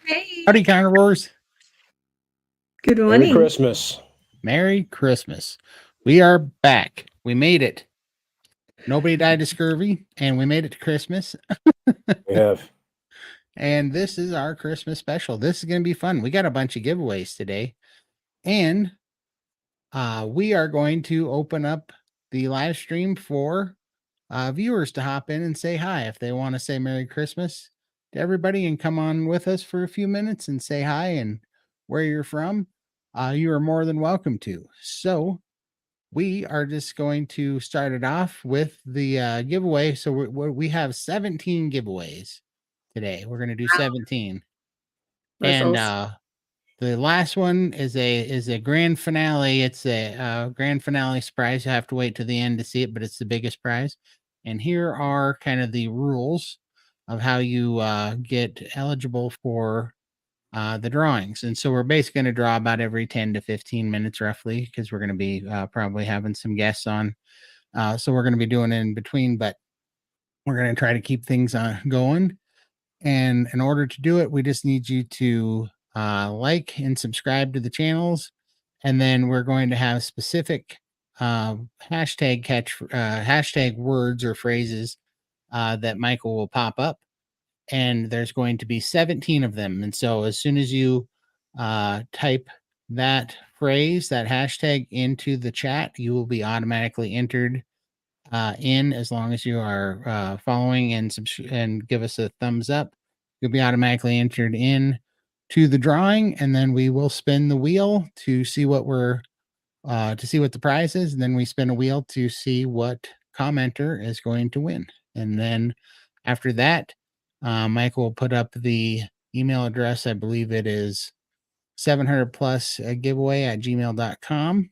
Hey, Howdy, carnivores. good Merry morning. Christmas. Merry Christmas. We are back. We made it. Nobody died of scurvy, and we made it to Christmas. We have. And this is our Christmas special. This is going to be fun. We got a bunch of giveaways today. And we are going to open up the live stream for viewers to hop in and say hi if they want to say Merry Christmas to everybody and come on with us for a few minutes and say hi and where you're from. You are more than welcome to. So, we are just going to start it off with the giveaway. So we have 17 giveaways today. We're going to do 17. That's And awesome. the last one is a grand finale. It's a grand finale surprise. You have to wait to the end to see it, but it's the biggest prize. And here are kind of the rules of how you get eligible for the drawings. And so we're basically going to draw about every 10 to 15 minutes roughly, because we're going to be probably having some guests on. So we're going to be doing it in between, but we're going to try to keep things going. And in order to do it, we just need you to like and subscribe to the channels. And then we're going to have specific hashtag words or phrases that Michael will pop up, and there's going to be 17 of them. And so as soon as you type that phrase, that hashtag into the chat, you will be automatically entered in. As long as you are following and give us a thumbs up, you'll be automatically entered in to the drawing, and then we will spin the wheel to see what the prize is, and then we spin a wheel to see what commenter is going to win. And then after that, Michael will put up the email address. I believe it is 700 plus giveaway at gmail.com.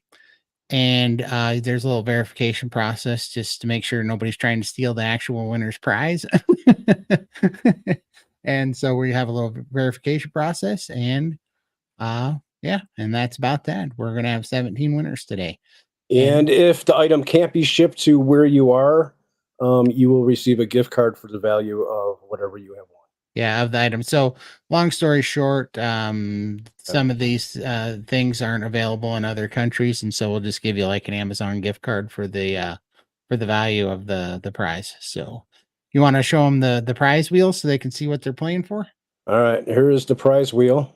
And there's a little verification process just to make sure nobody's trying to steal the actual winner's prize. And so we have a little verification process, and yeah, and that's about that. We're going to have 17 winners today. And if the item can't be shipped to where you are, you will receive a gift card for the value of whatever you have won. Yeah, of the item. So long story short, some of these things aren't available in other countries, and so we'll just give you like an Amazon gift card for the value of the prize. So you want to show them the prize wheel so they can see what they're playing for? All right, here is the prize wheel.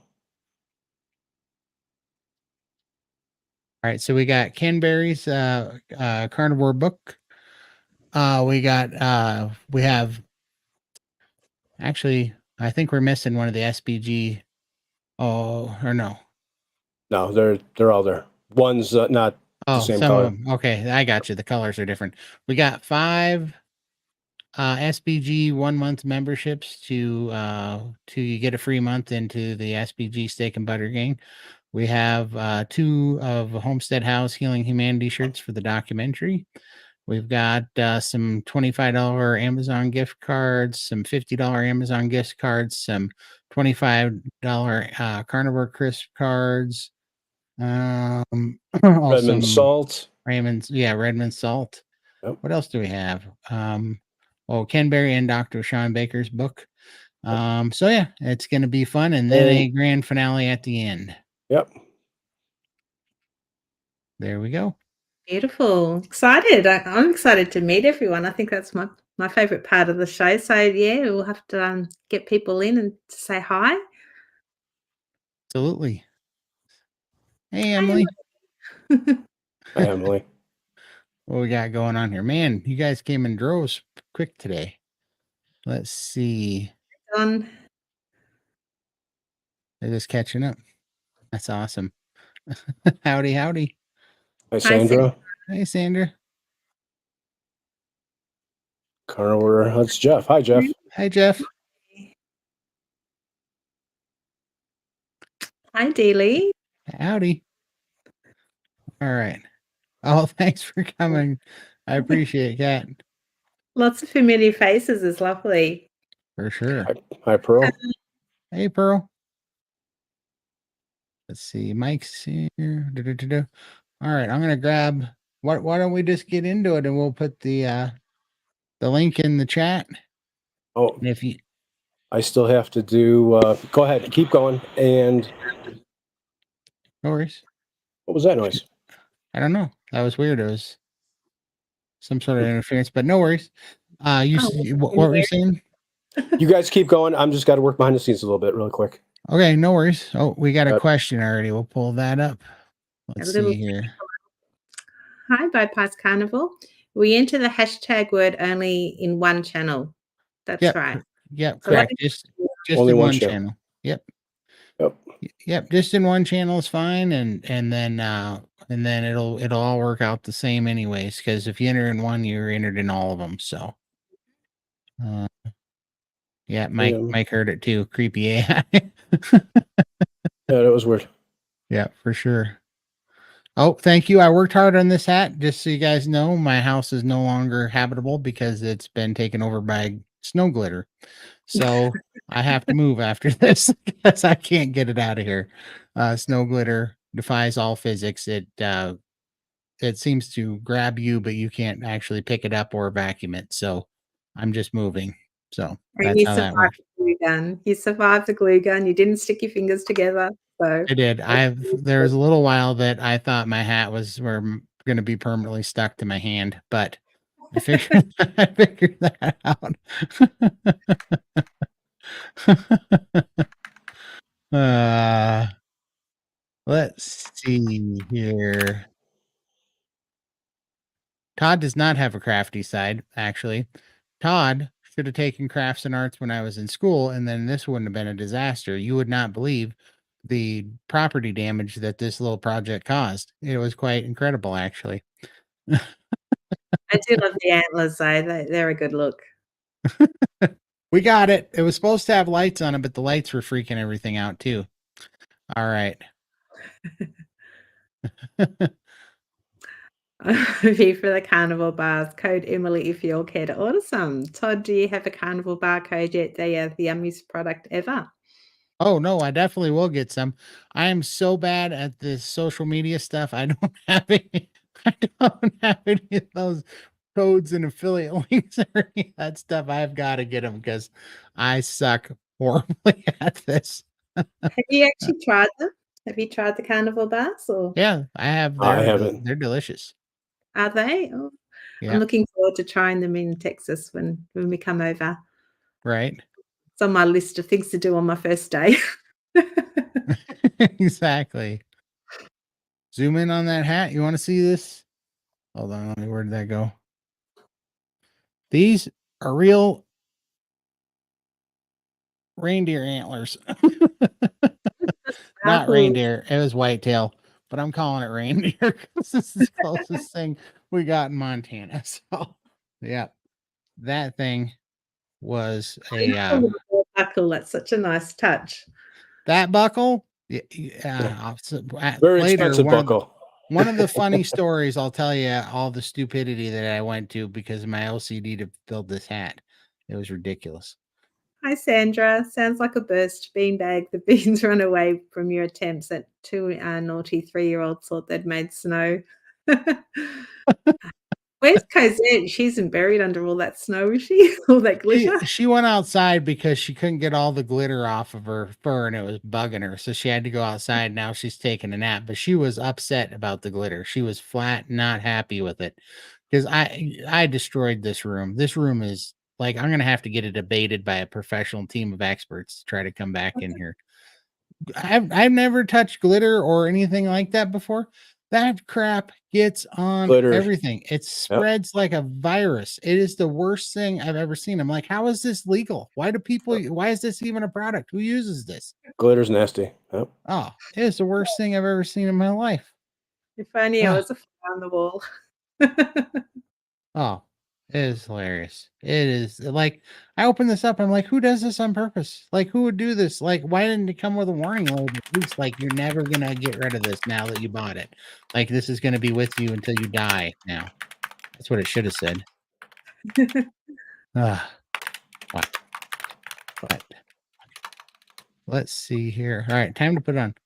All right, so we got Ken Berry's carnivore book. We have actually, I think we're missing one of the SBG. Oh, or no. No, they're all there. One's not the same some color. of them. Okay, I got you. The colors are different. We got 5 SBG 1 month memberships to you get a free month into the SBG Steak and Butter Gang. We have 2 of Homestead House Healing Humanity shirts for the documentary. We've got some $25 Amazon gift cards, some $50 Amazon gift cards, some $25 Carnivore Crisp cards. Redmond salt. Redmond salt. Yep. What else do we have? Ken Berry and Dr. Sean Baker's book. So yeah, it's going to be fun, and then a grand finale at the end. Yep. There we go. Beautiful. Excited. I'm excited to meet everyone. I think that's my favorite part of the show. So yeah, we'll have to get people in and say hi. Absolutely. Hey, Emily. Hi, Emily. What we got going on here? Man, you guys came in droves quick today. Let's see. They're just catching up. That's awesome. Howdy. Hi, Sandra. Hey, Sandra. Carnivore. That's Jeff. Hi, Jeff. Hi, Jeff. Hi, Dealey. Howdy. All right. Oh, thanks for coming. I appreciate it, Kat. Lots of familiar faces is lovely. For sure. Hi, Pearl. Hey, Pearl. Let's see. Mike's here. All right. I'm going to grab. Why don't we just get into it, and we'll put the link in the chat. Oh, and if you, I still have to do. Go ahead, keep going. And No worries. what was that noise? I don't know. That was weird. It was some sort of interference, but no worries. What were you saying? You guys keep going. I'm just got to work behind the scenes a little bit, real quick. Okay, no worries. Oh, we got a question already. We'll pull that up. Let's see here. Hi, Bypass Carnivore. We enter the hashtag word only in one channel. That's right. Yep, So correct. Just only in one one channel. channel. Yep. Yep. Yep, just in one channel is fine, and then it'll all work out the same anyways, because if you enter in one, you're entered in all of them. So yeah, Mike heard it too. Creepy AI. Yeah, that was weird. Yeah, for sure. Oh, thank you. I worked hard on this hat. Just so you guys know, my house is no longer habitable because it's been taken over by snow glitter. So I have to move after this because I can't get it out of here. Snow glitter defies all physics. It seems to grab you, but you can't actually pick it up or vacuum it. So I'm just moving. So And that's you how that survived works. the glue gun. You survived the glue gun. You didn't stick your fingers together. So I did. There was a little while that I thought my hat were going to be permanently stuck to my hand, but I figured I figured that out. Let's see here. Todd does not have a crafty side, actually. Todd should have taken crafts and arts when I was in school, and then this wouldn't have been a disaster. You would not believe the property damage that this little project caused. It was quite incredible, actually. I do love the antlers, though. They're a good look. We got it. It was supposed to have lights on it, but the lights were freaking everything out too. All right. V for the carnivore bars. Code Emily if you'll care to order some. Todd, do you have a carnivore bar code yet? They are the yummiest product ever. Oh no, I definitely will get some. I am so bad at this social media stuff. I don't have any. I don't have any of those codes and affiliate links or any of that stuff. I've got to get them because I suck horribly at this. Have you actually tried them? Have you tried the carnivore bars? Or Yeah, I have. I haven't. They're delicious. are they? Oh, Yeah. I'm looking forward to trying them in Texas when we come over. Right. It's on my list of things to do on my first day. Exactly. Zoom in on that hat. You want to see this? Hold on. Where did that go? These are real reindeer antlers. Not reindeer. It was whitetail, but I'm calling it reindeer because this is the closest thing we got in Montana. So, yeah, that thing was a buckle. That's such a nice touch. that buckle. Very Later, expensive buckle. One of the funny stories I'll tell you, all the stupidity that I went to because of my OCD to build this hat. It was ridiculous. Hi, Sandra. Sounds like a burst beanbag. The beans run away from your attempts at two naughty 3-year-olds thought they'd made snow. Where's Cosette? She isn't buried under all that snow, is she? All that glitter? She went outside because she couldn't get all the glitter off of her fur and it was bugging her. So she had to go outside. Now she's taking a nap, but she was upset about the glitter. She was flat, not happy with it because I destroyed this room. This room is like, I'm going to have to get it abated by a professional team of experts to try to come back in here. I've never touched glitter or anything like that before. That crap gets on everything. It spreads like a virus. It is the worst thing I've ever seen. I'm like, how is this legal? Why is this even a product? Who uses this? Glitter's nasty. Yep. Oh, it is the worst thing I've ever seen in my life. If only I was a fly on the wall. Oh, it is hilarious. It is like, I open this up. I'm like, who does this on purpose? Like, who would do this? Like, why didn't it come with a warning label? At least, like, you're never going to get rid of this now that you bought it. Like, this is going to be with you until you die now. That's what it should have said. What? Let's see here. All right, time to put on.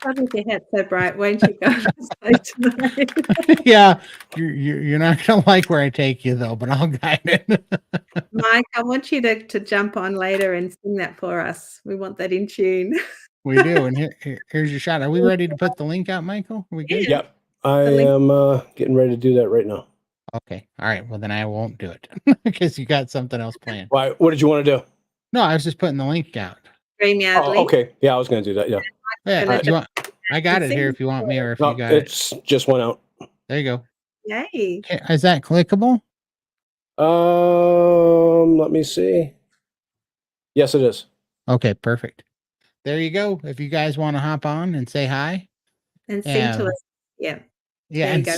God, with your hat so bright, won't you go to sleep tonight? Yeah, you're not gonna like where I take you though, but I'll guide it. Mike, I want you to jump on later and sing that for us. We want that in tune. We do, and here's your shot. Are we ready to put the link out, Michael? Are we good? Yeah. Yep. I The link- am getting ready to do that right now. Okay. All right. Well, then I won't do it because you got something else planned. Why? What did you want to do? No, I was just putting the link out. StreamYard Oh, link. okay. Yeah, I was going to do that. Yeah. Yeah. Gonna You want? I got it sing here if you want me, or if No, you got it. it's just went out. There you go. Yay. Okay, is that clickable? Let me see. Yes, it is. Okay, perfect. There you go. If you guys want to hop on and say hi, And sing to Um, us. Yeah. yeah, There you and, go.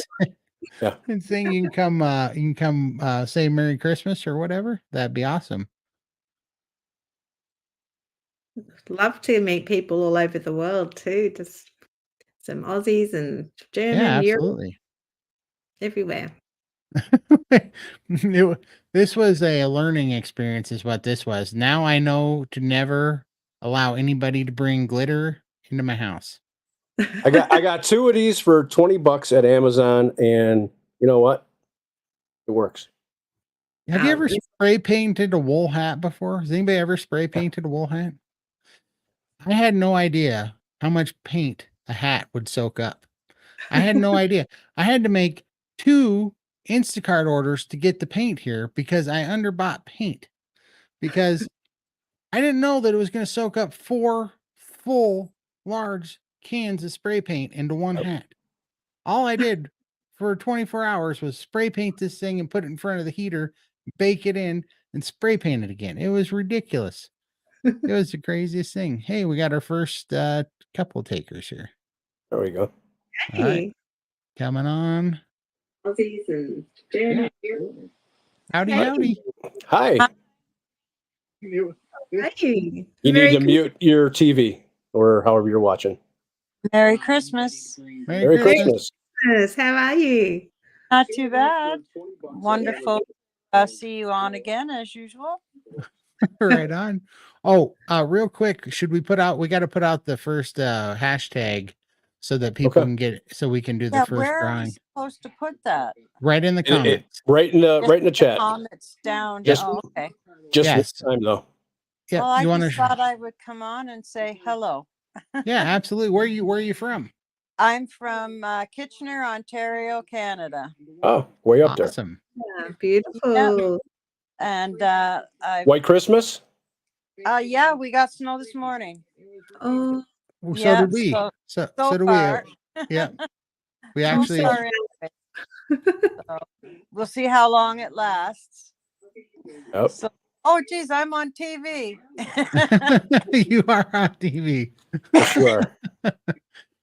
Yeah. and sing. You can come say Merry Christmas or whatever. That'd be awesome. Love to meet people all over the world too. Just some Aussies and Yeah, German, Europe, absolutely. everywhere. This was a learning experience, is what this was. Now I know to never allow anybody to bring glitter into my house. I got two of these for $20 at Amazon, and you know what? It works. Have you ever Yes. spray painted a wool hat before? Has anybody ever spray painted a wool hat? I had no idea how much paint a hat would soak up. I had no idea. I had to make 2 Instacart orders to get the paint here because I underbought paint because I didn't know that it was going to soak up 4 full large cans of spray paint into one hat. All I did for 24 hours was spray paint this thing and put it in front of the heater, bake it in, and spray paint it again. It was ridiculous. It was the craziest thing. Hey, we got our first couple takers here. There we go. All right, coming on. Aussies and Yeah. German. Howdy, Hey. howdy. Hi. Hey. You Merry need to mute your TV or however you're watching. Merry Christmas. Merry Christmas. Christmas. How are you? Not too bad. Wonderful. See you on again as usual. Right on. Oh, real quick, should we we got to put out the first hashtag so that people Okay. can get so we can do the Yeah, first where are we drawing supposed to put that? right in the comments. Right in the chat. Comments down. Just- Oh, okay. Just Yes. this time though. Yeah, Well, I you want just to? thought I would come on and say hello. Yeah, absolutely. Where are you from? I'm from Kitchener, Ontario, Canada, Oh, way up there. Awesome. Yeah, beautiful. and I White Christmas? yeah, we got snow this morning. Oh, Well, so Yeah, did we. so So so did far. we. Yeah. We So actually. far anyway. So, we'll see how long it lasts. Yep. So, oh geez, I'm on TV. You are on TV. Yes, you are.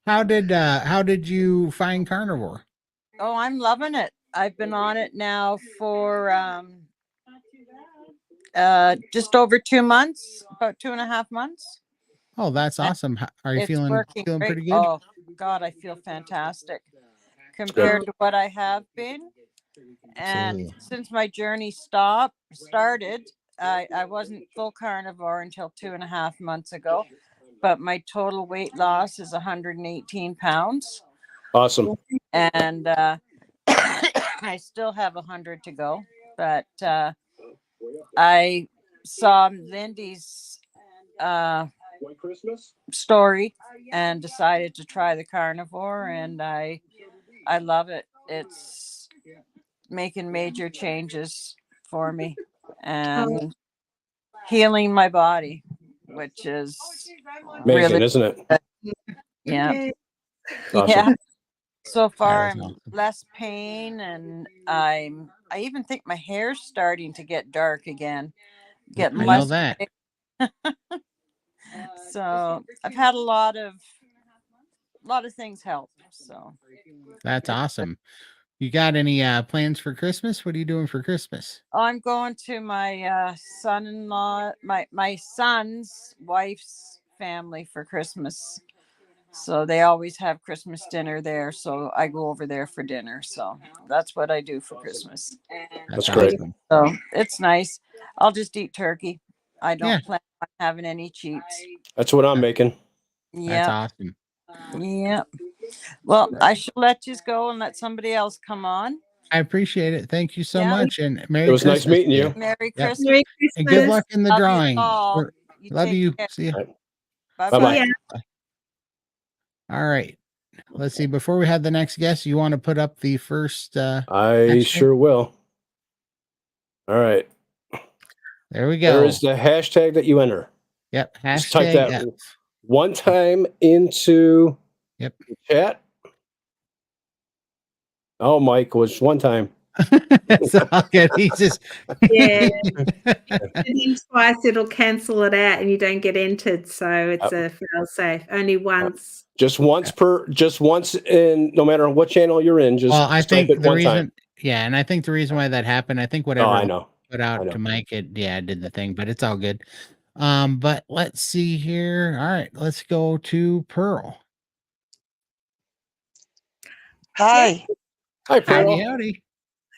How did you find Carnivore? Oh, I'm loving it. I've been on it now for just over 2 months, about 2.5 months. Oh, that's And awesome. Are you It's feeling working great. pretty good? Oh God, I feel fantastic compared to what I have been. And Absolutely. since my journey started, I wasn't full carnivore until 2.5 months ago, but my total weight loss is 118 pounds. Awesome. And I still have 100 to go, but I saw Lindy's White Christmas? story and decided to try the carnivore, and I love it. It's making major changes for me and healing my body, which is Amazing, really isn't it? yeah. yay. Awesome. Yeah. So far, is I'm awesome. less pain, and I even think my hair's starting to get dark again, getting I know less. that. So I've had a lot of things help. So That's awesome. You got any plans for Christmas? What are you doing for Christmas? I'm going to my son-in-law, my son's wife's family for Christmas. So they always have Christmas dinner there. So I go over there for dinner. So that's what I do for Christmas. That's great. Awesome. So it's nice. I'll just eat turkey. I don't Yeah. plan on having any cheats. That's what I'm making. That's Yeah. awesome. Yeah. Well, I shall let you go and let somebody else come on. I appreciate it. Thank you so Yeah. much, and Merry It was nice Christmas meeting to you. Merry Yep. Christmas. Merry And good luck Christmas. in the Love you drawing. all. Love take you. care. See ya. Bye Bye-bye. bye. Yeah. All right. Let's see. Before we have the next guest, you want to put up the first I hashtag? sure will. All right. There we There go. is the hashtag that you enter. Yep. Just type Hashtag that F. one time into Yep. the chat. Oh, Mike was one time. It's all good. He's just Yeah. And then twice it'll cancel it out and you don't get entered. So it's a fail safe. Only once. Just once in no matter what channel you're in, just, well, I just type think it the one reason, time. yeah, and I think the reason why that happened, I think Oh, whatever I know. put I out know. to Mike, it did the thing, but it's all good. But let's see here. All right, let's go to Pearl. Hi, Hi, Pearl. Howdy, howdy.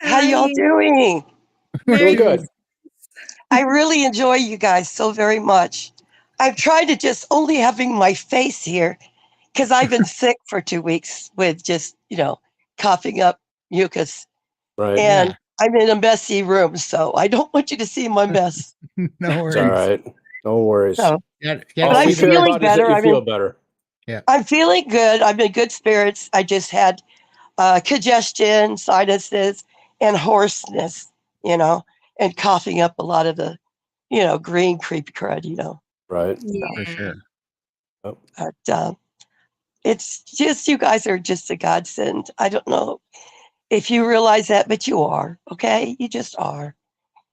how y'all Hi. doing? Merry Doing good. I really enjoy you guys so very much. I'm trying to just only having my face here because I've been sick for 2 weeks with just, coughing up mucus. Right. And Yeah, I'm in a messy room, so I don't want you to see my mess. no It's all worries. right. No worries. So, Got but to All I'm we see the care feeling about is that better. you feel better. I'm feeling good. I'm in good spirits. I just had congestion, sinuses, and hoarseness, and coughing up a lot of the, green creepy crud. Right. for Yeah. sure. But it's just you guys are just a godsend. I don't know if you realize that, but you are. Okay, you just are.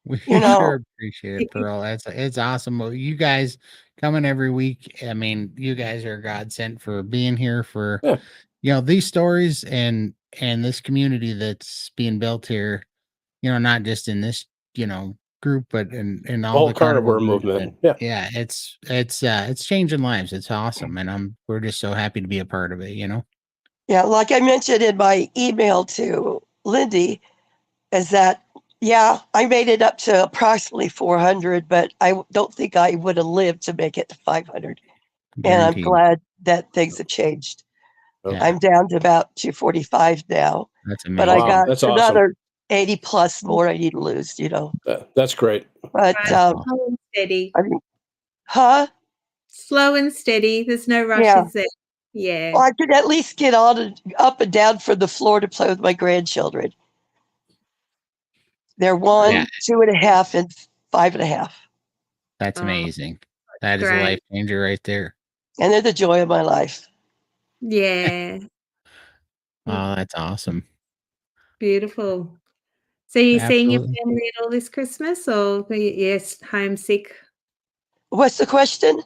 We You know, sure appreciate it, Pearl. It's awesome. Well, you guys coming every week. I mean, you guys are a godsend for being here for Yeah. these stories and this community that's being built here. Not just in this group, but in all Whole the carnivore carnivore groups. movement. And Yeah. it's changing lives. It's awesome, and we're just so happy to be a part of it. yeah, like I mentioned in my email to Lindy, is that yeah, I made it up to approximately 400, but I don't think I would have lived to make it to 500. And I'm Guaranteed. glad that things have changed. Yeah, I'm down to about 245 now, that's but I amazing. Wow. got That's awesome. another 80 plus more I need to lose. That's great. But That's awesome. Slow and steady. I mean, huh? Slow and steady. There's no Yeah. rushes there. Yeah. Well, I could at least get up and down from the floor to play with my grandchildren. They're 1, Yeah. 2.5, and 5.5. That's Oh, amazing. That is a great. life changer right there. And they're the joy of my life. Yeah. Oh, that's awesome. Beautiful. So you seeing your Absolutely. family at all this Christmas or yes, homesick? What's the question?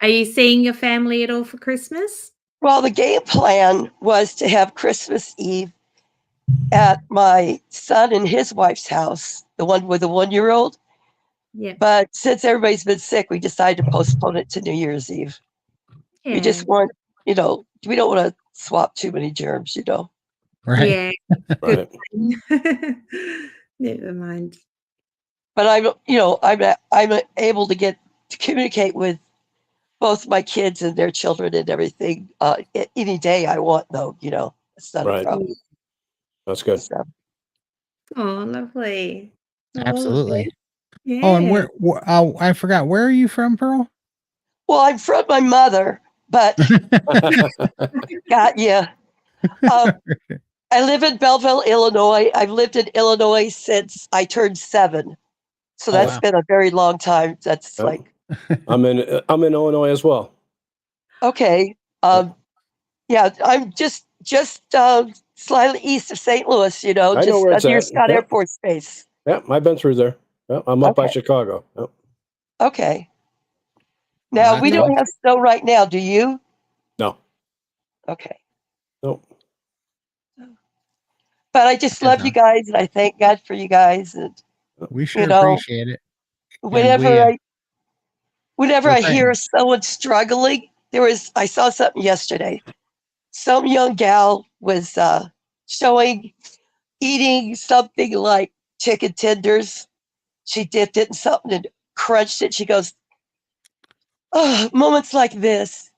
Are you seeing your family at all for Christmas? Well, the game plan was to have Christmas Eve at my son and his wife's house, the one with the 1-year-old. Yeah. But since everybody's been sick, we decided to postpone it to New Year's Eve. We Yeah. just want, we don't want to swap too many germs. Right. Yeah. Right. Good. Never mind. But I'm able to communicate with both my kids and their children and everything any day I want, though. It's not a Right. problem. That's good. So, Oh, lovely. All of Absolutely. it. Oh, and Yeah. I forgot. Where are you from, Pearl? well, I'm from my mother, but got you. I live in Belleville, Illinois. I've lived in Illinois since I turned 7. So Oh, that's wow. been a very long time. That's Yep. like, I'm in Illinois as well. okay. Yeah, I'm just slightly east of St. Louis, I know just where it's near at. Scott Air Yep. Force Base. Yep. I've been through there. Yep. I'm up by Okay. Chicago. Yep. Okay. Well, Now, that's we don't awesome. have snow right now, do you? No. Okay. No. But I just That's love you guys, and I thank God for you guys. And, We sure appreciate it. And whenever we're I hear praying. someone struggling, I saw something yesterday. Some young gal was eating something like chicken tenders. She dipped it in something and crunched it. She goes, oh, moments like this,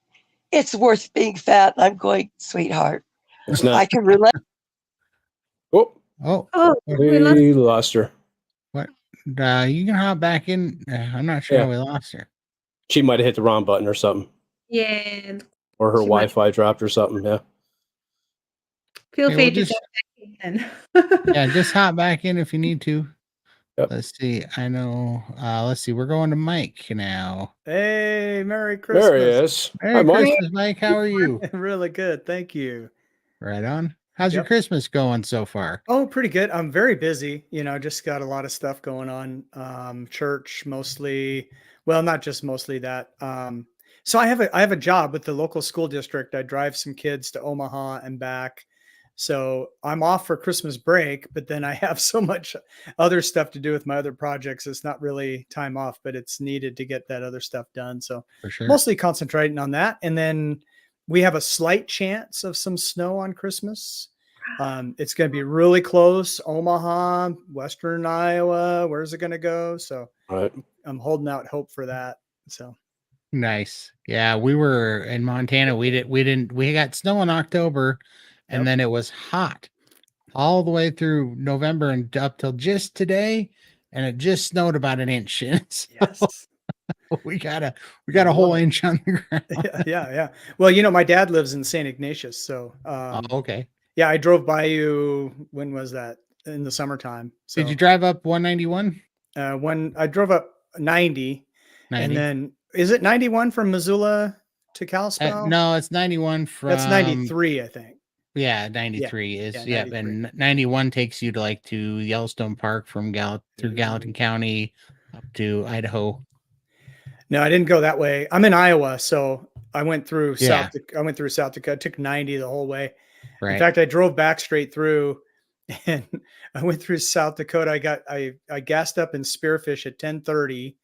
it's worth being fat. And I'm going, sweetheart, It's not. I can relate. Oh, Oh, Oh, we lost. we lost her. what? You can hop back in. I'm not sure Yeah. how we lost her. She might have hit the wrong button or something, Yeah. or her She might- Wi-Fi dropped or something. Yeah. Feel Okay, free we'll to just- jump back in then. Yeah, just hop back in if you need to. Yep. Let's see. I know. Let's see. We're going to Mike now. Hey, Merry Christmas. There he is. Merry Hi, Mike. Christmas, Mike. How are you? Really good. Thank you. Right on. How's your Yep. Christmas going so far? Oh, pretty good. I'm very busy. Just got a lot of stuff going on. Church mostly. Well, not just mostly that. So I have a job with the local school district. I drive some kids to Omaha and back. So I'm off for Christmas break, but then I have so much other stuff to do with my other projects. It's not really time off, but it's needed to get that other stuff done. So For sure. mostly concentrating on that. And then we have a slight chance of some snow on Christmas. It's going to be really close. Omaha, Western Iowa. Where's it going to go? So Right. I'm holding out hope for that. So Nice. Yeah, we were in Montana. We got snow in October, and Yep. then it was hot all the way through November and up till just today, and it just snowed about an inch. So yes. we got a I whole love it. inch on the ground. Yeah. Well, my dad lives in St. Ignatius. So Oh, okay. yeah, I drove by you. When was that? In the summertime. So Did you drive up 191? when I drove up 90, 90? and then is it 91 from Missoula to Kalispell? No, it's 91 from That's 93, I think. Yeah, 93 is yeah, yeah, 93. and 91 takes you to Yellowstone Park from through Gallatin County up to Idaho. No, I didn't go that way. I'm in Iowa, so I went through Yeah. I went through South Dakota. I took 90 the whole way. Right. In fact, I drove back straight through, and I went through South Dakota. I gassed up in Spearfish at 10:30,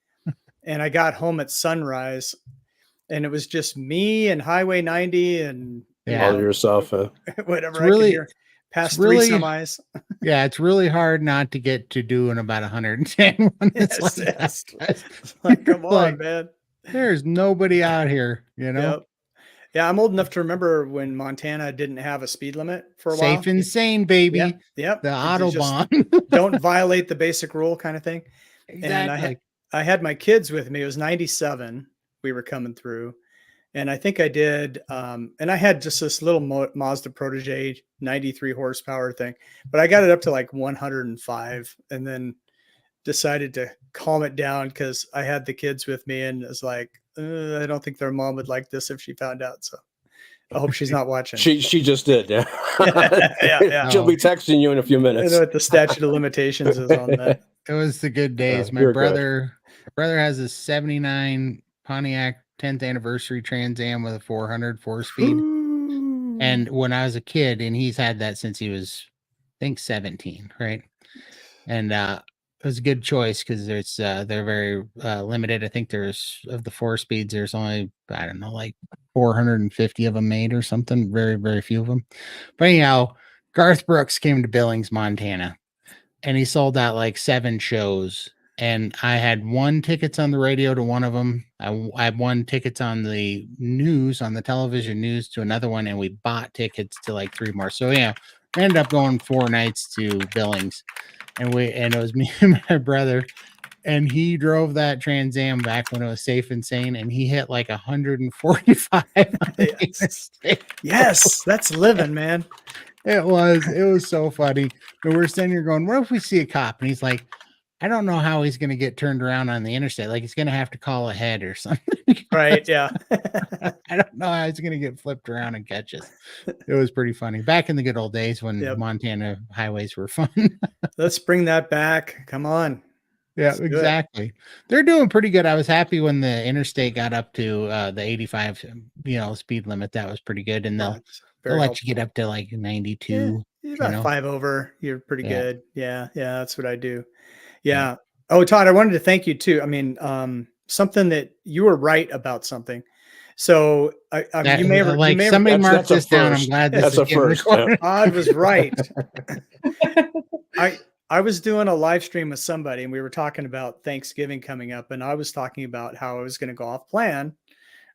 and I got home at sunrise, and it was just me and Highway 90 and Yeah. All yourself. whatever It's I really- could hear. Past it's really- three semis. Yeah, it's really hard not to get to doing about 110 when it's Yes, like yes. that. It's like, come on, Like, man. There's nobody out here, Yep. Yeah, I'm old enough to remember when Montana didn't have a speed limit for a while. Safe and sane, baby. Yep. The You just Autobahn. don't violate the basic rule kind of thing. Exactly. I had my kids with me. It was 97. We were coming through. And I think I did. And I had just this little Mazda Protege 93 horsepower thing, but I got it up to like 105 and then decided to calm it down because I had the kids with me and it was like, I don't think their mom would like this if she found out. So I hope she's not watching. She just did. Yeah. Yeah. She'll be texting you in a few I minutes. know what the statute of limitations is on that. It was the good days. My you're good. brother has a 79 Pontiac 10th anniversary Trans Am with a 400 4-speed. And when I was a kid, and he's had that since he was, I think, 17, right? And it was a good choice because they're very limited. I think there's of the 4-speeds, there's only, I don't know, like 450 of them made or something. Very, very few of them. But anyhow, Garth Brooks came to Billings, Montana, and he sold out like 7 shows. And I had 1 tickets on the radio to one of them. I had 1 tickets on the news, on the television news to another one, and we bought tickets to like 3 more. So yeah, we ended up going 4 nights to Billings, and it was me and my brother, and he drove that Trans Am back when it was safe and sane, and he hit like 145. Yes, that's living, man. It was so funny. And we're sitting here going, what if we see a cop? And he's like, I don't know how he's going to get turned around on the interstate. Like he's going to have to call ahead or something. Right. Yeah. I don't know how he's going to get flipped around and catch us. It was pretty funny. Back in the good old days when Yep. Montana highways were fun. Let's bring that back. Come on. Yeah, Let's do it. exactly. They're doing pretty good. I was happy when the interstate got up to the 85, speed limit. That was pretty good. And they'll let you get up to like 92. You're about you know? 5 over. You're pretty Yeah. good. Yeah. Yeah. That's what I do. Yeah. Oh, Todd, I wanted to thank you too. I mean, something that you were right about something. So you may have like somebody marked that's a this down. I'm first. glad this That's is a getting first, recorded. Todd was right. I was doing a live stream with somebody and we were talking about Thanksgiving coming up, and I was talking about how I was going to go off plan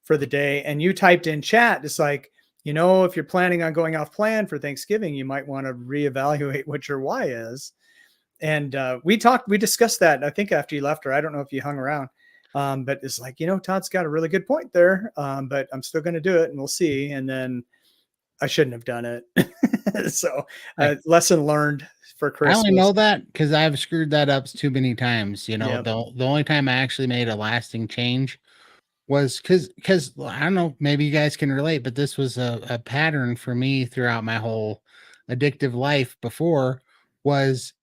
for the day, and you typed in chat, it's like, if you're planning on going off plan for Thanksgiving, you might want to reevaluate what your why is. And we discussed that, I think, after you left, or I don't know if you hung around. But it's like, Todd's got a really good point there. But I'm still going to do it, and we'll see. And then I shouldn't have done it. So lesson learned for Christmas. I only know that because I've screwed that up too many times. Yep. The only time I actually made a lasting change was because I don't know, maybe you guys can relate, but this was a pattern for me throughout my whole addictive life before was,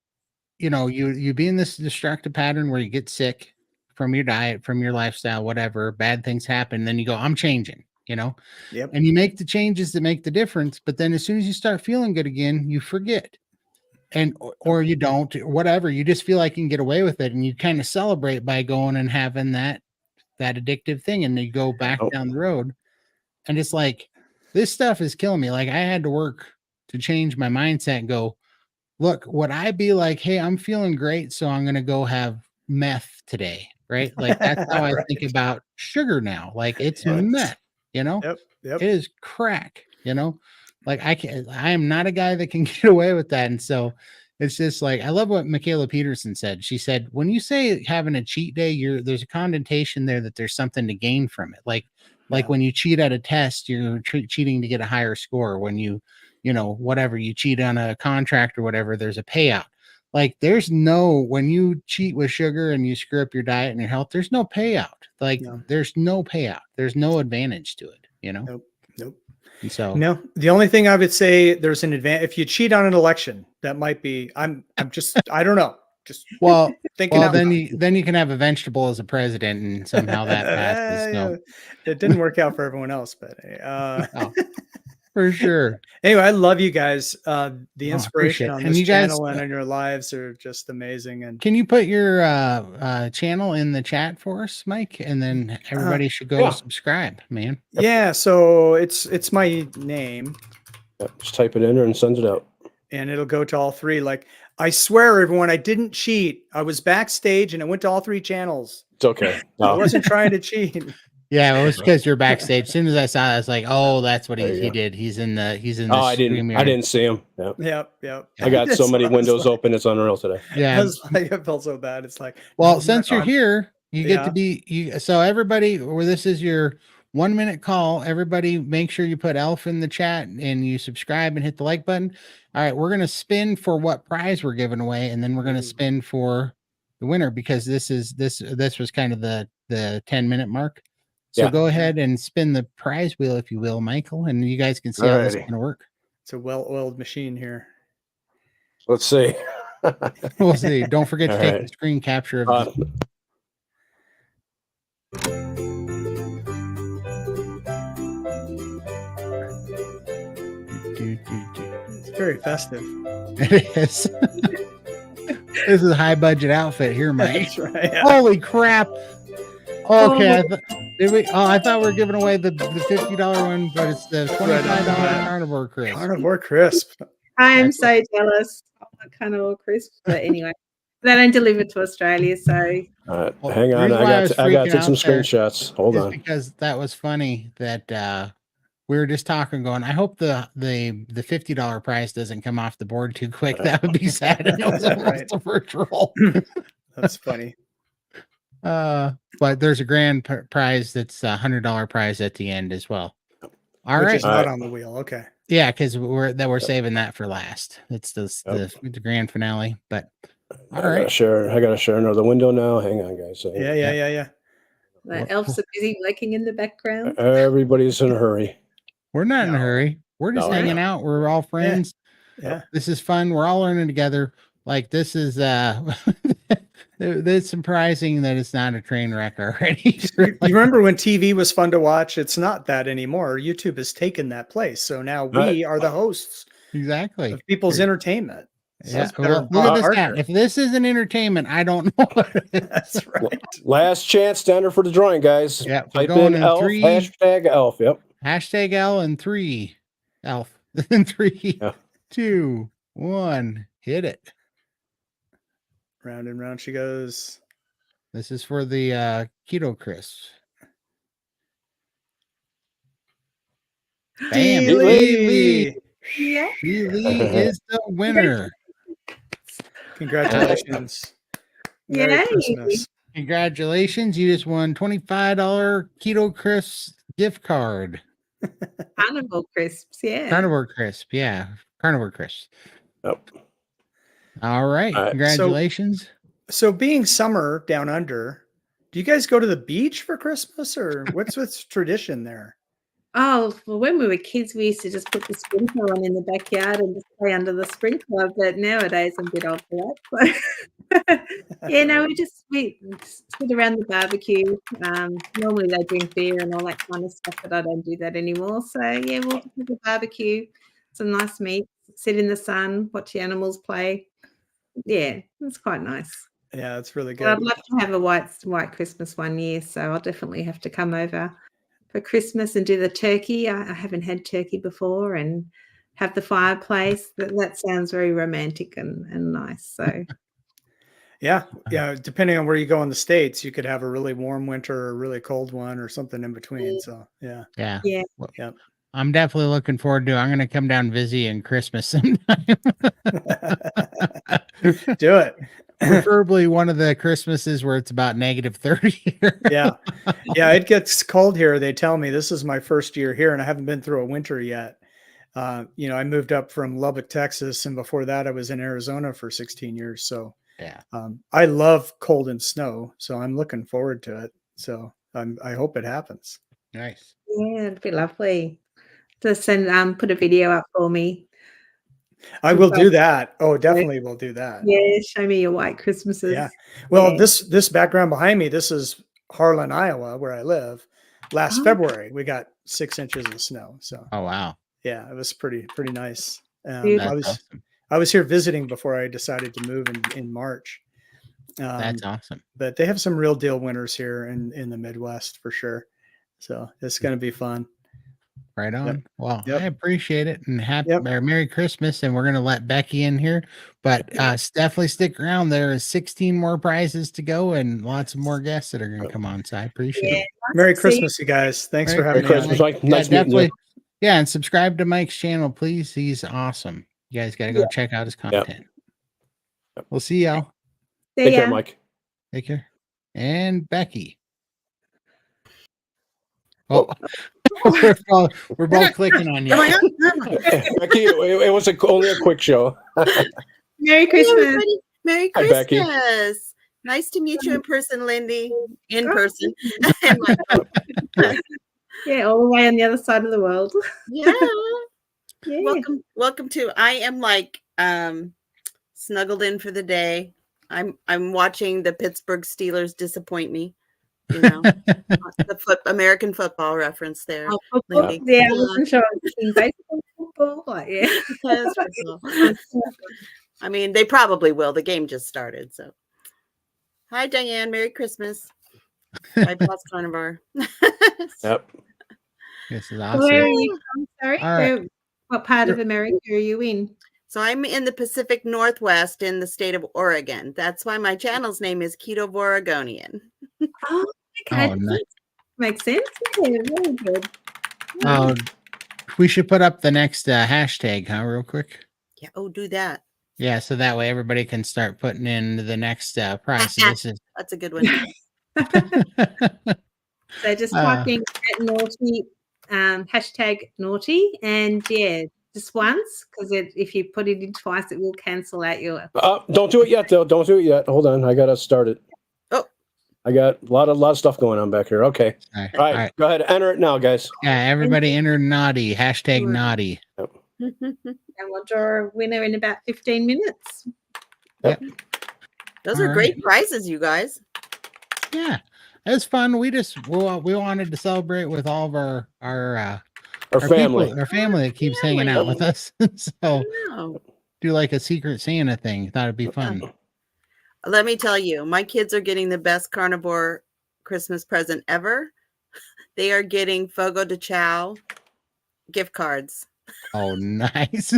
you be in this destructive pattern where you get sick from your diet, from your lifestyle, whatever, bad things happen. Then you go, I'm changing, Yep. and you make the changes that make the difference. But then as soon as you start feeling good again, you forget. And or you don't, or whatever, you just feel like you can get away with it, and you kind of celebrate by going and having that addictive thing, and you go back down the road, and it's like, this stuff is killing me. Like, I had to work to change my mindset and go, look, would I be like, hey, I'm feeling great, so I'm gonna go have meth today, right? Like, that's how I Right. think about sugar now. Like, it's Yes. meth, Yep. it is crack, like I am not a guy that can get away with that. And so it's just like, I love what Michaela Peterson said. She said, when you say having a cheat day, there's a connotation there that there's something to gain from it. Like when you cheat at a test, you're cheating to get a higher score. When you whatever, you cheat on a contract or whatever, there's a payout. Like, when you cheat with sugar and you screw up your diet and your health, there's no payout. Like, there's no payout. There's no advantage to it, Nope. And so, no, the only thing I would say, there's an advantage if you cheat on an election. That might be. I don't know. Just thinking. Then you can have a vegetable as a president, and somehow that passes. So it didn't work out for everyone else, but no, for sure. Anyway, I love you guys. The inspiration on this you guys, channel and in your lives are just amazing. And can you put your channel in the chat for us, Mike? And then everybody should go subscribe, man. Yeah, so it's my name. Just type it in there and send it out. And it'll go to all three. Like, I swear, everyone, I didn't cheat. I was backstage and it went to all three channels. It's okay. I wasn't trying to cheat. Yeah, it was because you're backstage. As soon as I saw it, I was like, "Oh, that's what he did. He's in the." Oh, I didn't see him. Yep. I got so many windows open. It's unreal today. Yeah, I felt so bad. It's like, well, since you're here, you get to be. So everybody, where this is your 1 minute call, everybody, make sure you put ELF in the chat and you subscribe and hit the like button. All right, we're gonna spin for what prize we're giving away, and then we're gonna spin for the winner, because this was kind of the 10-minute mark. So go ahead and spin the prize wheel, if you will, Michael, and you guys can see how this is going to work. It's a well-oiled machine here. Let's see. We'll see. Don't forget to take the screen capture of It's very festive. It is. This is a high-budget outfit here, Mike. That's right. Yeah. Holy crap. Okay, I thought we were giving away the $50 one, but it's the $25 Carnivore Crisp. Carnivore Crisp. I'm so jealous. I want Carnivore Crisp, but anyway, they don't deliver to Australia, so. Hang on, I got to take some screenshots. Hold on. Because that was funny that we were just talking, going, I hope the $50 prize doesn't come off the board too quick. That would be sad. And it was almost the first roll. That's funny. But there's a grand prize that's $100 prize at the end as well. All Which right, is not on the wheel. Okay. Yeah, because we're saving that for last. It's the grand finale. But I gotta share another window now. Hang on, guys. Yeah. The elves are busy working in the background. Everybody's in a hurry. We're not in a hurry. We're just hanging out. We're all friends. Yeah. This is fun. We're all learning together. Like, this is it's surprising that it's not a train wreck already. You remember when TV was fun to watch? It's not that anymore. YouTube has taken that place. So now we are the hosts of people's entertainment. Yeah. Well, look at this now. If this isn't entertainment, I don't know what it is. That's right. Last chance to enter for the drawing, guys. Yeah. Type in ELF, hashtag ELF. Yep. Hashtag L and 3. ELF. And 3, 2, 1. Hit it. Round and round she goes. This is for the keto crisps. Bam. Dee Lee. Yeah. Lee is the winner. Congratulations. Merry Yay. Christmas. Congratulations. You just won $25 Keto Crisp gift card. Carnival crisps, yeah. Carnivore Crisp. Yeah. Carnivore Crisp. Yep. All right. All right. Congratulations. So being summer down under, do you guys go to the beach for Christmas, or what's tradition there? Oh, well, when we were kids, we used to just put the sprinkler on in the backyard and just play under the sprinkler. But nowadays, I'm a bit old for that. So yeah, no, we sit around the barbecue. Normally they drink beer and all that kind of stuff, but I don't do that anymore. So yeah, we'll just have a barbecue, some nice meat, sit in the sun, watch the animals play. Yeah, it's quite nice. Yeah, it's really But I'd good. love to have a white Christmas one year, so I'll definitely have to come over for Christmas and do the turkey. I haven't had turkey before, and have the fireplace. That sounds very romantic and nice. So Yeah, depending on where you go in the States, you could have a really warm winter or a really cold one or something in between. So yeah. Yeah. yeah, Well, Yep. I'm definitely looking forward to it. I'm going to come down and visit you in Christmas sometime. Do it. Preferably one of the Christmases where it's about -30 here. Yeah. It gets cold here. They tell me this is my first year here and I haven't been through a winter yet. I moved up from Lubbock, Texas, and before that I was in Arizona for 16 years. So Yeah. I love cold and snow, so I'm looking forward to it. So I hope it happens. Nice. yeah, it'd be lovely. Just send put a video up for me. I will do that. Oh, definitely will do that. Yeah, show me your white Christmases. Yeah. Well, Yeah. this background behind me, this is Harlan, Iowa, where I live. Last Oh. February, we got 6 inches of snow. So Oh, wow. yeah, it was pretty nice. Beautiful. That's awesome. I was here visiting before I decided to move in March. That's awesome. But they have some real deal winters here in the Midwest for sure. So it's going to be fun. Right on. Well, Yep. I appreciate it, and Yep. Merry Christmas. And we're going to let Becky in here, but definitely stick around. There is 16 more prizes to go and lots of more guests that are going to come on. So I appreciate Yeah, it. Merry See? Christmas, you guys. Thanks for having Merry me on. Christmas, Mike. Nice meeting definitely. you. Yeah, and subscribe to Mike's channel, please. He's awesome. You guys got to go check out his content. We'll see y'all. See Take ya. care, Mike. Take care. And Becky. Oh, we're both clicking on you. Becky, it was only a quick show. Merry Hey, Christmas. everybody. Merry Hi, Becky. Christmas. Nice to meet you in person, Lindy. In Oh. person. And Michael. Yeah, all the way on the other side of the world. Yeah. Yeah. Welcome to I am like snuggled in for the day. I'm watching the Pittsburgh Steelers disappoint me. You know, the American football reference there. Oh, football. Lindy. Yeah, I wasn't sure. I was thinking baseball, football. Like, yeah. Yes, football. I mean, they probably will. The game just started. So, hi, Diane. Merry Christmas. Bye, Boss Carnivore. Yep. This is Where awesome. are you from? Sorry. All right. What part of America are you in? So I'm in the Pacific Northwest in the state of Oregon. That's why my channel's name is Carnivore-Oregonian. Oh, okay. Oh, nice. Makes sense. Yeah, very good. Oh, we should put up the next hashtag, huh? Real quick. Yeah. Oh, do that. Yeah, so that way everybody can start putting in the next prize. So this is That's a good one. So just type in naughty, hashtag naughty, and yeah, just once, because if you put it in twice, it will cancel out your. Don't do it yet, though. Don't do it yet. Hold on. I got to start it. Oh. I got a lot of stuff going on back here. Okay. all All right. Go ahead. Enter it now, guys. Yeah, everybody enter naughty, hashtag naughty. And we'll draw a winner in about 15 minutes. Those All are great right. prizes, you guys. Yeah, it's fun. We wanted to celebrate with all of our Our family, family. our family that keeps hanging out with us. So Wow. do like a secret Santa thing. Thought it'd be fun. Let me tell you, my kids are getting the best carnivore Christmas present ever. They are getting Fogo de Chao gift cards. Oh, nice.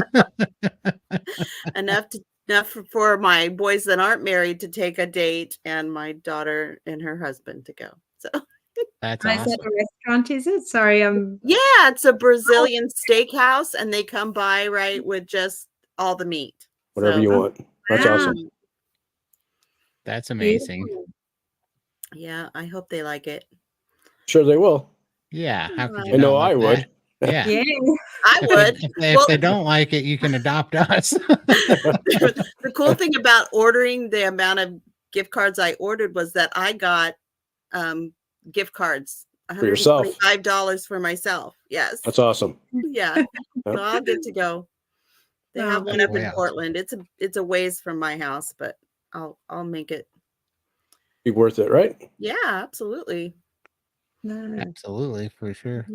enough for my boys that aren't married to take a date and my daughter and her husband to go. So That's Is that awesome. a restaurant, is it? Sorry, Yeah, it's a Brazilian steakhouse, and they come by right with just all the meat. Whatever So, you want. That's wow. awesome. That's amazing. Beautiful. yeah, I hope they like it. Sure they will. Yeah. How could you I not know like I would. that? Yeah. Yeah. I would. If they don't like it, you can adopt us. The cool thing about ordering the amount of gift cards I ordered was that I got gift cards, For yourself. $125 for myself. Yes. That's awesome. Yeah. So I'll get to go. They have one That's up in way awesome. Portland. It's a ways from my house, but I'll make it. Be worth it, right? Yeah, absolutely. No. Absolutely, for sure.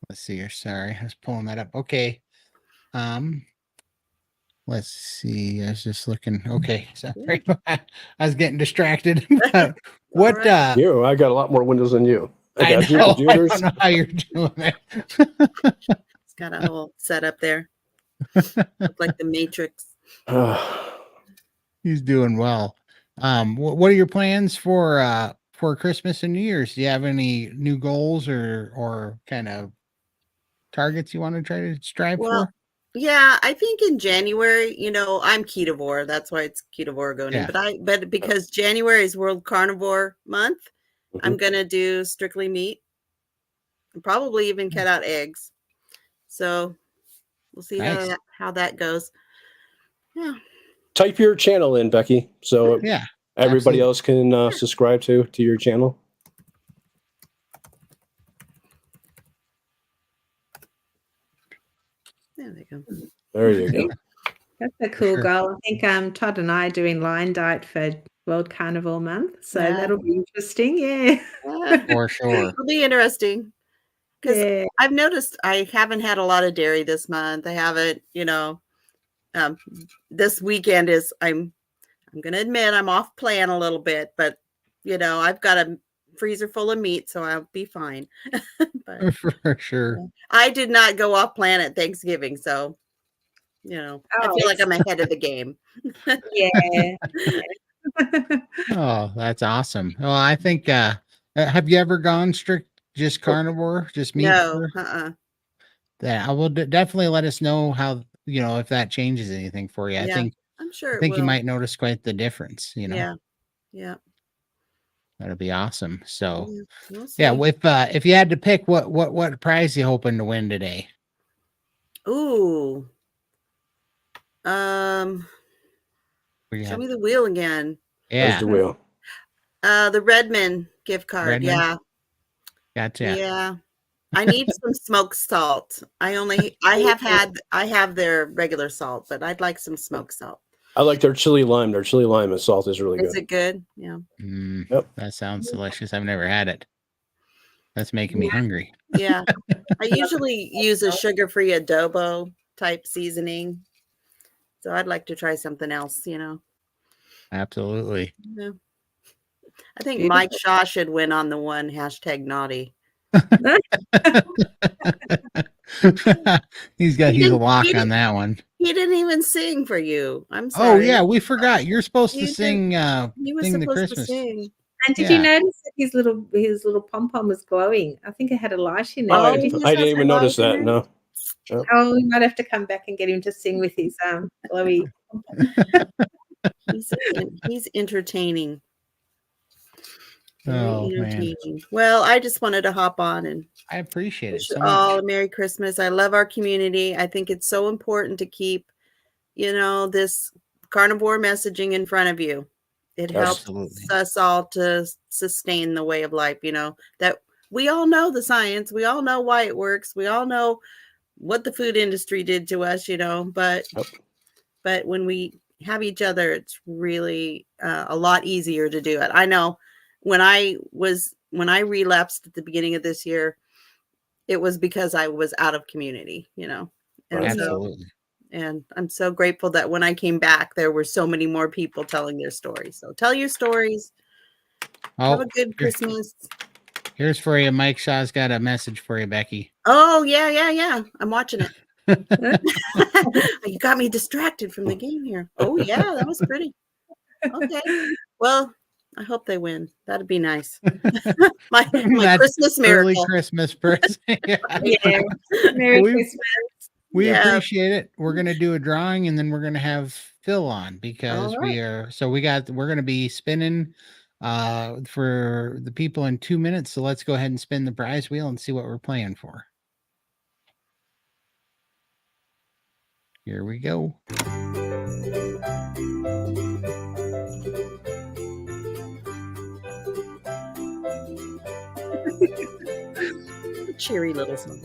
Let's see here. Sorry, I was pulling that up. Okay. Let's see. I was just looking. Okay, sorry. I was getting distracted. What right. You, I got a lot more windows than you. I got two know, I computers. don't know how you're doing it. It's got a whole setup there. Look like the Matrix. He's doing well. What are your plans for Christmas and New Year's? Do you have any new goals or kind of targets you want to try to strive Well, for? yeah, I think in January, I'm ketovore. That's why it's ketovore going in. Yeah. But because January is World Carnivore Month, I'm gonna do strictly meat and probably even cut out eggs. So we'll see Nice. how that goes. Yeah. Type your channel in, Becky, so Yeah. everybody absolutely. else can subscribe to your channel. There they go. There you go. That's a cool Sure. goal. I think Todd and I are doing Lion Diet for World Carnivore Month, so Yeah. that'll be interesting. Yeah. Yeah. For sure. It'll be interesting because Yeah. I've noticed I haven't had a lot of dairy this month. I haven't, this weekend is I'm going to admit I'm off plan a little bit, but I've got a freezer full of meat, so I'll be fine. But For sure. I did not go off plan at Thanksgiving, so I feel like I'm ahead of the game. Yeah. Oh, that's awesome. Well, I think have you ever gone strict just carnivore, just meat? No, That I will definitely let us know how, if that changes anything for you. Yeah, I'm I sure it think you will. might notice quite the difference, Yeah. That'll be awesome. So We'll yeah, see. if you had to pick what prize you hoping to win today? Ooh. Show me the wheel again. There's Yeah. the wheel. The Redmond gift card. Redmond? Yeah. Gotcha. Yeah. I need some smoked salt. I have their regular salt, but I'd like some smoked salt. I like their chili lime. Their chili lime and salt is really Is good. it good? Yeah. Yep. That sounds delicious. I've never had it. That's making me hungry. Yeah. I usually use a sugar-free adobo type seasoning. So I'd like to try something else, Absolutely. Yeah. I think Beautiful. Mike Shaw should win on the one #naughty. He's a lock on that one. He didn't even sing for you. I'm sorry. Oh yeah, we forgot. You're supposed to You sing He was sing the supposed to Christmas. sing. And did you notice that his little pom-pom was glowing? I think it had a light in it. I Did you- didn't even notice that. No. Oh, we might have to come back and get him to sing with his glowy. He's entertaining. Very Oh man, entertaining. Well, I just wanted to hop on and I appreciate it wish so you much. all a Merry Christmas. I love our community. I think it's so important to keep, this carnivore messaging in front of you. It helps Absolutely. us all to sustain the way of life, that we all know the science. We all know why it works. We all know what the food industry did to us, but when we have each other, it's really a lot easier to do it. I know when I relapsed at the beginning of this year, it was because I was out of community, and Absolutely. and I'm so grateful that when I came back, there were so many more people telling their stories. So tell your stories. Have a good Christmas. Here's for you. Mike Shaw's got a message for you, Becky. Oh, yeah. I'm watching it. You got me distracted from the game here. Oh, yeah, that was pretty. Okay. Well, I hope they win. That'd be nice. my That's Christmas early miracle. Christmas present. Yeah. Merry We- Christmas. We Yeah. appreciate it. We're gonna do a drawing, and then we're gonna have Phil on because All right. we're gonna be spinning for the people in 2 minutes. So let's go ahead and spin the prize wheel and see what we're playing for. Here we go. Cheery little song.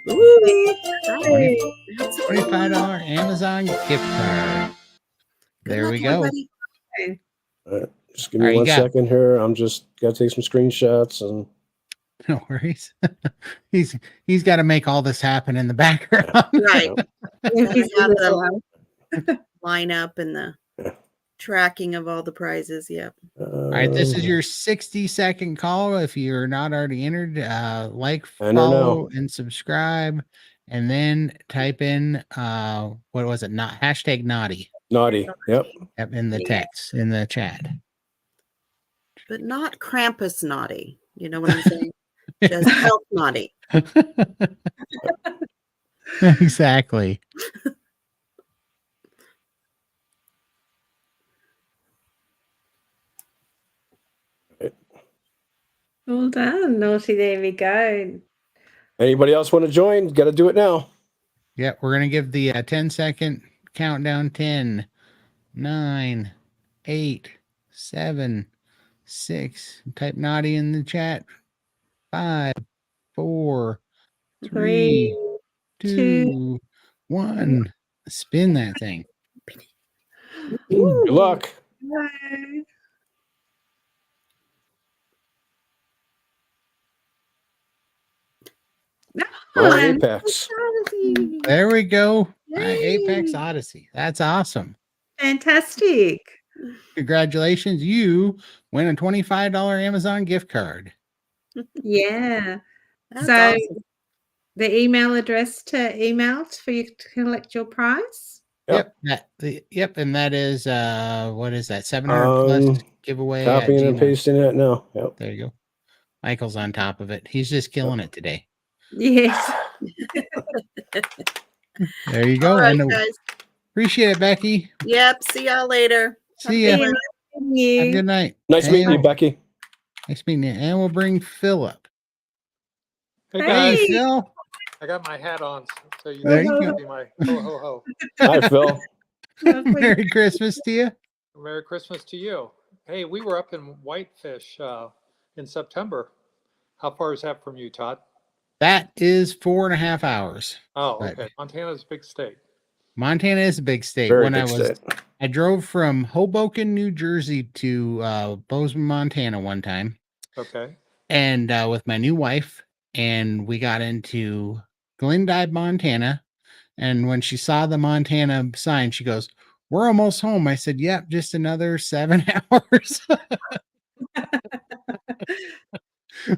Ooh, Hey. that's $25 Amazon gift card. Good There luck, we go. everybody. Just give me All right, you one got it. second here. I'm just got to take some screenshots and No worries. he's got to make all this happen in the background. Right. If he's Gotta have with the us. lineup and the tracking of all the prizes. Yep. All right, this is your 60-second call. If you're not already entered, like, Enter now. follow, and subscribe, and then type in what was it? Not hashtag naughty. naughty. Yep. Yep, in the text in the chat. But not Krampus naughty. You know what I'm saying? Just health naughty. Exactly. Well done, Naughty. There we go. Anybody else want to join? Got to do it now. Yep, we're gonna give the 10-second countdown. 10, 9, 8, 7, 6. Type naughty in the chat. 5, 4, 3, 2, 1. Spin that thing. Good luck. Hello. My Nice. Apex. There we go. My Yay. Apex Odyssey. That's awesome. Fantastic. Congratulations. You win a $25 Amazon gift card. Yeah. That's So awesome. the email address to email for you to collect your prize. Yep. Yep. And that is what is that? 700 plus giveaway. at Copying and Gmail. pasting it now. Yep. There you go. Michael's on top of it. He's just killing it today. Yes. There you go. All right, And guys. appreciate it, Becky. Yep. See y'all later. See Have a ya. good Thank one. you. Have a good night. Nice meeting you, And- Becky. Nice meeting you. And we'll bring Phil up. Hey Hey. guys, Hey, Phil. I got my hat on, so you There guys you can go. see my ho ho ho. Hi, Phil. Lovely. Merry Christmas to you. Merry Christmas to you. Hey, we were up in Whitefish in September. How far is that from you, Todd? That is 4.5 hours. Oh, Right. okay. Montana's a big state. Montana is a big state. Very When big state. I drove from Hoboken, New Jersey to Bozeman, Montana one time, Okay. and with my new wife, and we got into Glendive, Montana. And when she saw the Montana sign, she goes, "We're almost home." I said, "Yep, just another 7 hours."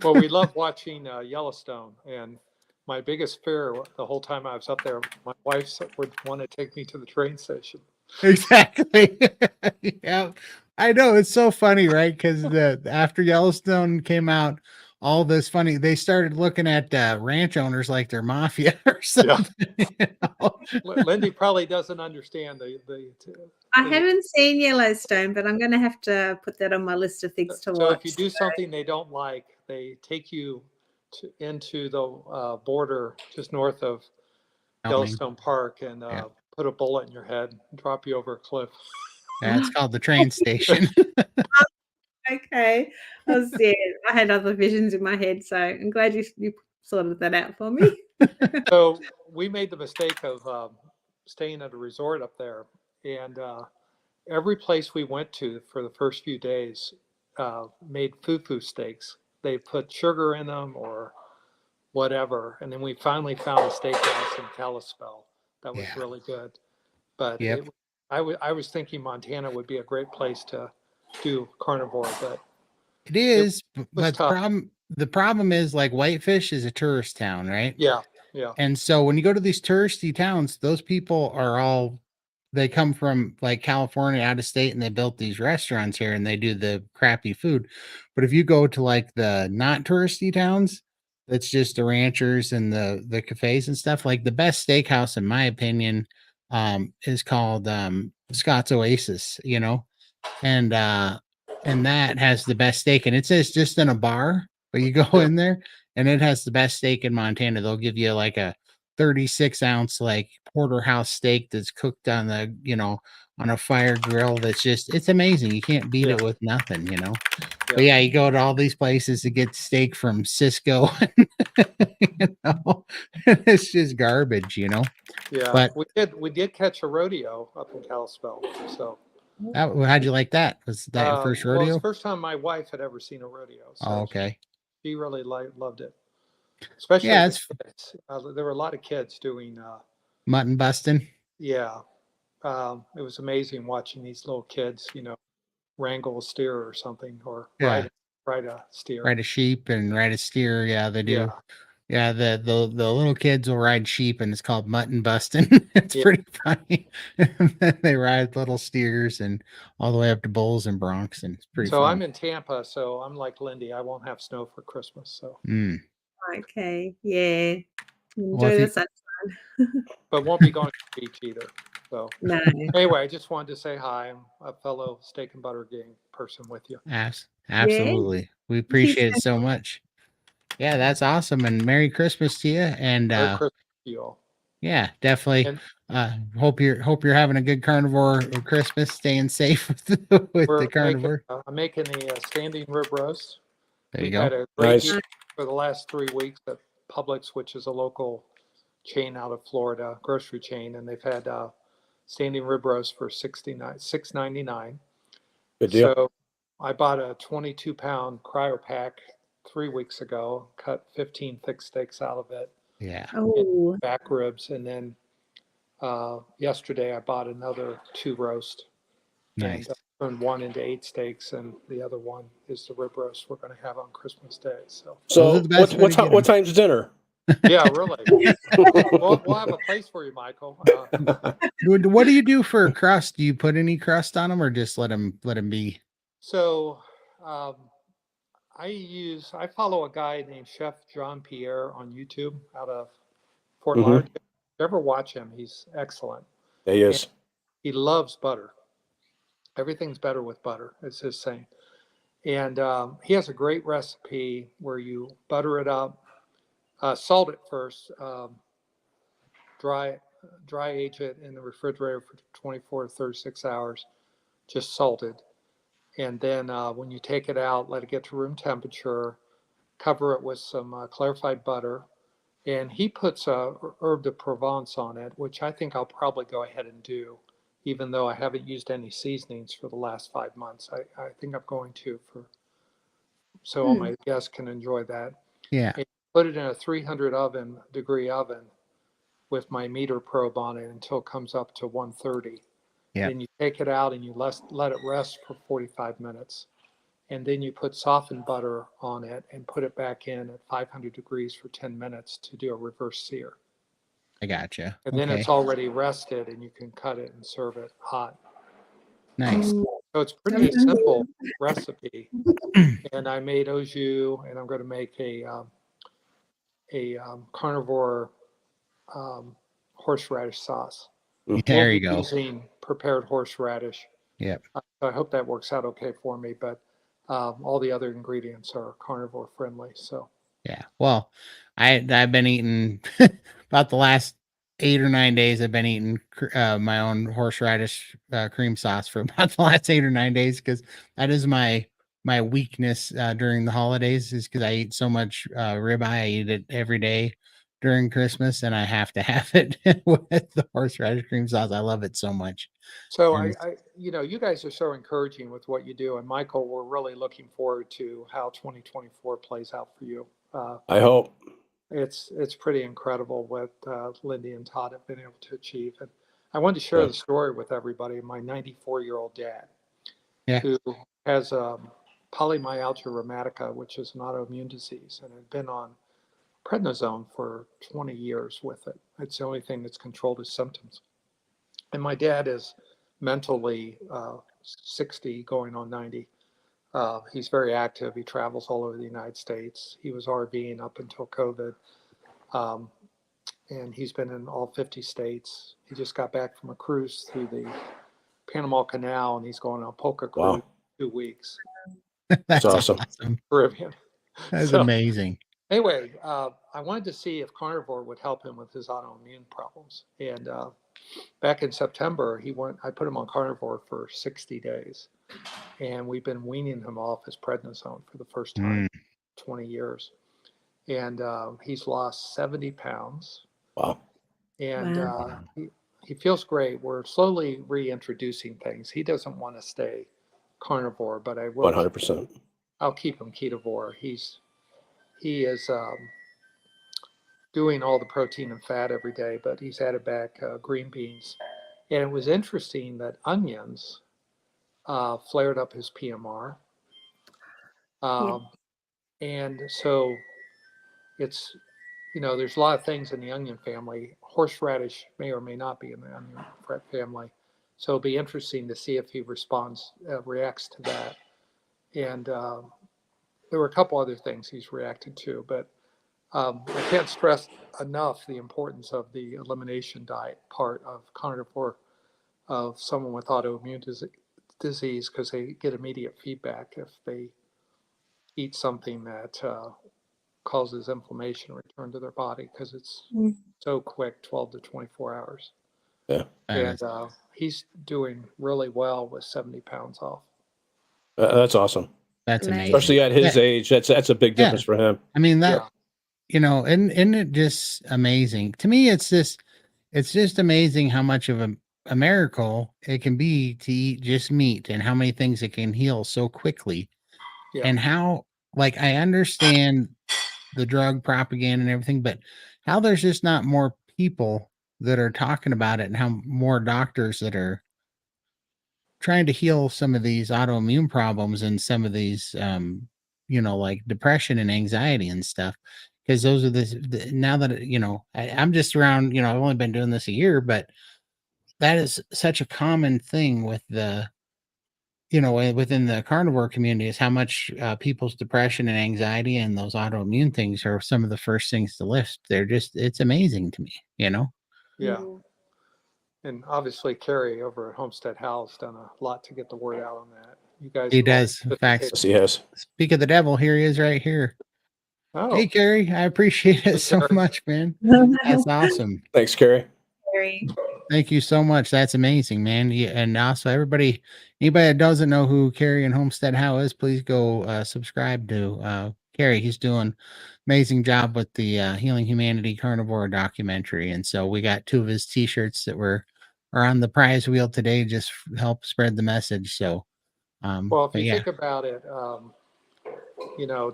Well, we love watching Yellowstone, and my biggest fear the whole time I was up there, my wife would want to take me to the train station. Exactly. Yeah, I know, it's so funny, right? Because after Yellowstone came out, all this funny, they started looking at ranch owners like they're mafia or something. You know? Lindy probably doesn't understand I haven't seen Yellowstone, but I'm going to have to put that on my list of things to So watch. if you do something they don't like, they take you into the border just north of Yellowstone Park and Yeah. put a bullet in your head and drop you over a cliff. That's called the train station. Okay. I had other visions in my head, so I'm glad you sorted that out for me. So we made the mistake of staying at a resort up there, and every place we went to for the first few days made fufu steaks. They put sugar in them or whatever, and then we finally found a steakhouse in Kalispell that was Yeah. really good. But Yep. I was thinking Montana would be a great place to do carnivore, but It is, was but tough. the problem is, like, Whitefish is a tourist town, right? yeah. And so when you go to these touristy towns, those people are all they come from like California, out of state, and they built these restaurants here and they do the crappy food. But if you go to like the not touristy towns, that's just the ranchers and the cafes and stuff, like the best steakhouse in my opinion is called Scott's Oasis, you know. And that has the best steak, and it says just in a bar, but you go in there and it has the best steak in Montana. They'll give you like a 36-ounce like porterhouse steak that's cooked on the, you know, on a fire grill. That's just, it's amazing. You can't beat it with nothing, you know. But yeah, you go to all these places to get steak from Cisco. You know, it's just garbage, you know. Yeah, But we did catch a rodeo up in Kalispell. So how'd you like that? Was that your first well, it's rodeo? the first time my wife had ever seen a rodeo. So Oh, okay. she really loved it. Especially Yeah, the it's kids. There were a lot of kids doing mutton busting. yeah. It was amazing watching these little kids, you know, wrangle a steer or something, or Yeah. ride a steer. Ride a sheep and ride a steer. Yeah, they do. Yeah. Yeah, the little kids will ride sheep, and it's called mutton busting. It's pretty funny. And then they ride little steers and all the way up to bulls and broncs, and it's pretty So fun. I'm in Tampa, so I'm like Lindy. I won't have snow for Christmas. So, Okay, yeah. Well, Enjoy if the you, sunshine. but won't be going to the beach either. So No. anyway, I just wanted to say hi. I'm a fellow steak and butter gang person with you. absolutely, we Thank you appreciate it so so much. Yeah, that's awesome, and Merry Christmas to you. And Merry Christmas to you all. yeah, definitely. And Hope you're having a good carnivore Christmas, staying safe with the carnivore. I'm making a standing rib roast. There you We've go. had a great Nice. year for the last 3 weeks at Publix, which is a local chain out of Florida, grocery chain, and they've had standing rib roast for $6.99. Good deal. So I bought a 22-pound cryo pack 3 weeks ago, cut 15 thick steaks out of it, Yeah. Oh, back ribs, and then yesterday I bought another 2 roast. Nice. And turned one into 8 steaks, and the other one is the rib roast we're going to have on Christmas Day. So Those are the best way to get 'em. what time's dinner? yeah, really. We'll have a place for you, Michael. What do you do for crust? Do you put any crust on them, or just let them be? So I follow a guy named Chef John Pierre on YouTube out of Fort Lauderdale. If you ever watch him, he's excellent. He is. And he loves butter. Everything's better with butter, is his saying. And he has a great recipe where you butter it up, salt it first, dry age it in the refrigerator for 24 to 36 hours, just salted. And then when you take it out, let it get to room temperature, cover it with some clarified butter. And he puts herb de Provence on it, which I think I'll probably go ahead and do, even though I haven't used any seasonings for the last 5 months. I think I'm going to, so all my guests can enjoy that. Yeah. And put it in a 300-degree oven with my meter probe on it until it comes up to 130. Yeah. Then you take it out and you let it rest for 45 minutes. And then you put softened butter on it and put it back in at 500 degrees for 10 minutes to do a reverse sear. I gotcha. And then it's already rested and you can cut it and serve it hot. Nice. So it's pretty simple recipe. And I made au jus, and I'm going to make a carnivore horseradish sauce. There you go. Using prepared horseradish. Yep. I hope that works out okay for me, but all the other ingredients are carnivore friendly. So yeah. Well, I've been eating about the last 8 or 9 days. I've been eating my own horseradish cream sauce for about the last 8 or 9 days, because that is my weakness during the holidays, is because I eat so much ribeye. I eat it every day during Christmas, and I have to have it with the horseradish cream sauce. I love it so much. So I you guys are so encouraging with what you do, and Michael, we're really looking forward to how 2024 plays out for you. I hope. It's pretty incredible what Lindy and Todd have been able to achieve. And I wanted to share the story with everybody. My 94-year-old dad, who has polymyalgia rheumatica, which is an autoimmune disease, and had been on prednisone for 20 years with it. It's the only thing that's controlled his symptoms. And my dad is mentally 60, going on 90. He's very active. He travels all over the United States. He was RVing up until COVID. Um, and he's been in all 50 states. He just got back from a cruise through the Panama Canal, and he's going on a polka cruise Wow. in 2 weeks. That's awesome. Caribbean. That's So, amazing. anyway, I wanted to see if carnivore would help him with his autoimmune problems. And back in September, I put him on carnivore for 60 days. And we've been weaning him off his prednisone for the first time in 20 years. And he's lost 70 pounds. Wow. And Wow. he feels great. We're slowly reintroducing things. He doesn't want to stay carnivore, but I will. 100%. I'll keep him ketovore. He is doing all the protein and fat every day, but he's added back green beans. And it was interesting that onions flared up his PMR. And so it's, there's a lot of things in the onion family. Horseradish may or may not be in the onion family. So it'll be interesting to see if he reacts to that. And there were a couple other things he's reacted to, but I can't stress enough the importance of the elimination diet part of carnivore of someone with autoimmune disease, because they get immediate feedback if they eat something that causes inflammation return to their body, because it's so quick, 12 to 24 hours. Yeah. And he's doing really well with 70 pounds off. That's awesome. That's amazing. Especially at his age, that's a big difference for him. I mean, that, isn't it just amazing? To me, it's just amazing how much of a miracle it can be to eat just meat, and how many things it can heal so quickly. Yeah. And how, like, I understand the drug propaganda and everything, but how there's just not more people that are talking about it, and how more doctors that are trying to heal some of these autoimmune problems and some of these, like depression and anxiety and stuff. Because those are now that, I'm just around, I've only been doing this a year, but that is such a common thing with within the carnivore community, is how much people's depression and anxiety and those autoimmune things are some of the first things to list. It's amazing to me, Yeah. And obviously Kerry over at Homestead House done a lot to get the word out on that. You guys. He does. In fact, yes, he has. Speak of the devil, here he is right here. Oh. Hey, Kerry, I appreciate it so much, man. That's awesome. Thanks, Kerry. Thank you so much. That's amazing, man. And also, anybody that doesn't know who Kerry and Homestead House is, please go subscribe to Kerry. He's doing amazing job with the Healing Humanity Carnivore documentary. And so we got 2 of his t-shirts that are on the prize wheel today, just help spread the message. So, well, if you think about it,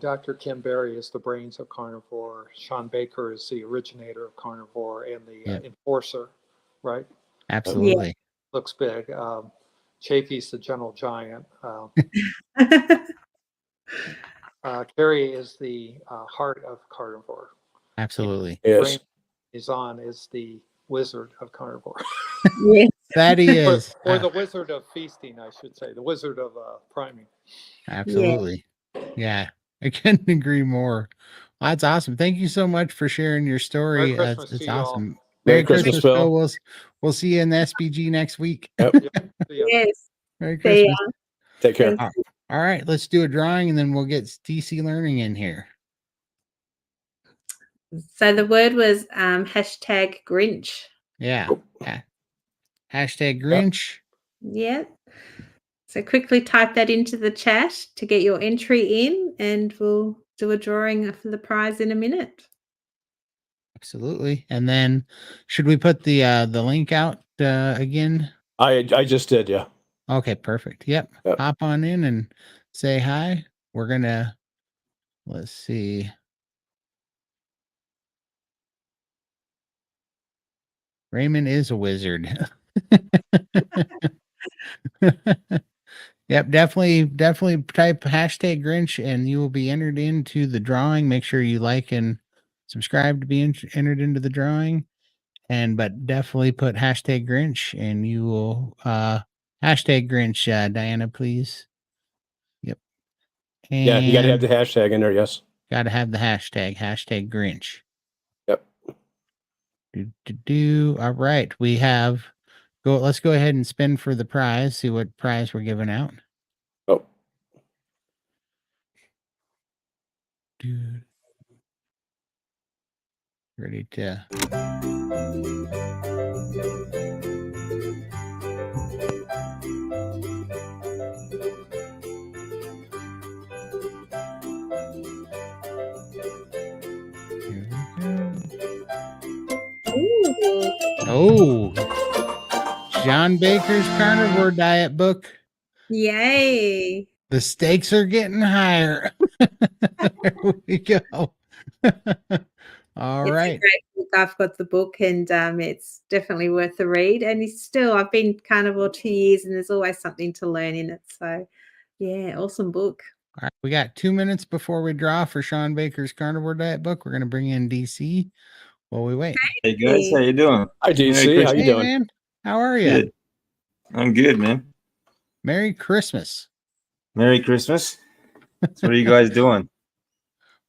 Dr. Ken Berry is the brains of carnivore. Sean Baker is the originator of carnivore and the enforcer, right? Absolutely. Looks big. Chafee's the gentle giant. Kerry is the heart of carnivore. Absolutely. Yes. Izan is the wizard of carnivore. Yes. That he is. Or the wizard of feasting, I should say. The wizard of priming. Absolutely. Yeah. I couldn't agree more. Well, that's awesome. Thank you so much for sharing your story. Merry Christmas It's to awesome. y'all. Merry Christmas, Phil. We'll see you in the SPG next week. Yep. Yes. Merry Christmas. Take care. All right, let's do a drawing, and then we'll get DC Learning in here. So the word was hashtag Grinch. Yeah. Hashtag Grinch. Yeah. So quickly type that into the chat to get your entry in, and we'll do a drawing for the prize in a minute. Absolutely. And then should we put the link out again? I just did, yeah. Okay, perfect. Yep. Hop on in and say hi. We're gonna, let's see. Raymond is a wizard. Yep, definitely type hashtag Grinch and you will be entered into the drawing. Make sure you like and subscribe to be entered into the drawing. but definitely put hashtag Grinch, and you will hashtag Grinch, Diana, please. Yep. Yeah, you got to have And the hashtag in there. Yes. got to have the hashtag Grinch. Yep. All right, we have let's go ahead and spin for the prize. See what prize we're giving out. Oh, Ready to. Here we go. Ooh. Oh, John Baker's Carnivore Diet book. Yay. The stakes are getting higher. There we go. All It's right. a great book. I've got the book, and it's definitely worth the read. And I've been carnivore 2 years, and there's always something to learn in it. So, yeah, awesome book. All right. We got 2 minutes before we draw for Sean Baker's Carnivore Diet book. We're going to bring in DC while we wait. Hey guys, how you doing? hi DC. How you Hey, doing? man. How are you? Good. I'm good, man. Merry Christmas. Merry Christmas. So what are you guys doing?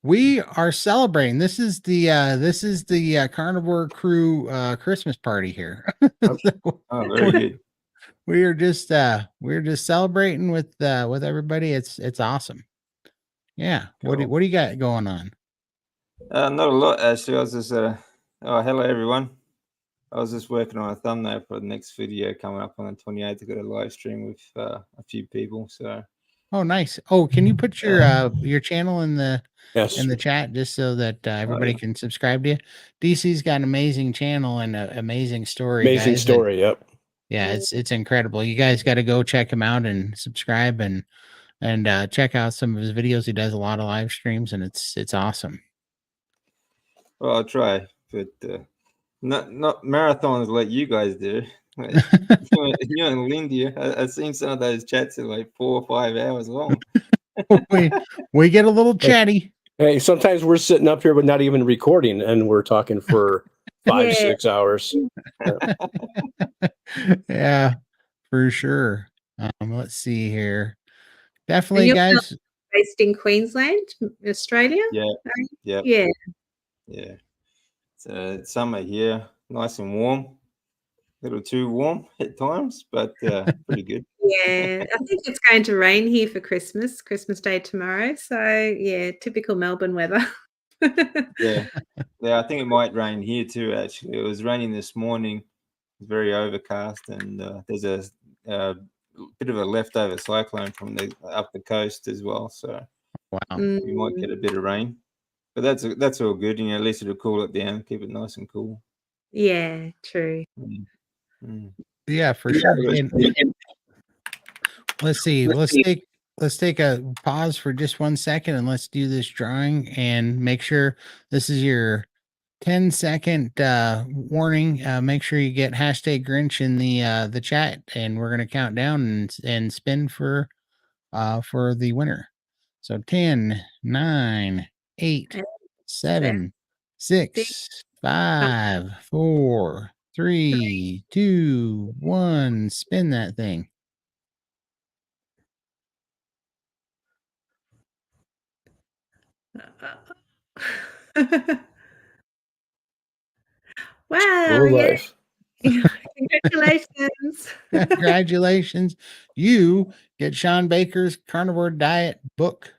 We are celebrating. This is the Carnivore Crew Christmas party here. Oh, very good. We're just celebrating with everybody. It's awesome. Yeah. What Cool. do you got going on? Not a lot actually. I was just hello everyone. I was just working on a thumbnail for the next video coming up on the 28th. I got a live stream with a few people. So Oh, nice. Oh, can you put your channel in the Yes. chat just so that everybody yeah. can subscribe to you? DC's got an amazing channel and an amazing story. Amazing guys, story. Yep. Yeah, it's incredible. You guys got to go check him out and subscribe and check out some of his videos. He does a lot of live streams, and it's awesome. Well, I'll try, but not marathons like you guys do. Like, you and Lindy, I've seen some of those chats are like 4 or 5 hours long. we get a little chatty. Hey, sometimes we're sitting up here but not even recording, and we're talking for 5, Yeah. 6 hours. Yeah, for sure. Let's see here. And Definitely, you're guys. based in Queensland, Australia? Yeah. Yeah. Yeah. So it's summer here, nice and warm. A little too warm at times, but pretty good. Yeah. I think it's going to rain here for Christmas Day tomorrow. So, yeah, typical Melbourne weather. Yeah. I think it might rain here too, actually. It was raining this morning. It's very overcast, and there's a bit of a leftover cyclone from up the coast as well. So Wow. we might get a bit of rain. But that's all good. At least it'll cool it down, keep it nice and cool. Yeah, true. Yeah, for sure. Let's see. Let's take a pause for just 1 second and let's do this drawing and make sure this is your 10-second warning. Make sure you get hashtag Grinch in the chat, and we're gonna count down and spin for the winner. So 10, 9, 8, 7, 6, 5, 4, 3, 2, 1. Spin that thing. Wow. Cool Yeah. life. Congratulations. Congratulations. You get Sean Baker's Carnivore Diet book.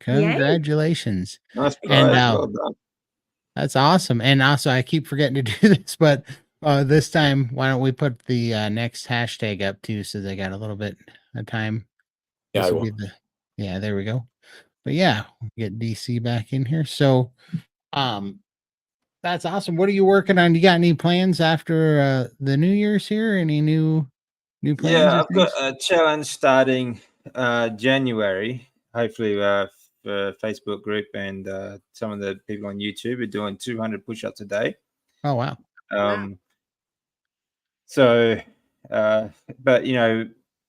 Congratulations. Nice prize. And Well done. that's awesome. And also, I keep forgetting to do this, but this time, why don't we put the next hashtag up too, so they got a little bit of time. Yeah, This I will will. be yeah, there we go. But yeah, we'll get DC back in here. So, that's awesome. What are you working on? You got any plans after the New Year's here? Any new plans? Yeah, I've got a challenge starting January. Hopefully, the Facebook group and some of the people on YouTube are doing 200 push-ups a day. Oh wow! So, but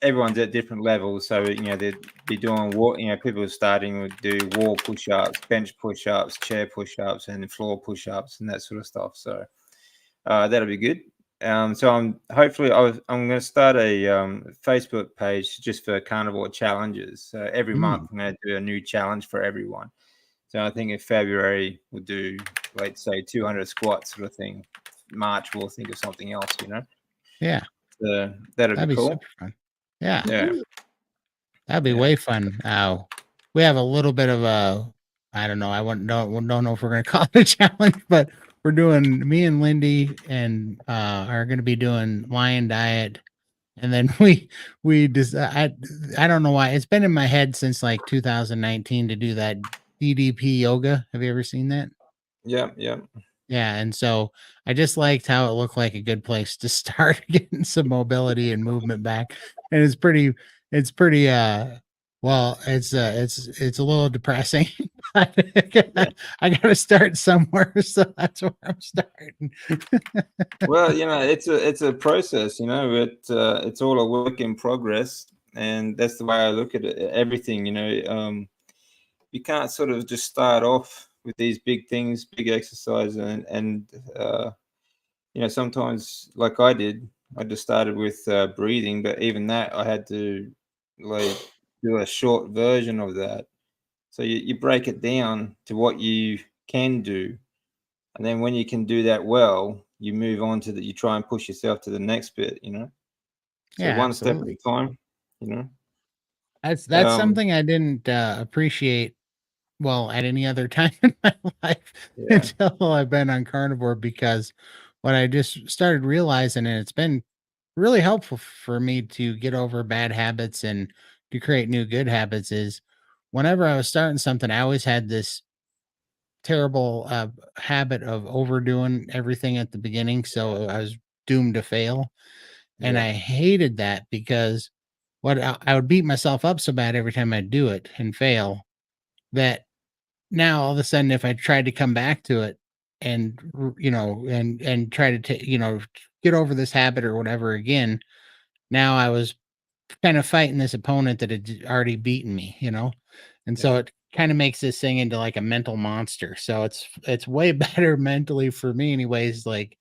everyone's at different levels. So they'd be doing people are starting to do wall push-ups, bench push-ups, chair push-ups, and floor push-ups, and that sort of stuff. So That'll be good. So I'm going to start a Facebook page just for carnivore challenges. So every month I'm going to do a new challenge for everyone. So I think in February we'll do, let's say, 200 squats sort of thing. March we'll think of something else, you know. Yeah. So that'll That'd be be cool. super fun. Yeah. Yeah. That'd be Yeah. way fun. We have a little bit of a, I don't know. I don't know if we're going to call it a challenge, but we're doing, me and Lindy and are going to be doing lion diet. And then we just, I don't know why it's been in my head since like 2019 to do that DDP yoga. Have you ever seen that? Yeah. Yeah. Yeah. And so I just liked how it looked like a good place to start getting some mobility and movement back. And it's pretty, well, it's a little depressing, but I gotta start somewhere. So that's where I'm starting. Well, you know, it's a process, you know, it's all a work in progress. And that's the way I look at it. Everything, you know, you can't sort of just start off with these big things, big exercise, and you know, sometimes like I did, I just started with breathing, but even that I had to like do a short version of that. So you break it down to what you can do, and then when you can do that well, you move on to that. You try and push yourself to the next bit, you know. So Yeah, one step at absolutely. a time, you know. That's something I didn't appreciate well at any other time in my life Yeah, until I've been on carnivore, because what I just started realizing, and it's been really helpful for me to get over bad habits and to create new good habits, is whenever I was starting something, I always had this terrible habit of overdoing everything at the beginning. So I was doomed to fail. And yeah, I hated that because I would beat myself up so bad every time I do it and fail that now all of a sudden, if I tried to come back to it and, and try to, get over this habit or whatever again, now I was kind of fighting this opponent that had already beaten me, and so yeah, it kind of makes this thing into like a mental monster. So it's way better mentally for me, anyways. Like,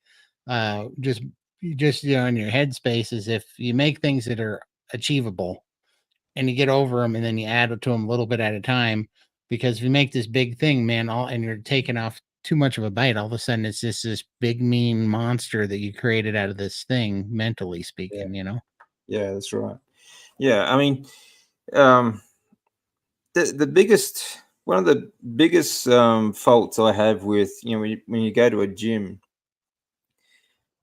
just in your headspace is if you make things that are achievable and you get over them, and then you add to them a little bit at a time. Because if you make this big thing, man, and you're taking off too much of a bite, all of a sudden it's just this big mean monster that you created out of this thing, mentally yeah, speaking. yeah. That's right. Yeah, I mean, um, the biggest one of the biggest faults I have with, you know, when you go to a gym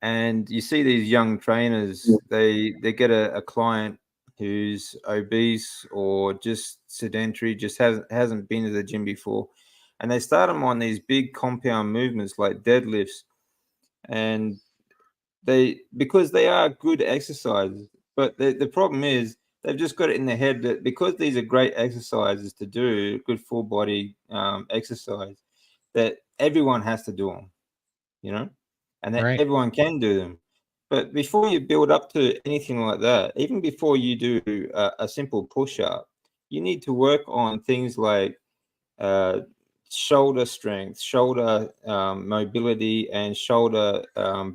and you see these young trainers, they get a client who's obese or just sedentary, just hasn't been to the gym before, and they start them on these big compound movements like deadlifts, and because they are good exercises, but the problem is they've just got it in their head that because these are great exercises to do, good full body exercise, that everyone has to do them, you know, and that Right. everyone can do them. But before you build up to anything like that, even before you do a simple push up, you need to work on things like uh, shoulder strength, shoulder mobility, and shoulder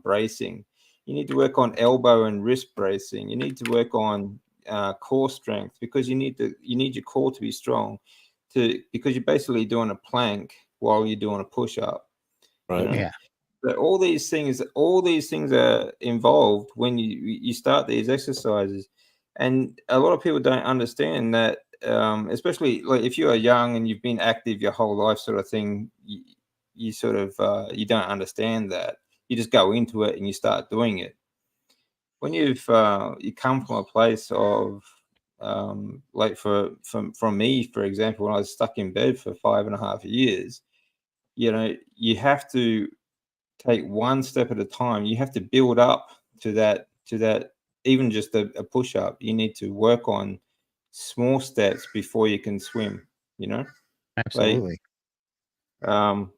bracing. You need to work on elbow and wrist bracing. You need to work on core strength, because you need your core to be strong, because you're basically doing a plank while you're doing a push up. You Right. know, Yeah. but all these things are involved when you start these exercises, and a lot of people don't understand that. Especially like if you are young and you've been active your whole life, sort of thing, you sort of you don't understand that. You just go into it and you start doing it. When you come from a place of like from me, for example, when I was stuck in bed for 5.5 years, you know, you have to take one step at a time. You have to build up to that. Even just a push up, you need to work on small steps before you can swim. You know, like Absolutely. um,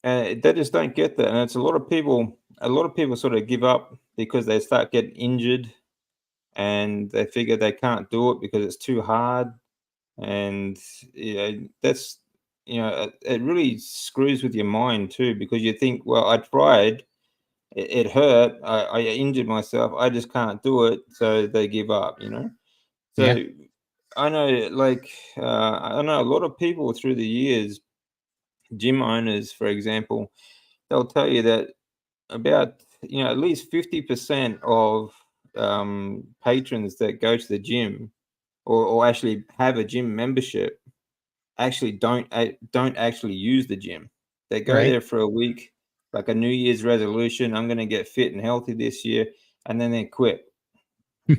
and they just don't get that, and it's a lot of people. A lot of people sort of give up because they start getting injured, and they figure they can't do it because it's too hard, and that's it really screws with your mind too, because you think, well, I tried, it hurt. I injured myself. I just can't do it. So they give up, you know? So Yeah. I know, like, I know a lot of people through the years, gym owners, for example, they'll tell you that about, at least 50% of patrons that go to the gym or actually have a gym membership actually don't actually use the gym. They go Right. there for a week, like a New Year's resolution. I'm going to get fit and healthy this year, and then they quit.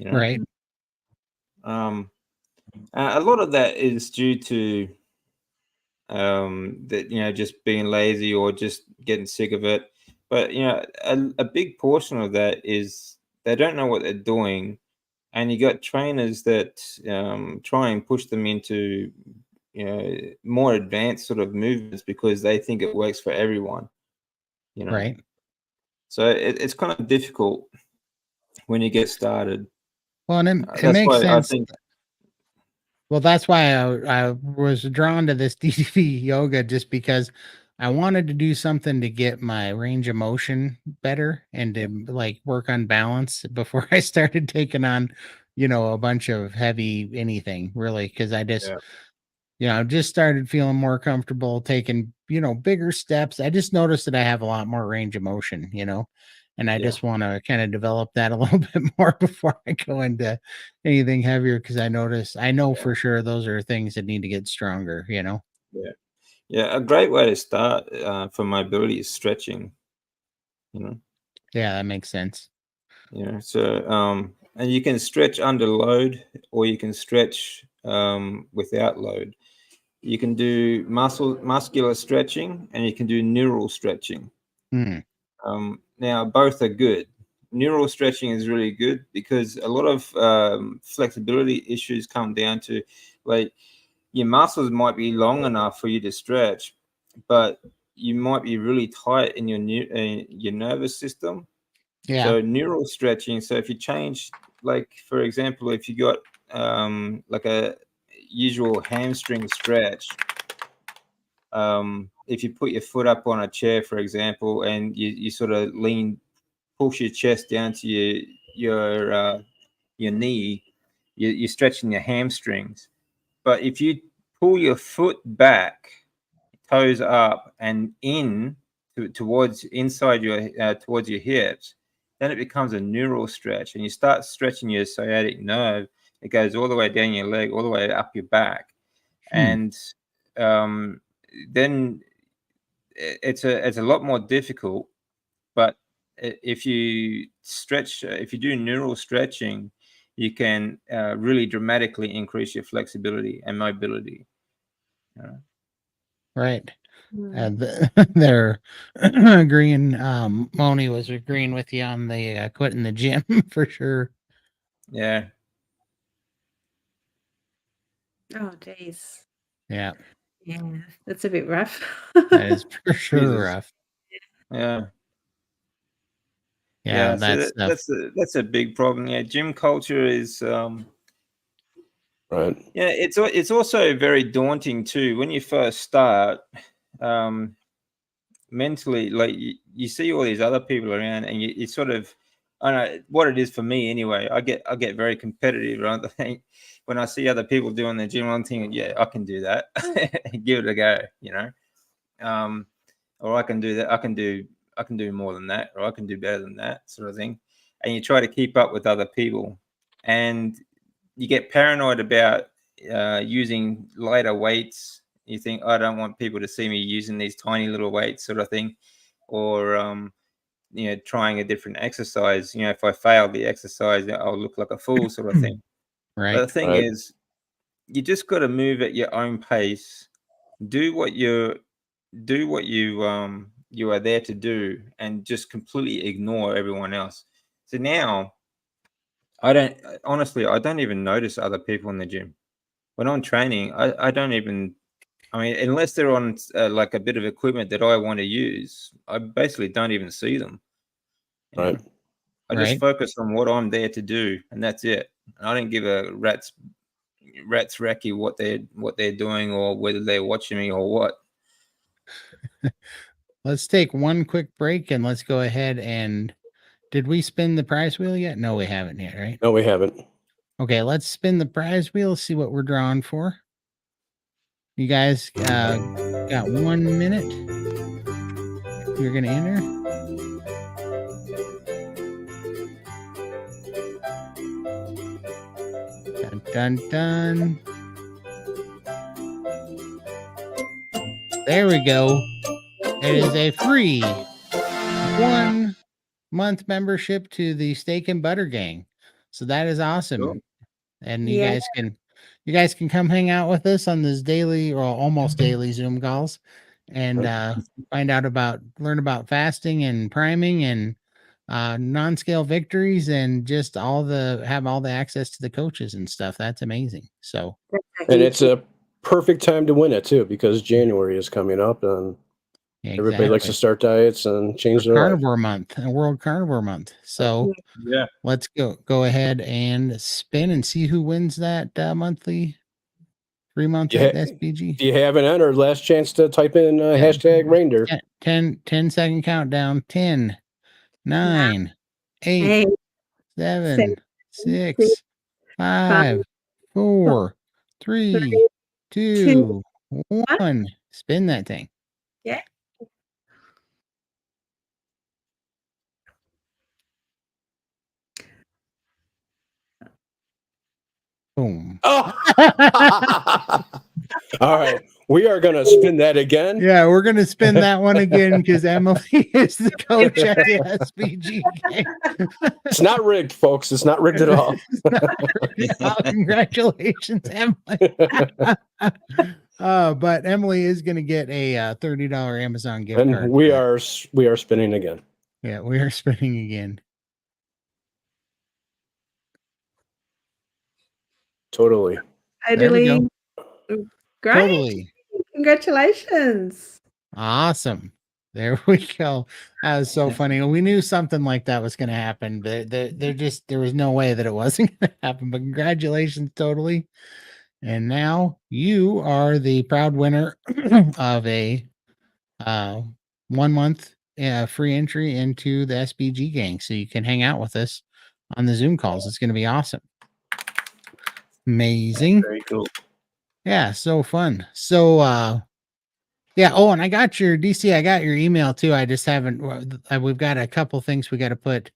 Right. A lot of that is due to that just being lazy or just getting sick of it. But a big portion of that is they don't know what they're doing, and you got trainers that try and push them into more advanced sort of movements because they think it works for everyone. Right. So it's kind of difficult when you get started. Well, and it That's makes why I sense. think. Well, that's why I was drawn to this DDP yoga, just because I wanted to do something to get my range of motion better and to like work on balance before I started taking on, a bunch of heavy anything really. Cause I just, just started feeling more comfortable taking, bigger steps. I just noticed that I have a lot more range of motion, and I just want to kind of develop that a little bit more before I go into anything heavier. Cause I know for sure those are things that need to get stronger, Yeah. Yeah. A great way to start for mobility is stretching, Yeah, that makes sense. So, and you can stretch under load or you can stretch without load. You can do muscular stretching and you can do neural stretching. Hmm. Now, both are good. Neural stretching is really good because a lot of flexibility issues come down to, like, your muscles might be long enough for you to stretch, but you might be really tight in your nervous system. Yeah. So neural stretching. So if you change, like, for example, if you got like a usual hamstring stretch, if you put your foot up on a chair, for example, and you sort of push your chest down to your knee, you're stretching your hamstrings. But if you pull your foot back, toes up and in towards inside towards your hips, then it becomes a neural stretch, and you start stretching your sciatic nerve. It goes all the way down your leg, all the way up your back, and then it's a lot more difficult. But if you do neural stretching, you can really dramatically increase your flexibility and mobility. Right. Mm. They're agreeing. Moni was agreeing with you on the quitting the gym for sure. Yeah. Oh, geez. Yeah. Yeah, that's a bit rough. That is for sure Jesus. rough. Yeah. Yeah, So that stuff. that's a big problem. Yeah, gym culture is Right. yeah, it's also very daunting too when you first start. Mentally, like you see all these other people around, and you sort of, I don't know what it is for me anyway. I get very competitive, right? I think when I see other people doing the gym, I'm thinking, yeah, I can do that. Give it a go, or I can do that. I can do more than that, or I can do better than that, sort of thing. And you try to keep up with other people, and you get paranoid about using lighter weights. You think, I don't want people to see me using these tiny little weights, sort of thing, or trying a different exercise. If I fail the exercise, I'll look like a fool, sort of thing. But the Right. thing is, you just got to move at your own pace. Do what you you are there to do, and just completely ignore everyone else. So now, I don't even notice other people in the gym. When I'm training, I don't even, I mean, unless they're on like a bit of equipment that I want to use, I basically don't even see them. Right. I just Right. focus on what I'm there to do, and that's it. And I don't give a rat's recce what they're doing or whether they're watching me or what. let's take one quick break and let's go ahead and did we spin the prize wheel yet? No, we haven't yet, right? No, we haven't. Okay, let's spin the prize wheel, see what we're drawing for. You guys got 1 minute. You're going to enter. Dun, dun, dun. There we go. It is a free 1 month membership to the Steak and Butter Gang. So that is awesome. Cool. And you Yeah. guys can come hang out with us on this daily or almost daily Zoom calls and learn about fasting and priming and non-scale victories and just have all the access to the coaches and stuff. That's amazing. So And it's a perfect time to win it too, because January is coming up and everybody likes to start diets and change their life. Carnivore Month and World Carnivore Month. So Yeah. let's go ahead and spin and see who wins that monthly 3-month SBG. If you haven't entered, last chance to type in hashtag reindeer. 10 second countdown. 10, 9, 8, 7, 6, 5, 4, 3, 2, 1. Spin that thing. Yeah. Boom. Oh. All right. We are going to spin that again. Yeah, we're going to spin that one again because Emily is the coach at the SBG game. It's not rigged, folks. It's not rigged at all. Congratulations, Emily. But Emily is going to get a $30 Amazon gift card. And we are spinning again. Yeah, we are spinning again. Totally. There we go. Great. Totally. Congratulations. Awesome. There we go. That was so funny. We knew something like that was going to happen, but there was no way that it wasn't going to happen. But congratulations, totally. And now you are the proud winner of a 1 month free entry into the SBG gang. So you can hang out with us on the Zoom calls. It's going to be awesome. Amazing. Very cool. Yeah, so fun. So yeah, oh, and I got your DC, I got your email too. I just haven't we've got a couple things we got to put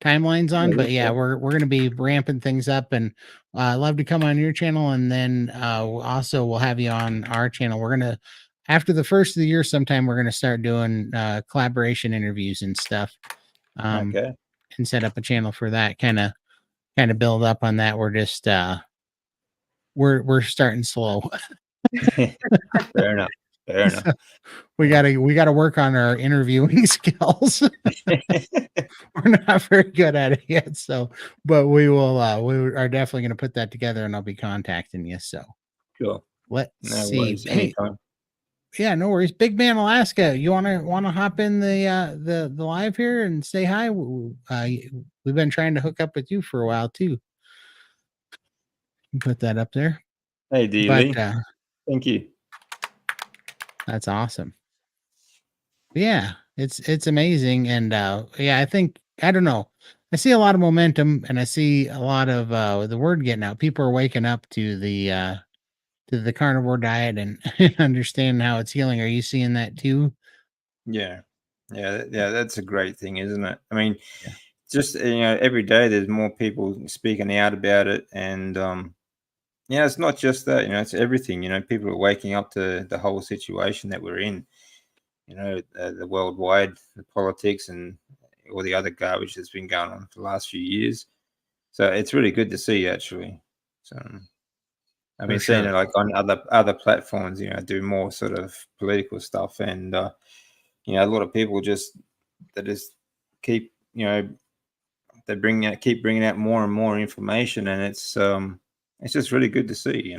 timelines on, but yeah, we're going to be ramping things up, and I'd love to come on your channel, and then also we'll have you on our channel. We're going to, after the first of the year sometime, we're going to start doing collaboration interviews and stuff. Okay. And set up a channel for that, kind of build up on that. We're just we're starting slow. Fair enough. Fair enough. So we gotta work on our interviewing skills. We're not very good at it yet, so but we will we are definitely going to put that together, and I'll be contacting you. So Sure. Let's see. Worries, anytime. Yeah, no worries. Big Man Alaska, you wanna hop in the live here and say hi? We've been trying to hook up with you for a while too. Put that up there. Hey, D. Thank you. That's awesome. Yeah, it's amazing, and yeah, I think, I don't know, I see a lot of momentum, and I see a lot of the word getting out. People are waking up to the carnivore diet and understanding how it's healing. Are you seeing that too? Yeah. That's a great thing, isn't it? I mean, just every day there's more people speaking out about it, and it's not just that, it's everything. People are waking up to the whole situation that we're in. The worldwide, the politics, and all the other garbage that's been going on for the last few years. So it's really good to see, actually. So I've been seeing it like on other platforms, do more sort of political stuff, and a lot of people just keep keep bringing out more and more information, and it's just really good to see,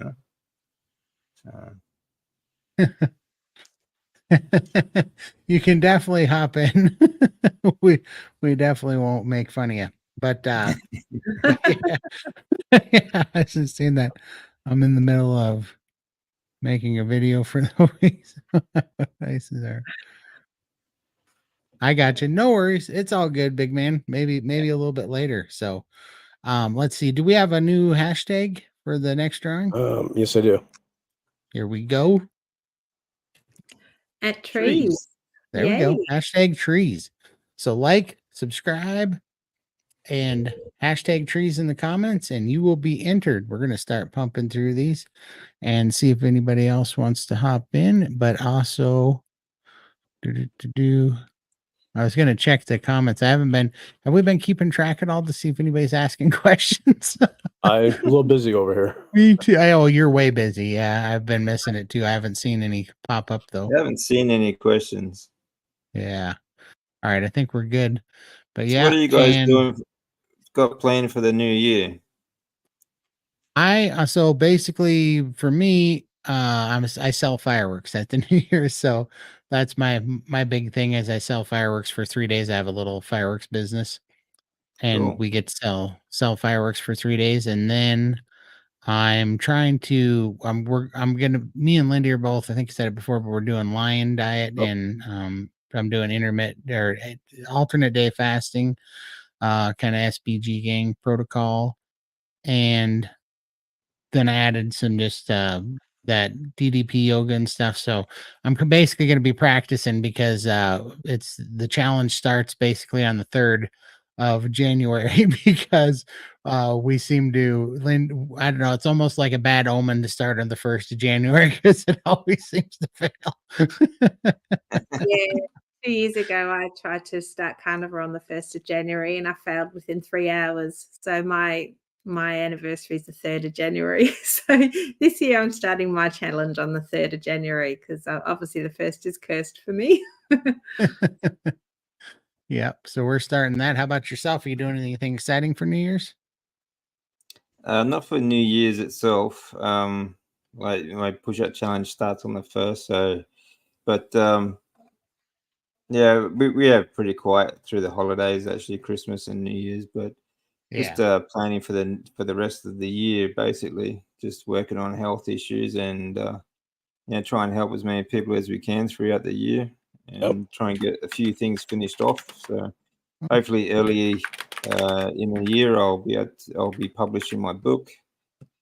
So. You can definitely hop in. we definitely won't make fun of you, but yeah. Yeah, I just seen that. I'm in the middle of making a video for the week. Nice there. I got you. No worries. It's all good, big man. Maybe a little bit later. So, let's see. Do we have a new hashtag for the next drawing? Yes, I do. Here we go. At trees. There we Yay. go. Hashtag trees. So like, subscribe, and hashtag trees in the comments, and you will be entered. We're going to start pumping through these and see if anybody else wants to hop in, but also I was going to check the comments. Have we been keeping track at all to see if anybody's asking questions? I'm a little busy over here. Me too. You're way busy. Yeah, I've been missing it too. I haven't seen any pop up though. I haven't seen any questions. Yeah. All right. I think we're good. But So yeah. what are you guys doing? Got planned for the new year? So basically for me, I sell fireworks at the New Year. So that's my big thing is I sell fireworks for 3 days. I have a little fireworks business and Cool. we get to sell fireworks for 3 days. And then I'm trying to, me and Lindy are both, I think I said it before, but we're doing lion diet and, I'm doing intermittent or alternate day fasting, kind of SBG gang protocol. And then I added some just that DDP yoga and stuff. So I'm basically going to be practicing because it's the challenge starts basically on the 3rd of January because we seem to, I don't know, it's almost like a bad omen to start on the 1st of January because it always seems to fail. Yeah. 2 years ago, I tried to start carnivore on the 1st of January and I failed within 3 hours. So my anniversary is the 3rd of January. So this year I'm starting my challenge on the 3rd of January because obviously the 1st is cursed for me. Yep. So we're starting that. How about yourself? Are you doing anything exciting for New Year's? Not for New Year's itself. Like my push-up challenge starts on the 1st. So, but yeah, we have pretty quiet through the holidays, actually, Christmas and New Year's. But just planning for the rest of the year, basically, just working on health issues and try and help as many people as we can throughout the year, and try and get a few things finished off. So hopefully early in the year, I'll be publishing my book,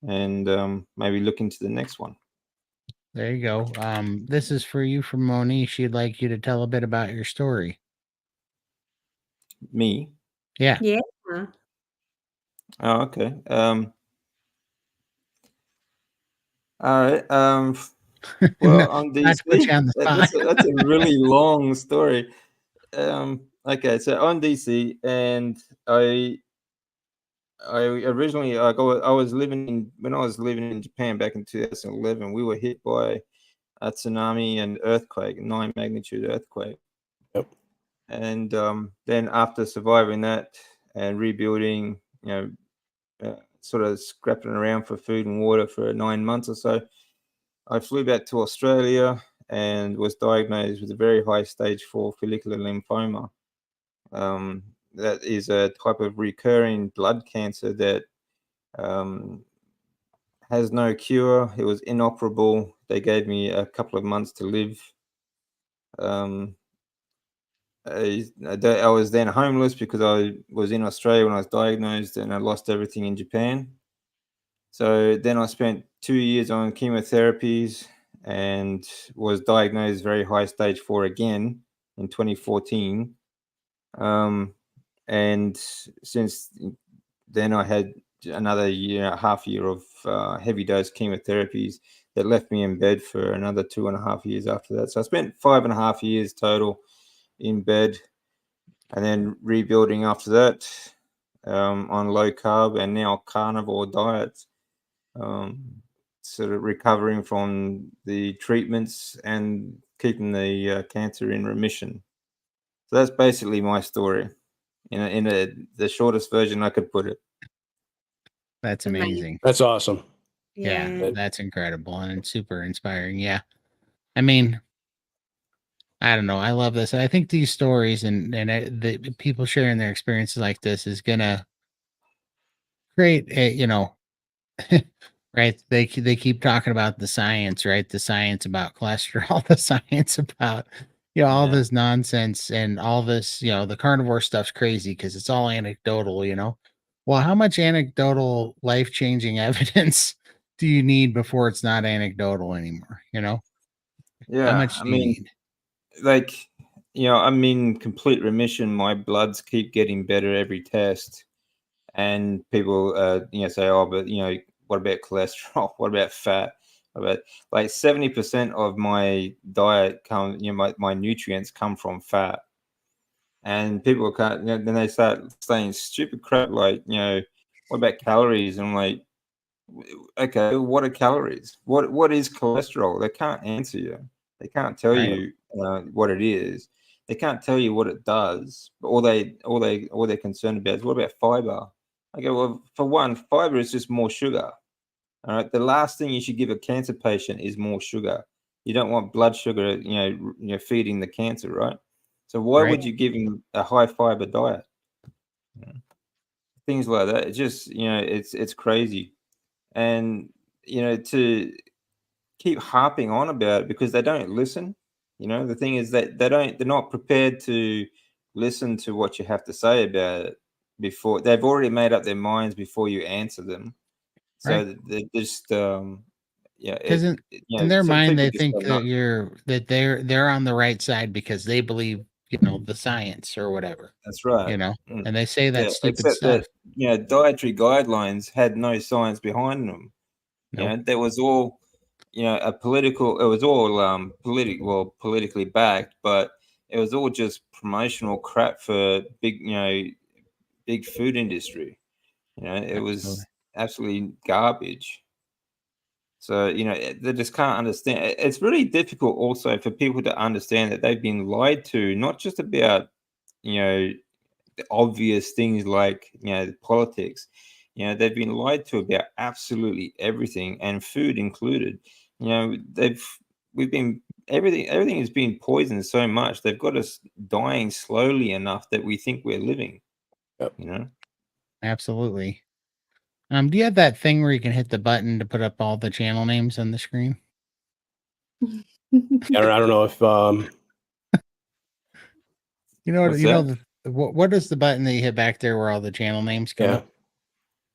and maybe look into the next one. There you go. This is for you from Monique. She'd like you to tell a bit about your story. Me? Yeah. Yeah. Oh, okay. All right. Well, No, on not to put DC, you on the spot. that's a really long story. Okay, so on DC, and I originally when I was living in Japan back in 2011, we were hit by a tsunami and earthquake, 9 magnitude earthquake. Yep. And then after surviving that and rebuilding, sort of scrapping around for food and water for 9 months or so, I flew back to Australia and was diagnosed with a very high stage 4 follicular lymphoma. That is a type of recurring blood cancer that has no cure. It was inoperable. They gave me a couple of months to live. I was then homeless because I was in Australia when I was diagnosed, and I lost everything in Japan. So then I spent 2 years on chemotherapies and was diagnosed very high stage 4 again in 2014. And since then I had another half year of heavy dose chemotherapies that left me in bed for another 2.5 years after that. So I spent 5.5 years total in bed, and then rebuilding after that on low carb and now carnivore diets, sort of recovering from the treatments and keeping the cancer in remission. So that's basically my story in the shortest version I could put it. That's amazing. That's awesome. Yeah, that's incredible and super inspiring. Yeah. I mean, I don't know. I love this. I think these stories and the people sharing their experiences like this is gonna create a, right? They keep talking about the science, right? The science about cholesterol, the science about all Yeah. this nonsense and all this, the carnivore stuff's crazy because it's all anecdotal. Well, how much anecdotal life-changing evidence do you need before it's not anecdotal anymore? How Yeah. much I do you mean, need? like, I'm in complete remission. My bloods keep getting better every test. And people, say, oh, but, what about cholesterol? What about fat? What about, like, 70% of my diet my nutrients come from fat. And people can't, then they start saying stupid crap like, what about calories? And I'm like, okay, what are calories? What is cholesterol? They can't answer you. They can't tell Right. you what it is. They can't tell you what it does. But all they're concerned about is what about fiber? Okay, well, for one, fiber is just more sugar. All right. The last thing you should give a cancer patient is more sugar. You don't want blood sugar, feeding the cancer, right? So why Right. would you give him a high fiber diet? Things like that. It's just, it's crazy. And, to keep harping on about it because they don't listen. The thing is that they're not prepared to listen to what you have to say about it before they've already made up their minds before you answer them. So Right. they're just, Because in their some mind, people they just think go nuts. they're on the right side because they believe, the science or whatever, That's right. and they say that Yeah, stupid except stuff. that, dietary guidelines had no science behind them. Nope. There was all, a political, it was all politically backed, but it was all just promotional crap for big food industry. It Absolutely. was absolutely garbage. So, they just can't understand. It's really difficult also for people to understand that they've been lied to, not just about, the obvious things like, politics. They've been lied to about absolutely everything, and food included. We've been everything has been poisoned so much. They've got us dying slowly enough that we think we're living. Yep. Absolutely. Do you have that thing where you can hit the button to put up all the channel names on the screen? I don't know if What's that? What is the button that you hit back there where all the channel names come yeah. up?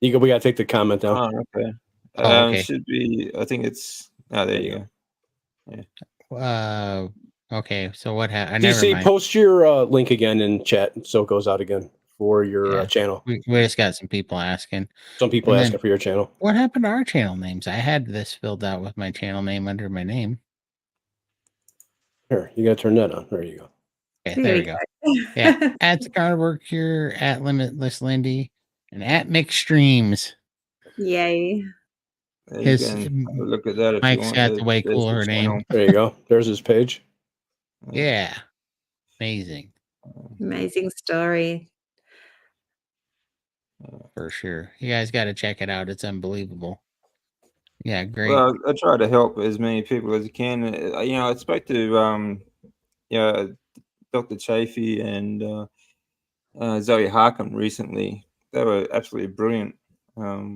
We gotta take the comment down. Oh, okay. Oh, okay. Should be. I think it's. Oh, there you go. Okay. So what happened? Never DC, mind. post your link again in chat so it goes out again for your Yeah. channel. We just got some people asking. Some people And asking then for your channel. what happened to our channel names? I had this filled out with my channel name under my name. Here, you gotta turn that on. There you go. Okay, there we go. Yeah, at the Carnivore Cure, at Limitless Lindy, and at McStreams. Yay. You His can have a look at that if you Mike's want. got the way There's cooler name. channel. There you go. There's his page. Yeah, amazing Amazing story. for sure. You guys got to check it out. It's unbelievable. Yeah, great. Well, I try to help as many people as I can. I spoke to Dr. Chafee and Zoe Harkin recently. They were absolutely brilliant. But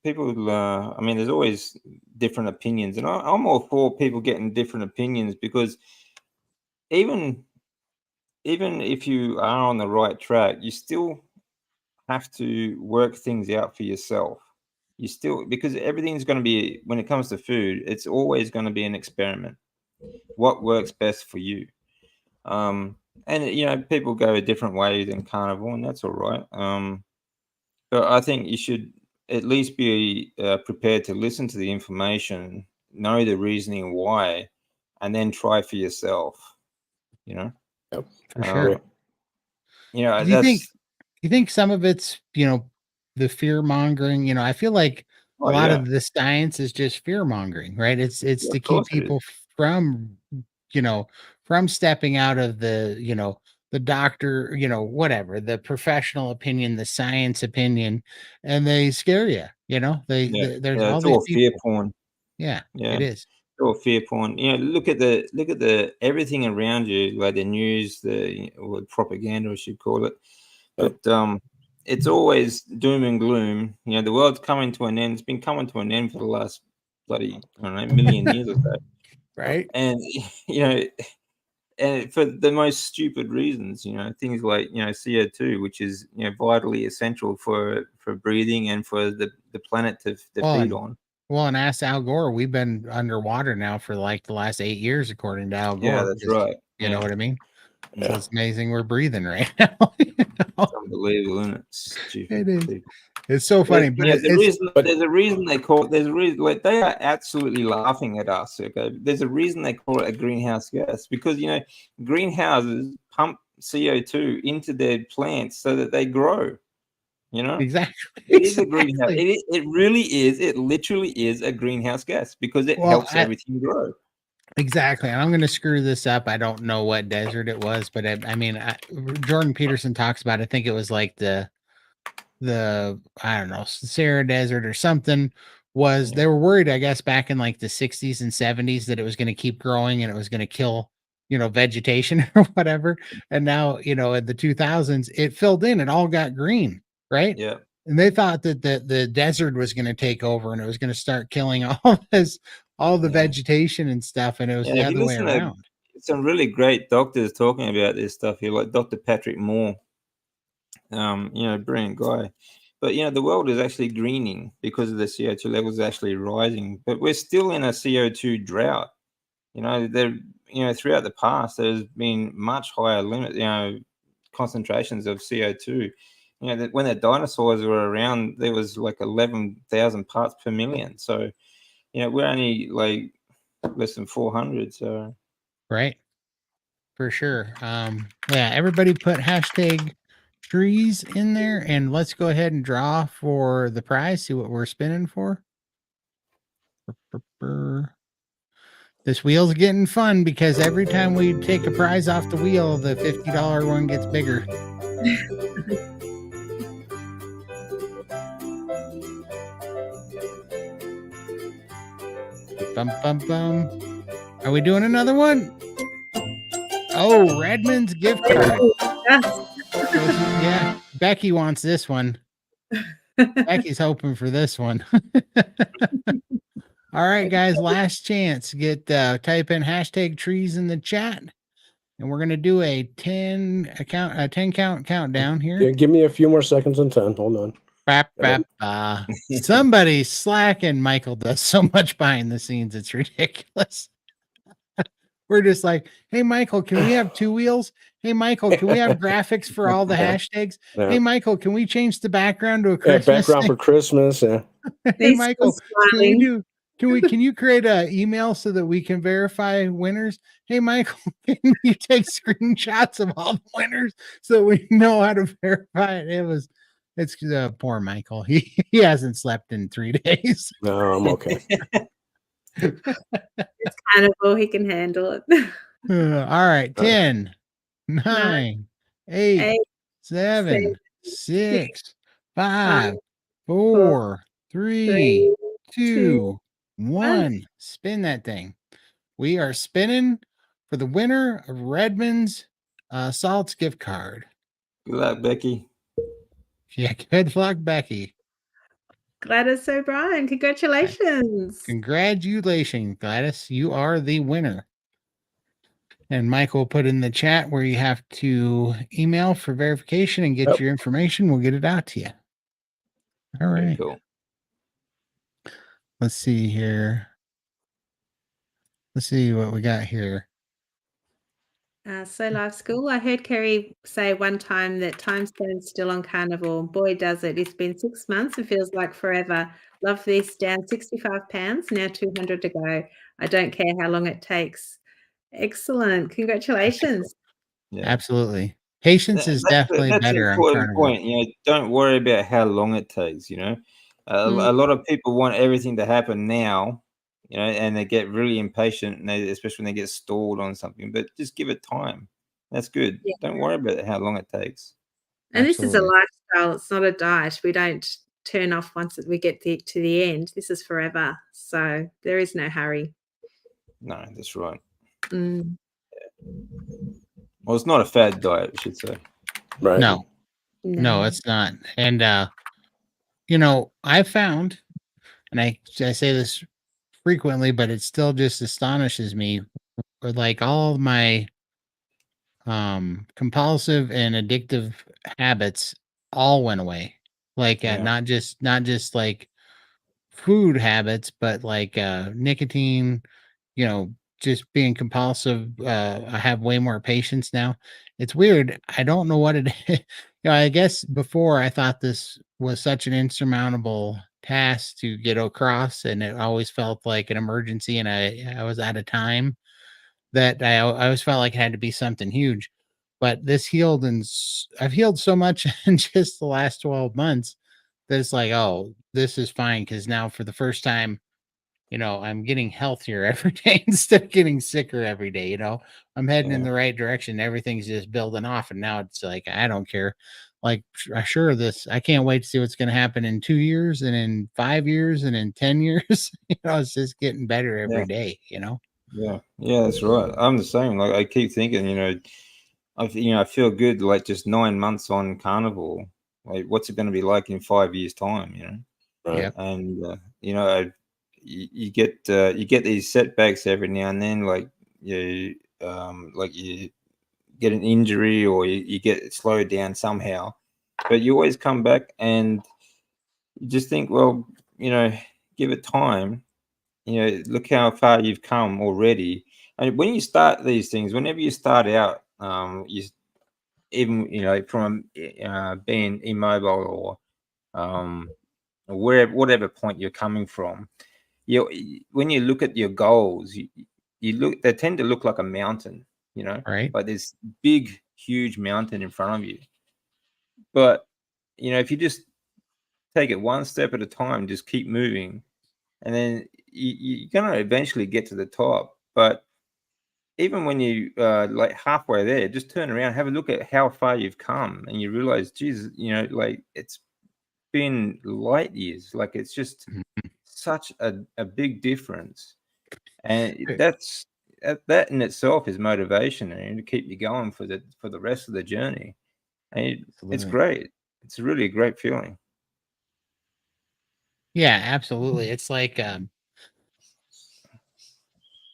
people. I mean, there's always different opinions, and I'm all for people getting different opinions because even if you are on the right track, you still have to work things out for yourself. You still, because everything's going to be, when it comes to food, it's always going to be an experiment. What works best for you? And people go a different way than carnivore, and that's all right. But I think you should at least be prepared to listen to the information, know the reasoning why, and then try for yourself. Yep. For sure. Do That's. you think some of it's, the fear mongering? I feel like a lot of the science is just fear mongering, right? It's to keep people from, from stepping out of the doctor, whatever, the professional opinion, the science opinion, and they scare you, there's all It's these all people. fear porn. Yeah, Yeah. it is. Or fear porn. Look at the everything around you, like the news, or propaganda, I should call it. But it's always doom and gloom. The world's coming to an end. It's been coming to an end for the last bloody, I don't know, million years or so. Right. And and for the most stupid reasons, things like CO2, which is vitally essential for breathing and for the planet to feed on. Well, and ask Al Gore. We've been underwater now for like the last 8 years, according to Al Gore. Yeah, that's right. You know what I mean? Yeah. So it's amazing we're breathing right now. It's unbelievable, isn't it? Stupid It is. people. It's so funny, but there's a reason they call it. There's a reason, like they are absolutely laughing at us. Okay, there's a reason they call it a greenhouse gas, because greenhouses pump CO2 into their plants so that they grow. Exactly. It is a greenhouse. It really is. It literally is a greenhouse gas because it helps everything grow. Exactly. And I'm going to screw this up. I don't know what desert it was, but I mean, Jordan Peterson talks about, I think it was like the I don't know, Sahara Desert or something. They were worried, I guess, back in like the 60s and 70s that it was going to keep growing and it was going to kill, vegetation or whatever. And now, in the 2000s, it filled in, it all got green, right? Yeah. And they thought that the desert was going to take over and it was going to start killing all the vegetation and stuff. And it was the other way around. Some really great doctors talking about this stuff here, like Dr. Patrick Moore. Brilliant guy. But the world is actually greening because of the CO2 levels actually rising. But we're still in a CO2 drought. Throughout the past, there's been much higher concentrations of CO2. When the dinosaurs were around, there was like 11,000 parts per million. So, we're only like less than 400. So, right, for sure. Everybody put hashtag trees in there, and let's go ahead and draw for the prize. See what we're spinning for. This wheel's getting fun because every time we take a prize off the wheel, the $50 one gets bigger. Bum, bum, bum. Are we doing another one? Oh, Redmond's gift card. Yeah, Becky wants this one. Becky's hoping for this one. All right, guys, last chance. Type in hashtag trees in the chat, and we're gonna do a 10 count countdown here. Yeah, give me a few more seconds on 10. Hold on. Somebody's slacking. Michael does so much behind the scenes, it's ridiculous. We're just like, hey, Michael, can we have 2 wheels? Hey, Michael, can we have graphics for all the hashtags? Yeah. Hey, Michael, can we change the background to a Christmas background thing for Christmas? Yeah. Hey, Michael, can you create an email so that we can verify winners? Hey, Michael, can you take screenshots of all the winners so we know how to verify it? It's poor Michael. He hasn't slept in 3 days. No, I'm okay. It's carnivore. He can handle it. All right. 10, 9, 8, 7, 6, 5, 4, 3, 2, 1. Spin that thing. We are spinning for the winner of Redmond's Salts gift card. Good luck, Becky. Yeah, good luck, Becky. Gladys O'Brien, congratulations. Congratulations, Gladys. You are the winner. And Michael put in the chat where you have to email for verification and get your information. We'll get it out to you. All right. Very cool. Let's see here. Let's see what we got here. So Life School, I heard Kerry say one time that time stands still on carnivore. Boy, does it. It's been 6 months. It feels like forever. Love this. Down 65 pounds, now 200 to go. I don't care how long it takes. Excellent. Congratulations. Yeah. Absolutely. Patience is definitely better on carnivore. Point. Don't worry about how long it takes. A lot of people want everything to happen now. And they get really impatient, and especially when they get stalled on something. But just give it time. That's good. Yeah. Don't worry about how long it takes. And Absolutely. This is a lifestyle. It's not a diet. We don't turn off once we get to the end. This is forever. So there is no hurry. No, that's right. Mm. Well, it's not a fad diet, we should say. Right. No, it's not. And I found, and I say this frequently, but it still just astonishes me. Or like all of my compulsive and addictive habits all went away. Like Yeah. not just like food habits, but like nicotine, just being compulsive. I have way more patience now. It's weird. I don't know what it is. I guess before I thought this was such an insurmountable task to get across, and it always felt like an emergency, and I was out of time, that I always felt like it had to be something huge. But this healed, and I've healed so much in just the last 12 months that it's like, oh, this is fine, because now for the first time, I'm getting healthier every day instead of getting sicker every day. I'm heading in Yeah. the right direction. Everything's just building off. And now it's like, I don't care. Like, sure, I can't wait to see what's going to happen in 2 years and in 5 years and in 10 years. It's just getting better every day. Yeah, that's right. I'm the same. Like I keep thinking, I feel good. Like just 9 months on carnivore. Like, what's it going to be like in 5 years' time? Right. Yep. And you get these setbacks every now and then. Like you get an injury or you get slowed down somehow, but you always come back and you just think, well, give it time. Look how far you've come already. And when you start these things, whenever you start out, you even from being immobile or whatever point you're coming from, when you look at your goals, they tend to look like a mountain, Right. like this big, huge mountain in front of you. But if you just take it one step at a time, just keep moving, and then you're going to eventually get to the top. But even when you like halfway there, just turn around, have a look at how far you've come, and you realize, Jesus, like it's been light years. Like it's just such a big difference, and that in itself is motivation, and to keep you going for the rest of the journey. And it's great. It's really a great feeling. Yeah, absolutely. It's like,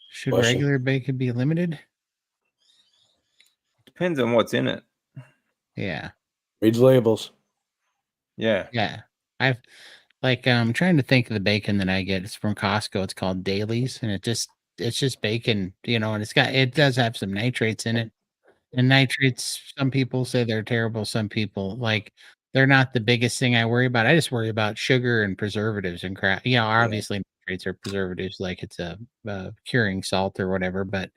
should Bless you. regular bacon be limited? Depends on what's in it. Yeah. Reads labels. Yeah. Yeah. I've I'm trying to think of the bacon that I get. It's from Costco. It's called Dailies, and it's just bacon, and it does have some nitrates in it. And nitrates, some people say they're terrible. Some people they're not the biggest thing I worry about. I just worry about sugar and preservatives and crap. Obviously nitrates are preservatives, like it's a curing salt or whatever, but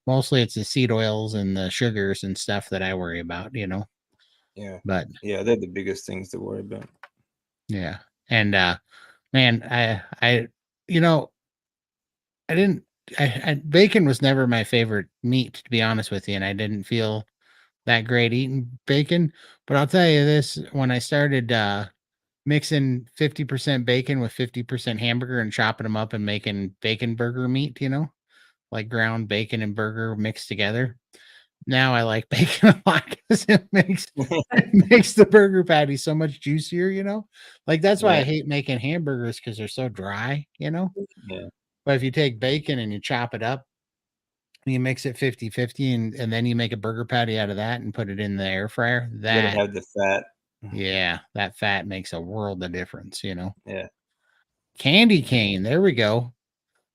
mostly it's the seed oils and the sugars and stuff that I worry about. Yeah. But Yeah, they're the biggest things to worry about. yeah. And man, I you know, I didn't bacon was never my favorite meat, to be honest with you, and I didn't feel that great eating bacon. But I'll tell you this, when I started mixing 50% bacon with 50% hamburger and chopping them up and making bacon burger meat, like ground bacon and burger mixed together. Now I like bacon a lot because it makes the burger patty so much juicier. Like that's why I hate making hamburgers, because they're so dry. Yeah. But if you take bacon and you chop it up, you mix it 50-50, and then you make a burger patty out of that and put it in the air fryer. You gotta have the fat. Yeah, that fat makes a world of difference. Yeah. Candy cane. There we go.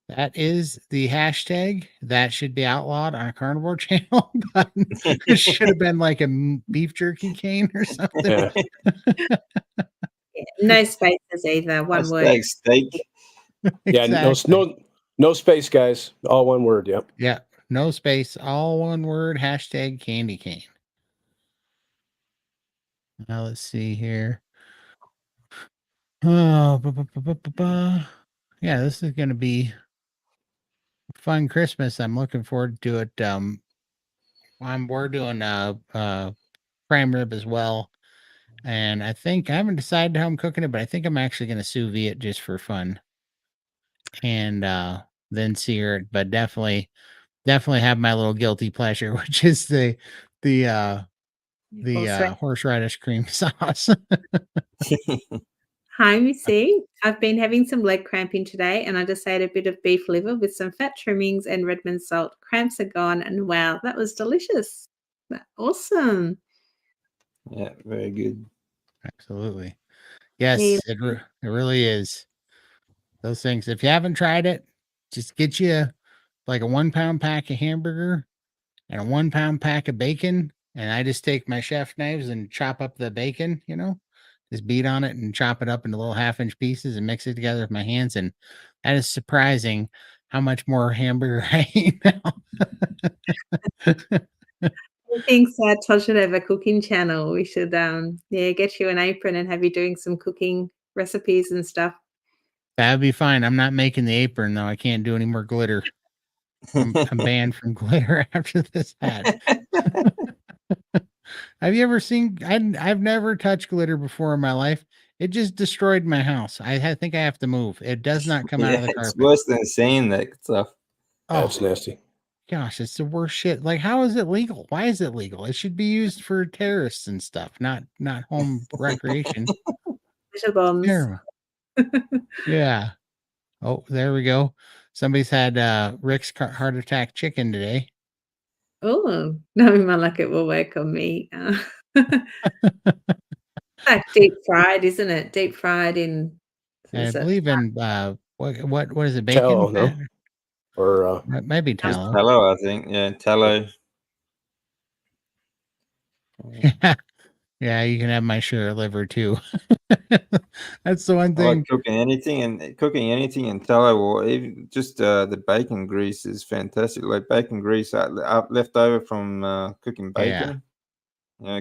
That is the hashtag. That should be outlawed on a carnivore channel. But it should have been like a beef jerky cane or something. Yeah. No spaces either. One word. Hashtag steak. Yeah, no space, guys. All one word. Yep. Yeah, no space. All one word. Hashtag candy cane. Now let's see here. Oh, yeah, this is going to be a fun Christmas. I'm looking forward to it. We're doing prime rib as well, and I haven't decided how I'm cooking it, but I think I'm actually going to sous vide it just for fun, and then sear it. But definitely have my little guilty pleasure, which is the horseradish cream sauce. Hi, Missy. I've been having some leg cramping today, and I just ate a bit of beef liver with some fat trimmings and Redmond salt. Cramps are gone, and wow, that was delicious. Awesome. Yeah, very good. Absolutely. Yeah. Yes, it really is. Those things. If you haven't tried it, just get you like a 1 pound pack of hamburger and a 1 pound pack of bacon. And I just take my chef knives and chop up the bacon, just beat on it and chop it up into little 1/2-inch pieces and mix it together with my hands. And that is surprising how much more hamburger I eat now. I think Todd should have a cooking channel. We should, get you an apron and have you doing some cooking recipes and stuff. That'd be fine. I'm not making the apron though. I can't do any more glitter. I'm banned from glitter after this hat. Have you ever seen? I've never touched glitter before in my life. It just destroyed my house. I think I have to move. It does not come out of the It's carpet. worse than seeing that stuff. That's Oh nasty. gosh, it's the worst shit. Like, how is it legal? Why is it legal? It should be used for terrorists and stuff, not home recreation. Pleasure bombs. Terrible. Yeah. Oh, there we go. Somebody's had Rick's heart attack chicken today. Oh, knowing my luck, it will work on me. Like deep fried, isn't it? Deep fried in. And I is it- believe in what is it? Bacon? Tallow, no? fat? Or Maybe tallow. Tallow, I think. Yeah, tallow. Yeah, you can have my share of liver too. That's the one I like thing. cooking anything in tallow, or even just the bacon grease is fantastic. Like bacon grease left over from cooking bacon.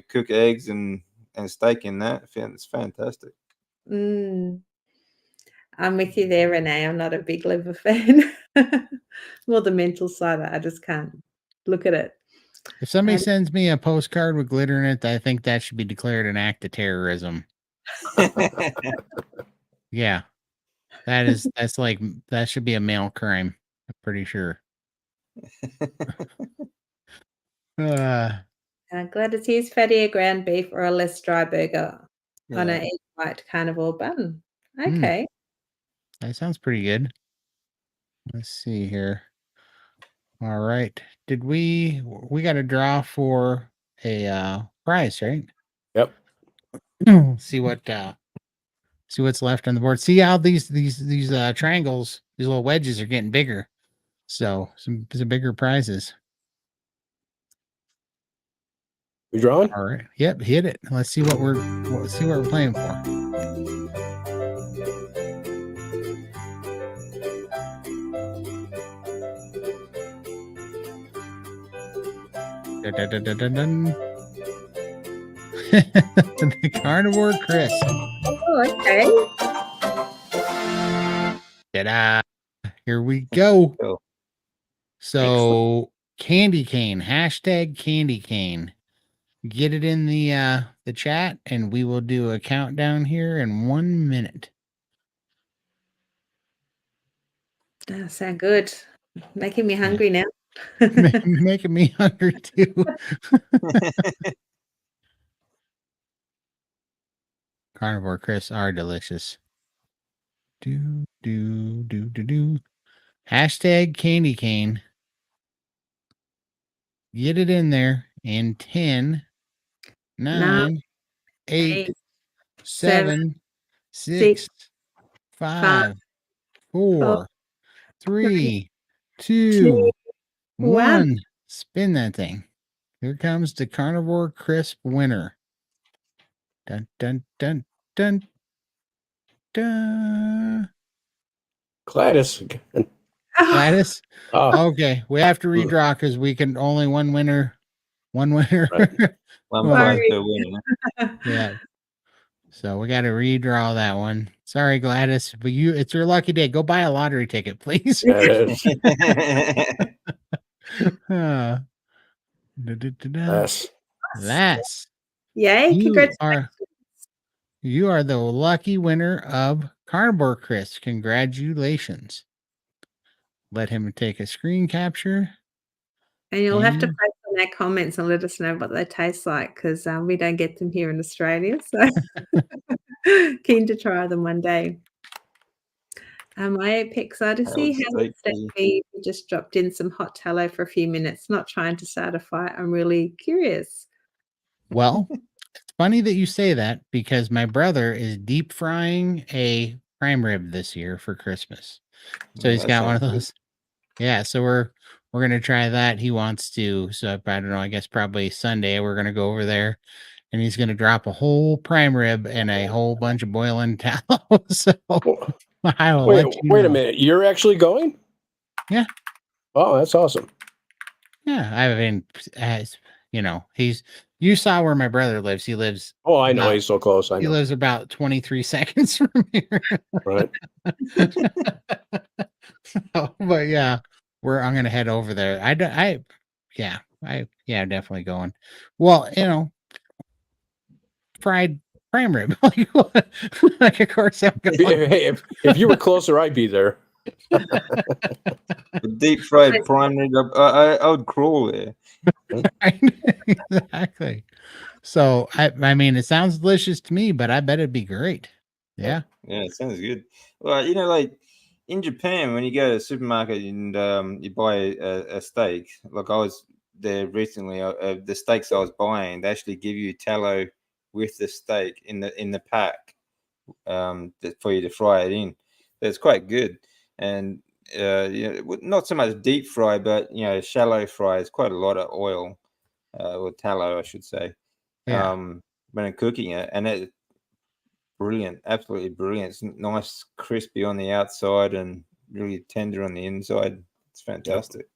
Cook eggs and steak in that. It's fantastic. Mm. I'm with you there, Renee. I'm not a big liver fan. More the mental side. I just can't look at it. If somebody And- sends me a postcard with glitter in it, I think that should be declared an act of terrorism. Yeah, that should be a male crime. I'm pretty sure. I'm glad to use fattier ground beef or a less dry burger on an egg white carnivore bun. Okay. That sounds pretty good. Let's see here. All right. Did we got a draw for a prize, right? Yep. See what's left on the board. See how these triangles, these little wedges are getting bigger. So some bigger prizes. We drawing? All right. Yep, hit it. Let's see what we're playing for. Dun, dun, dun, dun, dun, dun. The Carnivore Chris. Oh, okay. Ta-da. Here we go. Cool. So candy cane, hashtag candy cane. Get it in the chat and we will do a countdown here in 1 minute. That sound good. Making me hungry now. Making me hungry too. Carnivore crisps are delicious. Do. Hashtag candy cane. Get it in there in 10, 9, 8, 7, 6, 5, 4, 3, 2, 1. Spin that thing. Here comes the Carnivore Crisp winner. Dun, dun, dun, dun, dun. Gladys. Gladys? Oh, Okay, we have to redraw because we can only one winner. One winner. Right. One Well, prize per winner. yeah. So we got to redraw that one. Sorry, Gladys, but it's your lucky day. Go buy a lottery ticket, please. yeah, it is. Yes. Lass, Yay, congratulations. you are the lucky winner of Carnivore Chris. Congratulations. Let him take a screen capture. And you'll have to post in our comments and let us know what they taste like because we don't get them here in Australia. So Keen to try them one day. My Apex Odyssey, Howard how would steak that tea. be if you just dropped in some hot tallow for a few minutes? Not trying to start a fight. I'm really curious. Well, it's funny that you say that because my brother is deep frying a prime rib this year for Christmas. So Oh, he's that got one sounds of good. those. Yeah, so we're gonna try that. He wants to, so I don't know. I guess probably Sunday we're gonna go over there, and he's gonna drop a whole prime rib and a whole bunch of boiling tallow. So Well, I will wait, let you wait a know. minute. You're actually going? Yeah. Oh, that's awesome. Yeah, I mean, as you know, you saw where my brother lives. He lives Oh, I know. about He's so close. I he know. lives about 23 seconds from here. Right. So, but yeah, I'm gonna head over there. Yeah, definitely going. Well, fried prime rib. Like, of course I'm going. Hey, if you were closer, I'd be there. A deep fried prime rib. I would crawl there. Exactly. So I mean, it sounds delicious to me, but I bet it'd be great. Yeah. Yeah, it sounds good. Well, like in Japan, when you go to the supermarket and you buy a steak, like I was there recently, the steaks I was buying, they actually give you tallow with the steak in the pack for you to fry it in. So it's quite good, and not so much deep fry, but shallow fry. It's quite a lot of oil or tallow, I should say. Yeah. When I'm cooking it, and it brilliant, absolutely brilliant. It's nice, crispy on the outside and really tender on the inside. It's fantastic.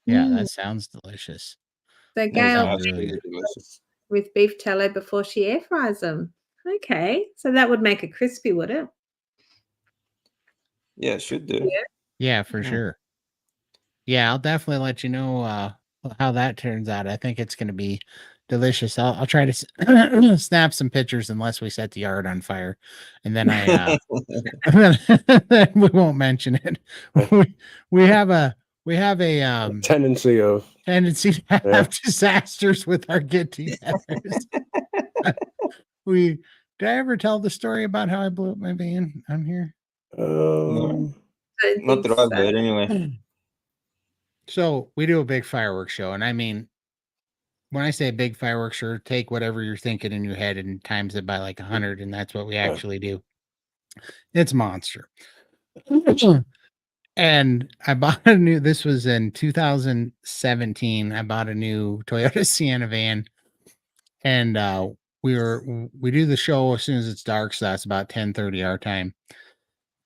Yeah, that sounds delicious. So It is Gail really absolutely delicious. with beef tallow before she air fries them. Okay, so that would make it crispy, would it? Yeah, it should do. Yeah, for sure. Yeah, I'll definitely let you know how that turns out. I think it's going to be delicious. I'll try to snap some pictures unless we set the yard on fire, and then then we won't mention it. We have a Tendency of tendency to have disasters with our get-togethers. Did I ever tell the story about how I blew up my van on here? No, Don't not think that I've so. heard anyway. So we do a big fireworks show, and I mean, when I say a big fireworks show, take whatever you're thinking in your head and times it by like 100, and that's what we actually do. It's monster. And I bought this was in 2017. I bought a new Toyota Sienna van, and we do the show as soon as it's dark, so that's about 10:30 our time.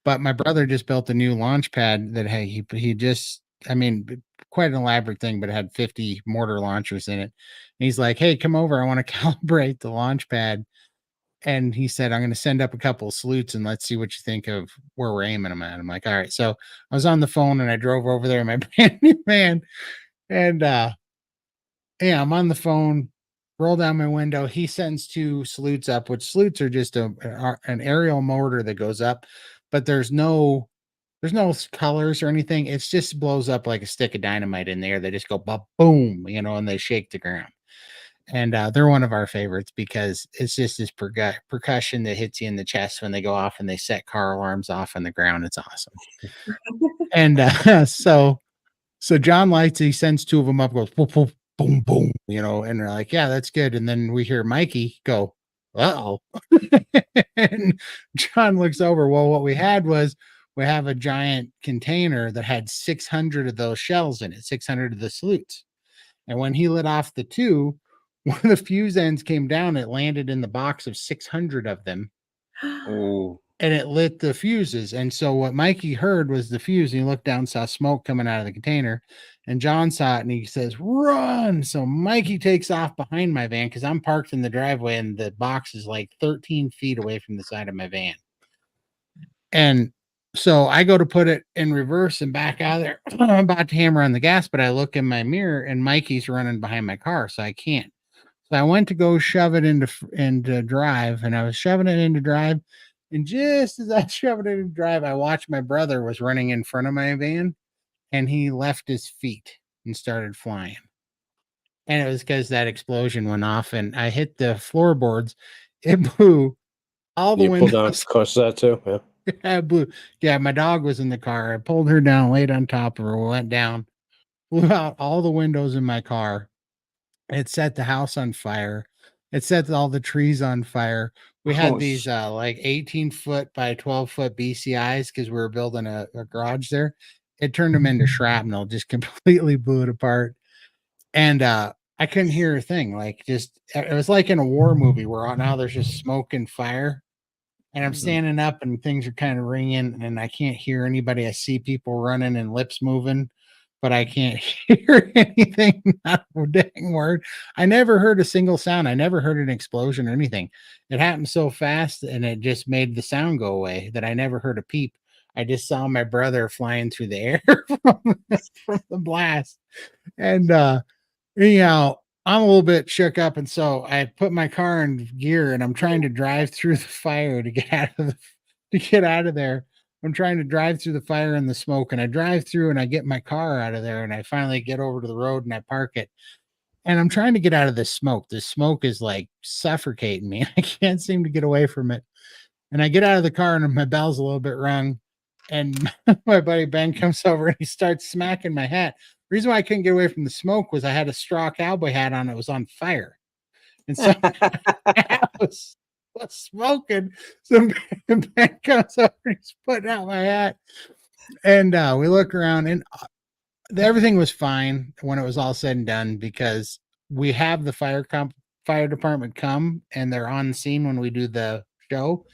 But my brother just built a new launch pad that he just, I mean, quite an elaborate thing, but it had 50 mortar launchers in it. And he's like, "Hey, come over. I want to calibrate the launch pad." And he said, "I'm going to send up a couple of salutes and let's see what you think of where we're aiming them at." I'm like, "All right." So I was on the phone and I drove over there in my brand new van, and yeah, I'm on the phone, roll down my window. He sends two salutes up, which salutes are just an aerial mortar that goes up, but there's no colors or anything. It's just blows up like a stick of dynamite in there. They just go boom, and they shake the ground. And they're one of our favorites because it's just this percussion that hits you in the chest when they go off, and they set car alarms off on the ground. It's awesome. And so John lights it, he sends two of them up, goes boom, boom, boom, boom, and they're like, "Yeah, that's good." And then we hear Mikey go, "Uh-oh." And John looks over. Well, what we had was we have a giant container that had 600 of those shells in it, 600 of the salutes. And when he lit off the two, one of the fuse ends came down. It landed in the box of 600 of them. Oh, And it lit the fuses. And so what Mikey heard was the fuse. And he looked down, saw smoke coming out of the container. And John saw it and he says, "Run." So Mikey takes off behind my van because I'm parked in the driveway and the box is like 13 feet away from the side of my van. And so I go to put it in reverse and back out of there. I'm about to hammer on the gas, but I look in my mirror and Mikey's running behind my car, so I can't. So I went to go shove it into drive, and I was shoving it into drive. And just as I shoved it into drive, I watched my brother was running in front of my van, and he left his feet and started flying. And it was because that explosion went off, and I hit the floorboards. It blew all the You pulled down windows. close to that too. Yeah. Yeah, my dog was in the car. I pulled her down, laid on top of her, went down, blew out all the windows in my car. It set the house on fire. It set all the trees on fire. We had Oh, these like 18-foot by 12-foot BCIs because we were building a garage there. It turned them into shrapnel, just completely blew it apart. And I couldn't hear a thing. Like, just it was like in a war movie where now there's just smoke and fire. And I'm standing up and things are kind of ringing and I can't hear anybody. I see people running and lips moving, but I can't hear anything. Not a dang word. I never heard a single sound. I never heard an explosion or anything. It happened so fast and it just made the sound go away that I never heard a peep. I just saw my brother flying through the air from the blast. And anyhow, I'm a little bit shook up, and so I put my car in gear, and I'm trying to drive through the fire to get out of there. I'm trying to drive through the fire and the smoke, and I drive through, and I get my car out of there, and I finally get over to the road, and I park it, and I'm trying to get out of this smoke. This smoke is like suffocating me. I can't seem to get away from it, and I get out of the car, and my bell's a little bit rung, and my buddy Ben comes over, and he starts smacking my hat. The reason why I couldn't get away from the smoke was I had a straw cowboy hat on. It was on fire. And so I was smoking. So Ben comes over, he's putting out my hat. And we look around and everything was fine when it was all said and done because we have the fire department come and they're on scene when we do the show.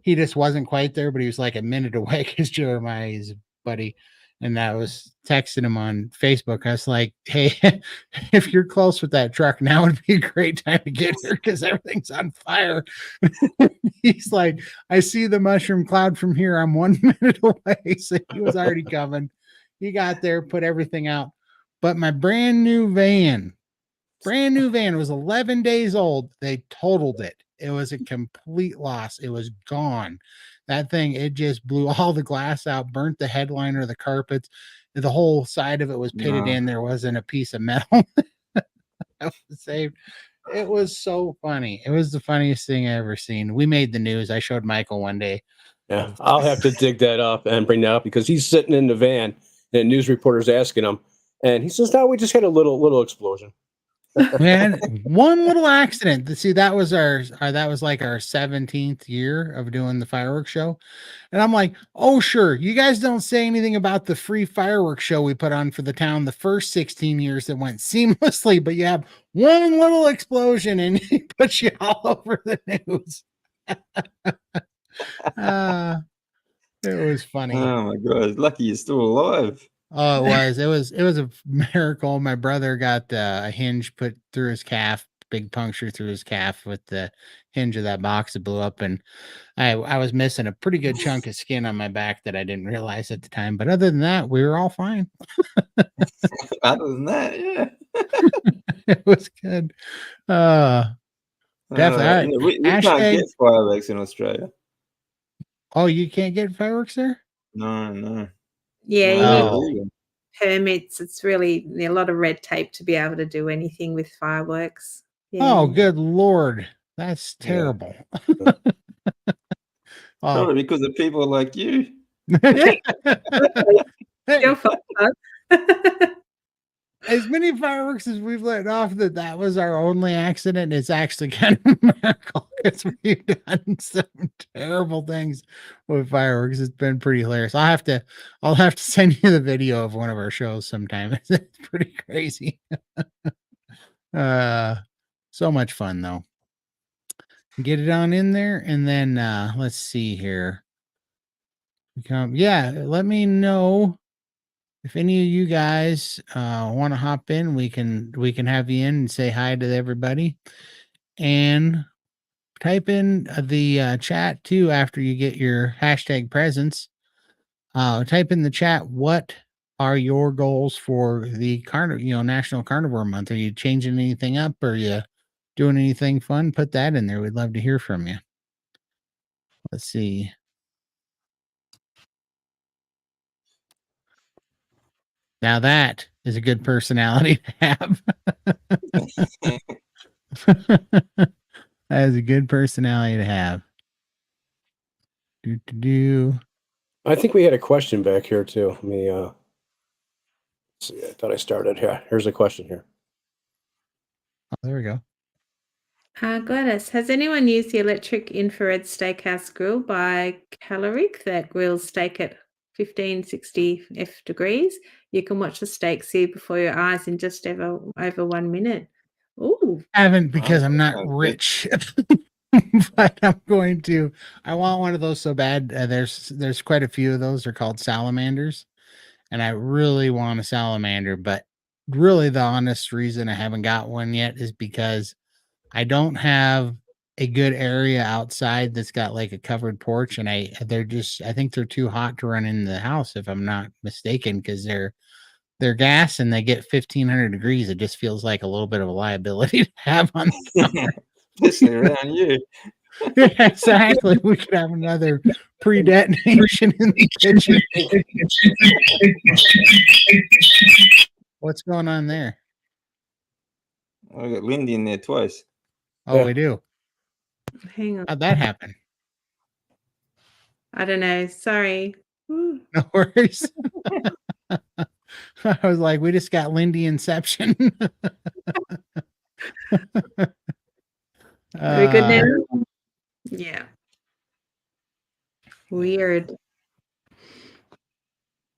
He just wasn't quite there, but he was like a minute away because Jeremiah is a buddy. And I was texting him on Facebook. I was like, hey, if you're close with that truck, now would be a great time to get here because everything's on fire. He's like, I see the mushroom cloud from here. I'm 1 minute away. So he was already coming. He got there, put everything out. But my brand new van was 11 days old. They totaled it. It was a complete loss. It was gone. That thing, it just blew all the glass out, burnt the headliner, the carpets, the whole side of it was pitted in. There wasn't a piece of metal that was saved. It was so funny. It was the funniest thing I ever seen. We made the news. I showed Michael one day. Yeah, I'll have to dig that up and bring that up because he's sitting in the van and a news reporter's asking him, and he says, "No, we just had a little explosion." Man, one little accident. See, that was that was like our 17th year of doing the fireworks show. And I'm like, oh, sure. You guys don't say anything about the free fireworks show we put on for the town the first 16 years that went seamlessly, but you have one little explosion and he puts you all over the news. It was funny. Oh my God. Lucky you're still alive. Oh, it was a miracle. My brother got a hinge put through his calf, big puncture through his calf with the hinge of that box that blew up. And I was missing a pretty good chunk of skin on my back that I didn't realize at the time. But other than that, we were all fine. Other than that, yeah. It was good. Definitely. We can't get fireworks in Australia. Oh, you can't get fireworks there? No. Yeah, you need permits. It's really a lot of red tape to be able to do anything with fireworks. Yeah. Oh, good Lord. That's terrible. Probably because of people like you. Your fault. As many fireworks as we've let off that was our only accident, it's actually kind of a miracle because we've done some terrible things with fireworks. It's been pretty hilarious. I'll have to send you the video of one of our shows sometime. It's pretty crazy. So much fun though. Get it on in there, and then let's see here. Let me know. If any of you guys want to hop in, we can have you in and say hi to everybody, and type in the chat too after you get your hashtag presence. Type in the chat, what are your goals for the National Carnivore Month? Are you changing anything up? Or are you doing anything fun? Put that in there. We'd love to hear from you. Let's see. Now that is a good personality to have. That is a good personality to have. Do. I think we had a question back here too. Let me see. I thought I started here. Here's a question here. Oh, there we go. Gladys, has anyone used the electric infrared steakhouse grill by Caloric that grills steak at 1560 F degrees? You can watch the steak sear before your eyes in just over 1 minute. Ooh. Haven't, because I'm not sounds good. rich. But I'm going to. I want one of those so bad. There's quite a few of those. They're called salamanders, and I really want a salamander. But really, the honest reason I haven't got one yet is because I don't have a good area outside that's got like a covered porch, and I think they're too hot to run in the house, if I'm not mistaken, because they're gas and they get 1500 degrees. It just feels like a little bit of a liability to have on. Especially around you. Yeah, exactly. We could have another pre-detonation in the kitchen. What's going on there? I got Lindy in there twice. Oh, Yeah. we do. Hang on. How'd that happen? I don't know. Sorry. Ooh. No worries. I was like, we just got Lindy Inception. Are we good now? Yeah. Weird.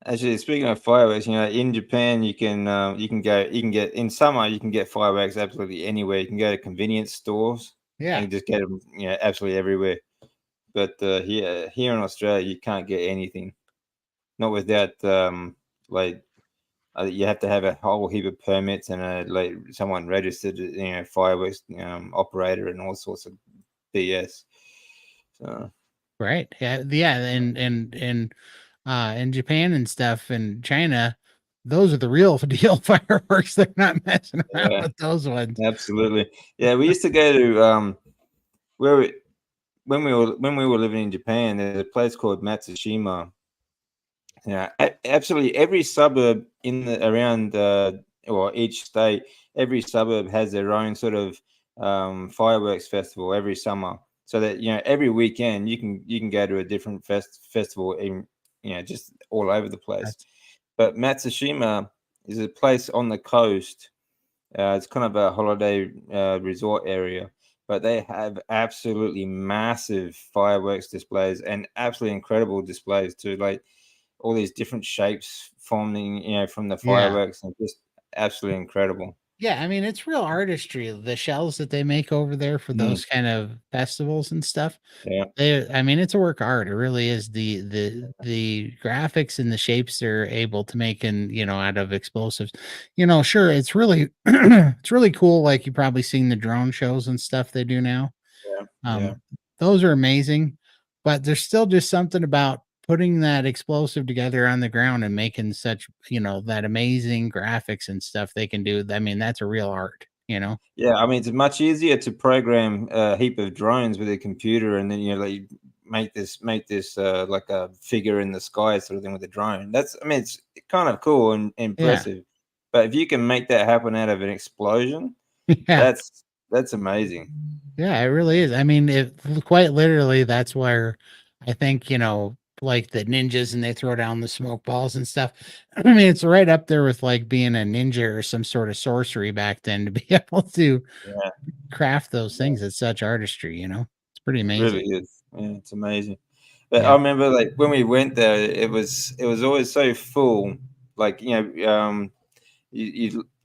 Actually, speaking of fireworks, in Japan you can get in summer you can get fireworks absolutely anywhere. You can go to convenience stores Yeah. and just get them, absolutely everywhere. But here in Australia, you can't get anything, not without you have to have a whole heap of permits and someone registered, fireworks operator and all sorts of BS. So Right. Yeah. And in Japan and stuff and China, those are the real deal fireworks. They're not messing around Yeah. with those ones. absolutely, yeah. We used to go to when we were living in Japan. There's a place called Matsushima. Yeah, absolutely. Every suburb around or each state, every suburb has their own sort of fireworks festival every summer. So that every weekend you can go to a different festival, in just all over the place. But Matsushima is a place on the coast. It's kind of a holiday resort area, but they have absolutely massive fireworks displays and absolutely incredible displays too. Like all these different shapes forming, from the fireworks, and just absolutely incredible. Yeah, I mean, it's real artistry. The shells that they make over there for those kind of festivals and stuff. Yeah. I mean, it's a work of art. It really is. The graphics and the shapes they're able to make out of explosives. Sure, it's really it's really cool. Like you've probably seen the drone shows and stuff they do now. Yeah. Those are amazing, but there's still just something about putting that explosive together on the ground and making such, that amazing graphics and stuff they can do. I mean, that's a real art, Yeah, I mean, it's much easier to program a heap of drones with a computer, and then make this like a figure in the sky sort of thing with a drone. It's kind of cool and impressive. But if you can make that happen out of an explosion, Yeah. that's amazing. Yeah, it really is. I mean, quite literally, that's where I think, like the ninjas and they throw down the smoke balls and stuff. I mean, it's right up there with like being a ninja or some sort of sorcery back then to be able to craft those things. It's such artistry, it's pretty It amazing. really is. Yeah, it's amazing. But I remember, like, when we went there, it was always so full. Like, you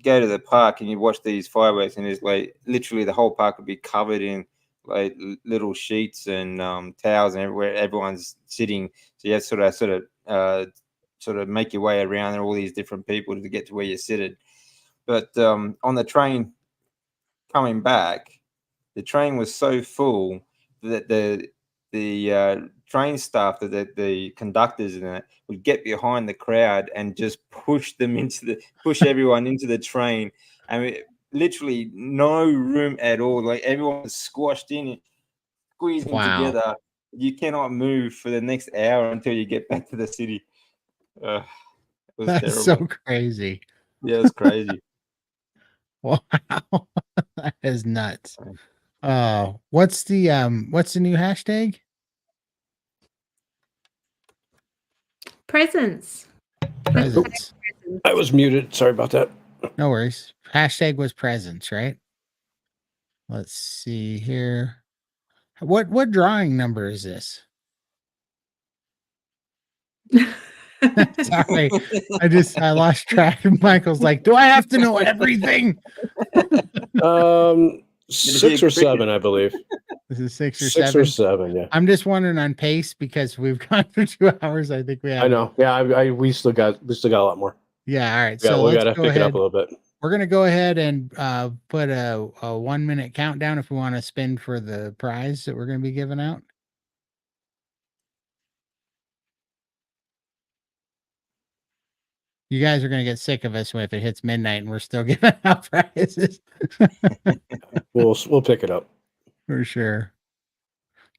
go to the park and you watch these fireworks, and it's like literally the whole park would be covered in like little sheets and towels, and everywhere everyone's sitting. So you have to sort of make your way around all these different people to get to where you're seated. But on the train coming back, the train was so full that the train staff, that the conductors in it, would get behind the crowd and just push everyone into the train. I mean, literally no room at all. Like everyone was squashed in, squeezing together. You cannot move for the next hour until you get back to the city. It was That's terrible. so crazy. Yeah, it's crazy. Wow. That is nuts. What's the new hashtag? Presents. Presents. I was muted. Sorry about that. No worries. Hashtag was presents, right? Let's see here. What drawing number is this? Sorry, I lost track. Michael's like, do I have to know everything? 6 or 7, I believe. This is 6 or 6 7. or 7, yeah. I'm just wondering on pace because we've gone for 2 hours. I think we have. I know. Yeah, we still got a lot more. Yeah. All right. Yeah, So we let's got to go pick it ahead. up a little bit. We're gonna go ahead and put a 1 minute countdown if we want to spin for the prize that we're gonna be giving out. You guys are gonna get sick of us if it hits midnight and we're still giving out prizes. We'll pick it up For sure.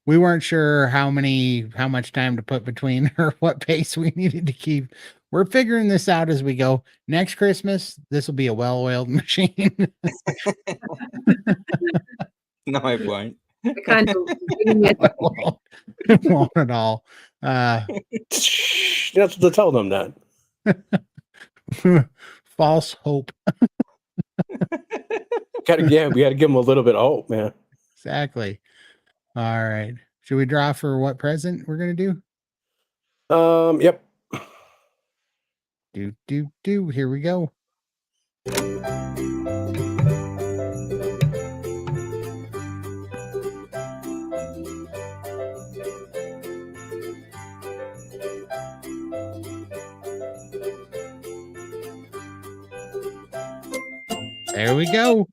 We weren't sure how much time to put between or what pace we needed to keep. We're figuring this out as we go. Next Christmas, this will be a well-oiled machine. No, it won't. Kind of It won't at all. You have to tell them that. False hope. We got to give them a little bit of hope, man. Exactly. All right. Should we draw for what present we're gonna do? Yep. Do. Here we go. There we go.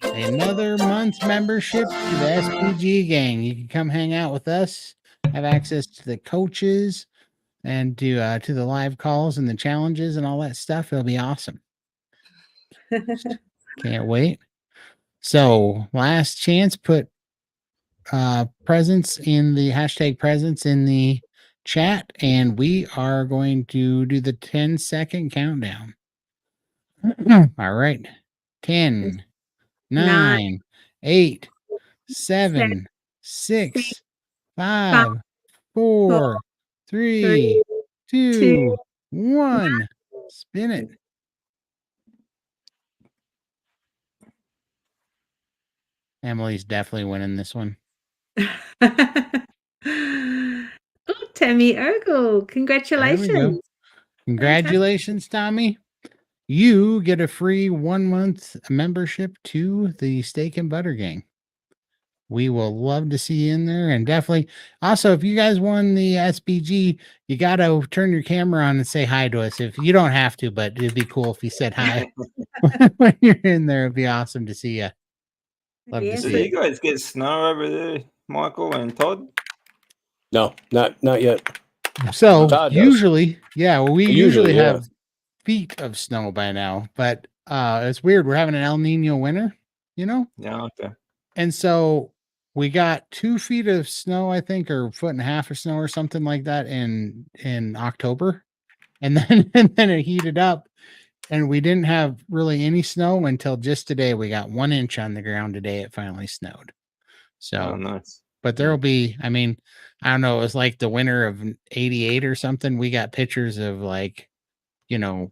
Another month's membership to the SPG gang. You can come hang out with us, have access to the coaches and to the live calls and the challenges and all that stuff. It'll be awesome. Can't wait. So last chance, put presents in the hashtag presents in the chat, and we are going to do the 10-second countdown. All right. 10, 9, 8, 7, 6, 5, 4, 3, 2, 1. Spin it. Emily's definitely winning this one. Oh, Tammy Ogle, congratulations. Congratulations, Tommy. You get a free 1 month membership to the Steak and Butter Gang. We will love to see you in there. And definitely, also, if you guys won the SBG, you got to turn your camera on and say hi to us. If you don't have to, but it'd be cool if you said hi when you're in there. It'd be awesome to see you. Love to So see you guys get snow over there, Michael and Todd? No, not yet. So Todd does. usually, yeah, well, we usually yeah. have feet of snow by now, but it's weird. We're having an El Nino winter, you know? Yeah, okay. And so we got 2 feet of snow, I think, or 1.5 feet of snow or something like that in October. And then it heated up and we didn't have really any snow until just today. We got 1 inch on the ground today. It finally snowed. So Nice. but there'll be, I mean, I don't know, it was like the winter of 88 or something. We got pictures of like, you know,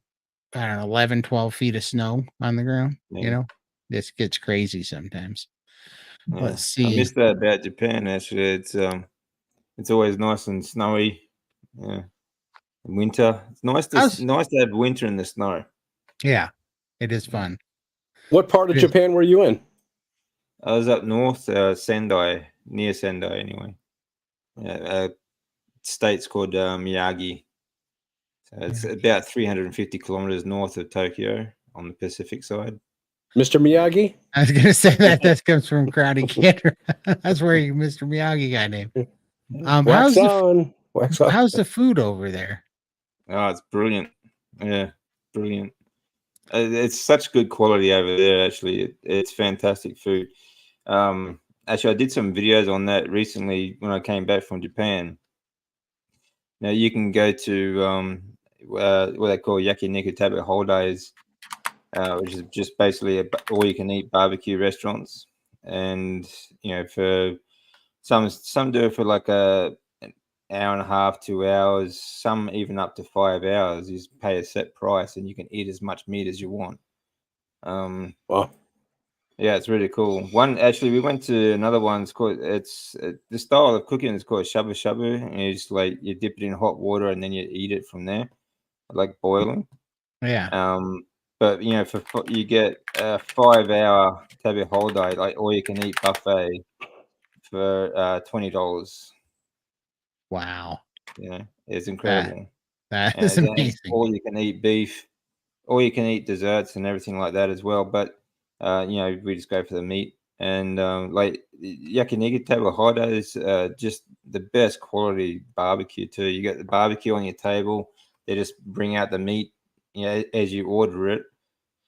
I don't know, 11, 12 feet of snow on the ground. Yeah. You know, this gets crazy sometimes. Yeah. Let's see. I missed that about Japan. Actually, it's always nice and snowy. Yeah, in winter. It's nice to have winter in the snow. Yeah, it is fun. What part of Japan were you in? I was up north, Sendai, near Sendai, anyway. Yeah, state's called Miyagi. So it's about 350 kilometers north of Tokyo on the Pacific side. Mr. Miyagi? I was going to say that comes from Karate Kid. That's where Mr. Miyagi got named. Wax on. How's the food over there? Oh, it's brilliant. Yeah, brilliant. It's such good quality over there, actually. It's fantastic food. Actually, I did some videos on that recently when I came back from Japan. Now, you can go to what they call yakiniku tabe holidays, which is just basically all-you-can-eat barbecue restaurants. And, you know, for some do it for like an hour and a half, 2 hours, some even up to 5 hours. You just pay a set price and you can eat as much meat as you want. Wow. Yeah, it's really cool. One, actually, we went to another one. It's called, the style of cooking is called shabu shabu. And it's like you dip it in hot water and then you eat it from there, like boiling. Yeah. But you get a 5 hour tabi holiday, like all you can eat buffet for $20. Wow. Yeah, it's incredible. That And is then it's amazing. all you can eat beef, all you can eat desserts and everything like that as well. But we just go for the meat. And like yakiniku table holiday is just the best quality barbecue too. You get the barbecue on your table. They just bring out the meat, as you order it,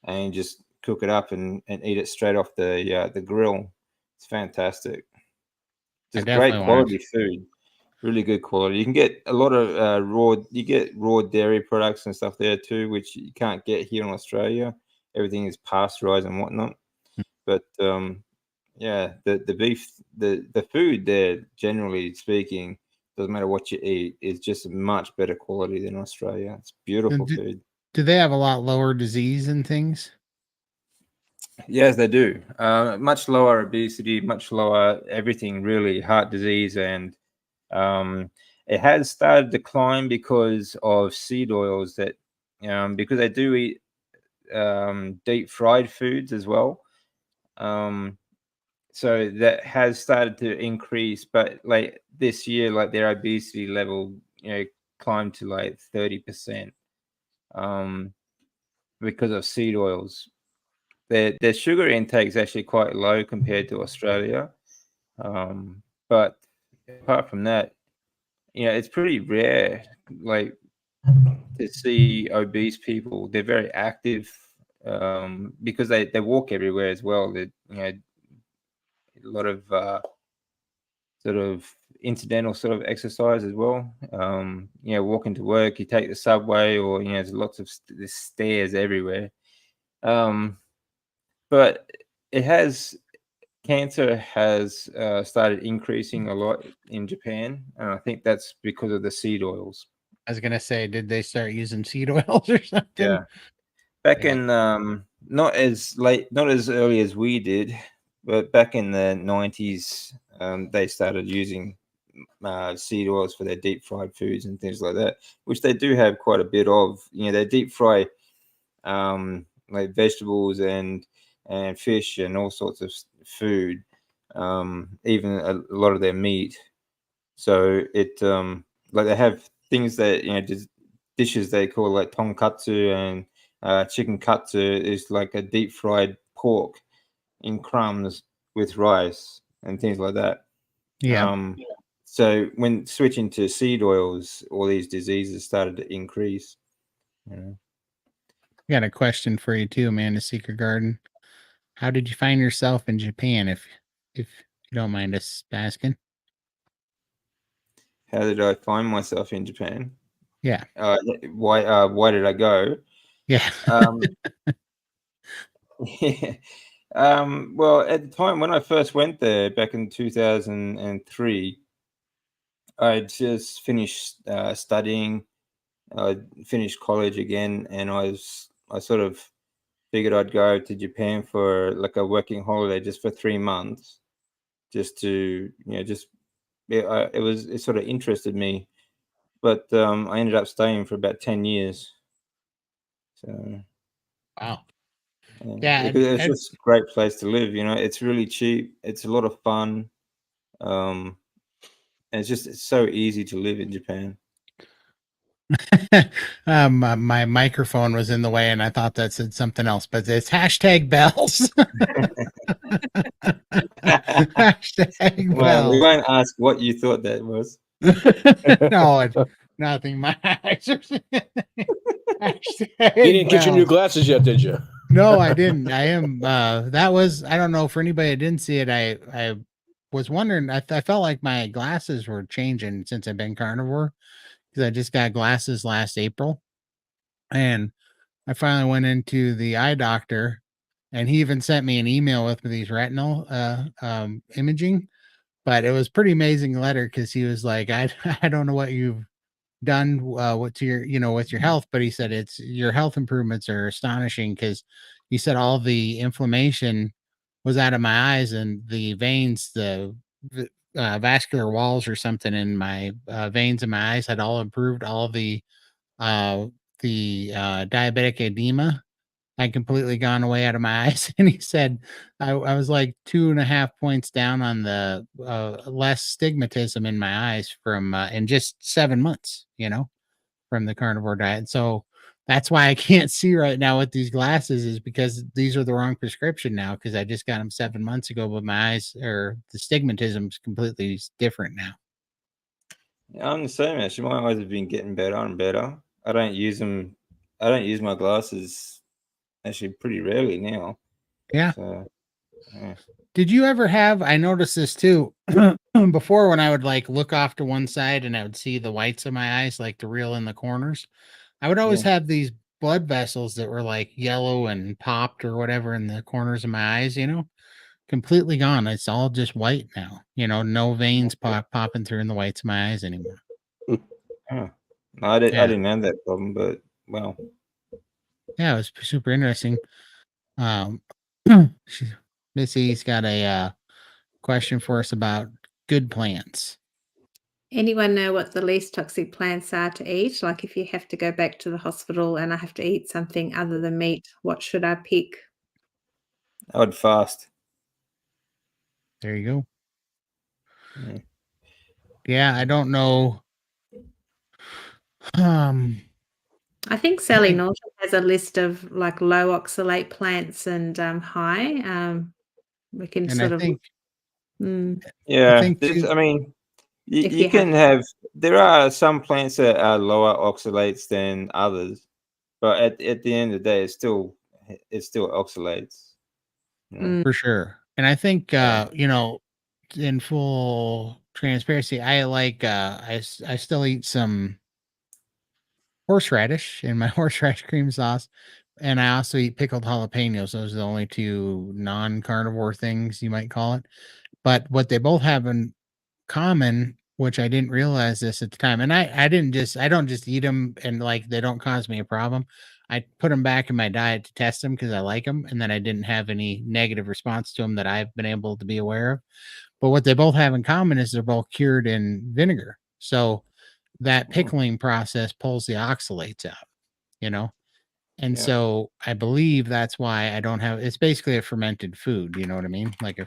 and just cook it up and eat it straight off the grill. It's fantastic. I Just great definitely want quality food. Really good quality. You can get a lot of raw dairy products and stuff there too, which you can't get here in Australia. Everything is pasteurized and whatnot. But the beef, the food there, generally speaking, doesn't matter what you eat, is just much better quality than Australia. It's beautiful food. Do they have a lot lower disease and things? Yes, they do. Much lower obesity, much lower everything, really, heart disease, and it has started to decline because of seed oils that, because they do eat deep fried foods as well. So that has started to increase, but like this year, like their obesity level, climbed to like 30%, because of seed oils. Their sugar intake is actually quite low compared to Australia. But apart from that, it's pretty rare, like, to see obese people. They're very active, because they walk everywhere as well. They, a lot of sort of incidental sort of exercise as well. Walking to work, you take the subway, or there's lots of there's stairs everywhere. But cancer has started increasing a lot in Japan, and I think that's because of the seed oils. I was gonna say, did they start using seed oils or something? Yeah. Back in not as early as we did, but back in the 90s, they started using seed oils for their deep fried foods and things like that, which they do have quite a bit of. They deep fry like vegetables and fish and all sorts of food, even a lot of their meat. So it like they have things that just dishes they call like tonkatsu, and chicken katsu is like a deep fried pork in crumbs with rice and things like that. Yeah. So when switching to seed oils, all these diseases started to increase. I got a question for you too, Amanda Secret Garden. How did you find yourself in Japan, if you don't mind us asking? How did I find myself in Japan? Yeah. Why did I go? Yeah. Well, at the time when I first went there back in 2003, I just finished studying. I finished college again, and I sort of figured I'd go to Japan for like a working holiday just for 3 months, just to it sort of interested me, but I ended up staying for about 10 years. So Wow. yeah, because it's just a great place to live. It's really cheap. It's a lot of fun. And it's so easy to live in Japan. My microphone was in the way, and I thought that said something else, but it's #bells. #bells. Well, we won't ask what you thought that was. No, it's nothing. My eyes are. You didn't get your new glasses yet, did you? No, I didn't. I am. That was. I don't know, for anybody that didn't see it. I was wondering. I felt like my glasses were changing since I've been carnivore, because I just got glasses last April, and I finally went into the eye doctor, and he even sent me an email with these retinal imaging, But it was pretty amazing letter because he was like, I don't know what you've done what's your with your health, but he said it's your health improvements are astonishing because he said all the inflammation was out of my eyes and the veins, the vascular walls or something in my veins in my eyes had all improved. All uh, the diabetic edema had completely gone away out of my eyes. And he said I was like 2.5 points down on the less stigmatism in my eyes from in just 7 months, from the carnivore diet. So that's why I can't see right now with these glasses is because these are the wrong prescription now because I just got them 7 months ago, but my eyes or the stigmatism is completely different now. Yeah, I'm the same actually. My eyes have been getting better and better. I don't use them. I don't use my glasses actually pretty rarely now. Yeah. So, yeah. Did you ever have, I noticed this too, before when I would like look off to one side and I would see the whites of my eyes, like the real in the corners. I would always Yeah. have these blood vessels that were like yellow and popped or whatever in the corners of my eyes, completely gone. It's all just white now, no veins popping through in the whites of my eyes anymore. Oh. No, I didn't have that problem, but well. Yeah, it was super interesting. Missy's got a question for us about good plants. Anyone know what the least toxic plants are to eat? Like if you have to go back to the hospital and I have to eat something other than meat, what should I pick? I would fast. There you go. Yeah. Yeah, I don't know. I think Sally Norton has a list of like low oxalate plants and high. We can and sort I of. think, Yeah, I think I mean, if you you can have. There are some plants that are lower oxalates than others, but at the end of the day, it still oxalates. for sure. And I think in full transparency, I like I still eat some horseradish in my horseradish cream sauce. And I also eat pickled jalapenos. Those are the only two non-carnivore things you might call it. But what they both have in common, which I didn't realize this at the time, and I don't just eat them and like they don't cause me a problem. I put them back in my diet to test them because I like them, and then I didn't have any negative response to them that I've been able to be aware of. But what they both have in common is they're both cured in vinegar. So that pickling process pulls the oxalates out, And so I believe that's why I don't have it's basically a fermented food, you know what I mean? Like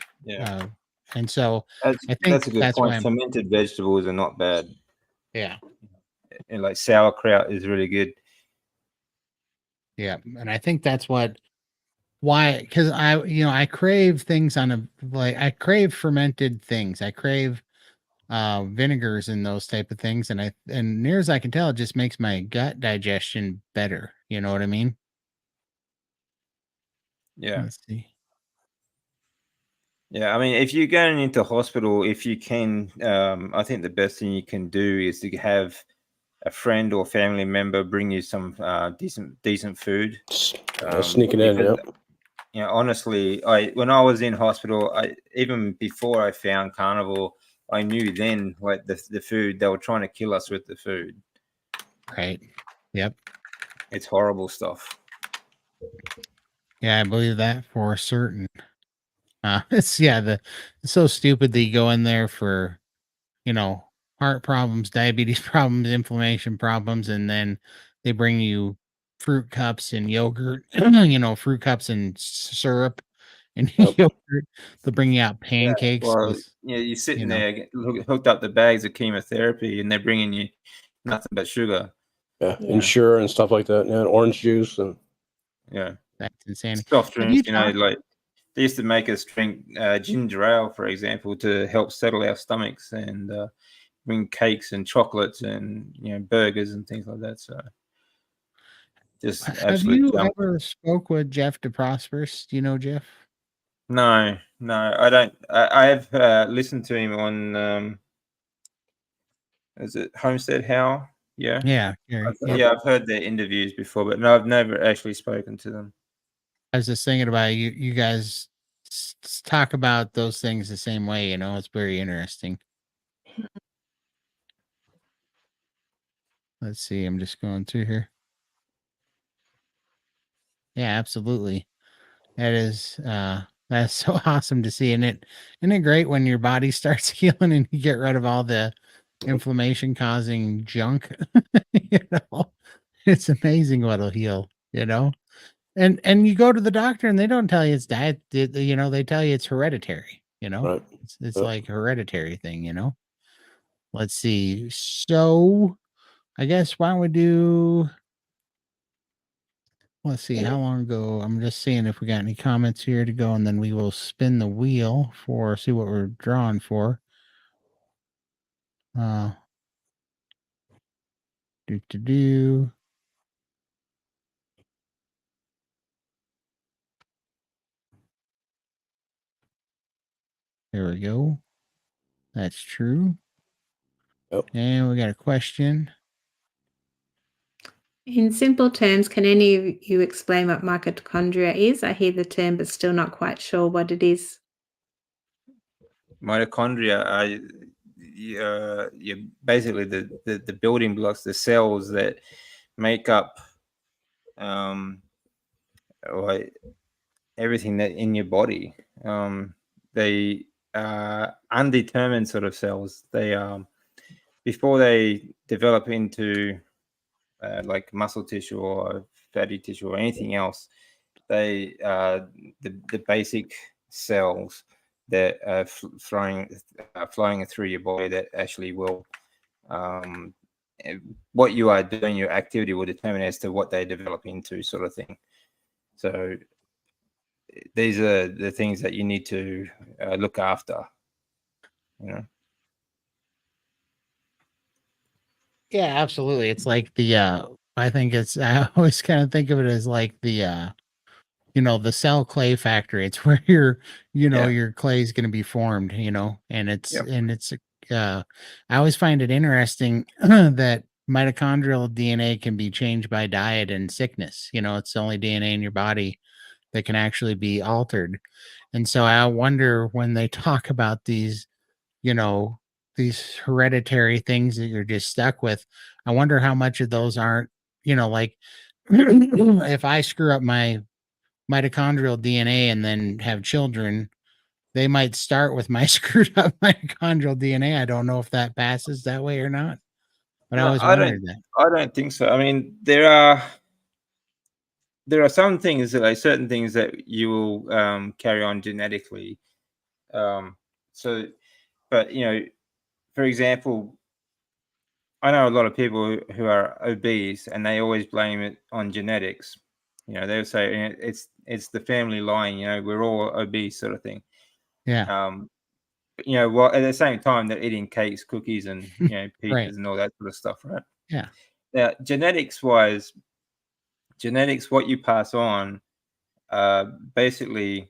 and so I think that's a good point. why Fermented vegetables are not bad. Yeah. And like sauerkraut is really good. Yeah. And I think that's why because I crave things I crave fermented things. I crave vinegars and those type of things. And near as I can tell, it just makes my gut digestion better. You know what I mean? Yeah. Let's see. Yeah, I mean, if you're going into hospital, if you can, I think the best thing you can do is to have a friend or family member bring you some decent food. Sneaking in, yeah. Honestly, when I was in hospital, even before I found carnivore, I knew then like the food they were trying to kill us with the food. Right. Yep. It's horrible stuff. Yeah, I believe that for certain. It's so stupid that you go in there for, heart problems, diabetes problems, inflammation problems, and then they bring you fruit cups and yogurt, fruit cups and syrup and yogurt. They'll bring you out pancakes. Yeah, well, you're sitting there hooked up the bags of chemotherapy, and they're bringing you nothing but sugar. Yeah, Ensure and stuff like that. Yeah, orange juice and that's insanity. Soft drinks, like they used to make us drink ginger ale, for example, to help settle our stomachs, and bring cakes and chocolates and burgers and things like that. So, just have you ever spoke with Jeff DeProsperous? Do you know Jeff? No, I don't. I have listened to him on. Is it Homestead How? Yeah. Yeah. I've heard their interviews before, but no, I've never actually spoken to them. I was just thinking about you guys talk about those things the same way. It's very interesting. Let's see. I'm just going through here. Yeah, absolutely. That's so awesome to see. And isn't it great when your body starts healing and you get rid of all the inflammation causing junk? It's amazing what'll heal, and you go to the doctor and they don't tell you it's diet, they tell you it's hereditary, Right. it's Yep. like a hereditary thing. Let's see. So I guess why don't we do, let's see, how long ago? I'm just seeing if we got any comments here to go, and then we will spin the wheel for see what we're drawing for. Do. There we go. That's true. Yep. And we got a question. In simple terms, can any of you explain what mitochondria is? I hear the term, but still not quite sure what it is. Mitochondria are basically the building blocks, the cells that make up like everything that in your body. They are undetermined sort of cells. They before they develop into like muscle tissue or fatty tissue or anything else, they the basic cells that are flowing through your body that actually will what you are doing, your activity will determine as to what they develop into, sort of thing. So these are the things that you need to look after, Yeah, absolutely. It's like I think I always kind of think of it as like the the cell clay factory. It's where your clay is going to be formed, and it's I always find it interesting that mitochondrial DNA can be changed by diet and sickness. It's the only DNA in your body that can actually be altered. And so I wonder when they talk about these hereditary things that you're just stuck with, I wonder how much of those aren't, like if I screw up my mitochondrial DNA and then have children, they might start with my screwed up mitochondrial DNA. I don't know if that passes that way or not, but I always wondered that. I don't think so. I mean, there are some things that certain things that you will carry on genetically. So, but for example, I know a lot of people who are obese, and they always blame it on genetics. They'll say it's the family line. We're all obese, sort of thing. Yeah. Well, at the same time, they're eating cakes, cookies, and pizzas right. and all that sort of stuff, right? Yeah. Now, genetics, what you pass on, basically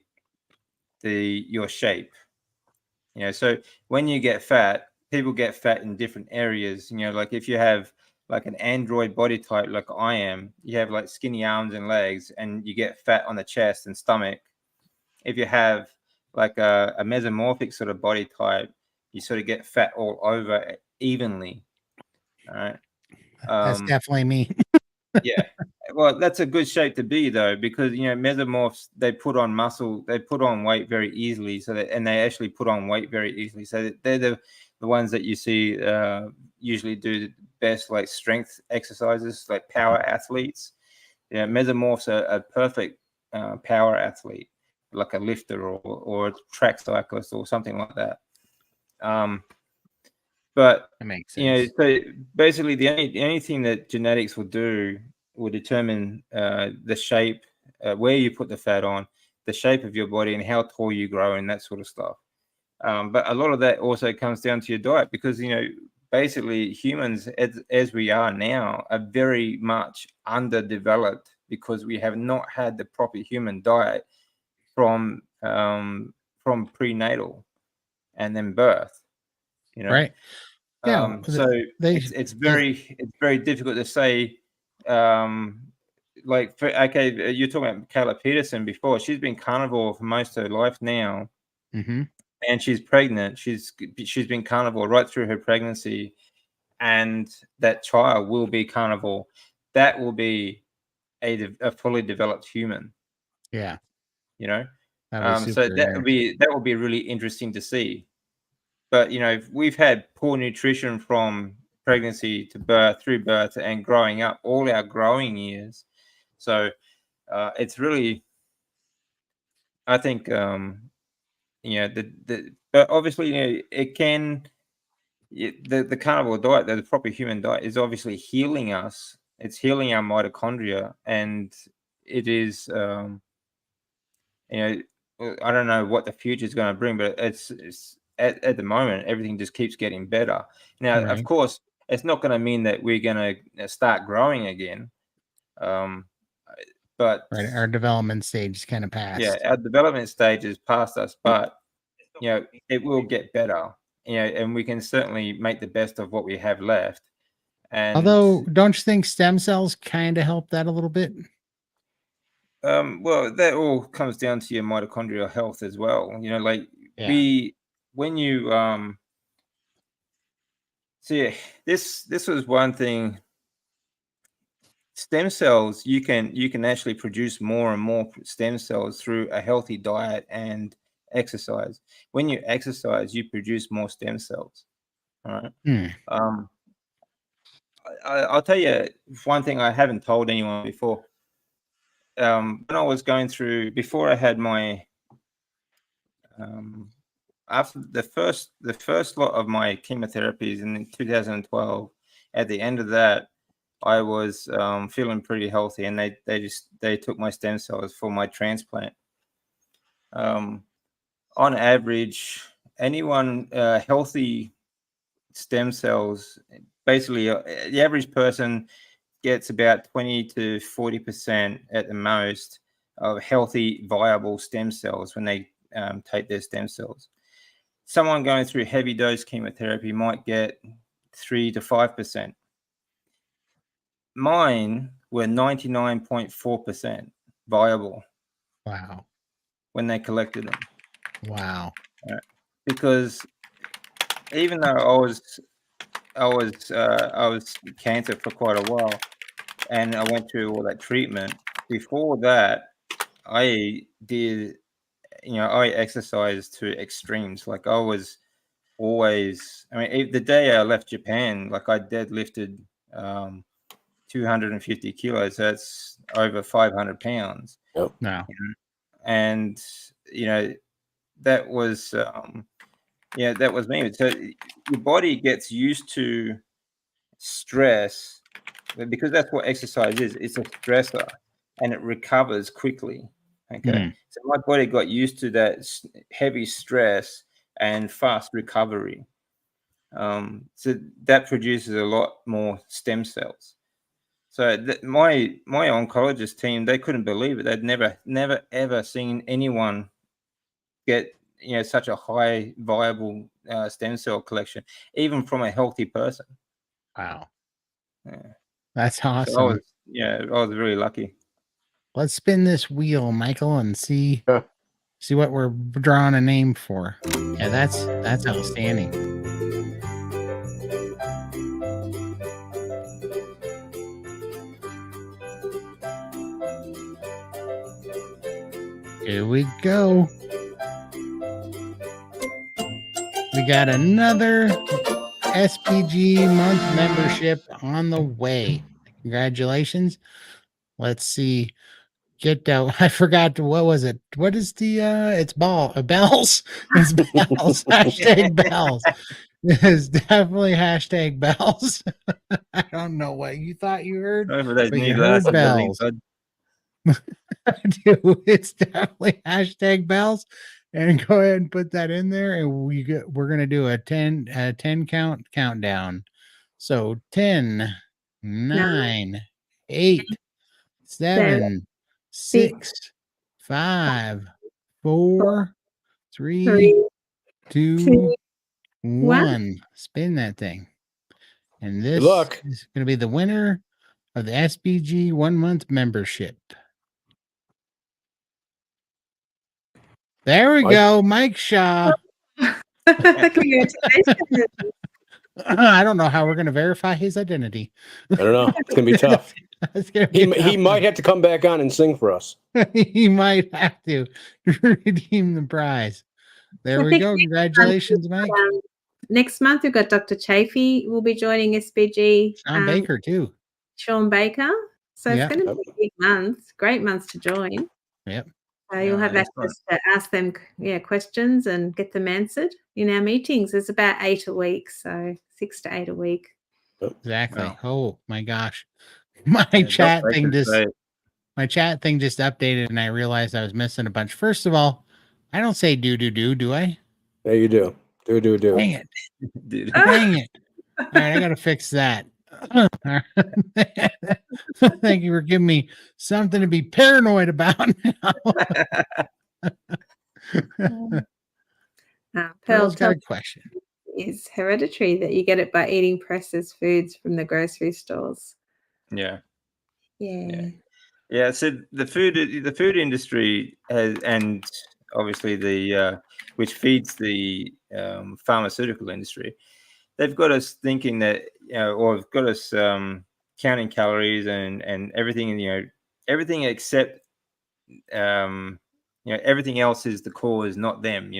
your shape. So when you get fat, people get fat in different areas. Like if you have like an android body type, like I am, you have like skinny arms and legs, and you get fat on the chest and stomach. If you have like a mesomorphic sort of body type, you sort of get fat all over evenly. All right. That's definitely me. Yeah. Well, that's a good shape to be, though, because mesomorphs, they put on muscle, they put on weight very easily. And they actually put on weight very easily. So they're the ones that you see usually do the best, like strength exercises, like power athletes. Mesomorphs are a perfect power athlete, like a lifter or a track cyclist or something like that. But that makes sense. so basically, the only thing that genetics will do will determine the shape, where you put the fat on, the shape of your body, and how tall you grow, and that sort of stuff. But a lot of that also comes down to your diet, because basically humans, as we are now, are very much underdeveloped because we have not had the proper human diet from prenatal and then birth. Right. Yeah. So it's very difficult to say like okay, you're talking about Kayla Peterson before. She's been carnivore for most of her life now, and she's pregnant. She's been carnivore right through her pregnancy, and that child will be carnivore. That will be a fully developed human. Yeah. You know, That'd be so super that will be really interesting to see. But you know, we've had poor nutrition from pregnancy to birth, through birth, and growing up, all our growing years. So it's really, I think, you know, but obviously, you know, it can. The carnivore diet, the proper human diet, is obviously healing us. It's healing our mitochondria, and it is, you know, I don't know what the future is going to bring, but it's at the moment everything just keeps getting better. Now, of course, it's not going to mean that we're going to start growing again, but our development stage is kind of past. Yeah, our development stage is past us, but you know, it will get better. You know, and we can certainly make the best of what we have left. And although, don't you think stem cells kind of help that a little bit? Well, that all comes down to your mitochondrial health as well. You know, like when you see this was one thing. Stem cells, you can actually produce more and more stem cells through a healthy diet and exercise. When you exercise, you produce more stem cells. All right. I'll tell you one thing I haven't told anyone before. When I was going through, before I had my after the first lot of my chemotherapies in 2012, at the end of that, I was feeling pretty healthy, and they took my stem cells for my transplant. On average, anyone healthy stem cells, basically the average person gets about 20 to 40% at the most of healthy, viable stem cells when they take their stem cells. Someone going through heavy dose chemotherapy might get 3 to 5%. Mine were 99.4% viable. Wow. When they collected them. Wow. Because even though I was cancer for quite a while, and I went through all that treatment. Before that, I did, you know, I exercised to extremes. Like I was always, I mean, the day I left Japan, like I deadlifted 250 kilos. That's over 500 pounds. Yep. No. And, you know, that was, that was me. So your body gets used to stress because that's what exercise is. It's a stressor and it recovers quickly. Okay. So my body got used to that heavy stress and fast recovery. So that produces a lot more stem cells. So my oncologist team, they couldn't believe it. They'd never ever seen anyone get, you know, such a high viable stem cell collection, even from a healthy person. Wow. Yeah. That's awesome. So I was really lucky. Let's spin this wheel, Michael, and see what we're drawing a name for. Yeah, that's outstanding. Here we go. We got another SPG month membership on the way. Congratulations. Let's see. Get out. I forgot what was it? What is the it's bells. It's bells. Hashtag bells. It's definitely hashtag bells. I don't know what you thought you heard, but you heard bells. Dude, it's definitely hashtag bells. And go ahead and put that in there, and we're gonna do a 10 countdown. So 10, 9, 8, 7, 6, 5, 4, 3, 2, 1. Spin that thing. And this is gonna be the winner of the SBG 1 month membership. There we go, Mike Shaw. Congratulations. I don't know how we're going to verify his identity. I don't know. It's gonna be tough. It's gonna be He tough. might have to come back on and sing for us. He might have to redeem the prize. There I we think go. Congratulations, Mike. Next month we've got Dr. Chafee will be joining SBG. Sean Baker too. Sean Baker. So Yep. it's going to be a big month. Great months to join. Yep. So you'll have access to ask them questions and get them answered in our meetings. There's about 8 a week, so 6 to 8 a week. Exactly. Wow. Oh my gosh. My chat thing just updated and I realized I was missing a bunch. First of all, I don't say do I? Yeah, you do. Do. Dang it. Dude. Dang it. All right, I gotta fix that. Thank you for giving me something to be paranoid about now. Pearl's got a question. Is hereditary that you get it by eating processed foods from the grocery stores. Yeah. Yeah. So the food industry has, and obviously the which feeds the pharmaceutical industry, they've got us thinking that, or have got us counting calories and everything, everything except everything else is the cause, not them.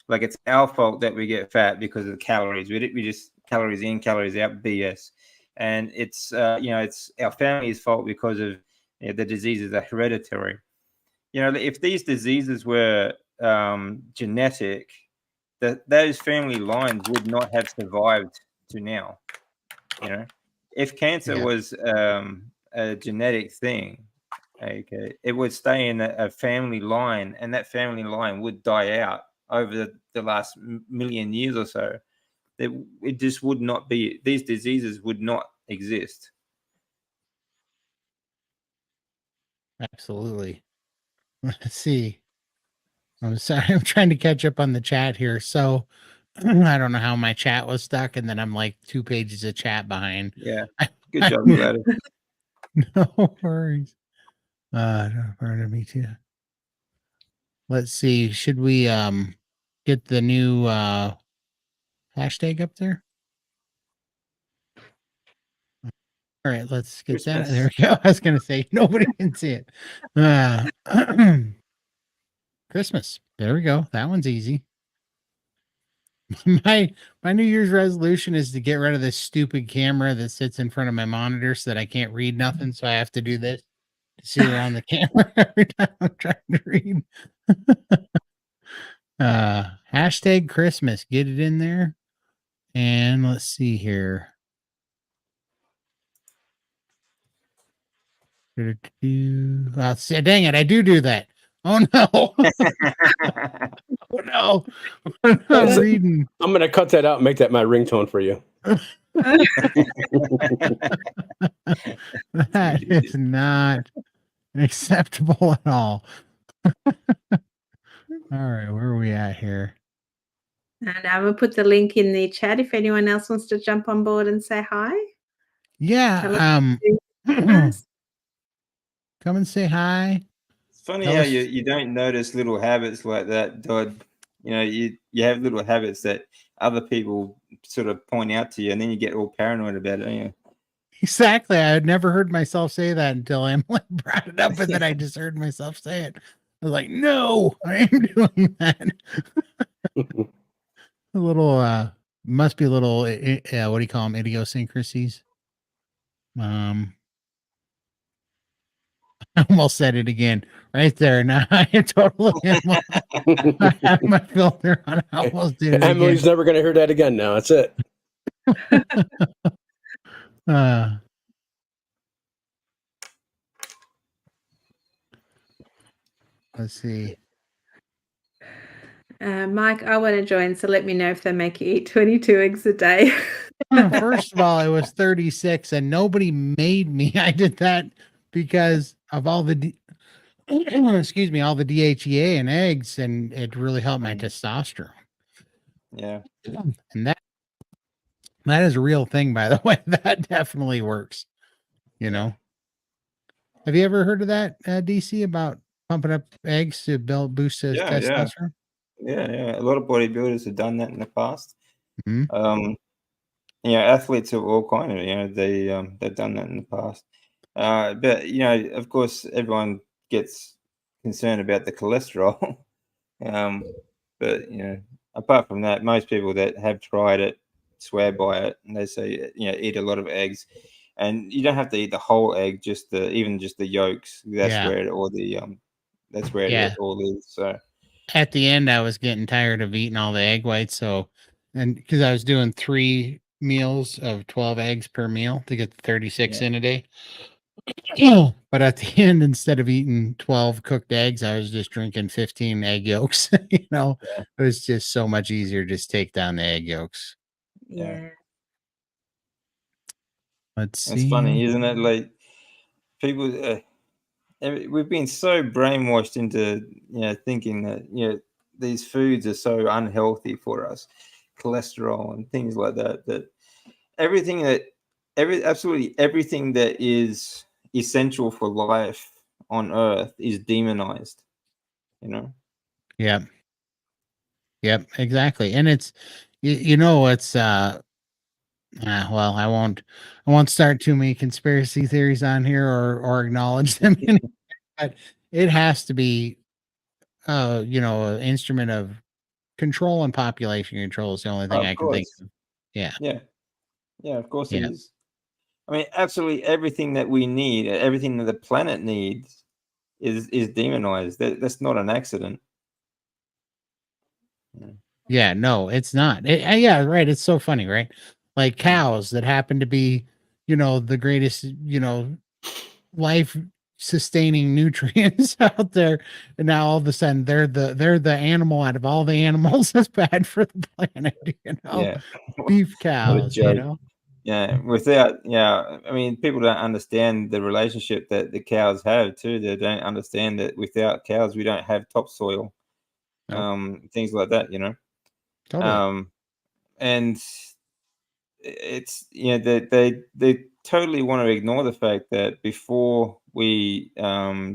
Like it's our fault that we get fat because of the calories. We just calories in, calories out, BS. And it's it's our family's fault because of the diseases are hereditary. If these diseases were genetic, those family lines would not have survived to now. If cancer was a genetic thing, okay, it would stay in a family line, and that family line would die out over the last million years or so. It just would not be, these diseases would not exist. Absolutely. Let's see. I'm sorry. I'm trying to catch up on the chat here. So I don't know how my chat was stuck, and then I'm like 2 pages of chat behind. Yeah. Good job, Gladys. No worries. Pardon me too. Let's see. Should we get the new hashtag up there? All right, let's get that. There we go. I was gonna say nobody can see it. Christmas. There we go. That one's easy. My New Year's resolution is to get rid of this stupid camera that sits in front of my monitor so that I can't read nothing. So I have to do this to see it on the camera every time I'm trying to read. Hashtag Christmas. Get it in there. And let's see here. Dang it, I do that. Oh no. Oh no. I'm not reading. I'm gonna cut that out and make that my ringtone for you. That is not acceptable at all. All right, where are we at here? And I will put the link in the chat if anyone else wants to jump on board and say hi. Yeah. Come and say hi. It's funny how you don't notice little habits like that, Dodd. You have little habits that other people sort of point out to you, and then you get all paranoid about it. Yeah. Exactly. I had never heard myself say that until Emily brought it up, and then I just heard myself say it. I was like, no, I am doing that. A little, must be a little, what do you call them? Idiosyncrasies. I almost said it again right there. Now I totally I have my filter on. I almost did it Emily's again. never going to hear that again now. That's it. Let's see. Mike, I want to join, so let me know if they make you eat 22 eggs a day. First of all, it was 36 and nobody made me. I did that because of all the excuse me, all the DHEA and eggs, and it really helped my testosterone. Yeah. And that is a real thing, by the way. That definitely works. You know, have you ever heard of that, DC, about pumping up eggs to boost his Yeah, yeah, testosterone? yeah. A lot of bodybuilders have done that in the past. Mhm. Athletes of all kind of, they've done that in the past. But of course, everyone gets concerned about the cholesterol. um, but apart from that, most people that have tried it swear by it, and they say eat a lot of eggs, and you don't have to eat the whole egg, just the yolks. That's Yeah. where it all the that's where Yeah. it all is. So At the end, I was getting tired of eating all the egg whites. So, and because I was doing 3 meals of 12 eggs per meal to get the 36 yeah, in a day. Yeah. But at the end, instead of eating 12 cooked eggs, I was just drinking 15 egg yolks. yeah, It was just so much easier to just take down the egg yolks. yeah. Yeah. Let's It's see. funny, isn't it? Like people. We've been so brainwashed into thinking that these foods are so unhealthy for us, cholesterol and things like that, that everything that absolutely everything that is essential for life on earth is demonized, you know. Yep. Yep. Exactly. And it's, it's, well, I won't start too many conspiracy theories on here or acknowledge them, but it has to be, an instrument of control, and population control is the only thing Of I can think course. of. Yeah. Yeah, yeah, of course it Yeah. is. I mean, absolutely everything that we need, everything that the planet needs is demonized. That's not an accident. Yeah. Yeah. No, it's not. Yeah. Right. It's so funny, right? Like cows that happen to be, the greatest, life sustaining nutrients out there, and now all of a sudden they're the animal out of all the animals that's bad for the planet. Yeah. Beef What a cows. joke. Yeah, I mean, people don't understand the relationship that the cows have too. They don't understand that without cows, we don't have topsoil, Nope. things like that, Totally. Um, and it's they totally want to ignore the fact that before we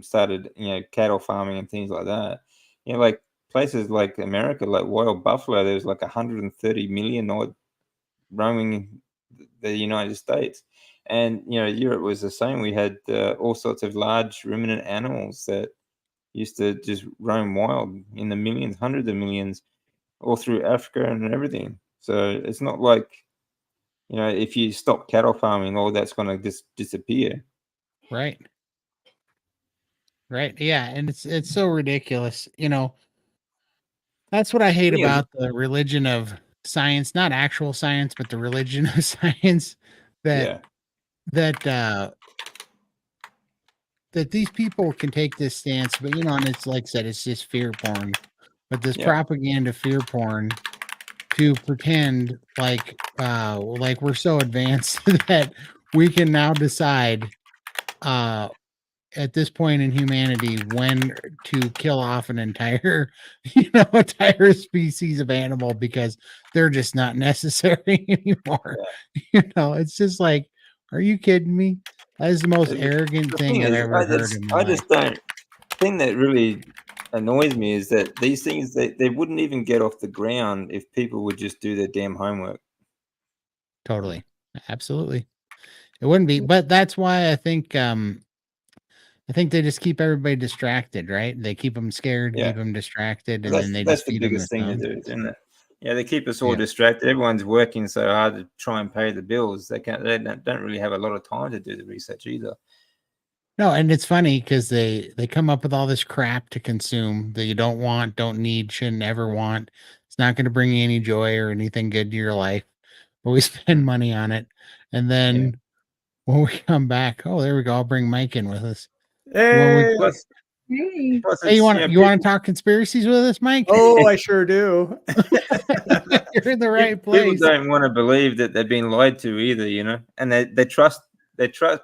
started cattle farming and things like that, like places like America, like wild buffalo, there's like 130 million odd roaming the United States, and Europe was the same. We had all sorts of large ruminant animals that used to just roam wild in the millions, hundreds of millions, all through Africa and everything. So it's not like if you stop cattle farming, all that's going to just disappear. Right. Right. Yeah. And it's so ridiculous. That's what I hate Thing is, about the religion of science, not actual science, but the religion of science, that yeah, that uh that these people can take this stance, but and it's like I said, it's just fear porn. But this yeah, propaganda fear porn to pretend like we're so advanced that we can now decide uh at this point in humanity when to kill off an entire entire species of animal because they're just not necessary anymore. It's just like, are you kidding me? That is the most arrogant the thing thing I've is, ever heard in my I life. just don't. Thing that really annoys me is that these things they wouldn't even get off the ground if people would just do their damn homework. Totally. Absolutely. It wouldn't be, but that's why I think they just keep everybody distracted, right? They keep them scared, Yeah, keep them distracted, and then that's they that's just the feed them the biggest thing to sound. do, isn't it? Yeah, they keep us all Yeah. distracted. Everyone's working so hard to try and pay the bills. They don't really have a lot of time to do the research either. No, and it's funny because they come up with all this crap to consume that you don't want, don't need, shouldn't ever want. It's not going to bring you any joy or anything good to your life, but we spend money on it, and Yeah. then when we come back, oh, there we go. I'll bring Mike in with us. When we, Hey. Plus, Hey. plus hey, you it's want to talk conspiracies with us, Mike? Oh, I sure do. You're in the right people place. don't want to believe that they've been lied to either, and they trust.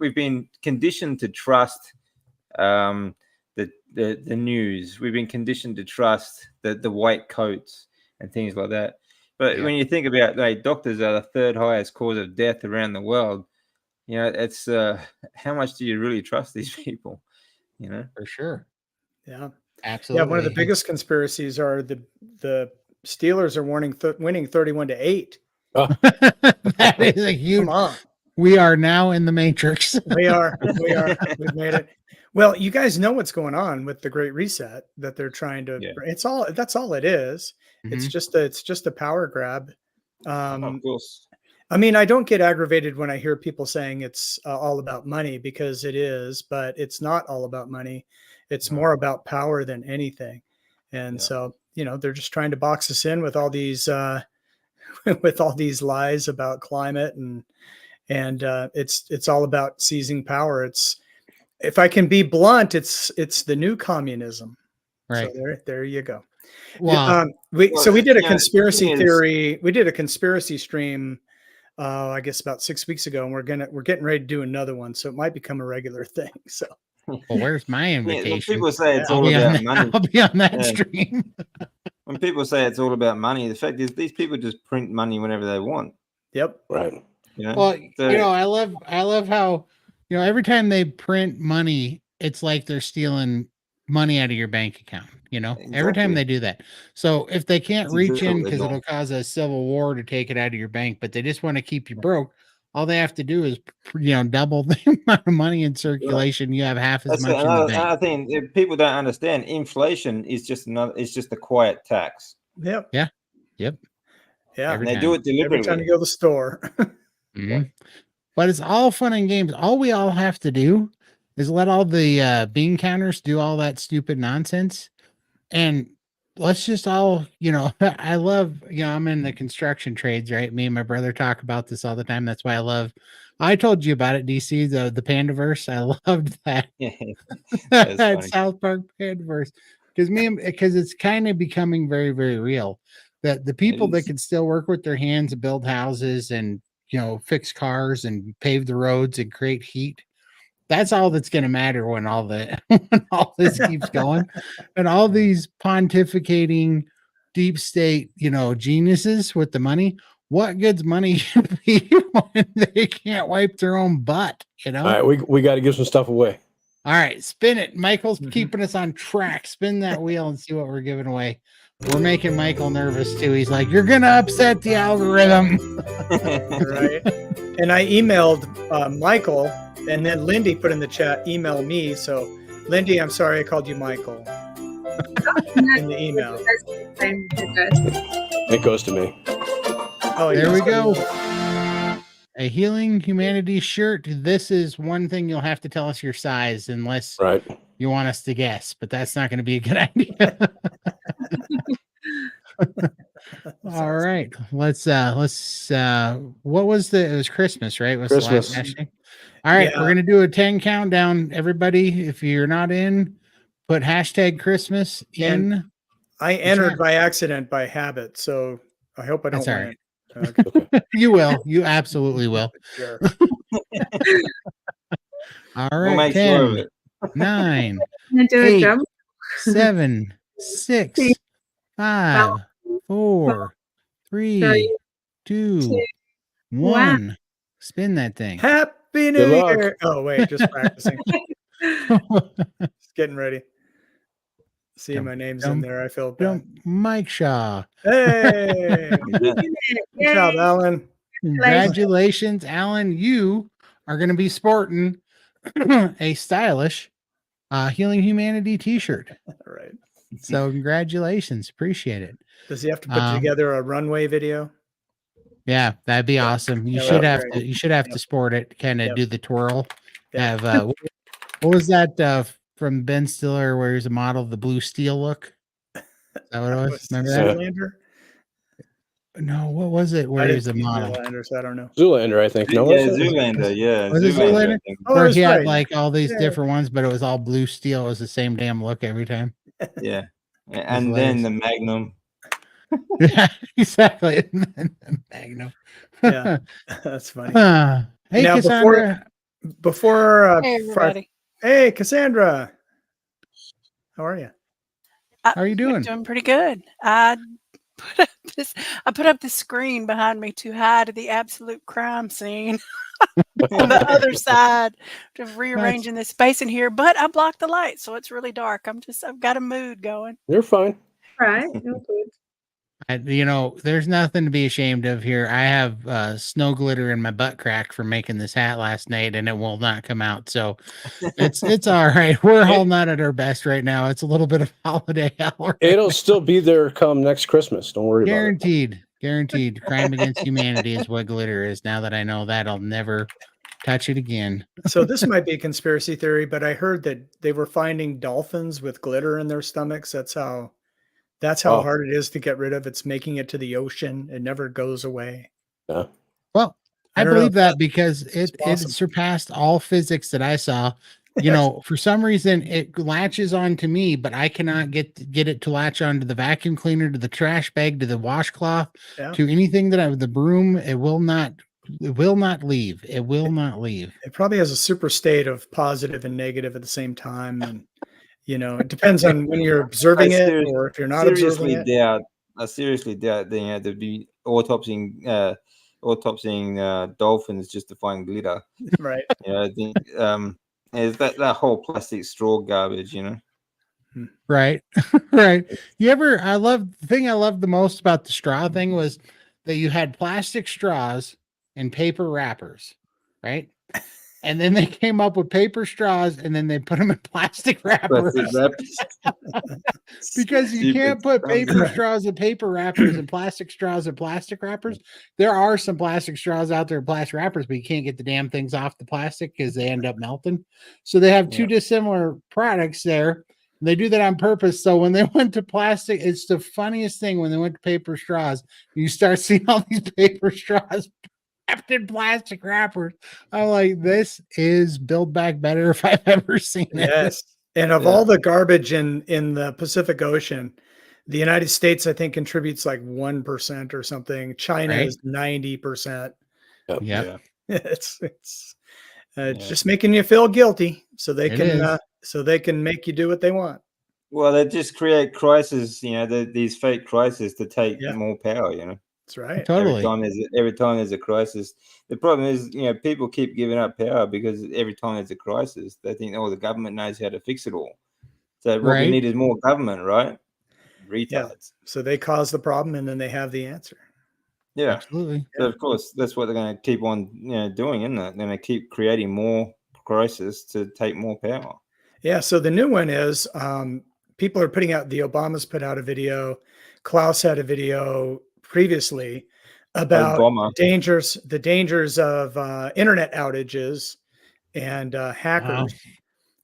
We've been conditioned to trust the news. We've been conditioned to trust the white coats and things like that. But Yeah. when you think about, doctors are the third highest cause of death around the world. you know, it's how much do you really trust these people? You know, For sure. Yeah. Absolutely. Yeah. One of the biggest conspiracies are the Steelers are winning 31-8. Oh, That is a huge. Come on. We are now in the Matrix. We are. We've made it. Well, you guys know what's going on with the Great Reset that they're trying to. Yeah. That's all it is. It's just a power grab. of course. I mean, I don't get aggravated when I hear people saying it's all about money, because it is, but it's not all about money. It's more about power than anything. And so, you know, they're just trying to box us in with all these with all these lies about climate, and it's all about seizing power. It's, if I can be blunt, it's the new communism. Right. So there you go. Well, we did a yeah, conspiracy the thing is- theory. We did a conspiracy stream, I guess about 6 weeks ago, and we're getting ready to do another one. So it might become a regular thing. So well, where's my Yeah, invitation? when people say it's I'll all be on about that, money. I'll be on that Yeah. stream. When people say it's all about money, the fact is these people just print money whenever they want. yep. right. You know? Well, So- you know, I love how, you know, every time they print money, it's like they're stealing money out of your bank account. You know, every time Exactly. they do that. So if they can't That's reach exactly in what they're because doing. it'll cause a civil war to take it out of your bank, but they just want to keep you broke. All they have to do is, you know, double the amount of money in circulation. You have half as That's much in the another bank. thing that people don't understand. Inflation is just it's just a quiet tax. Yep. Yep. Yeah. Every And they time. do it Every time deliberately. you go to the store. Mhm. But it's all fun and games. All we all have to do is let all the bean counters do all that stupid nonsense. And let's just all, you know, I love, you know, I'm in the construction trades, right? Me and my brother talk about this all the time. That's why I told you about it, DC, the Pandaverse. I loved that. That's That funny. South Park Pandaverse. Because it's kind of becoming very, very real. That the people that is. can still work with their hands and build houses and, you know, fix cars and pave the roads and create heat, that's all that's going to matter when all this keeps going. And all these pontificating deep state, you know, geniuses with the money, what good's money be when they can't wipe their own butt, you know? All right, we got to give some stuff away. All right, spin it. Michael's keeping us on track. Spin that wheel and see what we're giving away. We're making Michael nervous too. He's like, "You're gonna upset the algorithm." Right. And I emailed Michael, and then Lindy put in the chat, email me. So Lindy, I'm sorry I called you Michael in the email. It goes to me. Oh, There we yes. go. A Healing Humanity shirt. This is one thing you'll have to tell us your size unless Right. you want us to guess, but that's not going to be a good idea. All right. Let's what was it was Christmas, right? What's Christmas. the last hashtag? All right, Yeah. we're gonna do a 10 countdown. Everybody, if you're not in, put hashtag Christmas in. And I entered chat. by accident, by habit. So I hope I don't That's all win. right. Okay. You will. You absolutely will. Sure. All We'll right. make sure of 10, it. 9, And do a 8, drum. 7, 6, 5, 4, 3, Three, 2, two, 1. Spin that thing. Happy New Good luck. Year. Oh, wait, just practicing. Just getting ready. See, Dum, my name's dum, in there. I feel bad. Mike Shaw. Hey, good job, Yay. Alan. Congratulations, Alan. You are going to be sporting a stylish Healing Humanity t-shirt. All right. So congratulations. Appreciate it. Does he have to put together a runway video? Yeah, that'd be awesome. You Yeah, should that'd have be to you should have to Yep. sport it, kind of Yep. do the twirl. Yep. Have what was that from Ben Stiller where he's a model, the blue steel look? Is that what it was? Remember that? Zoolander? No, what was it where I he didn't was a see model? Zoolander, so I don't know. Zoolander, I think. No, Yeah, was it? Zoolander. Yeah, Was it Zoolander. Zoolander? I think. Oh, Where that's he had right. like all these Yeah. different ones, but it was all blue steel. It was the same damn look every time. Yeah. And then the Magnum. Yeah, exactly. And then the Magnum. Yeah, that's funny. Hey, Now, Cassandra. Before Hey, everybody. Hey, Cassandra. How are you? How are you doing? Doing pretty good. I put up this screen behind me to hide the absolute crime scene on the other side, to rearranging the space in here. But I blocked the light, so it's really dark. I've got a mood going. You're fine. Right. You're good. There's nothing to be ashamed of here. I have snow glitter in my butt crack from making this hat last night, and it will not come out. So it's all right. We're all not at our best right now. It's a little bit of holiday hell. Right It'll now. still be there come next Christmas. Don't worry Guaranteed. Guaranteed. Crime against humanity is what glitter is. Now that I know that, I'll never touch it again. So this might be a conspiracy theory, but I heard that they were finding dolphins with glitter in their stomachs. That's how Oh. hard it is to get rid of. It's making it to the ocean. It never goes away. about it. Well, I don't know believe if that because it awesome. surpassed all physics that I saw. For some reason it latches onto me, but I cannot get it to latch onto the vacuum cleaner, to the trash bag, to the washcloth, Yeah. to anything the broom. It will not leave. It will not leave. It probably has a super state of positive and negative at the same time. And, it depends on when you're observing it or if you're not observing it. I seriously doubt there'd be autopsying dolphins just to find glitter. Right. I think is that whole plastic straw garbage, Right. Right. The thing I loved the most about the straw thing was that you had plastic straws and paper wrappers, right? And then they came up with paper straws and then they put them in plastic wrappers. Because you can't put paper straws and paper wrappers and plastic straws and plastic wrappers. There are some plastic straws out there in plastic wrappers, but you can't get the damn things off the plastic because they end up melting. So they have two dissimilar products there. They do that on purpose. So when they went to plastic, it's the funniest thing when they went to paper straws. You start seeing all these paper straws wrapped in plastic wrappers. I'm like, this is Build Back Better if I've ever seen it. Yes. And of all the garbage in the Pacific Ocean, the United States, I think, contributes like 1% or something. China is 90%. Yep. Yeah. It's just making you feel guilty so they It can make you do what they want. Well, they just create crises, these fake crises to take more power, That's right. Totally. Every time there's a crisis. The problem is, people keep giving up power because every time there's a crisis, they think, the government knows how to fix it all. So what we need is more government, right? Retards. Yeah. So they cause the problem and then they have the answer. Yeah. Absolutely. So of course, that's what they're going to keep on, doing, isn't it? They're going to keep creating more crisis to take more power. Yeah. So the new one is people are putting out, the Obamas put out a video. Klaus had a video previously about the dangers of internet outages and hackers.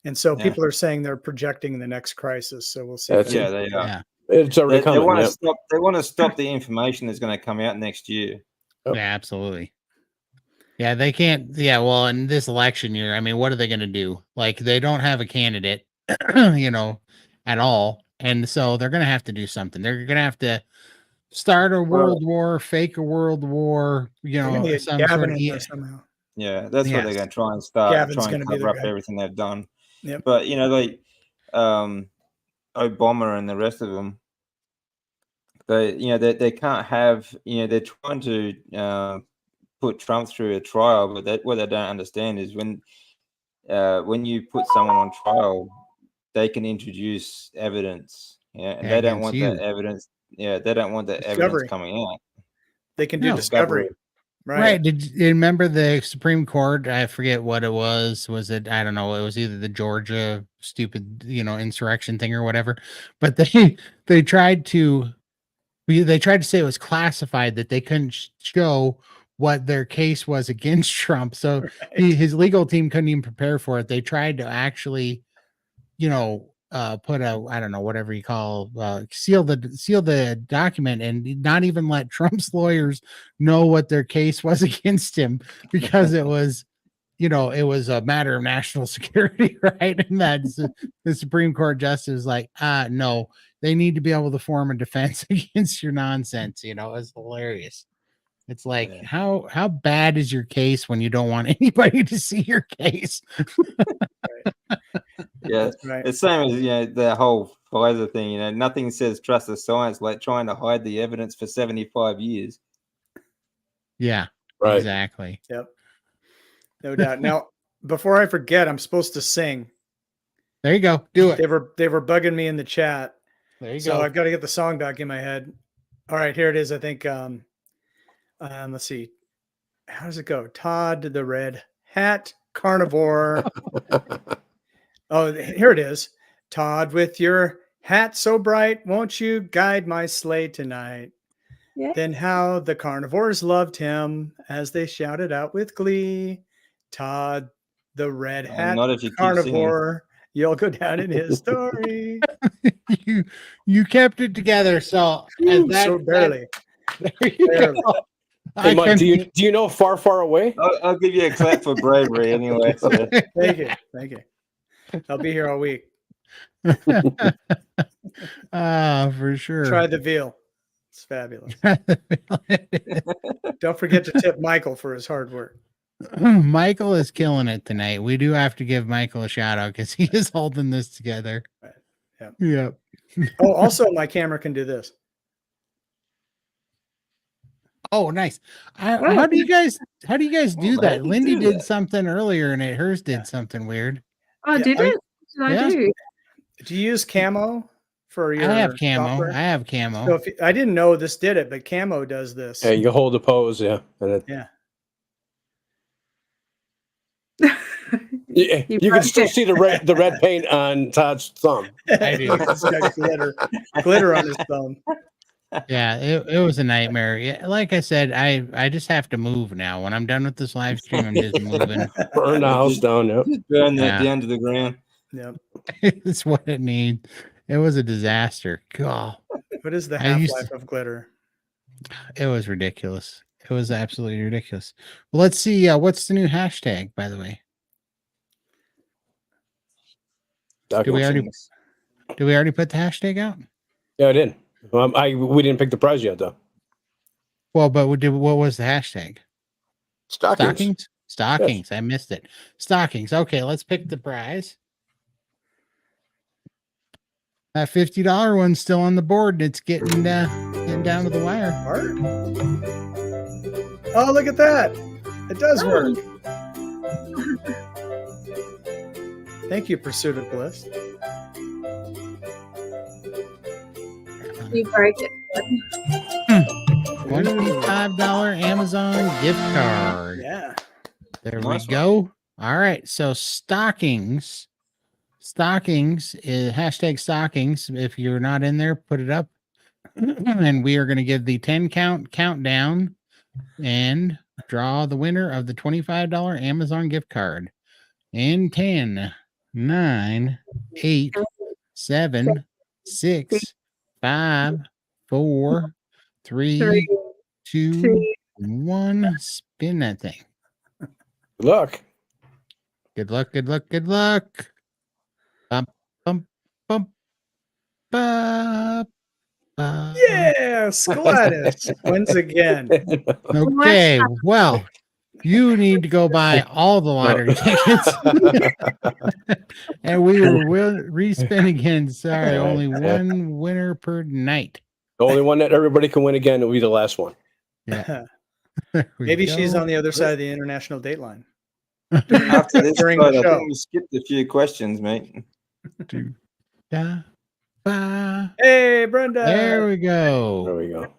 And so people are saying they're projecting the next crisis. So we'll see. They are. Yeah. It's already coming. They want to stop the information that's going to come out next year. Oh. Yeah, absolutely. Yeah, they can't. Yeah, well, in this election year, I mean, what are they going to do? Like, they don't have a candidate, at all. And so they're going to have to do something. They're going to have to start a world war, fake a world war, some sort of somehow. Yeah, that's what they're going to try and start. Gavin's try and cover up everything they've done. Yep. But Obama and the rest of them, they can't have. They're trying to put Trump through a trial, but what they don't understand is when you put someone on trial, they can introduce evidence. And they don't want that evidence. Yeah, they don't want that evidence coming out. They can do discovery. Right. Did you remember the Supreme Court? I forget what it was. Was it, I don't know, it was either the Georgia stupid, insurrection thing or whatever. But they tried to say it was classified, that they couldn't show what their case was against Trump. So his legal team couldn't even prepare for it. They tried to actually, put a, I don't know, whatever you call, seal the document and not even let Trump's lawyers know what their case was against him, because it was, it was a matter of national security, right? And that's the Supreme Court justice was like, no, they need to be able to form a defense against your nonsense. It was hilarious. It's like, how bad is your case when you don't want anybody to see your case? Yeah, it's same as the whole Pfizer thing. You know, nothing says trust the science like trying to hide the evidence for 75 years. Yeah, Right. exactly. Yep. No doubt. Now, before I forget, I'm supposed to sing. There you go. Do it. They were bugging me in the chat. There you So go. I've got to get the song back in my head. All right, here it is. I think let's see. How does it go? Todd the Red Hat Carnivore. Oh, here it is. Todd, with your hat so bright, won't you guide my sleigh tonight? Yeah. Then how the carnivores loved him as they shouted out with glee. Todd, the Red Hat Not if you keep Carnivore, you'll go down in his story. you kept it together. So So barely. there you Barely. go. Hey, Mike, do you know Far, Far Away? I'll give you a clap for bravery anyway. So. Thank you. Thank you. I'll be here all week. For sure. Try the veal. It's fabulous. Don't forget to tip Michael for his hard work. Michael is killing it tonight. We do have to give Michael a shout out because he is holding this together. Right. Yep. Yep. Oh, also my camera can do this. Oh, nice. How do you guys do that? Lindy did something earlier and hers did something weird. Oh, Yeah, did it? What did I do? Do you use Camo for your I have camo. software? I have camo. So I didn't know this did it, but Camo does this. Yeah, you can hold the pose, yeah. And Yeah. you can still see the red paint on Todd's thumb. I do. It's got glitter on his thumb. Yeah, it was a nightmare. Yeah, like I said, I just have to move now. When I'm done with this live stream, I'm just moving. Burn the house down, yep. Burn that down to the ground. Yep. It's what it needs. It was a disaster. God. What is the I used half-life of glitter? It was ridiculous. It was absolutely ridiculous. Well, let's see. What's the new hashtag, by the way? Do we already put the hashtag out? Yeah, I did. We didn't pick the prize yet, though. Well, but what was the hashtag? Stockings. Stockings. Yes. I missed it. Stockings. Okay, let's pick the prize. That $50 one's still on the board. And it's getting down to the wire. Oh, look at that! It does work. Thank you, Pursuit of Bliss. You break it. $25 Amazon gift card. Yeah. There we go. All right. So stockings is hashtag stockings. If you're not in there, put it up. And we are going to give the 10 countdown and draw the winner of the $25 Amazon gift card. In 10, 9, 8, 7, 6, 5, 4, 3, 2, 1. Spin that thing. Good luck. Good luck. Good luck. Good luck. Bump, bump, bump, bump, bump. Yes, Gladys wins again. Okay, well, you need to go buy all the lottery tickets. And we will respin again. Sorry, only one winner per night. The only one that everybody can win again will be the last one. Yeah. Maybe she's on the other side of the international date line. After this, During I the show. think we skipped a few questions, mate. Hey, Brenda. There we go. There we go.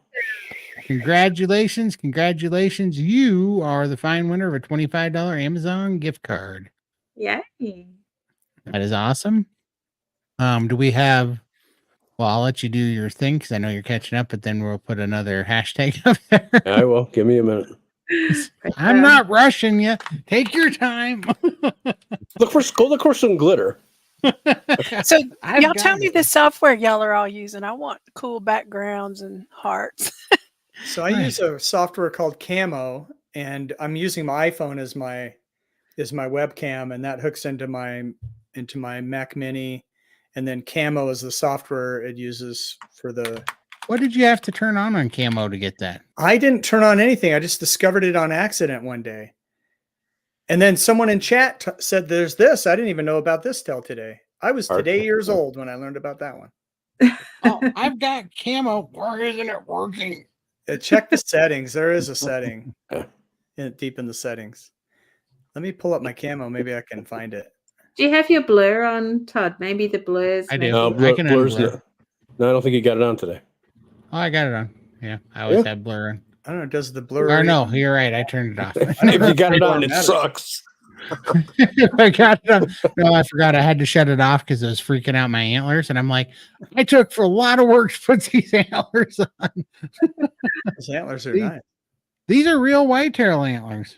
Congratulations. Congratulations. You are the fine winner of a $25 Amazon gift card. Yay. That is awesome. Do we have, well, I'll let you do your thing because I know you're catching up, but then we'll put another hashtag up there. Yeah, I will. Give me a minute. I'm not rushing you. Take your time. Look for some glitter. So y'all tell me the software y'all are all using. I want cool backgrounds and hearts. So I use a software called Camo, and I'm using my iPhone as my webcam, and that hooks into my Mac Mini, and then Camo is the software it uses for the. What did you have to turn on Camo to get that? I didn't turn on anything. I just discovered it on accident one day. And then someone in chat said, there's this. I didn't even know about this till today. I was today years old when I learned about that one. Oh, I've got camo. Why isn't it working? Check the settings. There is a setting deep in the settings. Let me pull up my camo. Maybe I can find it. Do you have your blur on, Todd? Maybe the blurs. I do. maybe- No, I can blur's unblur. no, I don't think you got it on today. Oh, I got it on. Yeah, I always Yeah. have blur on. I don't know. Does the blur? Or no, you're right. I turned it off. If you got it on, it matters. sucks. I got it on. No, I forgot I had to shut it off because it was freaking out my antlers. And I'm like, I took for a lot of work to put these antlers on. Those antlers are These- nice. These are real whitetail antlers.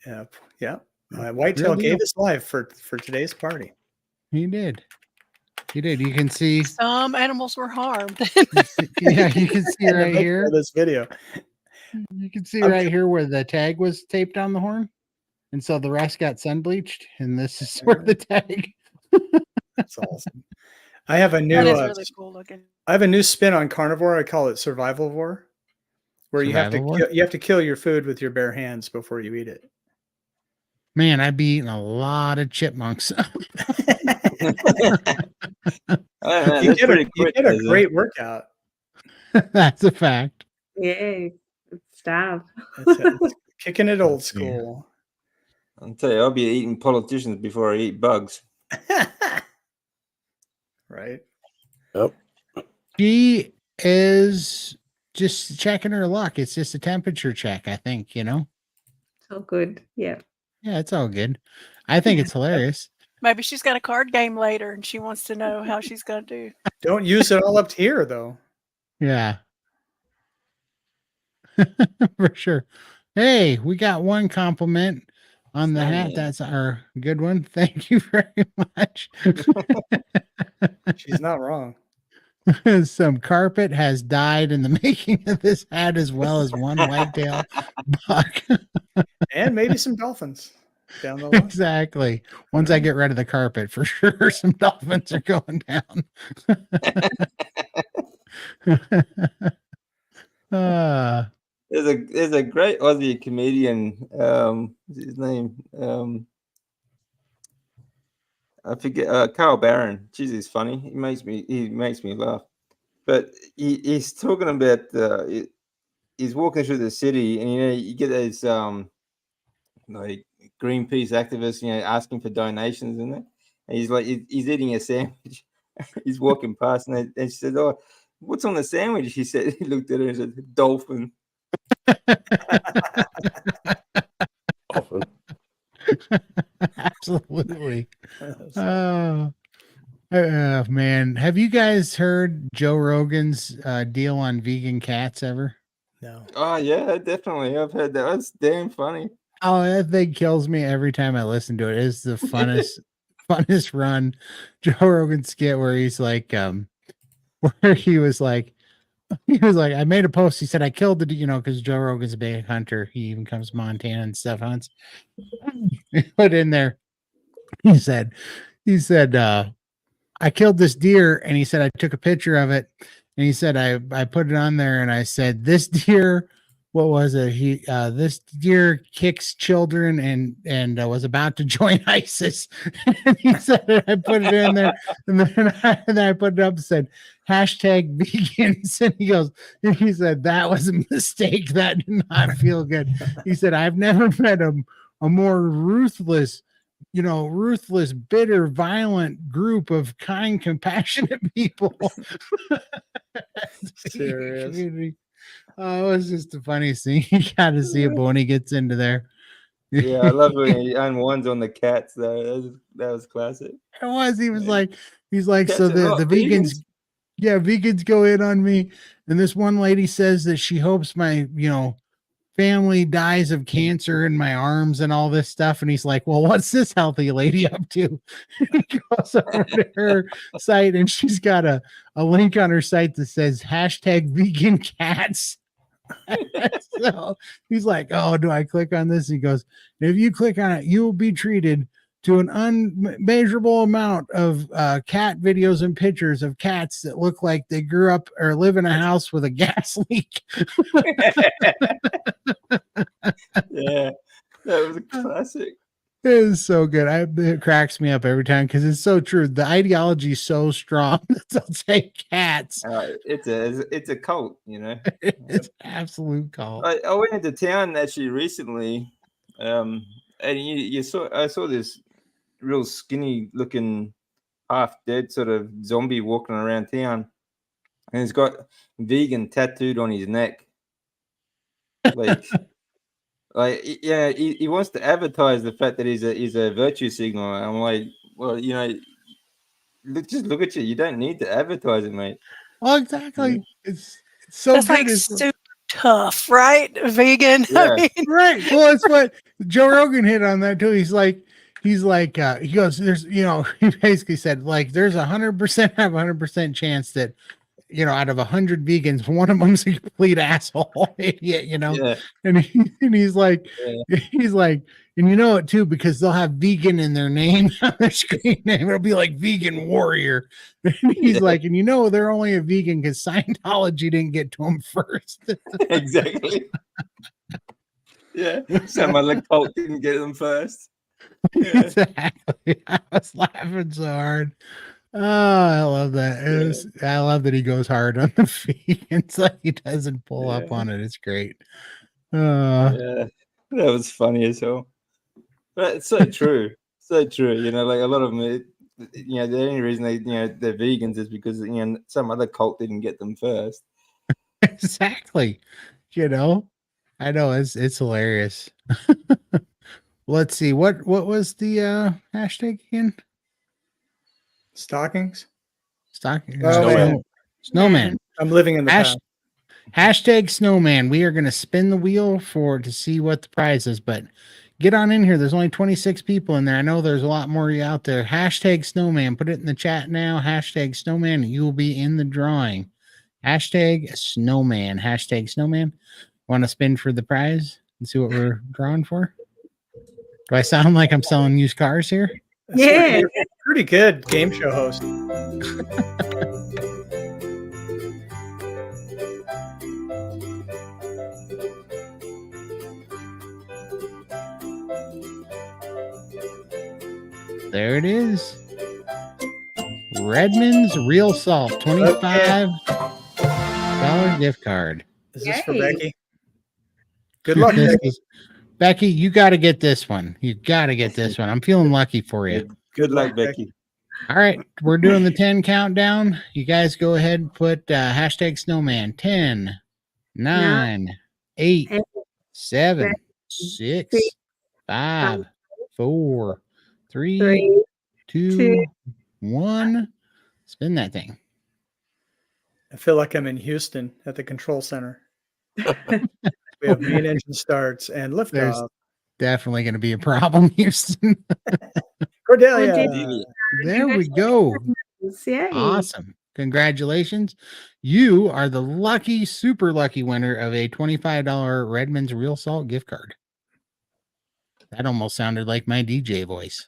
Yeah, yeah. Whitetail Real deal. gave his life for today's party. He did. He did. You can see. Some animals were harmed. Yeah, you can see And right make here. this video. You can see I'm right here where the tag was taped on the horn. And so the rest got sun bleached. And this is where the tag. That's awesome. I have a new. That is really cool looking. I have a new spin on carnivore. I call it survivalvore, where you have to kill your food with your bare hands before you eat it. Man, I'd be eating a lot of chipmunks. You get a great workout. That's a fact. Yeah, starve. It's kicking it old school. I'll tell you, I'll be eating politicians before I eat bugs. Right. Yep. She is just checking her luck. It's just a temperature check, I think, It's all good. Yeah. Yeah, it's all good. I think it's hilarious. Maybe she's got a card game later and she wants to know how she's going to do. Don't use it all up here, though. Yeah. For sure. Hey, we got one compliment on the hat. That's our good one. Thank you very much. She's not wrong. Some carpet has died in the making of this hat, as well as one whitetail buck. And maybe some dolphins down the line. Exactly. Once I get rid of the carpet, for sure, some dolphins are going down. There's a great Aussie comedian. What's his name? I forget. Carl Barron. Jeez, he's funny. He makes me laugh. But he's talking about he's walking through the city, and you get those like Greenpeace activists, asking for donations, and that. And he's like he's eating a sandwich. He's walking past, and she said, "Oh, what's on the sandwich?" He said, he looked at her and said, "Dolphin." Dolphin. Absolutely. Man, have you guys heard Joe Rogan's deal on vegan cats ever? No. Oh yeah, definitely. I've heard that. That's damn funny. Oh, that thing kills me every time I listen to it. It's the funnest run Joe Rogan skit where he's like, where he was like, I made a post. He said, I killed the, because Joe Rogan's a big hunter. He even comes to Montana and stuff hunts. He put in there, he said, I killed this deer, and he said, I took a picture of it, and he said, I put it on there, and I said, this deer, what was it? This deer kicks children and was about to join ISIS. And he said, I put it in there, and then I put it up and said, hashtag vegans. And he said, that was a mistake. That did not feel good. He said, I've never met a more ruthless, bitter, violent group of kind, compassionate people. Serious. Oh, it was just the funniest thing. You got to see it when he gets into there. Yeah, I love when he unwinds on the cats though. That was classic. It was. He was like, Cats so are not the vegans, vegans go in on me, and this one lady says that she hopes my, family dies of cancer in my arms and all this stuff. And he's like, well, what's this healthy lady up to? He goes over to her site, and she's got a link on her site that says hashtag vegan cats. So he's like, oh, do I click on this? He goes, if you click on it, you will be treated to an unmeasurable amount of cat videos and pictures of cats that look like they grew up or live in a house with a gas leak. Yeah, that was a classic. It is so good. It cracks me up every time because it's so true. The ideology is so strong that they'll take cats. It's a cult, you know. It's absolute cult. I went into town actually recently, and I saw this real skinny looking, half dead sort of zombie walking around town, and he's got vegan tattooed on his neck, like. Yeah, he wants to advertise the fact that he's a virtue signal. I'm like, well, you know, just look at you. You don't need to advertise it, mate. Well, exactly. Yeah. It's so That's good. like It's super tough, right? Vegan. Yeah. I mean, right. Well, it's what Joe Rogan hit on that too. He's like, he goes, there's, he basically said, like, there's 100% chance that, out of 100 vegans, one of them's a complete asshole idiot, Yeah. and he's like, and you know it too, because they'll have vegan in their name on their screen name. It'll be like vegan warrior. And he's like, and they're only a vegan because Scientology didn't get to them first. Exactly. Yeah. Some other cult didn't get them first. Yeah. Exactly. I was laughing so hard. Oh, I love that. I love that he goes hard on the vegans. Like he doesn't pull up on it. It's great. Yeah, that was funny as hell. But it's so true. So true. Like a lot of them, the only reason they're vegans is because some other cult didn't get them first. Exactly. I know it's hilarious. Let's see. What was the hashtag again? Stockings. Snowman. I'm living in the past. Hashtag snowman. We are going to spin the wheel to see what the prize is, but get on in here. There's only 26 people in there. I know there's a lot more of you out there. Hashtag snowman. Put it in the chat now. Hashtag snowman. You will be in the drawing. Hashtag snowman. Hashtag snowman. Want to spin for the prize and see what we're drawing for? Do I sound like I'm selling used cars here? Yeah. Pretty good game show host. There it is. Redmond's Real Salt, $25 gift card. Is this for Yay. Becky? Good luck, Becky. Becky, you got to get this one. You got to get this one. I'm feeling lucky for you. Good luck, Becky. All right, we're doing the 10 countdown. You guys go ahead and put hashtag snowman. 10, 9, 8, 7, 6, 5, 4, 3, 2, 1. Spin that thing. I feel like I'm in Houston at the control center. We have main engine starts and liftoff. Definitely going to be a problem, Houston. Cordelia. There we go. Yay. Awesome. Congratulations. You are the super lucky winner of a $25 Redmond's Real Salt gift card. That almost sounded like my DJ voice.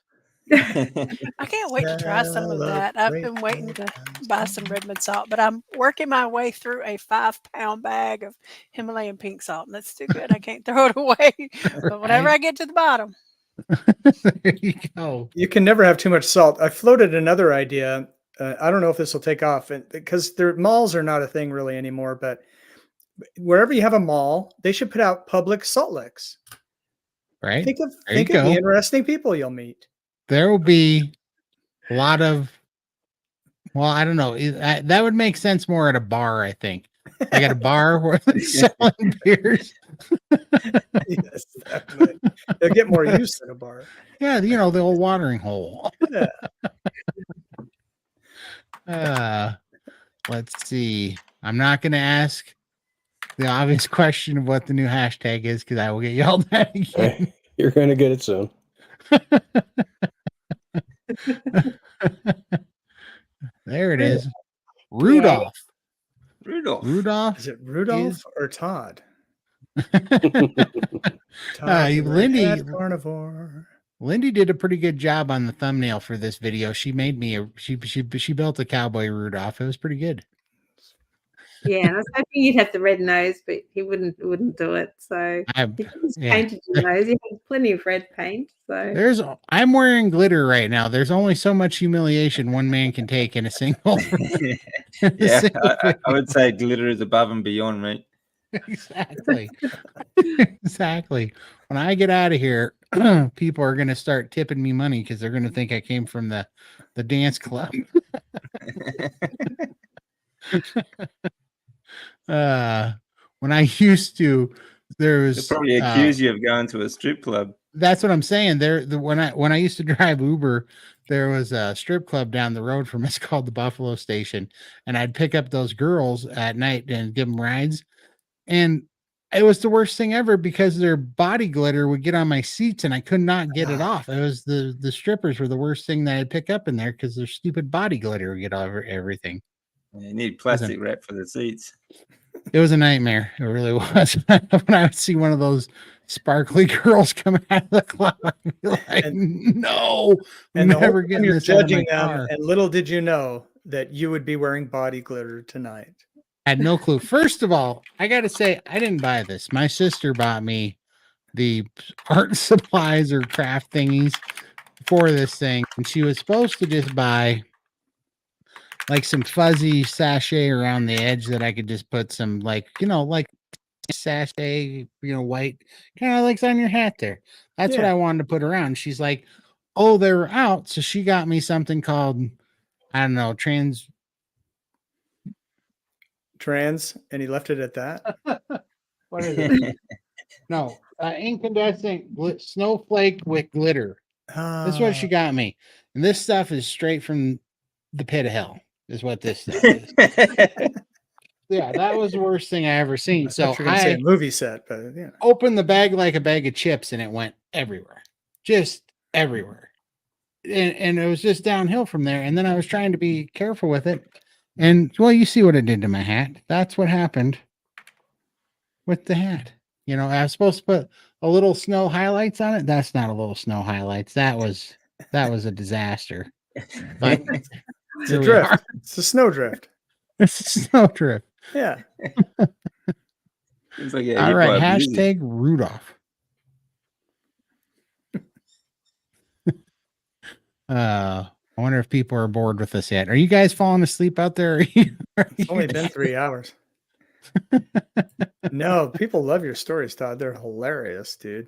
I can't wait to try some of that. I've been waiting to buy some Redmond salt, but I'm working my way through a 5-pound bag of Himalayan pink salt, and that's too good. I can't throw it away. But whenever I get to the bottom. There you go. You can never have too much salt. I floated another idea. I don't know if this will take off because malls are not a thing really anymore, but wherever you have a mall, they should put out public salt licks. Right. Think of the interesting people you'll meet. There will be a lot of, well, I don't know. That would make sense more at a bar, I think. Like at a bar where they're selling beers. Yes, definitely. They'll get more use at a bar. Yeah, the old watering hole. Yeah. Let's see. I'm not going to ask the obvious question of what the new hashtag is because I will get yelled at again. You're going to get it soon. There it is. Rudolph. Rudolph. Is it Rudolph or Todd? Lindy Carnivore. Lindy did a pretty good job on the thumbnail for this video. She made me she built a cowboy Rudolph. It was pretty good. Yeah, I was hoping you'd have the red nose, but he wouldn't do it. So I'm, you just yeah. painted your nose. You had plenty of red paint. So I'm wearing glitter right now. There's only so much humiliation one man can take in a single. Yeah, I would say glitter is above and beyond, mate. Exactly. Exactly. When I get out of here, people are going to start tipping me money because they're going to think I came from the dance club. When I used to, there They'll was probably accuse you of going to a strip club. that's what I'm saying. When I used to drive Uber, there was a strip club down the road from us called the Buffalo Station, and I'd pick up those girls at night and give them rides, and it was the worst thing ever because their body glitter would get on my seats and I could not get it off. It was the strippers were the worst thing that I'd pick up in there because their stupid body glitter would get over everything. You need plastic wrap for the seats. It was a nightmare. It really was. When I would see one of those sparkly girls come out of the club, I'd be like, no, and never the getting you're this out of my judging them, car. and little did you know that you would be wearing body glitter tonight. I had no clue. First of all, I got to say, I didn't buy this. My sister bought me the art supplies or craft thingies for this thing, and she was supposed to just buy like some fuzzy sachet around the edge that I could just put some like sachet, white, kind of like on your hat there. That's what I wanted to put around. She's like, oh, they're out. So she got me something called, I don't know, trans, and he left it at that. what is it? No, incandescent snowflake with glitter. That's what she got me. And this stuff is straight from the pit of hell, is what this stuff is. Yeah, that was the worst thing I ever seen. So I say a movie set, but yeah. Opened the bag like a bag of chips and it went everywhere. Just everywhere. And it was just downhill from there. And then I was trying to be careful with it. And well, you see what it did to my hat. That's what happened with the hat. I was supposed to put a little snow highlights on it. That's not a little snow highlights. That was a disaster. But it's a drift. It's a snow drift. It's a snow drift. Yeah. It's like, all right. Hashtag Rudolph. I wonder if people are bored with us yet. Are you guys falling asleep out there? It's only been 3 hours. No, people love your stories, Todd. They're hilarious, dude.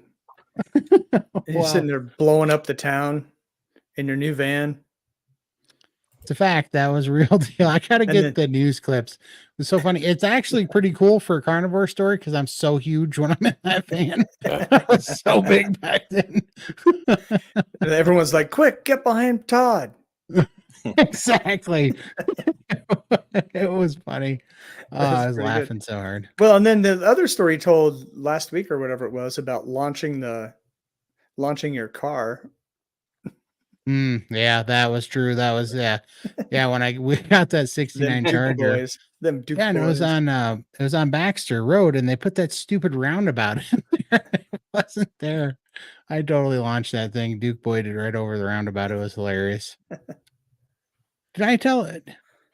You're sitting there blowing up the town in your new van. It's a fact. That was a real deal. I gotta get the news clips. It's so funny. It's actually pretty cool for a carnivore story because I'm so huge when I'm in that van. I was so big back then. And everyone's like, quick, get behind Todd. Exactly. It was funny. I was laughing so hard. Well, and then the other story you told last week or whatever it was about launching your car. Yeah, that was true. That was when we got that 69 Charger. And it was on Baxter Road, and they put that stupid roundabout in there. It wasn't there. I totally launched that thing. Duke Boyd it right over the roundabout. It was hilarious. Did I tell it?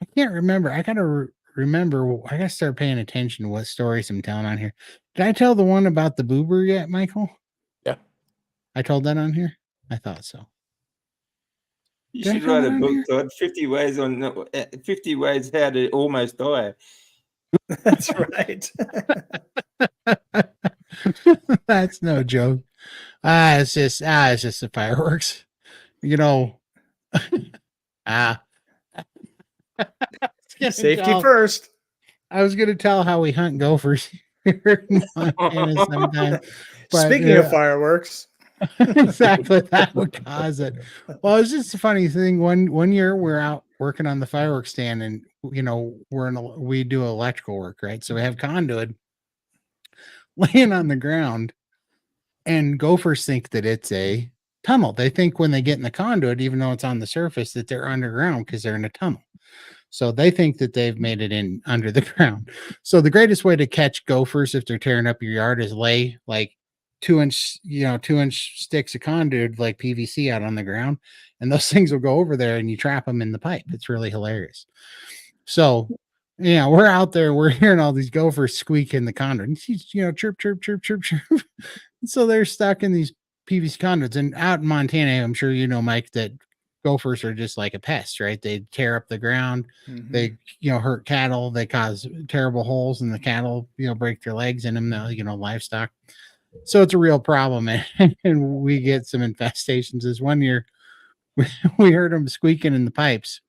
I can't remember. I gotta remember. I gotta start paying attention to what stories I'm telling on here. Did I tell the one about the boober yet, Michael? Yeah, I told that on here. I thought so. You should write a book, Todd. 50 ways how to almost die. That's right. That's no joke. It's just the fireworks. Safety first. I was gonna tell how we hunt gophers here in Montana sometime. Speaking of fireworks. Exactly, that would cause it. Well, it's just a funny thing. One year we're out working on the fireworks stand, and we do electrical work, right? So we have conduit laying on the ground, and gophers think that it's a tunnel. They think when they get in the conduit, even though it's on the surface, that they're underground because they're in a tunnel. So they think that they've made it in under the ground. So the greatest way to catch gophers if they're tearing up your yard is lay like 2-inch sticks of conduit like PVC out on the ground, and those things will go over there and you trap them in the pipe. It's really hilarious. So Yeah, we're out there, we're hearing all these gophers squeak in the condo. And she's, chirp, chirp, chirp, chirp, chirp. So they're stuck in these PVC conduits. And out in Montana, I'm sure you know, Mike, that gophers are just like a pest, right? They tear up the ground, they hurt cattle, they cause terrible holes in the cattle, break their legs in them, livestock. So it's a real problem, and we get some infestations. This one year, we heard them squeaking in the pipes.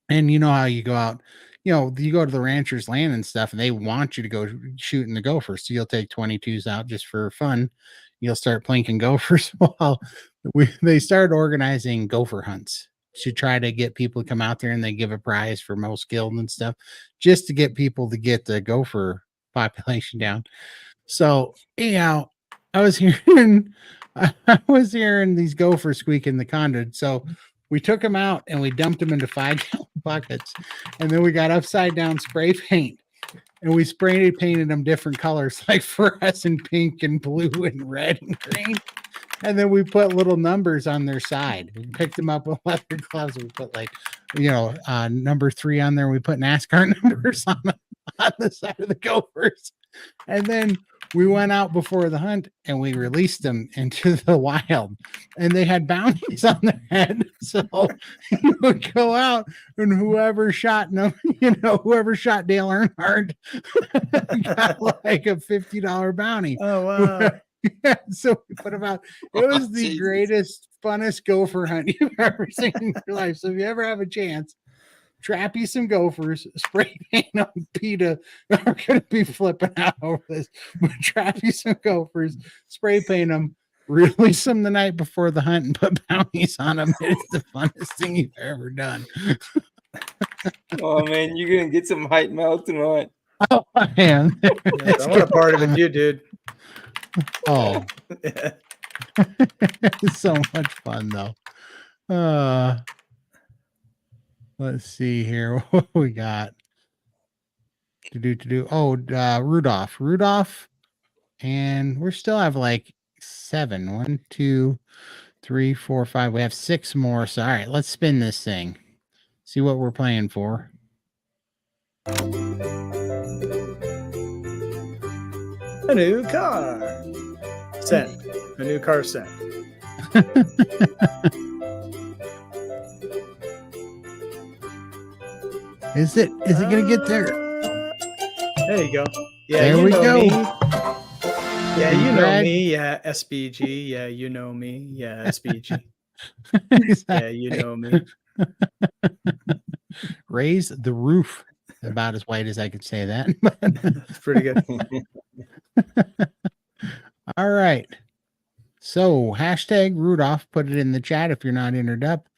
And you know how you go out, you go to the rancher's land and stuff, and they want you to go shooting the gophers. So you'll take 22s out just for fun. You'll start plinking gophers. Well, they started organizing gopher hunts to try to get people to come out there, and they give a prize for most killed and stuff, just to get people to get the gopher population down. So, I was hearing these gophers squeak in the conduit. So we took them out and we dumped them into 5-gallon buckets, and then we got upside down spray paint, and we spray painted them different colors, like fluorescent pink and blue and red and green. And then we put little numbers on their side. We picked them up with leather gloves. We put number 3 on there. We put NASCAR numbers on the side of the gophers. And then we went out before the hunt and we released them into the wild, and they had bounties on their head. So you would go out, and whoever shot Dale Earnhardt got like a $50 bounty. Oh, wow. Yeah, so we put them out. It was the greatest, funnest gopher hunt you've ever seen in your life. So if you ever have a chance, trap you some gophers, spray paint them. PETA are going to be flipping out over this, but trap you some gophers, spray paint them, release them the night before the hunt, and put bounties on them. It's the funnest thing you've ever done. Oh man, you're gonna get some hate mail tonight. Oh, I am. Yes, I want a part of it, you dude. Oh, it's so much fun though. Let's see here what we got to do. Oh, Rudolph, and we still have like 7. 1, 2, 3, 4, 5. We have 6 more. So all right, let's spin this thing. See what we're playing for. A new car. Sent. A new car sent. Is it gonna get there? There you go. Yeah, there we go. Me. Yeah, you know me. Yeah, SBG. Yeah, you know me. Yeah, SBG. Yeah, you know me. Raise the roof. About as white as I could say that. It's pretty good. All right. So hashtag Rudolph, put it in the chat if you're not entered up.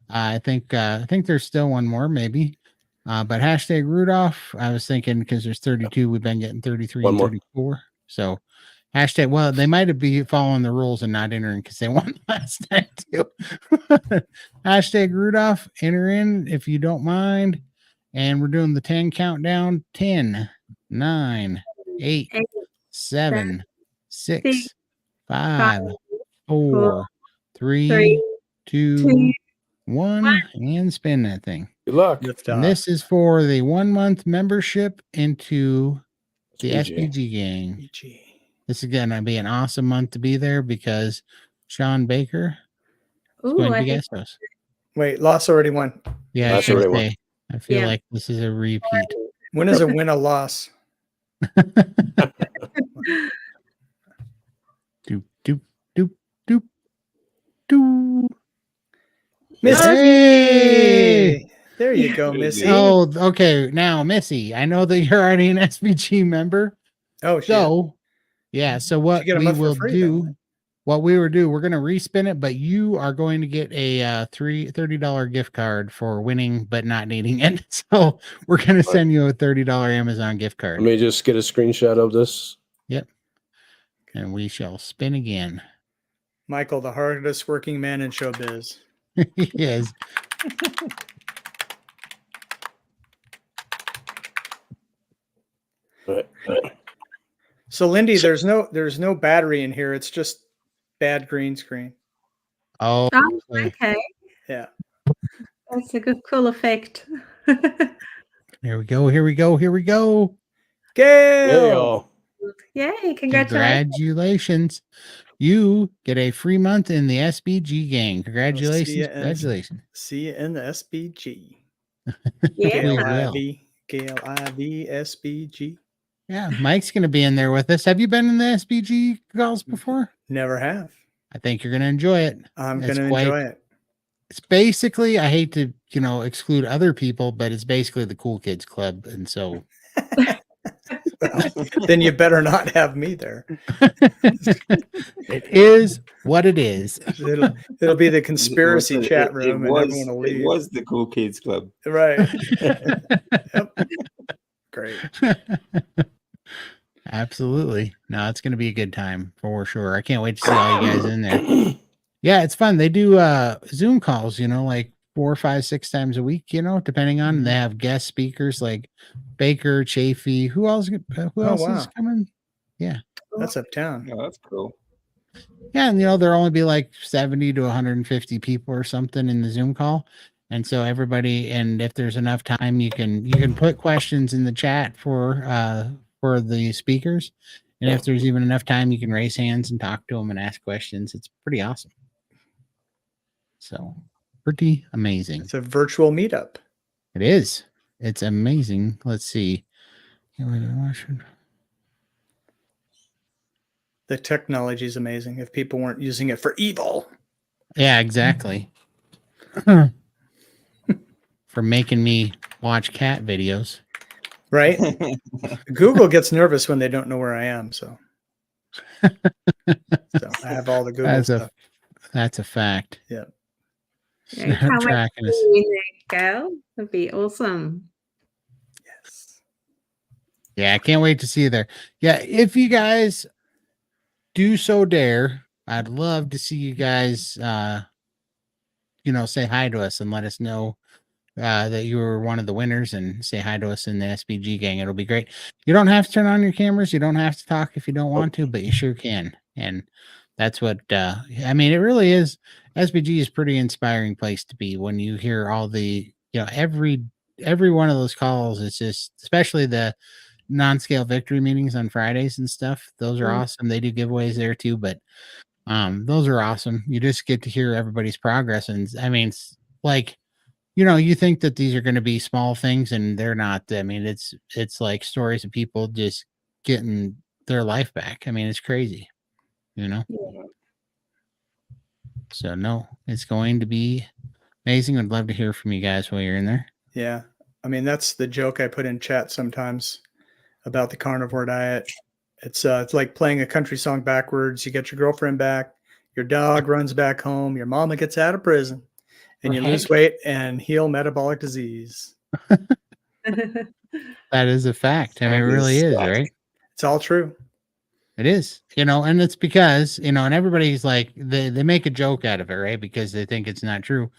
I think there's still one more maybe. But hashtag Rudolph, I was thinking because there's 32, we've been getting 33 and 34. So hashtag, well, they might have been following the rules and not entering because they won last night too. Hashtag Rudolph, enter in if you don't mind. And we're doing the 10 countdown. 10, 9, 8, 7, 6, 5, 4, 3, 2, 1, and spin that thing. Good luck. And this is for the 1-month membership into the SPG gang. This is going to be an awesome month to be there because Sean Baker is going to be guest host. Wait, Loss already won. Yeah, Loss already won. I feel like this is a repeat. When is a win a loss? Doop, doop, doop, doop, doop. Missy! Hey! There you go, Missy. Oh, okay. Now, Missy, I know that you're already an SPG member. Oh, shit. So, yeah. So what we will do, we're going to respin it, but you are going to get a $30 gift card for winning but not needing it. So we're going to send you a $30 Amazon gift card. Let me just get a screenshot of this. Yep. And we shall spin again. Michael, the hardest working man in showbiz. He is. So Lindy, there's no battery in here. It's just bad green screen. Oh, okay. Yeah. That's a good, cool effect. Here we go. Here we go. Here we go. Gail. Yay, congratulations. Congratulations. You get a free month in the SBG gang. Congratulations. Congratulations. See you in the SBG. Yeah. We Gail will. IV. Gail IV SBG. Yeah, Mike's going to be in there with us. Have you been in the SBG calls before? Never have. I think you're going to enjoy it. I'm It's going to enjoy it. It's basically, I hate to, exclude other people, but it's basically the cool kids club. And so Then you better not have me there. it is what it is. It'll be the conspiracy chat room, and everyone will It leave. was the cool kids club. Right. Yep. Great. Absolutely. No, it's going to be a good time for sure. I can't wait to see all you guys in there. Yeah, it's fun. They do Zoom calls, like 4, 5, 6 times a week, depending on. They have guest speakers like Baker, Chafee. Who else is coming? Yeah. That's uptown. Oh, that's cool. Yeah, and there'll only be like 70 to 150 people or something in the Zoom call. And so everybody, and if there's enough time, you can put questions in the chat for the speakers. And if there's even enough time, you can raise hands and talk to them and ask questions. It's pretty awesome. So pretty amazing. It's a virtual meetup. It is. It's amazing. Let's see. The technology is amazing. If people weren't using it for evil. Yeah, exactly. For making me watch cat videos. Right? Google gets nervous when they don't know where I am. So I have all the Google stuff. That's a fact. Yeah. Yeah, can't wait to see you there, Gail. That'd be awesome. Yes. Yeah, I can't wait to see you there. Yeah, if you guys do so dare, I'd love to see you guys say hi to us and let us know that you were one of the winners and say hi to us in the SBG gang. It'll be great. You don't have to turn on your cameras. You don't have to talk if you don't want to, but you sure can. And that's what it really is. SBG is a pretty inspiring place to be when you hear all the, every one of those calls. It's just, especially the non-scale victory meetings on Fridays and stuff. Those are awesome. They do giveaways there too, but those are awesome. You just get to hear everybody's progress. And it's like, you think that these are going to be small things, and they're not. It's like stories of people just getting their life back. It's crazy, Yeah. So no, it's going to be amazing. I'd love to hear from you guys while you're in there. Yeah. That's the joke I put in chat sometimes about the carnivore diet. It's like playing a country song backwards. You get your girlfriend back, your dog runs back home, your mama gets out of prison, and you lose weight and heal metabolic disease. That is a fact. It really is, right? It's all true. It is, and it's because, and everybody's like, they make a joke out of it, right? Because they think it's not true.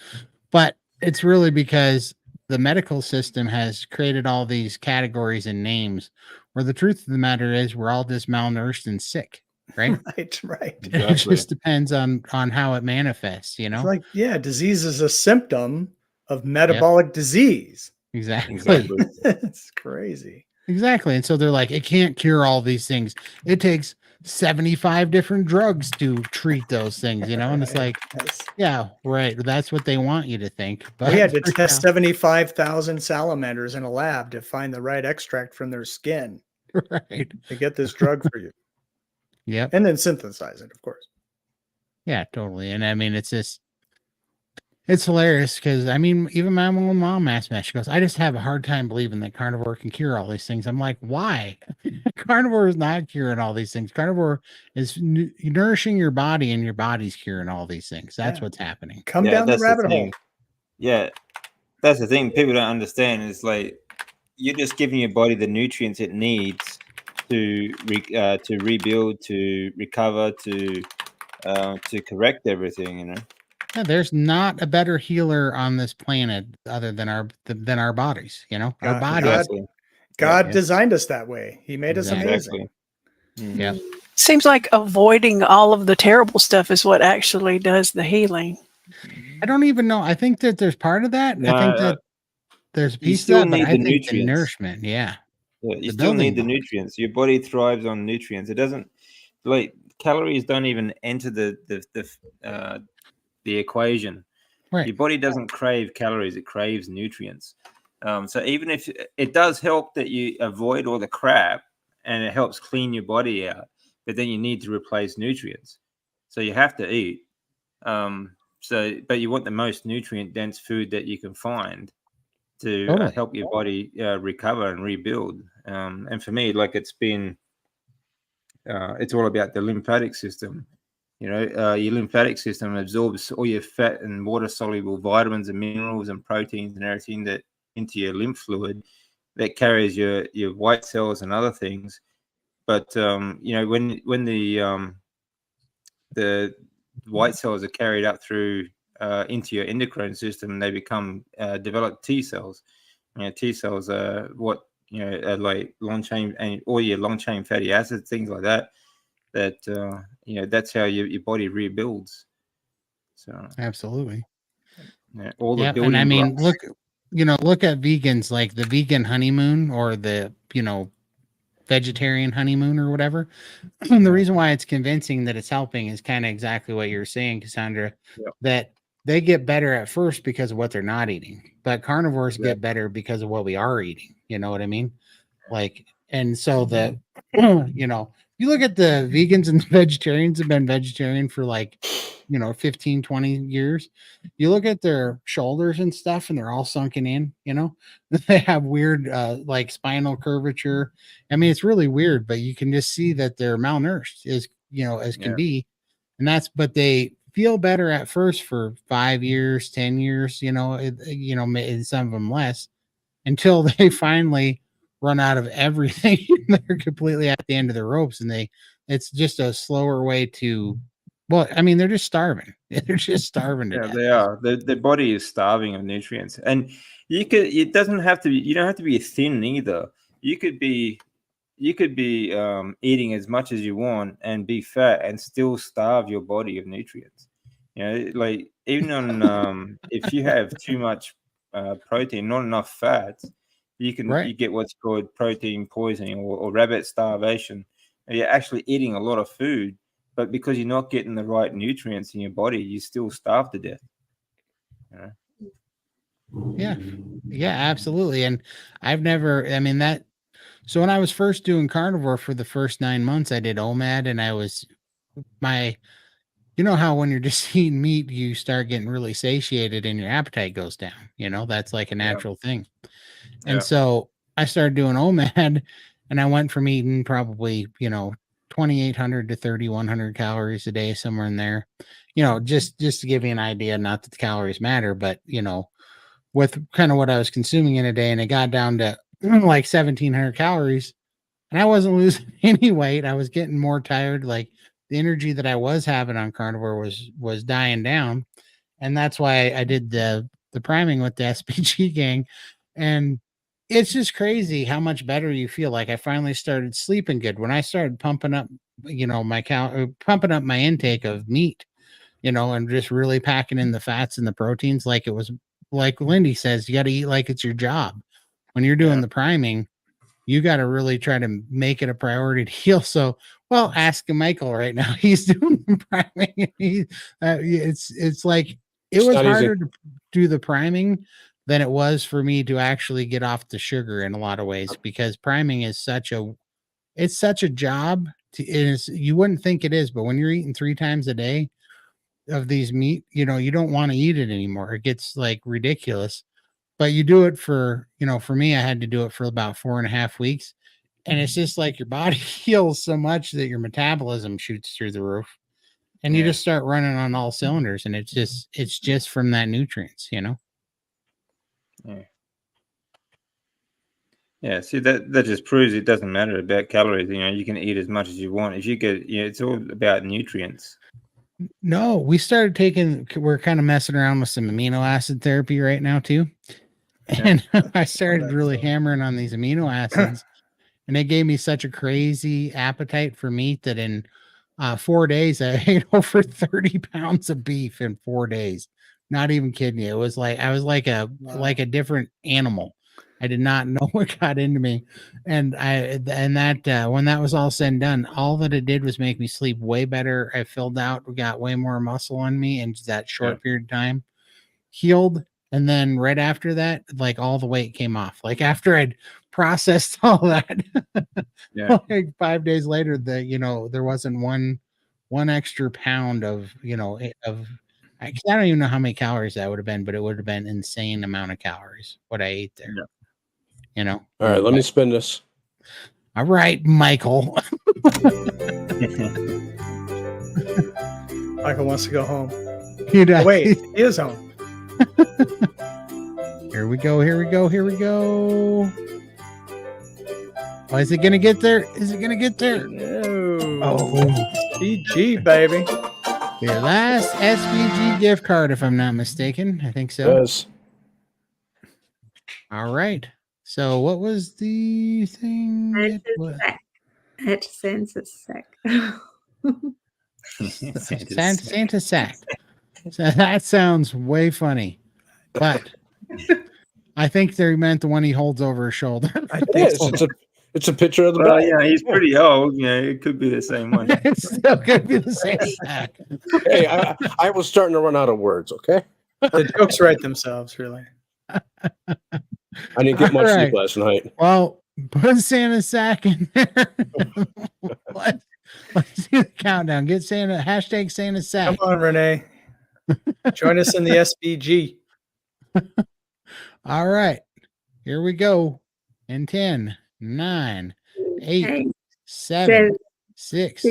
But it's really because the medical system has created all these categories and names where the truth of the matter is we're all just malnourished and sick, right? Right. It just depends on how it manifests, It's like, disease is a symptom of metabolic disease. Exactly. It's crazy. Exactly. And so they're like, it can't cure all these things. It takes 75 different drugs to treat those things, and it's like, yeah, right. That's what they want you to think. But we had to test 75,000 salamanders in a lab to find the right extract from their skin. Right. To get this drug for you. Yep. And then synthesize it, of course. Yeah, totally. And it's hilarious because even my own mom asked me, she goes, I just have a hard time believing that carnivore can cure all these things. I'm like, why? Carnivore is not curing all these things. Carnivore is nourishing your body, and your body's curing all these things. That's what's happening. Come down the rabbit hole. Yeah, that's the thing people don't understand. Is like you're just giving your body the nutrients it needs to rebuild, to recover, to correct everything. Yeah, there's not a better healer on this planet other than our bodies. Our bodies. God designed us that way. He made us amazing. Yeah. Seems like avoiding all of the terrible stuff is what actually does the healing. I don't even know. I think that there's part of that. No, I think that there's a You piece of still that, but need I the think the nutrients. nourishment, yeah, Yeah, you the still building need the blocks. nutrients. Your body thrives on nutrients. It doesn't like calories don't even enter the equation. Right. Your body doesn't crave calories; it craves nutrients. So even if it does help that you avoid all the crap, and it helps clean your body out, but then you need to replace nutrients. So you have to eat. But you want the most nutrient dense food that you can find to Totally. help your body recover and rebuild. And for me, like it's all about the lymphatic system. Your lymphatic system absorbs all your fat and water soluble vitamins and minerals and proteins and everything that into your lymph fluid that carries your white cells and other things. But when the white cells are carried up through into your endocrine system, they become develop T cells. T cells are what are like long chain and all your long chain fatty acids, things like that. That's how your body rebuilds. So Absolutely. all the Yeah, and building I mean, blocks. look at vegans, like the vegan honeymoon or the vegetarian honeymoon or whatever. The reason why it's convincing that it's helping is kind of exactly what you're saying, Cassandra, Yep. that they get better at first because of what they're not eating, but carnivores Yeah. get better because of what we are eating. You know what I mean? Like, and so you look at the vegans and the vegetarians have been vegetarian for like 15, 20 years. You look at their shoulders and stuff and they're all sunken in. They have weird like spinal curvature. I mean, it's really weird, but you can just see that they're malnourished as can Yeah. be. And but they feel better at first for 5 years, 10 years, and some of them less, until they finally run out of everything. They're completely at the end of the ropes, and it's just a slower way to. Well, I mean, they're just starving. They're just starving to Yeah, death. they are. The body is starving of nutrients, and it doesn't have to be. You don't have to be thin either. You could be eating as much as you want and be fat and still starve your body of nutrients. Like even on if you have too much protein, not enough fats, you Right. get what's called protein poisoning or rabbit starvation. And you're actually eating a lot of food, but because you're not getting the right nutrients in your body, you still starve to death. Yeah. Yeah, absolutely. And I've never, I mean, so when I was first doing carnivore for the first 9 months, I did OMAD, and you know how when you're just eating meat, you start getting really satiated and your appetite goes down. That's like a natural thing. And Yeah. so I started doing OMAD, and I went from eating probably, 2,800 to 3,100 calories a day, somewhere in there. Just to give you an idea, not that the calories matter, but with kind of what I was consuming in a day, and it got down to like 1,700 calories, and I wasn't losing any weight. I was getting more tired. Like the energy that I was having on carnivore was dying down, and that's why I did the priming with the SPG gang. And it's just crazy how much better you feel. Like I finally started sleeping good when I started pumping up, pumping up my intake of meat, and just really packing in the fats and the proteins. Like it was, like Lindy says, you got to eat like it's your job. When you're doing Yeah. the priming, you got to really try to make it a priority to heal. So, well, ask Michael right now. He's doing the priming. It's like it was harder to do the priming than it was for me to actually get off the sugar in a lot of ways, because priming is such a job. You wouldn't think it is, but when you're eating 3 times a day of these meat, you don't want to eat it anymore. It gets like ridiculous. But you do it for me, I had to do it for about 4.5 weeks. And it's just like your body heals so much that your metabolism shoots through the roof, and you Yeah. just start running on all cylinders. And it's just from that nutrients. Yeah. Yeah, see that just proves it doesn't matter about calories. You can eat as much as you want. If you get, it's all about nutrients. No, we're kind of messing around with some amino acid therapy right now too. And I started really hammering on these amino acids, and it gave me such a crazy appetite for meat that in 4 days I ate over 30 pounds of beef in 4 days. Not even kidding you. It was like I was like a different animal. I did not know what got into me, and that when that was all said and done, all that it did was make me sleep way better. I filled out, got way more muscle on me in that short period of time, healed, and then right after that, like all the weight came off. Like after I'd processed all that, like 5 days later, there wasn't one extra pound of I don't even know how many calories that would have been, but it would have been insane amount of calories what I ate there. All right, let me spin this. All right, Michael. Michael wants to go home. Oh, wait, he is home. Here we go. Oh, is it gonna get there? No. Oh, SPG, baby. your last SPG gift card, if I'm not mistaken. I think so. Yes. All right. So what was the thing? It sends a sack. Santa sack. So that sounds way funny, but I think they meant the one he holds over his shoulder. I think so. It's a picture of the Well, bag. yeah, he's pretty old. Yeah, it could be the same one. It still could be the same sack. Hey, I was starting to run out of words. Okay, the jokes write themselves, really. I didn't get much sleep last night. Well, put Santa's sack in there. Let's do the countdown. Get Santa hashtag Santa's sack. Come on, Renee. Join us in the SPG. All right, here we go. In 10, 9, 8, 7, 6,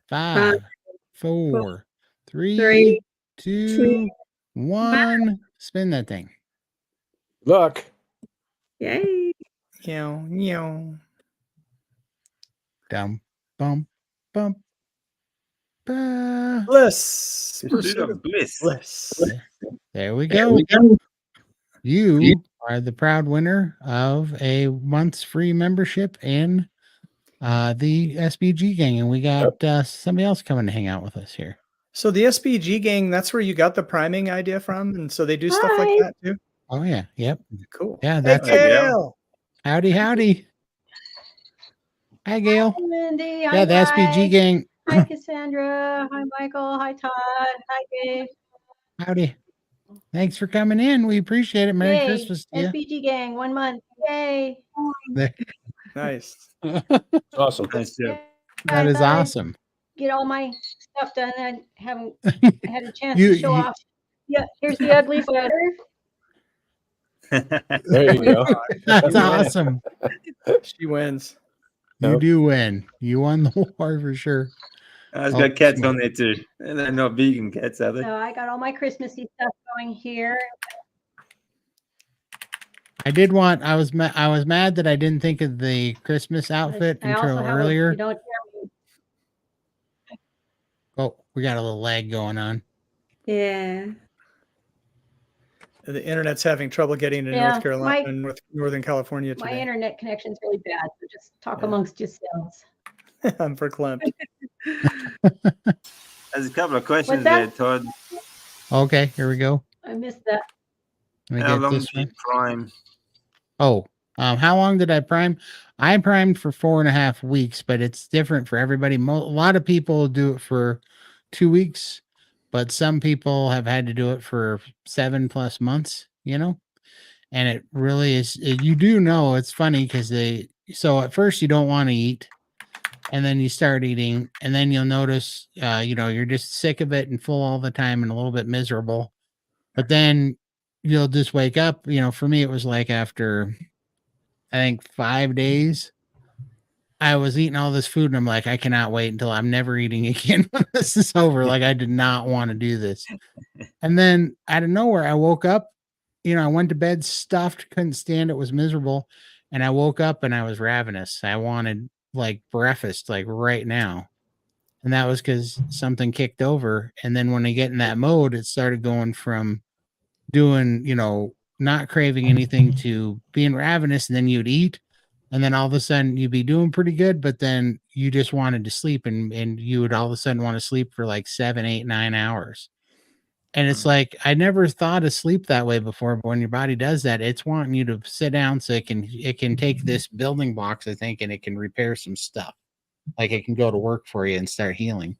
5, 4, 3, 2, 1. Spin that thing. Luck. Yay. Meow. Dum, bum, bum. Bliss. Bliss. There we go. You are the proud winner of a month's free membership in the SBG gang, and we got somebody else coming to hang out with us here. So the SBG gang, that's where you got the priming idea from, and so they do stuff like that too. Oh yeah, yep, cool. Yeah, that's Gail. Howdy. Hi, Gail. Hi, Lindy. Yeah, Hi, the SBG guys. gang. Hi, Cassandra. Hi, Michael. Hi, Todd. Hi, Dave. Howdy. Thanks for coming in. We appreciate it. Merry Yay. Christmas to you. SBG gang, 1 month. Yay. Nice. Awesome. Nice job. That is awesome. Get all my stuff done. I haven't had a chance You- to show you- off. Yeah, here's the ugly sweater. There you go. That's awesome. She wins. You do win. You won the war for sure. It's got cats on there too. And they're not vegan cats, are they? So I got all my Christmassy stuff going here. I was mad that I didn't think of the Christmas outfit I also until have earlier. you don't hear me. Oh, we got a little lag going on. Yeah. The internet's having trouble getting to Yeah, North Carolina and Northern California My today. internet connection's really bad, so just talk amongst yourselves. I'm verklempt. There's a couple of questions What's that? there, Todd. Okay, here we go. I missed that. Let me How get long this do you one. prime? Oh, how long did I prime? I primed for 4.5 weeks, but it's different for everybody. A lot of people do it for 2 weeks, but some people have had to do it for 7+ months, and it really is. You do know it's funny because so at first you don't want to eat, and then you start eating, and then you'll notice, you're just sick of it and full all the time and a little bit miserable. But then you'll just wake up. For me, it was like after, I think 5 days, I was eating all this food and I'm like, I cannot wait until I'm never eating again when this is over. Like I did not want to do this. And then out of nowhere, I woke up, I went to bed stuffed, couldn't stand it, was miserable. And I woke up and I was ravenous. I wanted like breakfast, like right now. And that was because something kicked over. And then when I get in that mode, it started going from doing, not craving anything to being ravenous, and then you'd eat, and then all of a sudden you'd be doing pretty good, but then you just wanted to sleep, and you would all of a sudden want to sleep for like 7, 8, 9 hours. And it's like, I never thought of sleep that way before, but when your body does that, it's wanting you to sit down so it can take this building blocks, I think, and it can repair some stuff. Like it can go to work for you and start healing.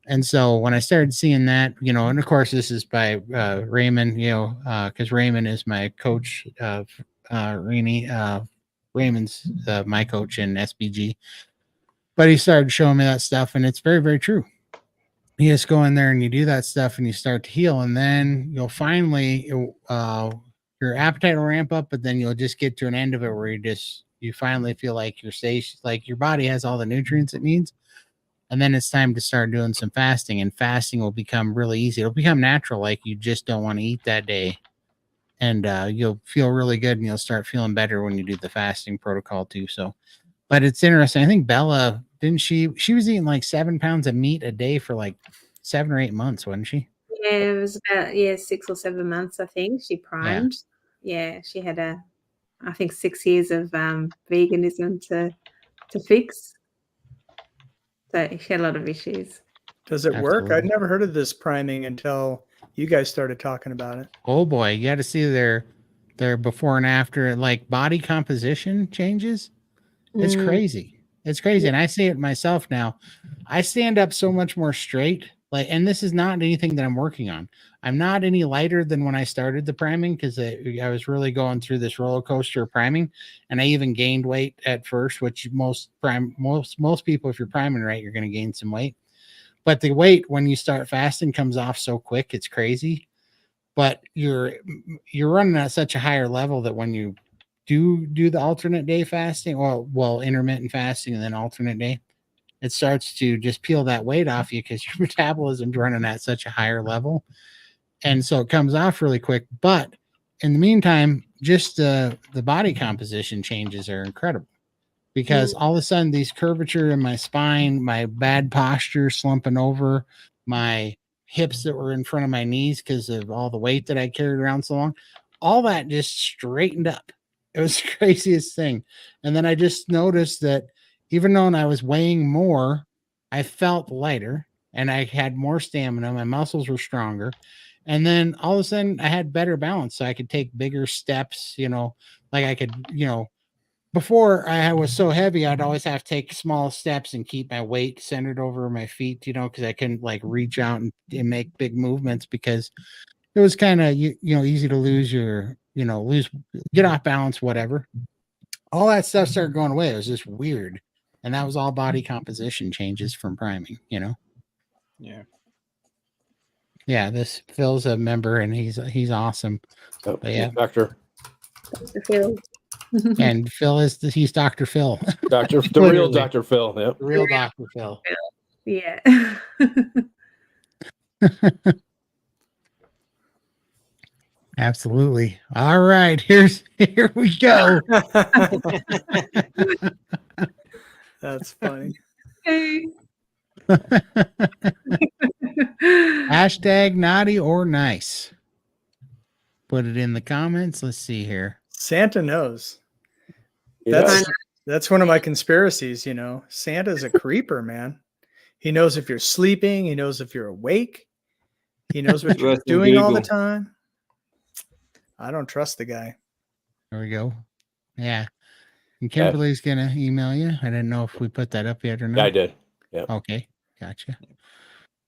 And so when I started seeing that, and of course this is by Raymond, because Raymond is my coach, Raymond's my coach in SBG. But he started showing me that stuff, and it's very, very true. You just go in there and you do that stuff and you start to heal, and then you'll finally your appetite will ramp up, but then you'll just get to an end of it where you finally feel like you're safe, like your body has all the nutrients it needs. And then it's time to start doing some fasting, and fasting will become really easy. It'll become natural. Like you just don't want to eat that day, and you'll feel really good, and you'll start feeling better when you do the fasting protocol too. So, but it's interesting. I think Bella, didn't she was eating like 7 pounds of meat a day for like 7 or 8 months, wasn't she? Yeah, it was about 6 or 7 months, I think. She primed. Yeah, she had I think 6 years of veganism to fix. So she had a lot of issues. Does it work? Absolutely. I'd never heard of this priming until you guys started talking about it. Oh boy, you got to see their before and after, like body composition changes. It's crazy. It's crazy. And I see it myself now. I stand up so much more straight. And this is not anything that I'm working on. I'm not any lighter than when I started the priming, because I was really going through this roller coaster of priming, and I even gained weight at first, which most people, if you're priming right, you're going to gain some weight. But the weight when you start fasting comes off so quick, it's crazy. But you're running at such a higher level that when you do the alternate day fasting, well, intermittent fasting and then alternate day, it starts to just peel that weight off you because your metabolism's running at such a higher level. And so it comes off really quick. But in the meantime, just the body composition changes are incredible, because all of a sudden these curvature in my spine, my bad posture, slumping over, my hips that were in front of my knees because of all the weight that I carried around so long, all that just straightened up. It was the craziest thing. And then I just noticed that even though I was weighing more, I felt lighter and I had more stamina. My muscles were stronger. And then all of a sudden I had better balance. So I could take bigger steps, like I could, before I was so heavy, I'd always have to take small steps and keep my weight centered over my feet, because I couldn't like reach out and make big movements, because it was kind of, easy to lose get off balance, whatever. All that stuff started going away. It was just weird. And that was all body composition changes from priming, Yeah. Yeah, this Phil's a member and he's awesome. Oh, But yeah. Doctor. Phil. And Phil he's Dr. Phil. The real Dr. Phil. Yep. The real Dr. Phil. Yeah. Absolutely. All right. Here we go. That's funny. Hashtag naughty or nice. Put it in the comments. Let's see here. Santa knows. Yeah. That's one of my conspiracies, Santa's a creeper, man. He knows if you're sleeping, he knows if you're awake, he knows what you're doing all the time. I don't trust the guy. There we go. Yeah. And Kimberly's gonna email you. I didn't know if we put that up yet or not. Yeah, I did. Yeah. Okay. Gotcha.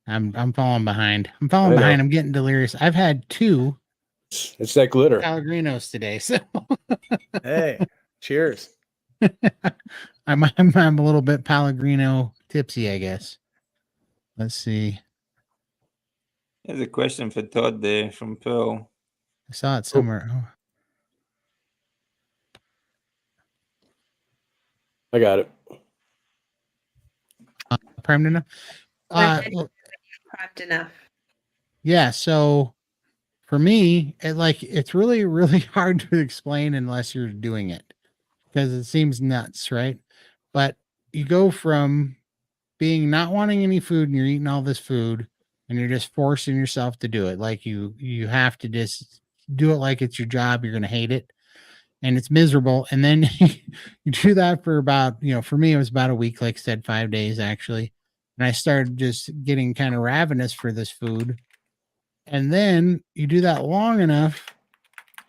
I'm falling behind. I'm getting delirious. I've had 2. It's that glitter. Pellegrinos today. So hey, cheers. I'm a little bit Pellegrino tipsy, I guess. Let's see. There's a question for Todd there from Pearl. I saw it somewhere. Oh. I got it. Primed enough? Primed enough. Yeah, so for me, it's really, really hard to explain unless you're doing it, because it seems nuts, right? But you go from being not wanting any food and you're eating all this food and you're just forcing yourself to do it. Like you have to just do it like it's your job. You're going to hate it and it's miserable. And then you do that for about, for me, it was about a week, like I said, 5 days actually. And I started just getting kind of ravenous for this food. And then you do that long enough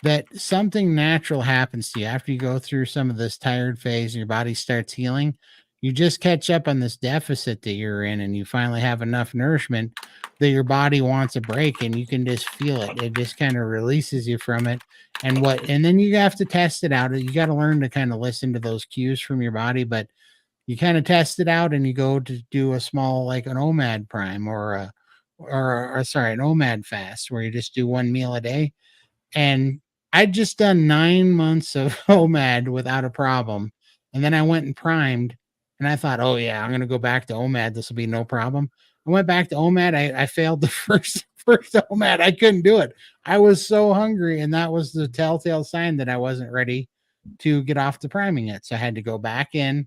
that something natural happens to you after you go through some of this tired phase and your body starts healing. You just catch up on this deficit that you're in, and you finally have enough nourishment that your body wants a break, and you can just feel it. It just kind of releases you from it. And then you have to test it out. You got to learn to kind of listen to those cues from your body, but you kind of test it out and you go to do a small, like an OMAD prime or an OMAD fast where you just do one meal a day. And I'd just done 9 months of OMAD without a problem. And then I went and primed and I thought, oh yeah, I'm going to go back to OMAD. This will be no problem. I went back to OMAD. I failed the first OMAD. I couldn't do it. I was so hungry. And that was the telltale sign that I wasn't ready to get off the priming yet. So I had to go back in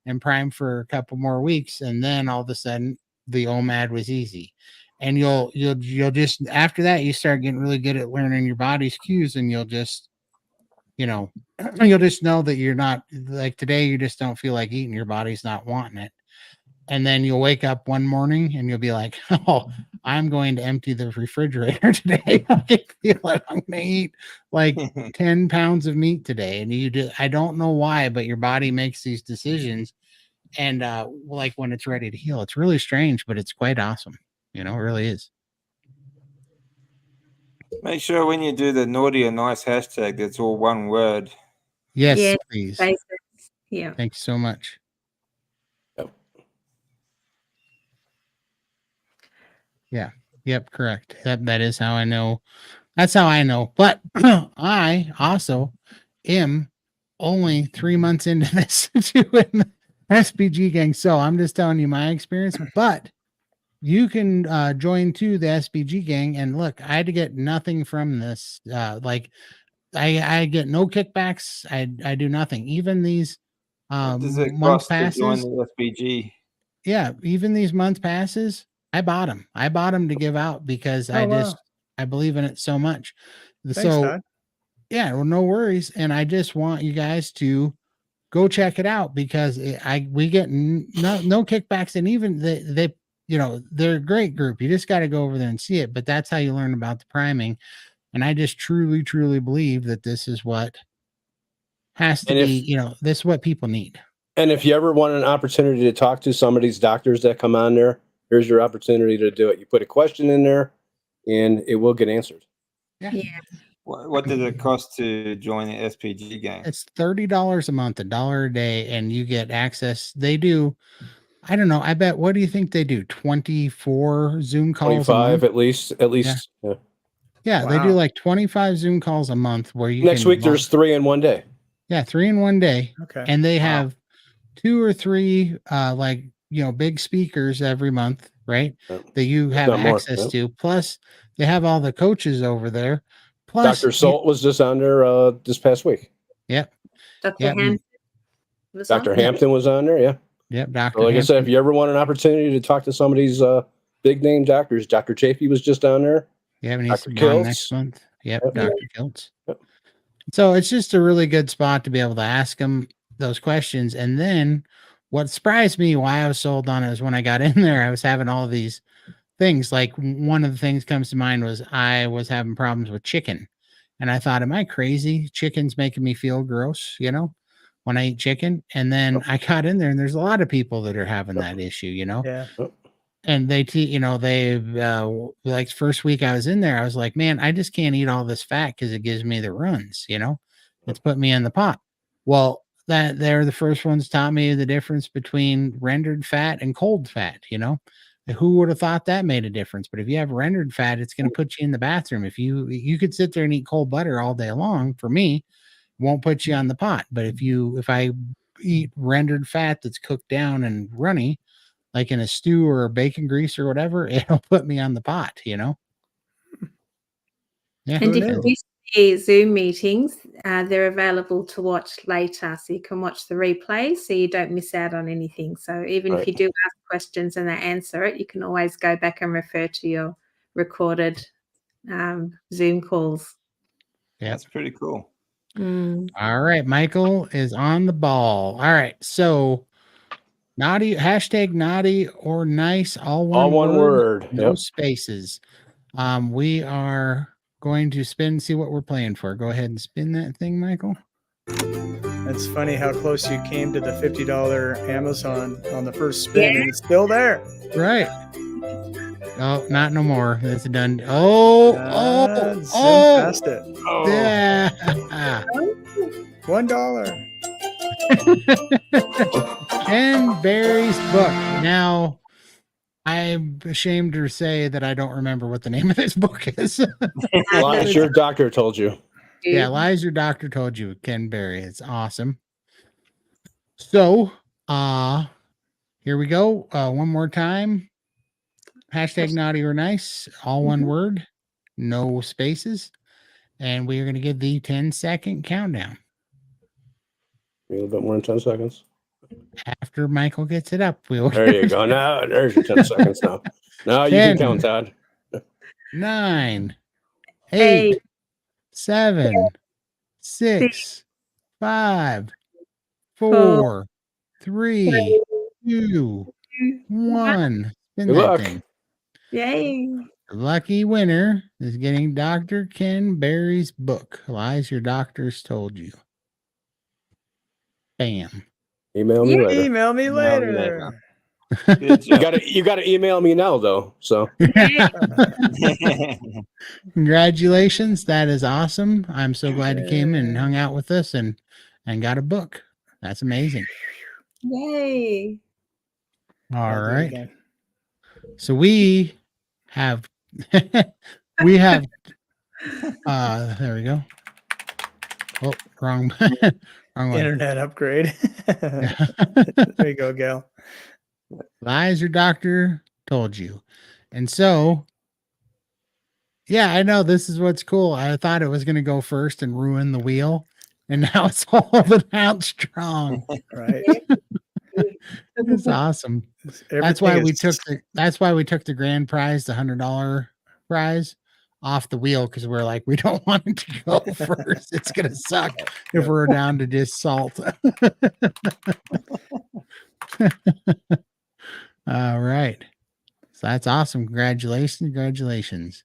and prime for a couple more weeks. And then all of a sudden the OMAD was easy. And you'll just, after that, you start getting really good at learning your body's cues, and you'll just, you'll just know that you're not, like today, you just don't feel like eating. Your body's not wanting it. And then you'll wake up one morning and you'll be like, oh, I'm going to empty the refrigerator today. I can feel it. I'm going to eat like 10 pounds of meat today. And I don't know why, but your body makes these decisions. And like when it's ready to heal, it's really strange, but it's quite awesome. It really is. Make sure when you do the naughty or nice hashtag, it's all one word. Yes, please. Basics. Yeah. Thanks so much. Yeah. Yep. Correct. That is how I know. That's how I know. But I also am only 3 months into this doing SPG gang. So I'm just telling you my experience, but you can join to the SPG gang. And look, I had to get nothing from this. Like I get no kickbacks. I do nothing. Even these Does it month cost to join passes. the SPG? Yeah, even these month passes, I bought them. I bought them to give out because I believe in it so much. Thanks, Todd. Yeah, well, no worries. And I just want you guys to go check it out because we get no kickbacks, and even they they're a great group. You just got to go over there and see it. But that's how you learn about the priming. And I just truly, truly believe that this is what has to be. This is what people need. And if you ever want an opportunity to talk to some of these doctors that come on there, here's your opportunity to do it. You put a question in there, and it will get answered. Yeah. What does it cost to join the SPG gang? It's $30 a month, $1 a day, and you get access. They do, I don't know. I bet. What do you think they do? 24 Zoom calls 25 at least. Yeah, they do like 25 Zoom calls a month where you next week there's 3 in one day. Yeah, 3 in one day. Okay. And they have 2 or 3 big speakers every month, right? That you have access to. Plus they have all the coaches over there. Plus Dr. Salt was just on there this past week. Yep. Dr. Hampton was on there, yeah. Yep, Dr. So like I said, if you ever want an opportunity to talk to some of these big name doctors, Dr. Chafee was just on there. Yeah, and he's on next month. Yep, Dr. Kiltz. Yep. So it's just a really good spot to be able to ask them those questions. And then what surprised me why I was sold on it is when I got in there, I was having all these things. Like one of the things comes to mind was I was having problems with chicken. And I thought, am I crazy? Chicken's making me feel gross, when I eat chicken. And then I got in there and there's a lot of people that are having that issue, Yeah. And like first week I was in there, I was like, man, I just can't eat all this fat because it gives me the runs, it's put me in the pot. Well, they're the first ones taught me the difference between rendered fat and cold fat, Who would have thought that made a difference? But if you have rendered fat, it's going to put you in the bathroom. If you could sit there and eat cold butter all day long, for me, it won't put you on the pot. But if I eat rendered fat that's cooked down and runny, like in a stew or bacon grease or whatever, it'll put me on the pot, Yeah. And if you miss the Zoom meetings, they're available to watch later. So you can watch the replay so you don't miss out on anything. So even if you do ask questions and they answer it, you can always go back and refer to your recorded Zoom calls. Yeah, that's pretty cool. All right. Michael is on the ball. All right. So naughty, hashtag naughty or nice, all one word. No spaces. We are going to see what we're playing for. Go ahead and spin that thing, Michael. It's funny how close you came to the $50 Amazon on the first spin, and it's still there. Right. Oh, not no more. That's done. Oh, Zoom past it. yeah. $1. Ken Berry's book. Now, I'm ashamed to say that I don't remember what the name of this book is. Lies your doctor told you. Yeah, Lies Your Doctor Told You, Ken Berry. It's awesome. So, here we go. One more time. Hashtag naughty or nice. All one word. No spaces. And we are going to give the 10-second countdown. A little bit more than 10 seconds. After Michael gets it up, we'll. There you go. Now there's your 10 seconds now. Now you 10, can count, Todd. 9, 8, 7, 6, 5, 4, 3, 2, 1. Spin Good that luck. thing. Yay. The lucky winner is getting Dr. Ken Berry's book, Lies Your Doctors Told You. Bam. Email me later. Email me later. Good You job. gotta email me now though. So Congratulations. That is awesome. I'm so glad you came and hung out with us and got a book. That's amazing. Yay. All right. So we have there we go. Oh, wrong one. Internet upgrade. There you go, Gail. Lies your doctor told you. And so, yeah, I know this is what's cool. I thought it was going to go first and ruin the wheel. And now it's holding out strong. Right. It's awesome. That's why we took the grand prize, the $100 prize, off the wheel, because we're like, we don't want it to go first. It's gonna suck if we're down to just salt. All right. So that's awesome. Congratulations.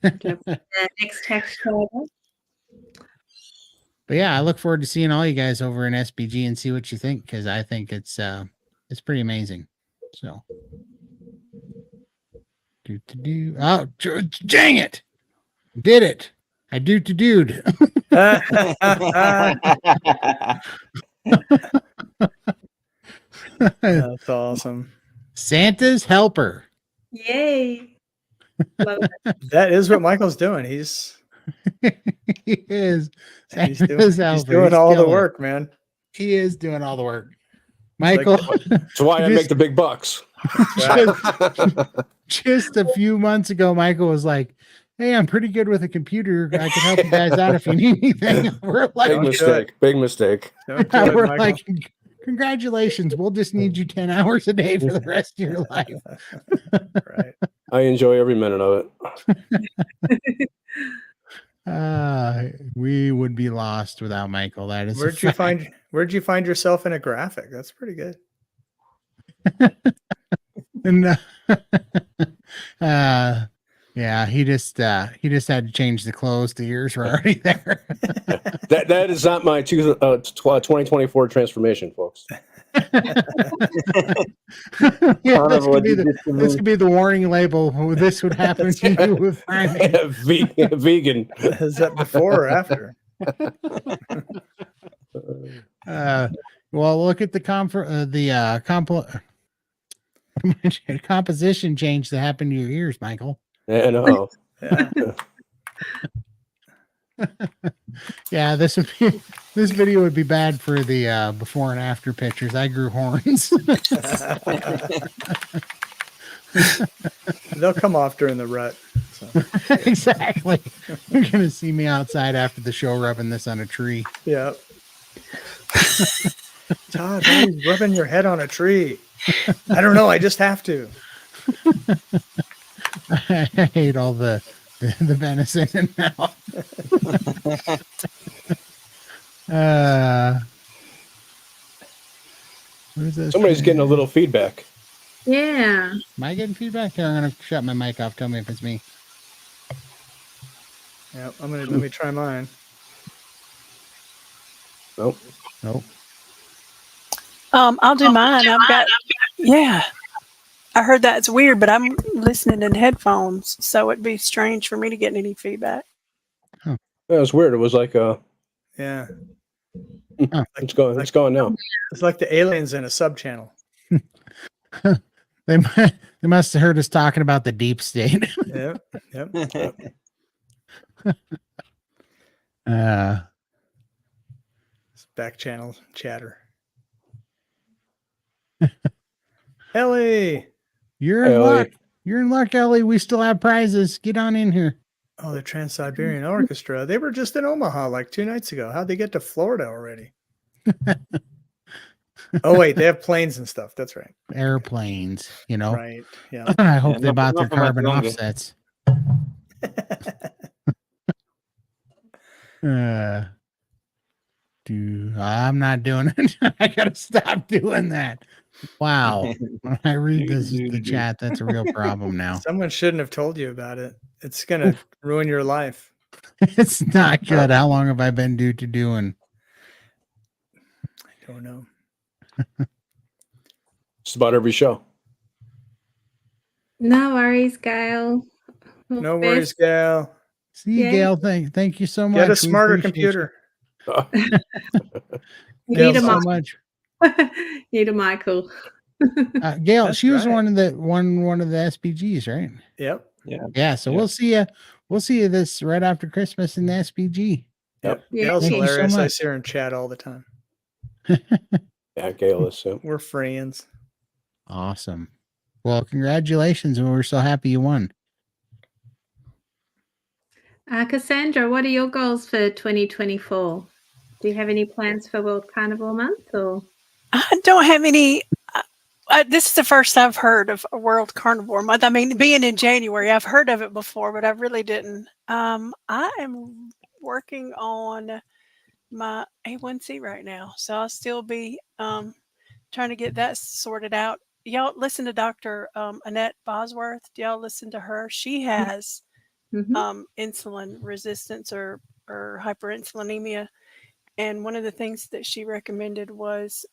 Next hashtag. But yeah, I look forward to seeing all you guys over in SBG and see what you think, because I think it's pretty amazing. So, oh, dang it! Did it? I dude. That's awesome. Santa's helper. Yay. Love it. That is what Michael's doing. He's He's doing all the work, man. He is doing all the work. Michael. That's why I make the big bucks. Just a few months ago, Michael was like, "Hey, I'm pretty good with a computer. I can help you guys out if you need anything." We're like, big mistake. We're like, congratulations. We'll just need you 10 hours a day for the rest of your life. Right. I enjoy every minute of it. We would be lost without Michael. That is Where'd you find yourself in a graphic? That's pretty good. And yeah, he just had to change the clothes. The ears were already there. that is not my 2024 transformation, folks. Yeah, this could be the warning label. This would happen to you with vegan. Is that before or after? Well, look at the composition change that happened to your ears, Michael. I know. Yeah, this video would be bad for the before and after pictures. I grew horns. They'll come off during the rut. So. Exactly. You're gonna see me outside after the show rubbing this on a tree. Yeah. Todd, why are you rubbing your head on a tree? I don't know. I just have to. I hate all the venison and now. Somebody's getting a little feedback. Yeah. Am I getting feedback? Here, I'm gonna shut my mic off. Tell me if it's me. Yeah, let me try mine. Nope. Nope. I'll do mine. I've got, yeah. I heard that's weird, but I'm listening in headphones, so it'd be strange for me to get any feedback. That was weird. It was like Yeah. it's going now. It's like the aliens in a sub channel. They must have heard us talking about the deep state. Yep. It's back channel chatter. Ellie, You're Hey, in Ellie. luck. You're in luck, Ellie. We still have prizes. Get on in here. oh, the Trans-Siberian Orchestra. They were just in Omaha like 2 nights ago. How'd they get to Florida already? Oh wait, they have planes and stuff. That's right. Airplanes, you know. Right. Yeah. I hope they not- bought not their for much carbon longer. offsets. I'm not doing it. I gotta stop doing that. Wow. When I read the chat, that's a real problem now. Someone shouldn't have told you about it. It's gonna ruin your life. It's not good. How long have I been due to doing? I don't know. Just about every show. No worries, Gail. No worries, Gail. See you, Yeah. Gail. Thank you so much. Get a We smarter appreciate you. computer. You Gail, need a so mic. much. Need a Michael. Gail, That's she was right. one of the SPGs, right? Yep. Yeah. So Yeah. we'll see you. We'll see you this right after Christmas in the SPG. Yep. Yeah. Gail's Thank you so hilarious. I much. see her in chat all the time. Yeah, Gail is. We're friends. Awesome. Well, congratulations, and we're so happy you won. Cassandra, what are your goals for 2024? Do you have any plans for World Carnivore Month or? I don't have any. This is the first I've heard of a World Carnivore Month. I mean, being in January, I've heard of it before, but I really didn't. I am working on my A1C right now, so I'll still be trying to get that sorted out. Y'all listen to Dr. Annette Bosworth. Do y'all listen to her? She has insulin resistance or hyperinsulinemia, and one of the things that she recommended was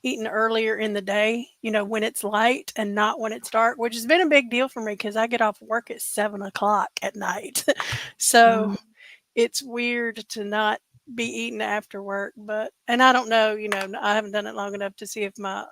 eating earlier in the day, when it's light and not when it's dark, which has been a big deal for me because I get off work at 7:00 at night. So it's weird to not be eating after work, and I don't know, I haven't done it long enough to see if my,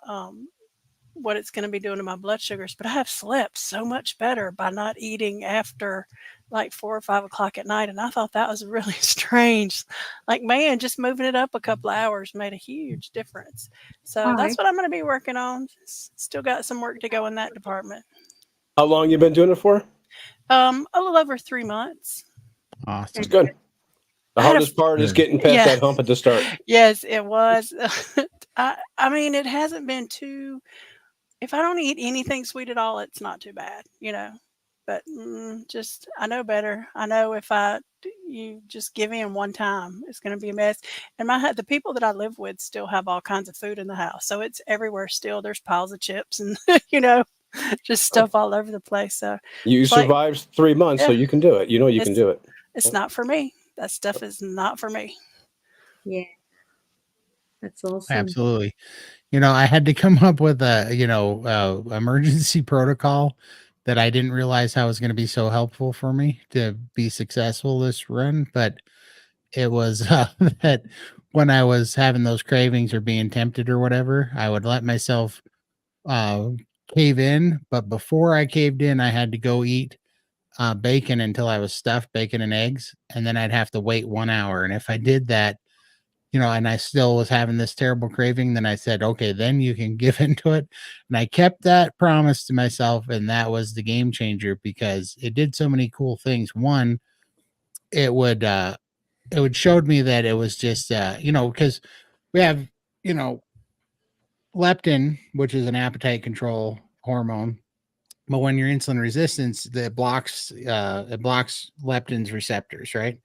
what it's going to be doing to my blood sugars, but I have slept so much better by not eating after like 4 or 5 o'clock at night. And I thought that was really strange. Like, man, just moving it up a couple of hours made a huge difference. So that's what I'm going to be working on. Still got some work to go in that department. How long you been doing it for? A little over 3 months. Awesome. That's good. The hardest part is getting past that hump at the start. Yes, it was. I mean, it hasn't been too. If I don't eat anything sweet at all, it's not too bad, But just I know better. I know if you just give in one time, it's going to be a mess. And the people that I live with still have all kinds of food in the house, so it's everywhere. Still, there's piles of chips and just stuff all over the place. So you survived 3 months, so you can do it. You can do it. It's not for me. That stuff is not for me. Yeah, that's awesome. Absolutely. I had to come up with a emergency protocol that I didn't realize how it was going to be so helpful for me to be successful this run. But it was that when I was having those cravings or being tempted or whatever, I would let myself cave in. But before I caved in, I had to go eat bacon until I was stuffed, bacon and eggs, and then I'd have to wait 1 hour. And if I did that, and I still was having this terrible craving, then I said, okay, then you can give into it. And I kept that promise to myself. And that was the game changer because it did so many cool things. One, it would showed me that it was just, because we have, leptin, which is an appetite control hormone. But when you're insulin resistance, it blocks leptin's receptors, right?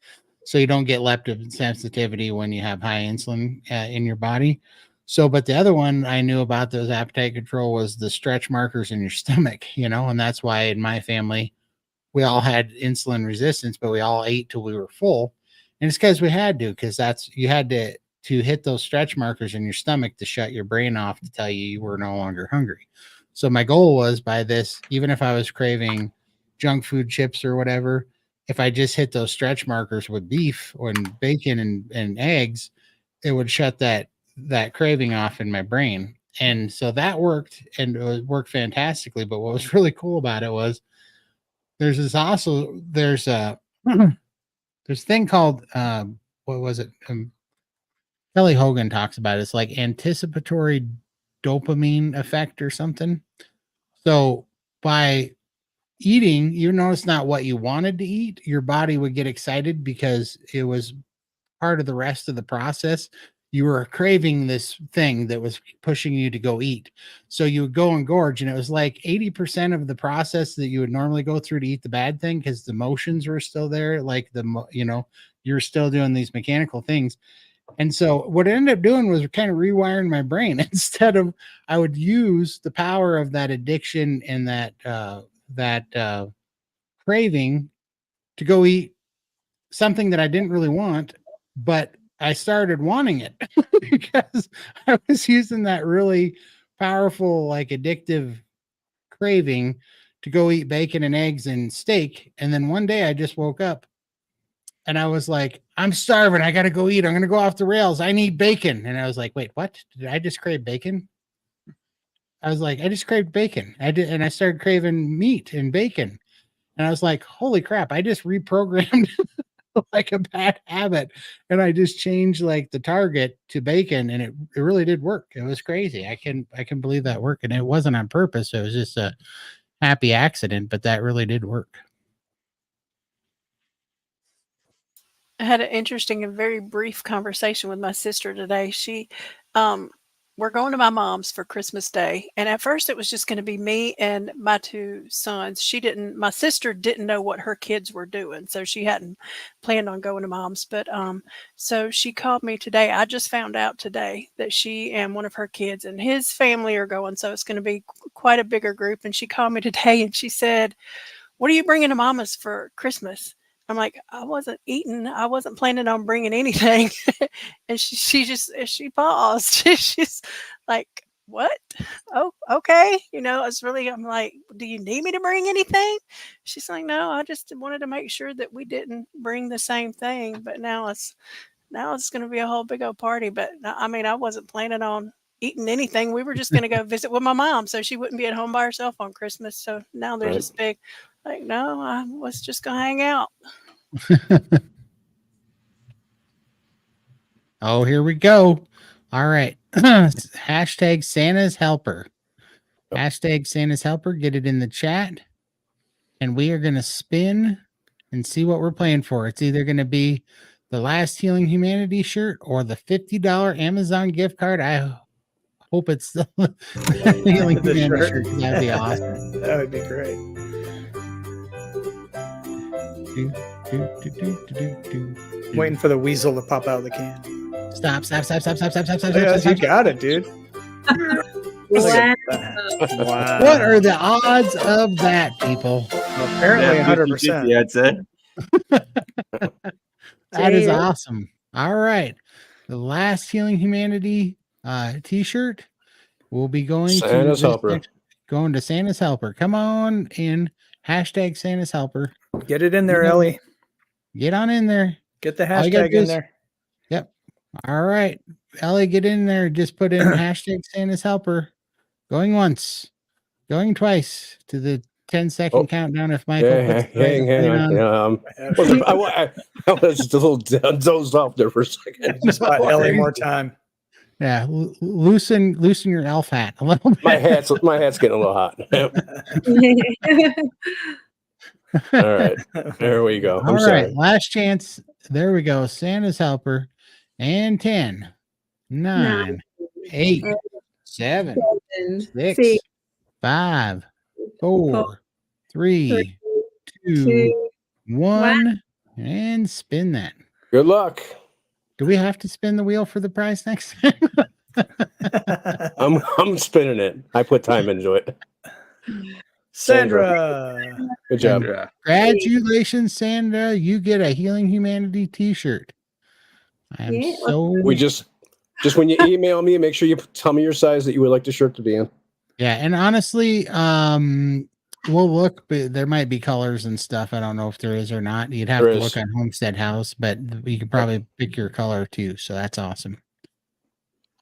So you don't get leptin sensitivity when you have high insulin in your body. So, but the other one I knew about those appetite control was the stretch markers in your stomach, and that's why in my family, we all had insulin resistance, but we all ate till we were full. And it's because we had to, because you had to hit those stretch markers in your stomach to shut your brain off to tell you were no longer hungry. So my goal was by this, even if I was craving junk food chips or whatever, if I just hit those stretch markers with beef or bacon and eggs, it would shut that craving off in my brain. And so that worked, and it worked fantastically. But what was really cool about it was there's a thing called what was it? Kelly Hogan talks about it. It's like anticipatory dopamine effect or something. So by eating, you know, it's not what you wanted to eat, your body would get excited because it was part of the rest of the process. You were craving this thing that was pushing you to go eat. So you would go and gorge, and it was like 80% of the process that you would normally go through to eat the bad thing, because the motions were still there. Like you're still doing these mechanical things. And so what I ended up doing was kind of rewiring my brain. Instead of, I would use the power of that addiction and that craving to go eat something that I didn't really want, but I started wanting it because I was using that really powerful, like addictive craving to go eat bacon and eggs and steak. And then one day I just woke up and I was like, I'm starving. I got to go eat. I'm going to go off the rails. I need bacon. And I was like, wait, what? Did I just crave bacon? I was like, I just craved bacon. I did. And I started craving meat and bacon. And I was like, holy crap. I just reprogrammed like a bad habit, and I just changed like the target to bacon, and it really did work. It was crazy. I can believe that worked, and it wasn't on purpose. It was just a happy accident, but that really did work. I had an interesting and very brief conversation with my sister today. We're going to my mom's for Christmas Day. And at first it was just going to be me and my two sons. My sister didn't know what her kids were doing. So she hadn't planned on going to mom's. But so she called me today. I just found out today that she and one of her kids and his family are going. So it's going to be quite a bigger group. And she called me today and she said, "What are you bringing to mama's for Christmas?" I'm like, "I wasn't eating. I wasn't planning on bringing anything." And she paused. She's like, "What? Oh, okay." I'm like, "Do you need me to bring anything?" She's like, "No, I just wanted to make sure that we didn't bring the same thing. But now it's going to be a whole big old party." But I mean, I wasn't planning on eating anything. We were just going to go visit with my mom so she wouldn't be at home by herself on Christmas. So now they're just big. Like, no, I was just going to hang out. Oh, here we go. All right. Hashtag Santa's helper. Hashtag Santa's helper. Get it in the chat. And we are going to spin and see what we're playing for. It's either going to be the Last Healing Humanity shirt or the $50 Amazon gift card. I hope it's the Healing Humanity shirt. That'd be awesome. That would be great. Waiting for the weasel to pop out of the can. Stop. Yes, you got it, dude. Wow. Wow. What are the odds of that, people? Apparently 100%. I'd say. That is awesome. All right. The Last Healing Humanity t-shirt will be going Santa's helper. Going to Santa's helper. Come on in. Hashtag Santa's helper. Get it in there, Ellie. Get on in there. Get the hashtag in there. Yep. All right. Ellie, get in there. Just put in hashtag Santa's helper. Going once. Going twice to the 10-second countdown if Michael puts hang on. I was just a little dozed off there for a second. Just buy Ellie more time. Yeah, loosen your elf hat a little bit. My hat's getting a little hot. All right, there we go. All right, last chance. There we go. Santa's helper, and 10, 9, 8, 7, 6, 5, 4, 3, 2, 1, and spin that. Good luck. Do we have to spin the wheel for the prize next time? I'm spinning it. I put time into it. Sandra. Good job. Sandra. Congratulations, Sandra. You get a Healing Humanity t-shirt. I am Yeah, so We just when you email me, make sure you tell me your size that you would like the shirt to be in. yeah, and honestly, we'll look, but there might be colors and stuff. I don't know if there is or not. You'd have There to is. look on Homestead House, but you could probably pick your color too. So that's awesome.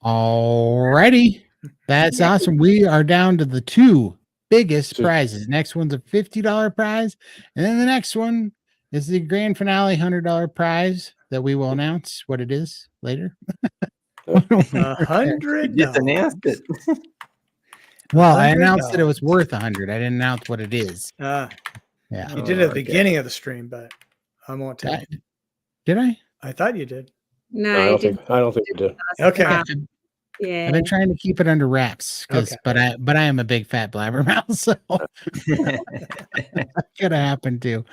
Alrighty. That's awesome. We are down to the two biggest prizes. Next one's a $50 prize, and then the next one is the grand finale $100 prize that we will announce what it is later. $100. You just announced it. Well, I announced that it was worth 100. I didn't announce what it is. Yeah. Yeah. You did it at the beginning of the stream, but I won't tell. Did I? I thought you did. No, I don't think we did. Okay. Yeah. I've been trying to keep it under wraps but I am a big fat blabbermouth, so that could have happened too.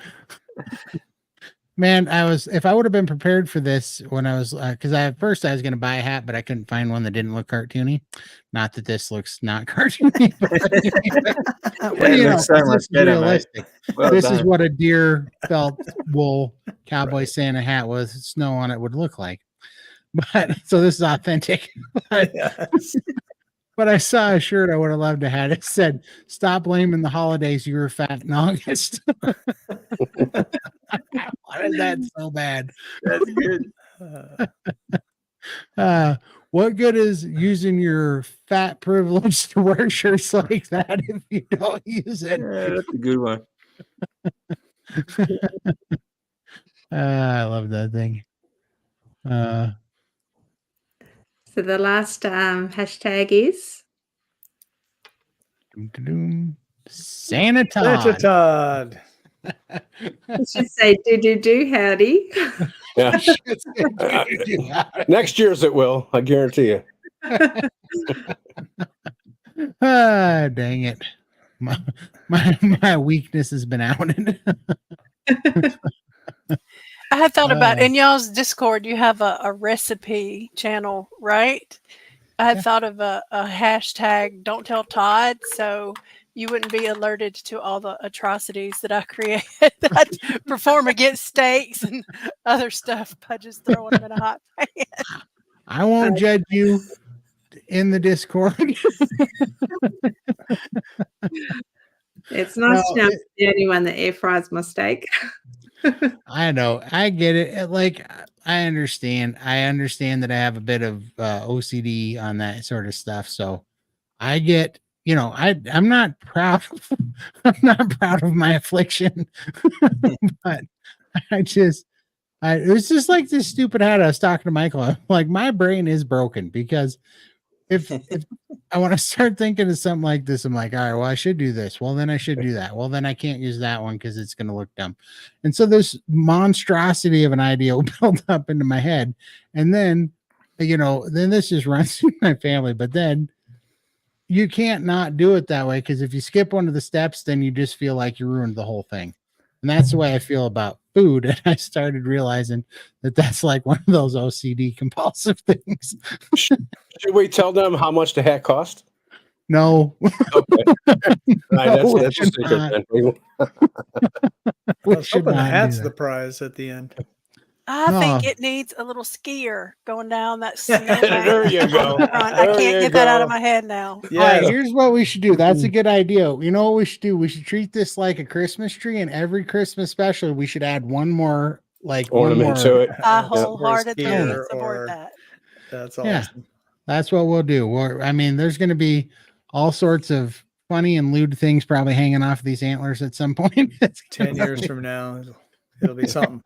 Man, if I would have been prepared for this when I was because at first I was going to buy a hat, but I couldn't find one that didn't look cartoony. Not that this looks not cartoony, but you know, so much better, realistic. Well this done. is what a deer felt wool cowboy Santa hat with snow on it would look like. But so this is authentic. But I saw a shirt I would have loved to have. It said, "Stop blaming the holidays. You were fat in August." Why is that so bad? That's good. What good is using your fat privilege to wear shirts like that if you don't use it? Yeah, that's a good one. I love that thing. So the last hashtag is Santa Todd. Santa Todd. Let's just say do howdy. Yeah. Next year's it will. I guarantee you. Dang it. My weakness has been outed. I had thought about in y'all's Discord, you have a recipe channel, right? I had thought of a hashtag Don't Tell Todd, so you wouldn't be alerted to all the atrocities that I create that I perform against steaks and other stuff by just throwing them in a hot pan. I won't judge you in the Discord. It's nice to know I'm the only one that air fries my steak. I know. I get it. Like, I understand. I understand that I have a bit of OCD on that sort of stuff. So I get, you know, I'm not proud. I'm not proud of my affliction, but it was just like this stupid hat. I was talking to Michael. I'm like, my brain is broken because if I want to start thinking of something like this, I'm like, all right, well, I should do this. Well, then I should do that. Well, then I can't use that one because it's going to look dumb. And so this monstrosity of an idea will build up into my head. And then, you know, then this just runs through my family. But then you can't not do it that way because if you skip one of the steps, then you just feel like you ruined the whole thing. And that's the way I feel about food. And I started realizing that that's like one of those OCD compulsive things. Should we tell them how much the hat cost? No. Okay. Right, No, that's a secret. I was hoping the hat's the prize at the end. I think it needs a little skier going down that snow. There you go. I can't get that out of my head now. Yeah. All right, here's what we should do. That's a good idea. You know what we should do? We should treat this like a Christmas tree, and every Christmas special, we should add one more ornament to it. I wholeheartedly support that. That's awesome. Yeah, that's what we'll do. There's going to be all sorts of funny and lewd things probably hanging off these antlers at some point. 10 years from now, it'll be something.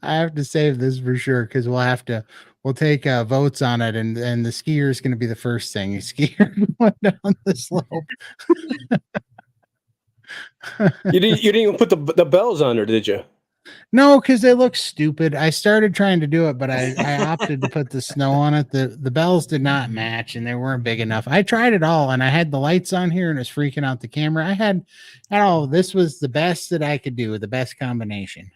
I have to save this for sure because we'll take votes on it, and the skier is going to be the first thing. You skier going down the slope. You didn't even put the bells on there, did you? No, because they look stupid. I started trying to do it, but I opted to put the snow on it. The bells did not match, and they weren't big enough. I tried it all, and I had the lights on here, and it was freaking out the camera. I had this was the best that I could do, the best combination.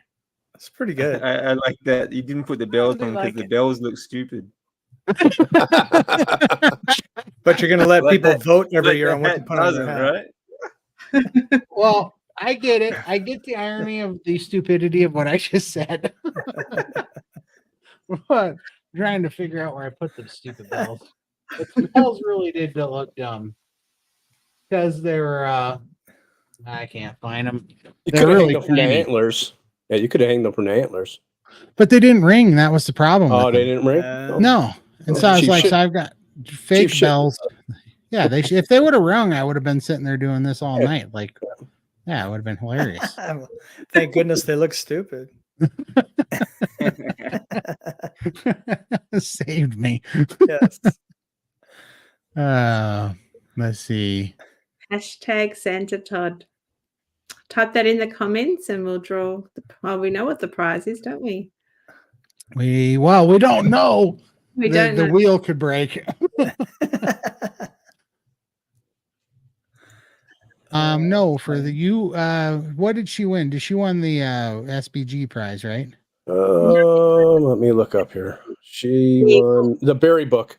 That's pretty good. I like that. You didn't put the bells on because the bells look stupid. But you're going to let Like people that- vote every like year the on what to hat put on their doesn't, hat. right? Well, I get it. I get the irony of the stupidity of what I just said. But I'm trying to figure out where I put the stupid bells. But the bells really did look dumb because they were. I can't find them. You They're could have really hanged them from the tiny. antlers. Yeah, you could have hanged them from the antlers. But they didn't ring. That was the problem. Oh, with they them. didn't ring? No. And so I was Cheap like, shit. so I've got fake Cheap shit. bells. Yeah, if they would have rung, I would have been sitting there doing this all Yeah. night. Like, yeah, it would have been hilarious. Thank goodness they look stupid. Saved me. Yes. Let's see. Hashtag Santa Todd. Type that in the comments and we'll draw. We know what the prize is, don't we? We don't know. We don't The know. wheel could break. No, for the what did she win? Did she win the SBG prize, right? Let me look up here. She won the Berry book.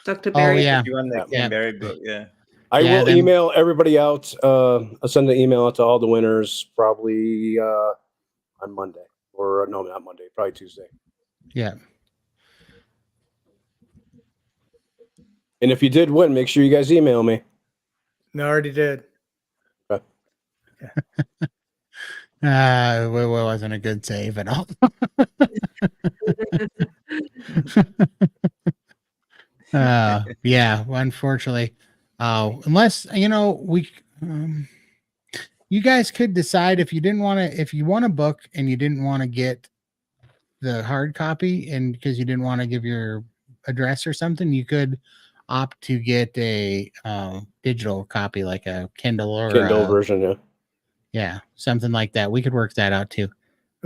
Dr. Oh Berry. yeah. You won the Yeah. Canberra book, yeah. I Yeah, will then- email everybody out. I'll send an email out to all the winners probably on Monday. Or no, not Monday, probably Tuesday. Yeah. And if you did win, make sure you guys email me. No, I already did. It wasn't a good save at all. Yeah, unfortunately. Unless we you guys could decide if you want a book and you didn't want to get the hard copy and because you didn't want to give your address or something, you could opt to get a digital copy like a Kindle or Kindle version, yeah, something like that. We could work that out too.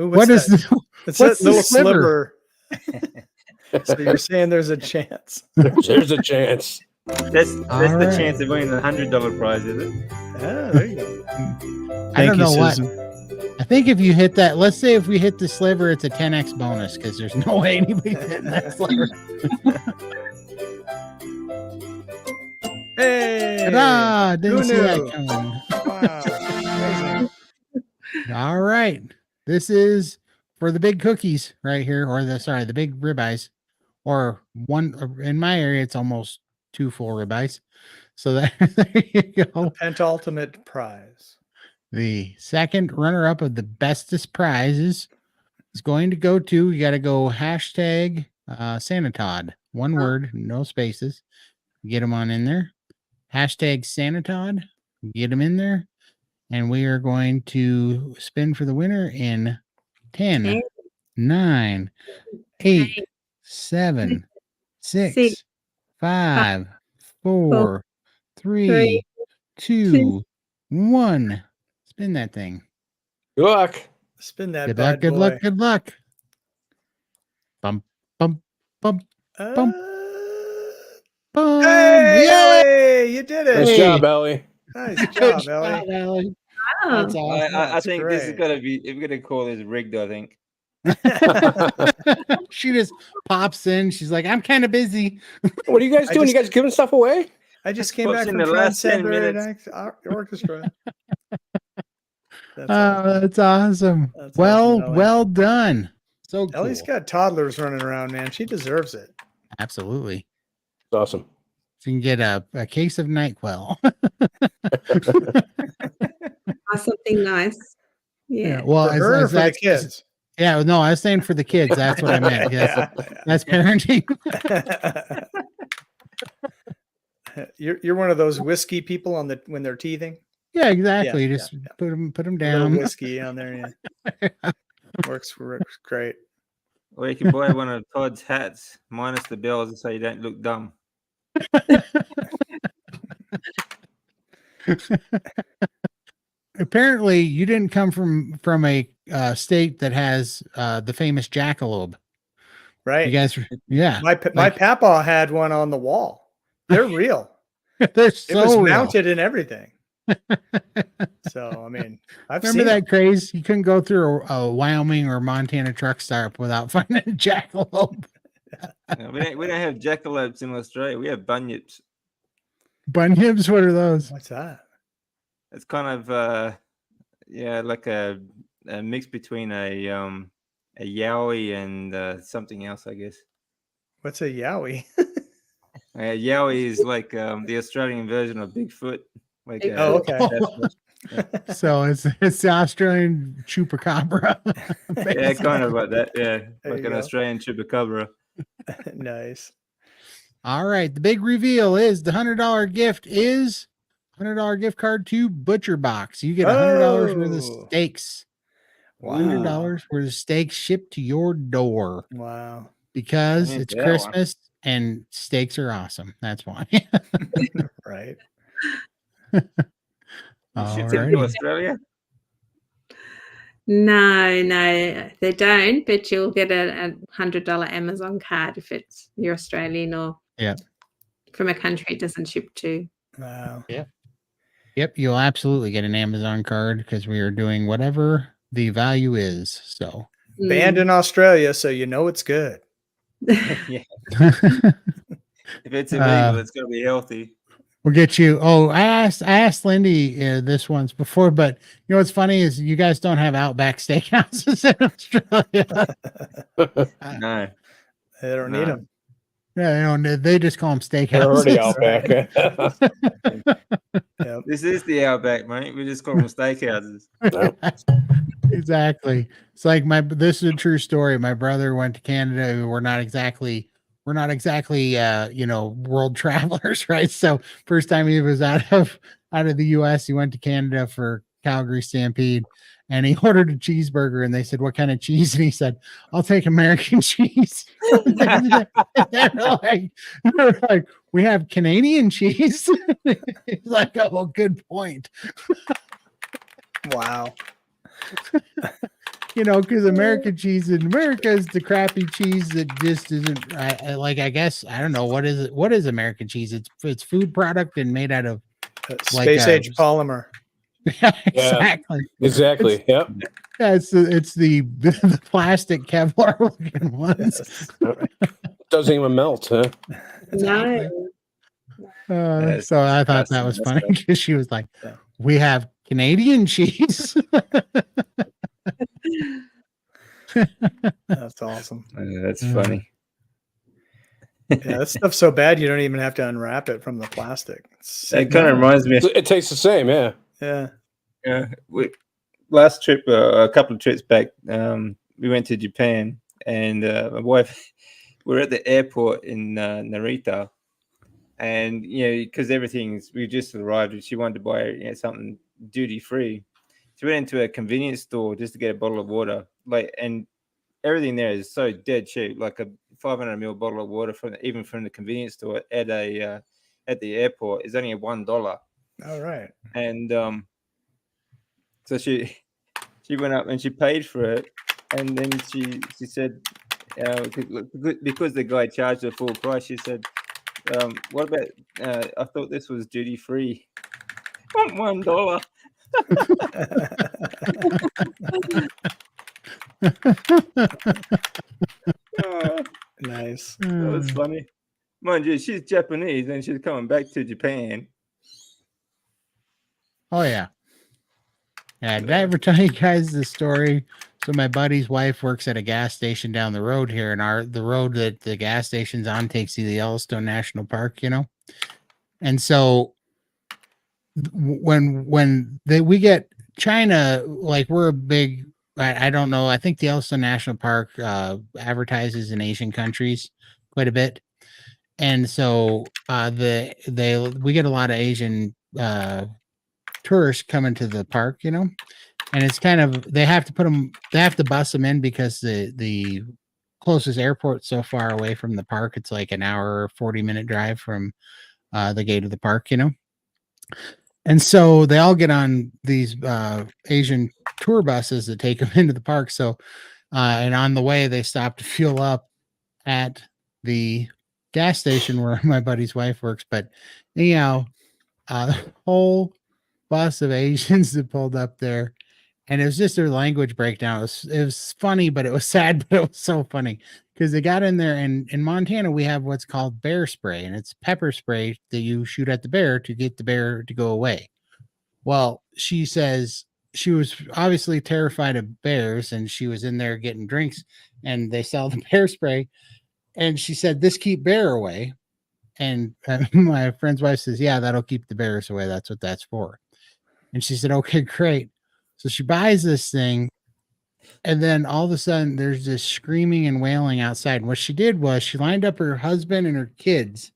Ooh, What is that? the It's what's that the little sliver? sliver. So you're saying there's a chance? There's a chance. That's the right. chance of winning the $100 prize, is it? Ah, there you go. I don't know what. Susan. I think if you hit that, let's say if we hit the sliver, it's a 10x bonus because there's no way anybody's hitting that sliver. Hey! Ta-da! Didn't Who see that knew? coming. Wow. Amazing. All right. This is for the big cookies right here, or the big ribeyes, or one in my area, it's almost 2 full ribeyes. So there you go. Penultimate prize. The second runner-up of the bestest prizes is going to go to, you got to go hashtag Santa Todd. One word, no spaces. Get them on in there. Hashtag Santa Todd. Get them in there. And we are going to spin for the winner in 10, 9, 8, 7, 6, 5, 4, 3, 2, 1. Spin that thing. Good luck. Spin that Good luck, bad good boy. luck, good luck. Bump, bump, bump, bump, bump. Hey, Yeah! Ellie, you did it. Nice job, Ellie. Nice Good job, Ellie. job, Ellie. Wow. That's awesome. I That's think this is great. going to be, we're going to call this rigged, I think. She just pops in. She's like, I'm kind of busy. What are you guys doing? You guys giving stuff away? I just came Pops back in from the last 10 Transcendent Orchestra. That's Oh, awesome. that's awesome. That's well, awesome, Ellie. well done. So cool. Ellie's got toddlers running around, man. She deserves it. Absolutely. It's awesome. So you can get a case of NyQuil. Something nice. Yeah. Well, For her or for the that's- kids? Yeah, no, I was saying for the kids. That's what I meant. Yes, that's parenting. You're one of those whiskey people on the when they're teething. Yeah, exactly. Yeah, Just put them A little down. whiskey on there. Yeah. works great. Or you can buy one of Todd's hats, minus the bells, so you don't look dumb. Apparently, you didn't come from a state that has the famous jackalope. Right. You guys, yeah, My papa had one on the wall. They're real. they're so It was real. mounted and everything. So I mean, I've Remember seen that them. craze? You couldn't go through a Wyoming or Montana truck stop without finding a jackalope. We don't have jackalopes in Australia. We have bunyips. Bunyips? What are those? What's that? It's kind of like a mix between a yowie and something else, I guess. What's a yowie? Yowie is like the Australian version of Bigfoot. Like Oh, okay. So it's the Australian chupacabra. Yeah, kind of like that. Yeah, There like you an go. Australian chupacabra. Nice. All right. The big reveal is the $100 gift is $100 gift card to Butcher Box. You get $100 worth of Oh. steaks. Wow. $100 worth of steaks shipped to your door Wow. because I it's need that one. Christmas and steaks are awesome. That's why. Right. You ship them to Alrighty. Australia? No, they don't. But you'll get a $100 Amazon card if you're Australian or Yeah. from a country it doesn't ship to. Wow. Yep. You'll absolutely get an Amazon card because we are doing whatever the value is. So Banned in Australia, so you know it's good. Yeah. If it's illegal, it's gonna be healthy. we'll get you. Oh, I asked Lindy this once before, but you know what's funny is you guys don't have Outback Steakhouses in Australia. No. They don't need them. Yeah, they just call them steakhouses. They're already Outback. Yep. This is the Outback, mate. We just call them steakhouses. Exactly. It's like this is a true story. My brother went to Canada. We're not exactly world travelers, right? So first time he was out of the US, he went to Canada for Calgary Stampede and he ordered a cheeseburger and they said, "What kind of cheese?" And he said, "I'll take American cheese." they're like, "We have Canadian cheese." He's like, "Oh, well, good point." Wow. Because American cheese in America is the crappy cheese that just isn't I guess I don't know what is it. What is American cheese? It's food product and made out of Space age polymer. Exactly. Exactly. Yep. Yeah, it's the plastic Kevlar looking ones. Doesn't even melt, huh? No. So I thought that was funny because she was like, "We have Canadian cheese." That's awesome. That's funny. Yeah, that stuff's so bad you don't even have to unwrap it from the plastic. It kind of reminds me. It tastes the same, yeah. Yeah. Yeah. Last trip, a couple of trips back, we went to Japan, and my wife, we were at the airport in Narita, and because we just arrived, and she wanted to buy something duty free. So we went into a convenience store just to get a bottle of water, and everything there is so dead cheap, like a 500 ml bottle of water even from the convenience store at the airport is only $1. All right. And so she went up and she paid for it, and then she said, because the guy charged the full price, she said, "What about? I thought this was duty free. $1." Nice. That was funny. Mind you, she's Japanese and she's coming back to Japan. Oh yeah. Yeah, did I ever tell you guys the story? So my buddy's wife works at a gas station down the road here, and the road that the gas station's on takes you to the Yellowstone National Park, And so when we get China, like we're a big, I don't know, I think the Yellowstone National Park advertises in Asian countries quite a bit. And so we get a lot of Asian tourists coming to the park, and it's kind of they have to bus them in because the closest airport so far away from the park, it's like an hour or 40-minute drive from the gate of the park, and so they all get on these Asian tour buses that take them into the park. So and on the way they stop to fuel up at the gas station where my buddy's wife works, but the whole bus of Asians that pulled up there, And it was just their language breakdown. It was funny, but it was sad, but it was so funny because they got in there, and in Montana we have what's called bear spray, and it's pepper spray that you shoot at the bear to get the bear to go away. Well, she says she was obviously terrified of bears, and she was in there getting drinks, and they sell the bear spray, and she said, "This keep bear away." And my friend's wife says, "Yeah, that'll keep the bears away. That's what that's for." And she said, "Okay, great." So she buys this thing, and then all of a sudden there's this screaming and wailing outside. And what she did was she lined up her husband and her kids,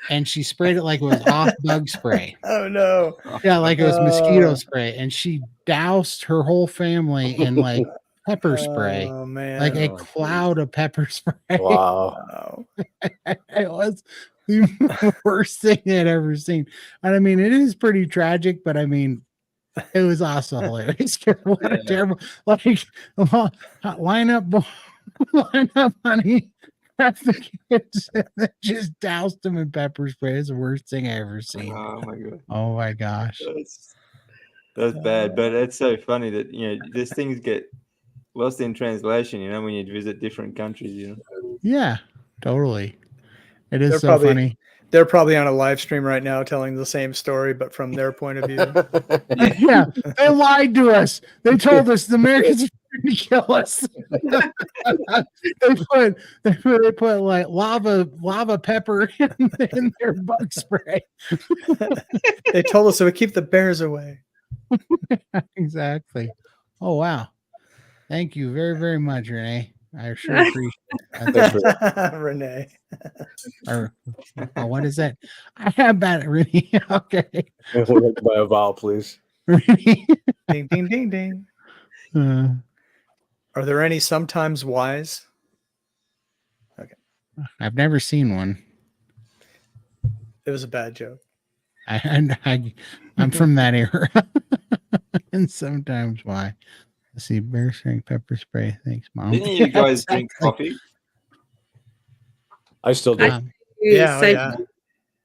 and she sprayed it like it was off bug spray. Oh no. Yeah, like it was mosquito spray. And she doused her whole family in like pepper spray, Oh man. like a cloud of pepper spray. Wow. It was the worst thing I'd ever seen. And I mean, it is pretty tragic, but I mean, it was also hilarious. What a terrible, like, line up, honey, grab the kids, and then just doused them in pepper spray. It's the worst thing I ever seen. Oh my god. Oh my gosh. That's bad, but it's so funny that these things get lost in translation. When you visit different countries. Yeah, totally. It is They're funny. They're probably on a live stream right now telling the same story, but from their point of view. Yeah, they lied to us. They told us the Americans are trying to kill us. they put like lava pepper in their bug spray. They told us it would keep the bears away. Exactly. Oh wow. Thank you very, very much, Renee. I sure appreciate that. Renee. Or, what is that? I have that, Renee. Okay. We'll have to buy a vowel, please. Renee. Ding, ding, ding, ding. Are there any sometimes whys? Okay. I've never seen one. It was a bad joke. I'm from that era. And sometimes why? Let's see, bear strength pepper spray. Thanks, Mom. Didn't you guys drink coffee? I still do. Yeah.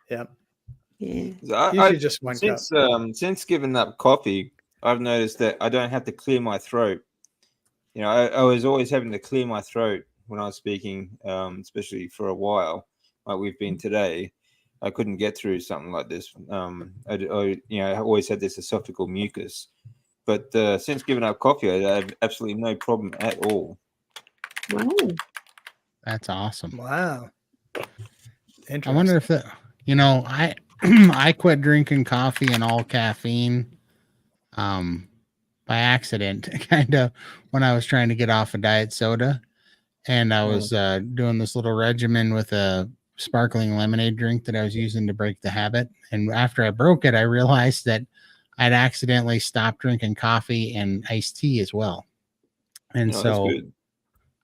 I Usually just one cup. Since giving up coffee, I've noticed that I don't have to clear my throat. I was always having to clear my throat when I was speaking, especially for a while, like we've been today. I couldn't get through something like this. I always had this esophageal mucus. But since giving up coffee, I have absolutely no problem at all. Wow. That's awesome. Wow. I wonder if I quit drinking coffee and all caffeine by accident, kind of, when I was trying to get off of diet soda. And I was doing this little regimen with a sparkling lemonade drink that I was using to break the habit. And after I broke it, I realized that I'd accidentally stopped drinking coffee and iced tea as well. And so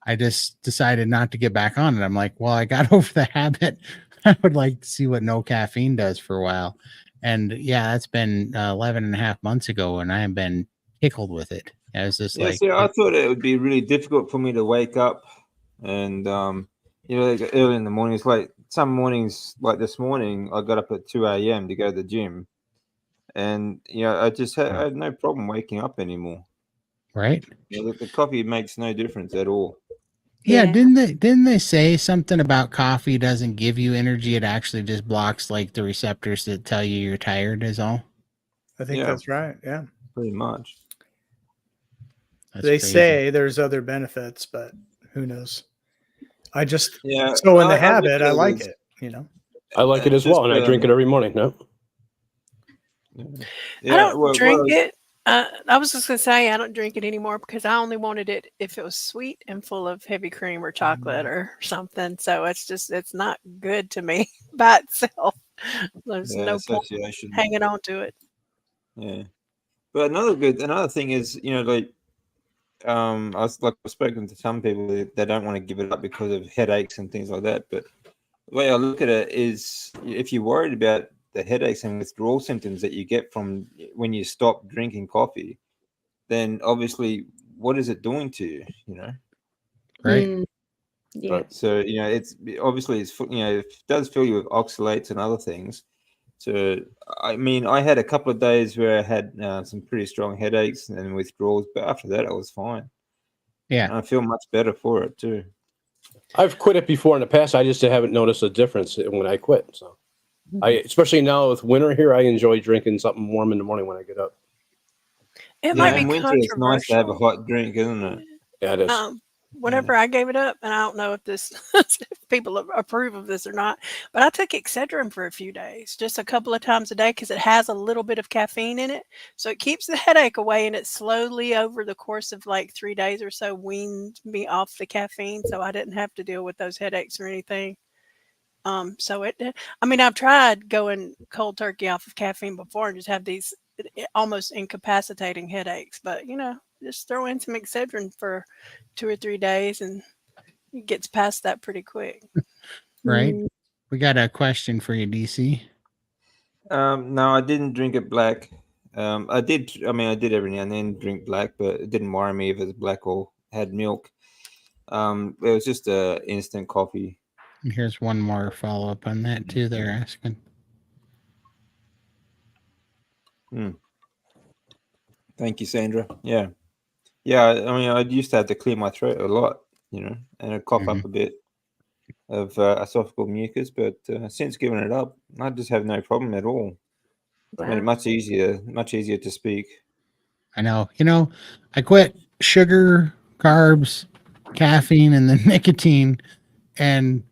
I just decided not to get back on it. I'm like, well, I got over the habit. I would like to see what no caffeine does for a while. And yeah, that's been 11 and a half months ago, and I have been tickled with it. I was just I thought it would be really difficult for me to wake up and, like early in the mornings, like some mornings, like this morning, I got up at 2 a.m. to go to the gym. And I just had no problem waking up anymore. Right. The coffee makes no difference at all. Yeah, didn't they say something about coffee doesn't give you energy? It actually just blocks like the receptors that tell you you're tired is all. I think that's right. Yeah. Pretty much. They say there's other benefits, but who knows? I just so in the habit, I like it, I like it as well, and I drink it every morning. No. I don't drink it. I was just gonna say I don't drink it anymore because I only wanted it if it was sweet and full of heavy cream or chocolate or something. So it's not good to me by itself. There's no point hanging on to it. Yeah, but another thing is, I've spoken to some people that they don't want to give it up because of headaches and things like that. But the way I look at it is, if you're worried about the headaches and withdrawal symptoms that you get from when you stop drinking coffee, then obviously what is it doing to you, Right. Yeah. So, it's obviously, it does fill you with oxalates and other things, So, I mean, I had a couple of days where I had some pretty strong headaches and withdrawals, but after that, I was fine. Yeah. And I feel much better for it too. I've quit it before in the past. I just haven't noticed a difference when I quit. So, especially now with winter here, I enjoy drinking something warm in the morning when I get up. It Yeah, might be in winter, it's nice to have a controversial. hot drink, isn't it? Yeah, it is. Whenever I gave it up, and I don't know if this if people approve of this or not, but I took Excedrin for a few days, just a couple of times a day, because it has a little bit of caffeine in it, so it keeps the headache away, and it slowly over the course of like 3 days or so weaned me off the caffeine, so I didn't have to deal with those headaches or anything. So I mean, I've tried going cold turkey off of caffeine before and just have these almost incapacitating headaches, but just throw in some Excedrin for 2 or 3 days and it gets past that pretty quick. Right. We got a question for you, DC. No, I didn't drink it black. I did. I mean, I did every now and then drink black, but it didn't worry me if it was black or had milk. It was just a instant coffee. And here's one more follow up on that too. They're asking. Thank you, Sandra. Yeah. I mean, I used to have to clear my throat a lot, and I'd cough up a bit of esophageal mucus, but since giving it up, I just have no problem at all. Made it much easier to speak. I know. I quit sugar, carbs, caffeine, and then nicotine. And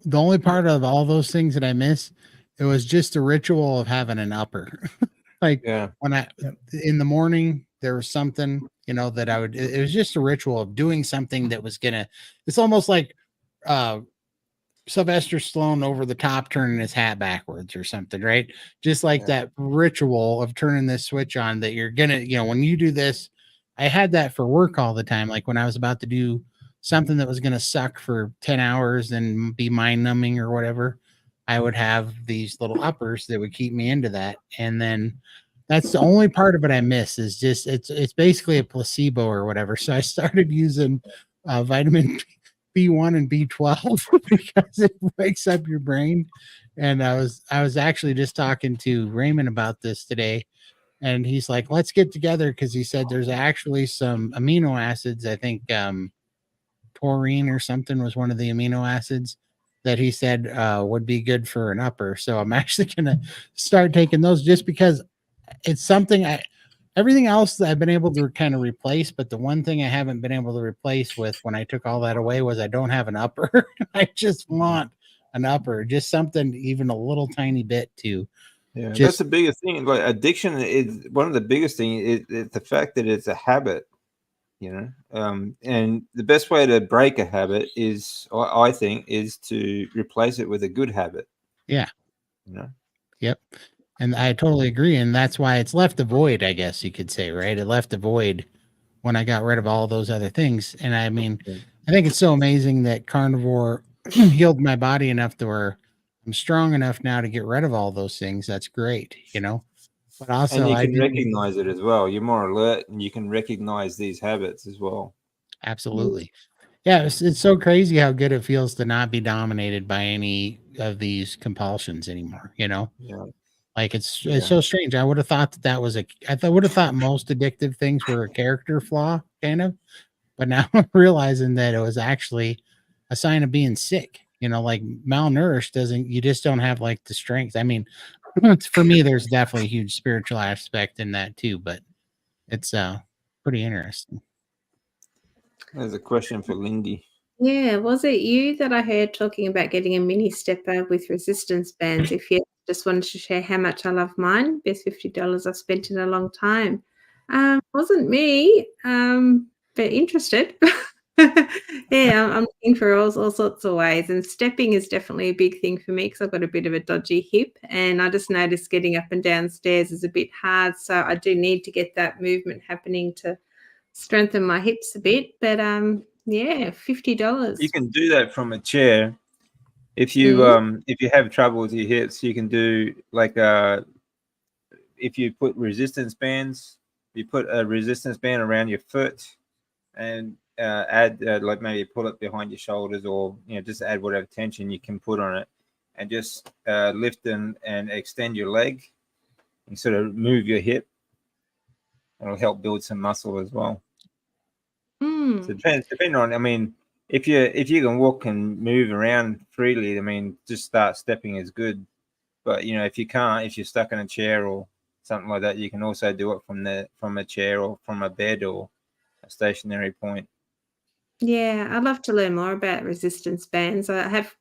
the only part of all those things that I miss, it was just the ritual of having an upper. When in the morning, there was something, that I would, it was just a ritual of doing something that was it's almost like Sylvester Stallone over the top turning his hat backwards or something, right? Just like that ritual of turning this switch on that you're gonna, when you do this, I had that for work all the time. Like when I was about to do something that was gonna suck for 10 hours and be mind numbing or whatever, I would have these little uppers that would keep me into that. And then that's the only part of it I miss is just it's basically a placebo or whatever. So I started using vitamin B1 and B12 because it wakes up your brain. And I was actually just talking to Raymond about this today, and he's like, let's get together, because he said there's actually some amino acids. I think taurine or something was one of the amino acids that he said would be good for an upper. So I'm actually gonna start taking those just because it's something everything else that I've been able to kind of replace, but the one thing I haven't been able to replace with when I took all that away was I don't have an upper. I just want an upper, just something even a little tiny bit to. Yeah, that's the biggest thing. Like addiction is one of the biggest things. It's the fact that it's a habit, and the best way to break a habit is, I think, is to replace it with a good habit. Yeah. Yep. And I totally agree. And that's why it's left a void, I guess you could say, right? It left a void when I got rid of all those other things. And I mean, I think it's so amazing that carnivore healed my body enough to where I'm strong enough now to get rid of all those things. That's great, But also, and you can recognize it as well. You're more alert, and you can recognize these habits as well. Absolutely. Yeah, it's so crazy how good it feels to not be dominated by any of these compulsions anymore, Yeah. Like it's so strange. I would have thought that was I would have thought most addictive things were a character flaw, kind of, but now I'm realizing that it was actually a sign of being sick. Like malnourished you just don't have like the strength. I mean, for me, there's definitely a huge spiritual aspect in that too, but it's pretty interesting. There's a question for Lindy. Yeah, was it you that I heard talking about getting a mini stepper with resistance bands? If you just wanted to share how much I love mine, best $50 I've spent in a long time. Wasn't me, but interested. Yeah, I'm looking for all sorts of ways, and stepping is definitely a big thing for me because I've got a bit of a dodgy hip, and I just noticed getting up and down stairs is a bit hard, so I do need to get that movement happening to strengthen my hips a bit. But yeah, $50. You can do that from a chair. If you have trouble with your hips, you can do like if you put resistance bands, you put a resistance band around your foot and add like maybe pull it behind your shoulders, or just add whatever tension you can put on it, and just lift and extend your leg and sort of move your hip. It'll help build some muscle as well. So depending on, I mean, if you can walk and move around freely, I mean, just start stepping is good. But if you can't, if you're stuck in a chair or something like that, you can also do it from a chair or from a bed or a stationary point. Yeah, I'd love to learn more about resistance bands. I have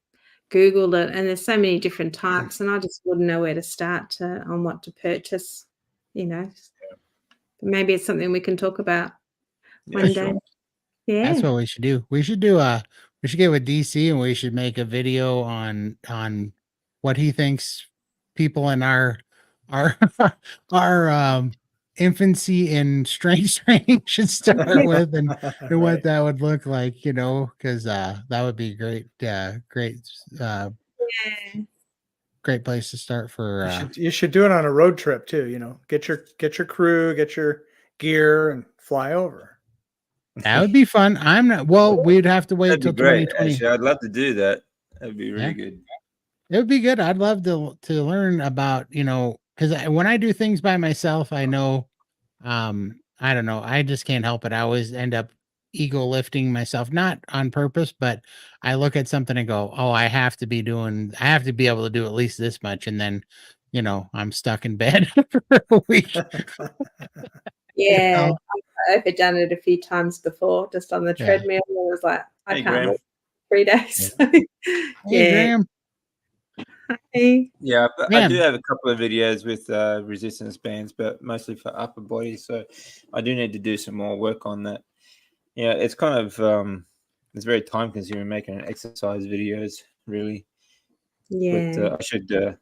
Googled it, and there's so many different types, and I just wouldn't know where to start on what to purchase. Maybe it's something we can talk about one day. Sure. Yeah, That's what we should do. We should get with DC, and we should make a video on what he thinks people in our our infancy in strength training should start with, and what Right. that would look like, because that would be great, great place to start for You should do it on a road trip too. Get your crew, get your gear, and fly over. that would be fun. I'm not we'd have to wait That'd be till great. 2020. Actually, I'd love to do that. That'd be really Yeah. good. It would be good. I'd love to learn about, because when I do things by myself, I know, I don't know, I just can't help it. I always end up ego lifting myself, not on purpose, but I look at something and go, oh, I have to be able to do at least this much. And then, I'm stuck in bed for a week. yeah. I've overdone it a few times before, just on the treadmill. I was like, I Hey, can't Graham. move 3 days. Hey, Yeah. Graham. Hey. Yeah, but I Graham. do have a couple of videos with resistance bands, but mostly for upper body. So I do need to do some more work on that. Yeah, it's kind of it's very time consuming making exercise videos, really. Yeah. But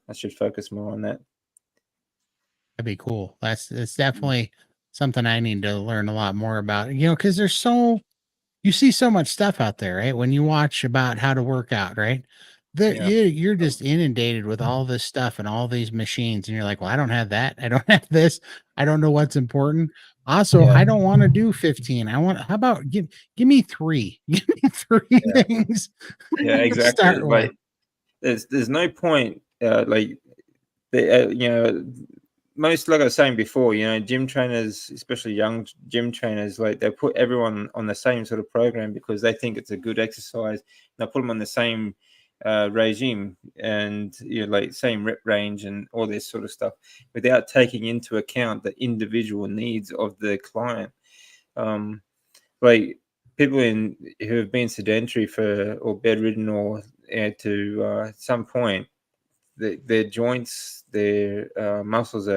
I should focus more on that. That'd be cool. It's definitely something I need to learn a lot more about, because you see so much stuff out there, right? When you watch about how to work out, right? You're just inundated with all this stuff and all these machines, and you're like, well, I don't have that. I don't have this. I don't know what's important. Also, I don't want to do 15. How about give me 3? Give me 3 things. Yeah, to exactly. start with. Like, there's no point. Most, like I was saying before, gym trainers, especially young gym trainers, like they put everyone on the same sort of program because they think it's a good exercise. They put them on the same regime and like same rep range and all this sort of stuff without taking into account the individual needs of the client. Like people who have been sedentary or bedridden or to some point, their joints, their muscles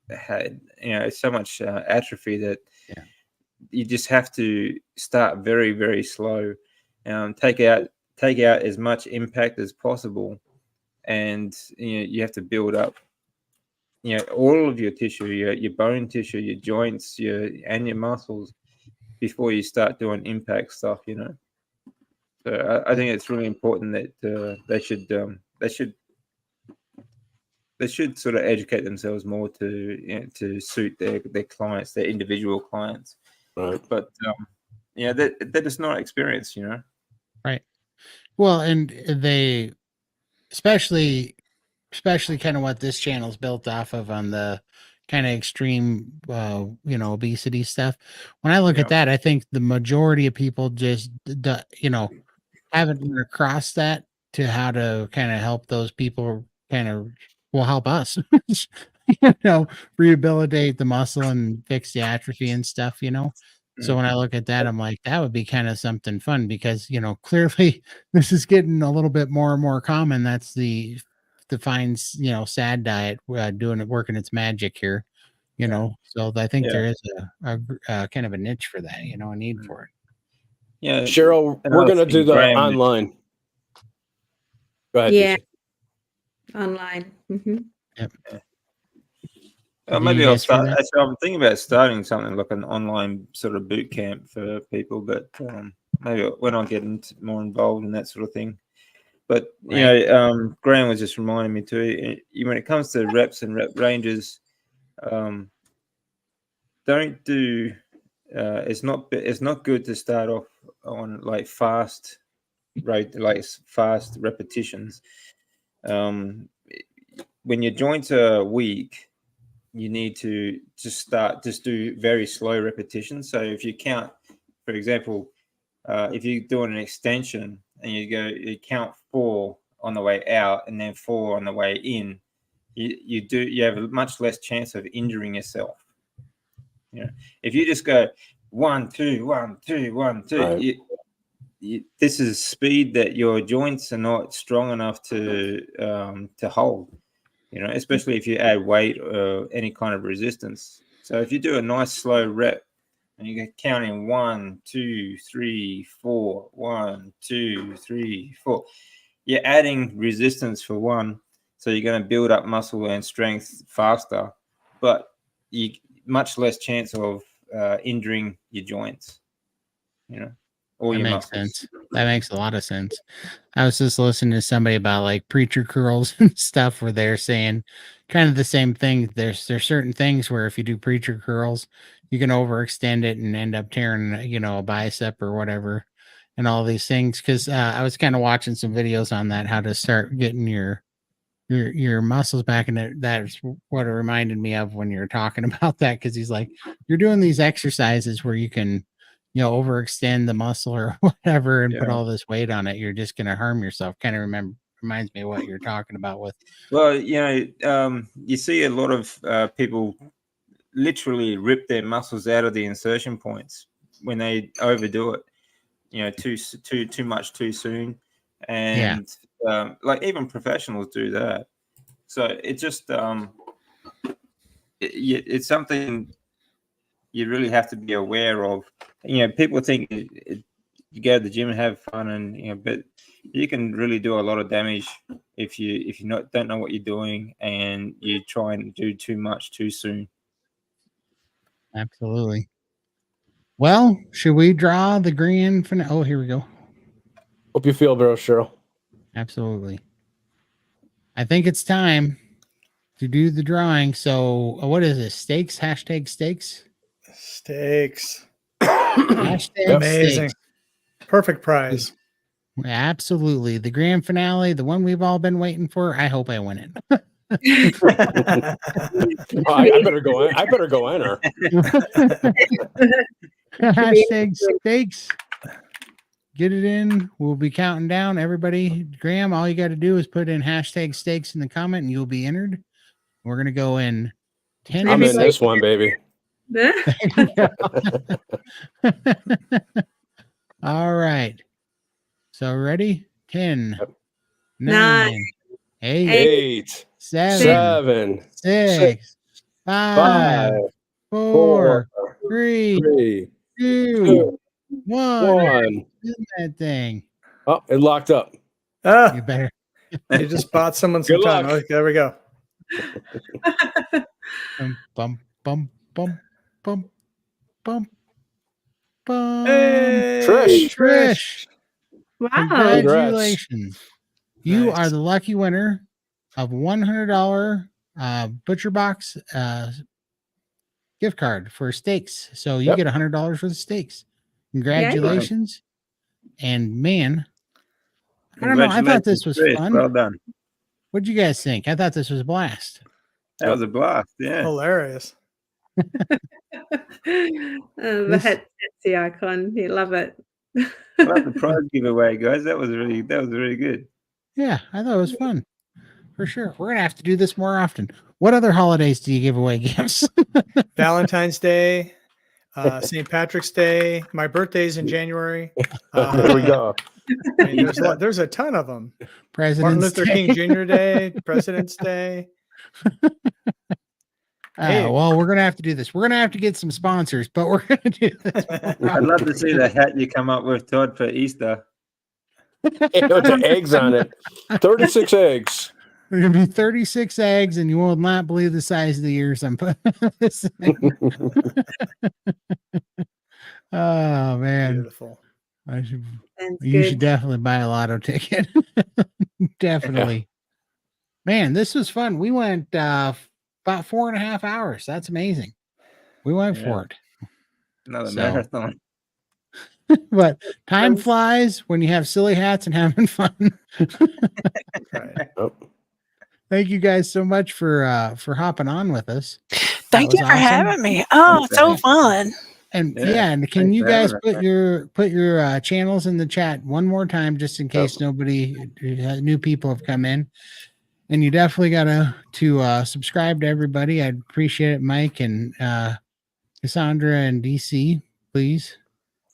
had so much atrophy that you just have to start very, very slow. Take out as much impact as possible, and you have to build up all of your tissue, your bone tissue, your joints, and your muscles before you start doing impact stuff. So I think it's really important that they should sort of educate themselves more to suit their clients, their individual clients. Right. But they're just not experienced, Right. Well, and they especially kind of what this channel's built off of on the kind of extreme obesity stuff. When I look at that, I think the majority of people just haven't run across that to how to kind of help those people help us rehabilitate the muscle and fix the atrophy and stuff. So when I look at that, I'm like, that would be kind of something fun because, clearly this is getting a little bit more and more common. That's the defines, SAD diet working its magic here, so I think there is a kind of a niche for that, a need for it. Yeah. Cheryl, we're going to do the online. Go ahead. Yeah. Online. Mm-hmm. Yep. Maybe I'll start. Actually, I'm thinking about starting something like an online sort of boot camp for people, but maybe when I get more involved in that sort of thing. But Graham was just reminding me too. When it comes to reps and rep ranges, don't do. It's not good to start off on like fast repetitions. when your joints are weak, you need to just do very slow repetitions. So if you count, for example, if you're doing an extension and you count 4 on the way out and then 4 on the way in, you have a much less chance of injuring yourself. If you just go 1, 2, 1, 2, 1, 2, right. This is speed that your joints are not strong enough to hold. Especially if you add weight or any kind of resistance. So if you do a nice slow rep and you get counting 1, 2, 3, 4, 1, 2, 3, 4, you're adding resistance for one. So you're going to build up muscle and strength faster, but you much less chance of injuring your joints, or that your makes muscles. sense. That makes a lot of sense. I was just listening to somebody about like preacher curls and stuff where they're saying kind of the same thing. There's certain things where if you do preacher curls, you can overextend it and end up tearing, a bicep or whatever, and all these things. Because I was kind of watching some videos on that, how to start getting your muscles back, and that's what it reminded me of when you're talking about that. Because he's like, you're doing these exercises where you can overextend the muscle or whatever and put all this weight on it. You're just going to harm yourself. Kind of reminds me of what you're talking about with. Well, you see a lot of people literally rip their muscles out of the insertion points when they overdo it, too much too soon. And like even professionals do that. So it just, it's something you really have to be aware of. People think you go to the gym and have fun, and but you can really do a lot of damage if you don't know what you're doing and you try and do too much too soon. Absolutely. Well, should we draw the grand finale? Oh, here we go. Hope you feel better, Cheryl. Absolutely. I think it's time to do the drawing. So what is this? Steaks? Hashtag steaks? Steaks. Hashtag amazing. Steaks. Perfect prize. Absolutely. The grand finale, the one we've all been waiting for. I hope I win it. I better go in. I better go enter. Hashtag steaks. Get it in. We'll be counting down. Everybody, Graham, all you got to do is put in hashtag steaks in the comment and you'll be entered. We're going to go in 10. I'm in this one, baby. All right. So ready? 10, 9, 8, 7, 6, 5, 4, 3, 2, 1. That thing. Oh, it locked up. You better. You just bought someone some Good time. luck. Oh, there we go. Bum, bum, bum, bum, bum, bum. Hey, Trish. Wow. Congratulations. You Nice. are the lucky winner of $100 Butcher Box gift card for steaks. So you get $100 for the steaks. Congratulations. And man, I don't know. I thought this was Chris. fun. Well done. What'd you guys think? I thought this was a blast. That was a blast. Yeah. Hilarious. The Etsy icon. You love it. I love the prize giveaway, guys. That was really good. Yeah, I thought it was fun. For sure. We're going to have to do this more often. What other holidays do you give away gifts? Valentine's Day, St. Patrick's Day. My birthday's in January. There we go. I mean, there's a ton of them. President's Martin Luther Day. King Jr. Day, President's Day. Hey. Well, we're going to have to do this. We're going to have to get some sponsors, but we're going to do this. I'd love to see the hat you come up with, Todd, for Easter. It with the eggs on it. 36 eggs. There's going to be 36 eggs, and you will not believe the size of the ears I'm putting on this thing. Oh, man. Beautiful. You should definitely buy a lotto ticket. Definitely. Yeah. Man, this was fun. We went about 4.5 hours. That's amazing. We went for it. Another marathon. But time flies when you have silly hats and having fun. Right. Oh. thank you guys so much for hopping on with us. Thank you for having me. Oh, so fun. And and can thanks you for having guys us, put your channels in the chat one more time, just in case new people have come in. And you definitely got to subscribe to everybody. I'd appreciate it, Mike and Cassandra and DC. Please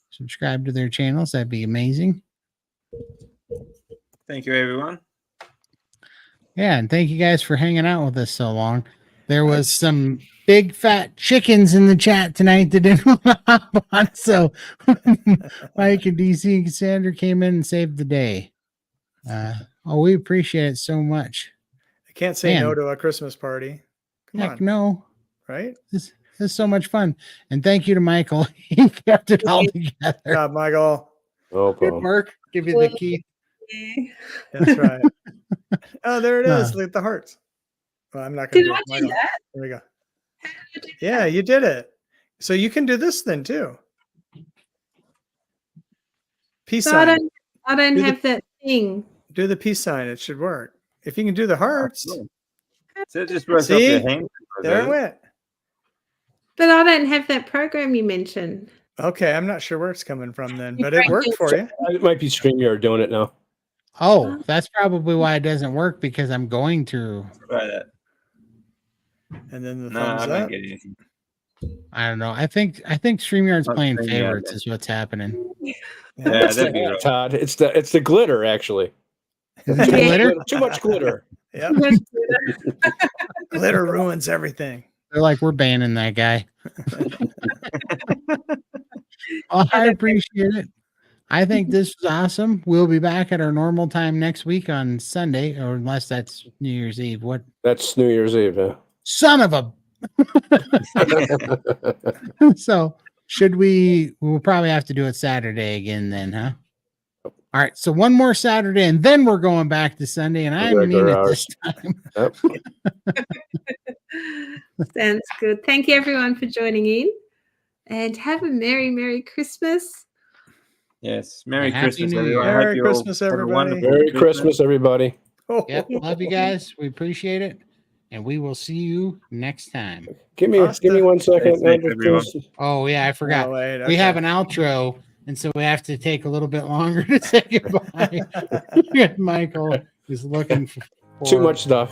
subscribe to their channels. That'd be amazing. Thank you, everyone. Yeah, and thank you guys for hanging out with us so long. There was some big fat chickens in the chat tonight that didn't want to hop on, so Mike and DC and Cassandra came in and saved the day. We appreciate it so much. I can't say no to a Christmas party. Come on. No. Right? This is so much fun. And thank you to Michael. He kept it all together. Good job, Michael. No Good problem. work. Give you the key. That's right. Oh, there it is. Look at the hearts. Well, I'm not going to Did do I it. do that? There we go. Yeah, you did it. So you can do this then too. Peace So sign. I don't have that thing. Do the peace sign. It should work. If you can do the hearts. So just brush See? off your hands. There it went. But I don't have that program you mentioned. Okay, I'm not sure where it's coming from then, but it worked for you. It might be StreamYard doing it now. Oh, that's probably why it doesn't work, because I'm going to Try that. And then the No, thumbs I don't up. get anything. I don't know. I think StreamYard's Not playing StreamYard, favorites then. is what's happening. Yeah, that'd be right. Todd. It's the glitter, actually. Is it glitter? Too much glitter. Yep. Glitter ruins everything. They're like, we're banning that guy. I appreciate it. I think this was awesome. We'll be back at our normal time next week on Sunday, or unless that's New Year's Eve. What? That's New Year's Eve. Yeah. Son of a. So we'll probably have to do it Saturday again then, huh? All right. So one more Saturday, and then we're going back to Sunday, and I mean it this time. Yep. Sounds good. Thank you everyone for joining in, and have a Merry Christmas. Yes. Merry Happy Christmas, New everyone. Year. I hope Merry you all Christmas, have a everybody. wonderful Merry Christmas, everybody. Yep. Love you guys. We appreciate it. And we will see you next time. Give me 1 second. Thanks, everyone. Oh, yeah, I forgot. Oh, wait, We have okay. an outro, and so we have to take a little bit longer to say goodbye. Michael is looking for Too much stuff.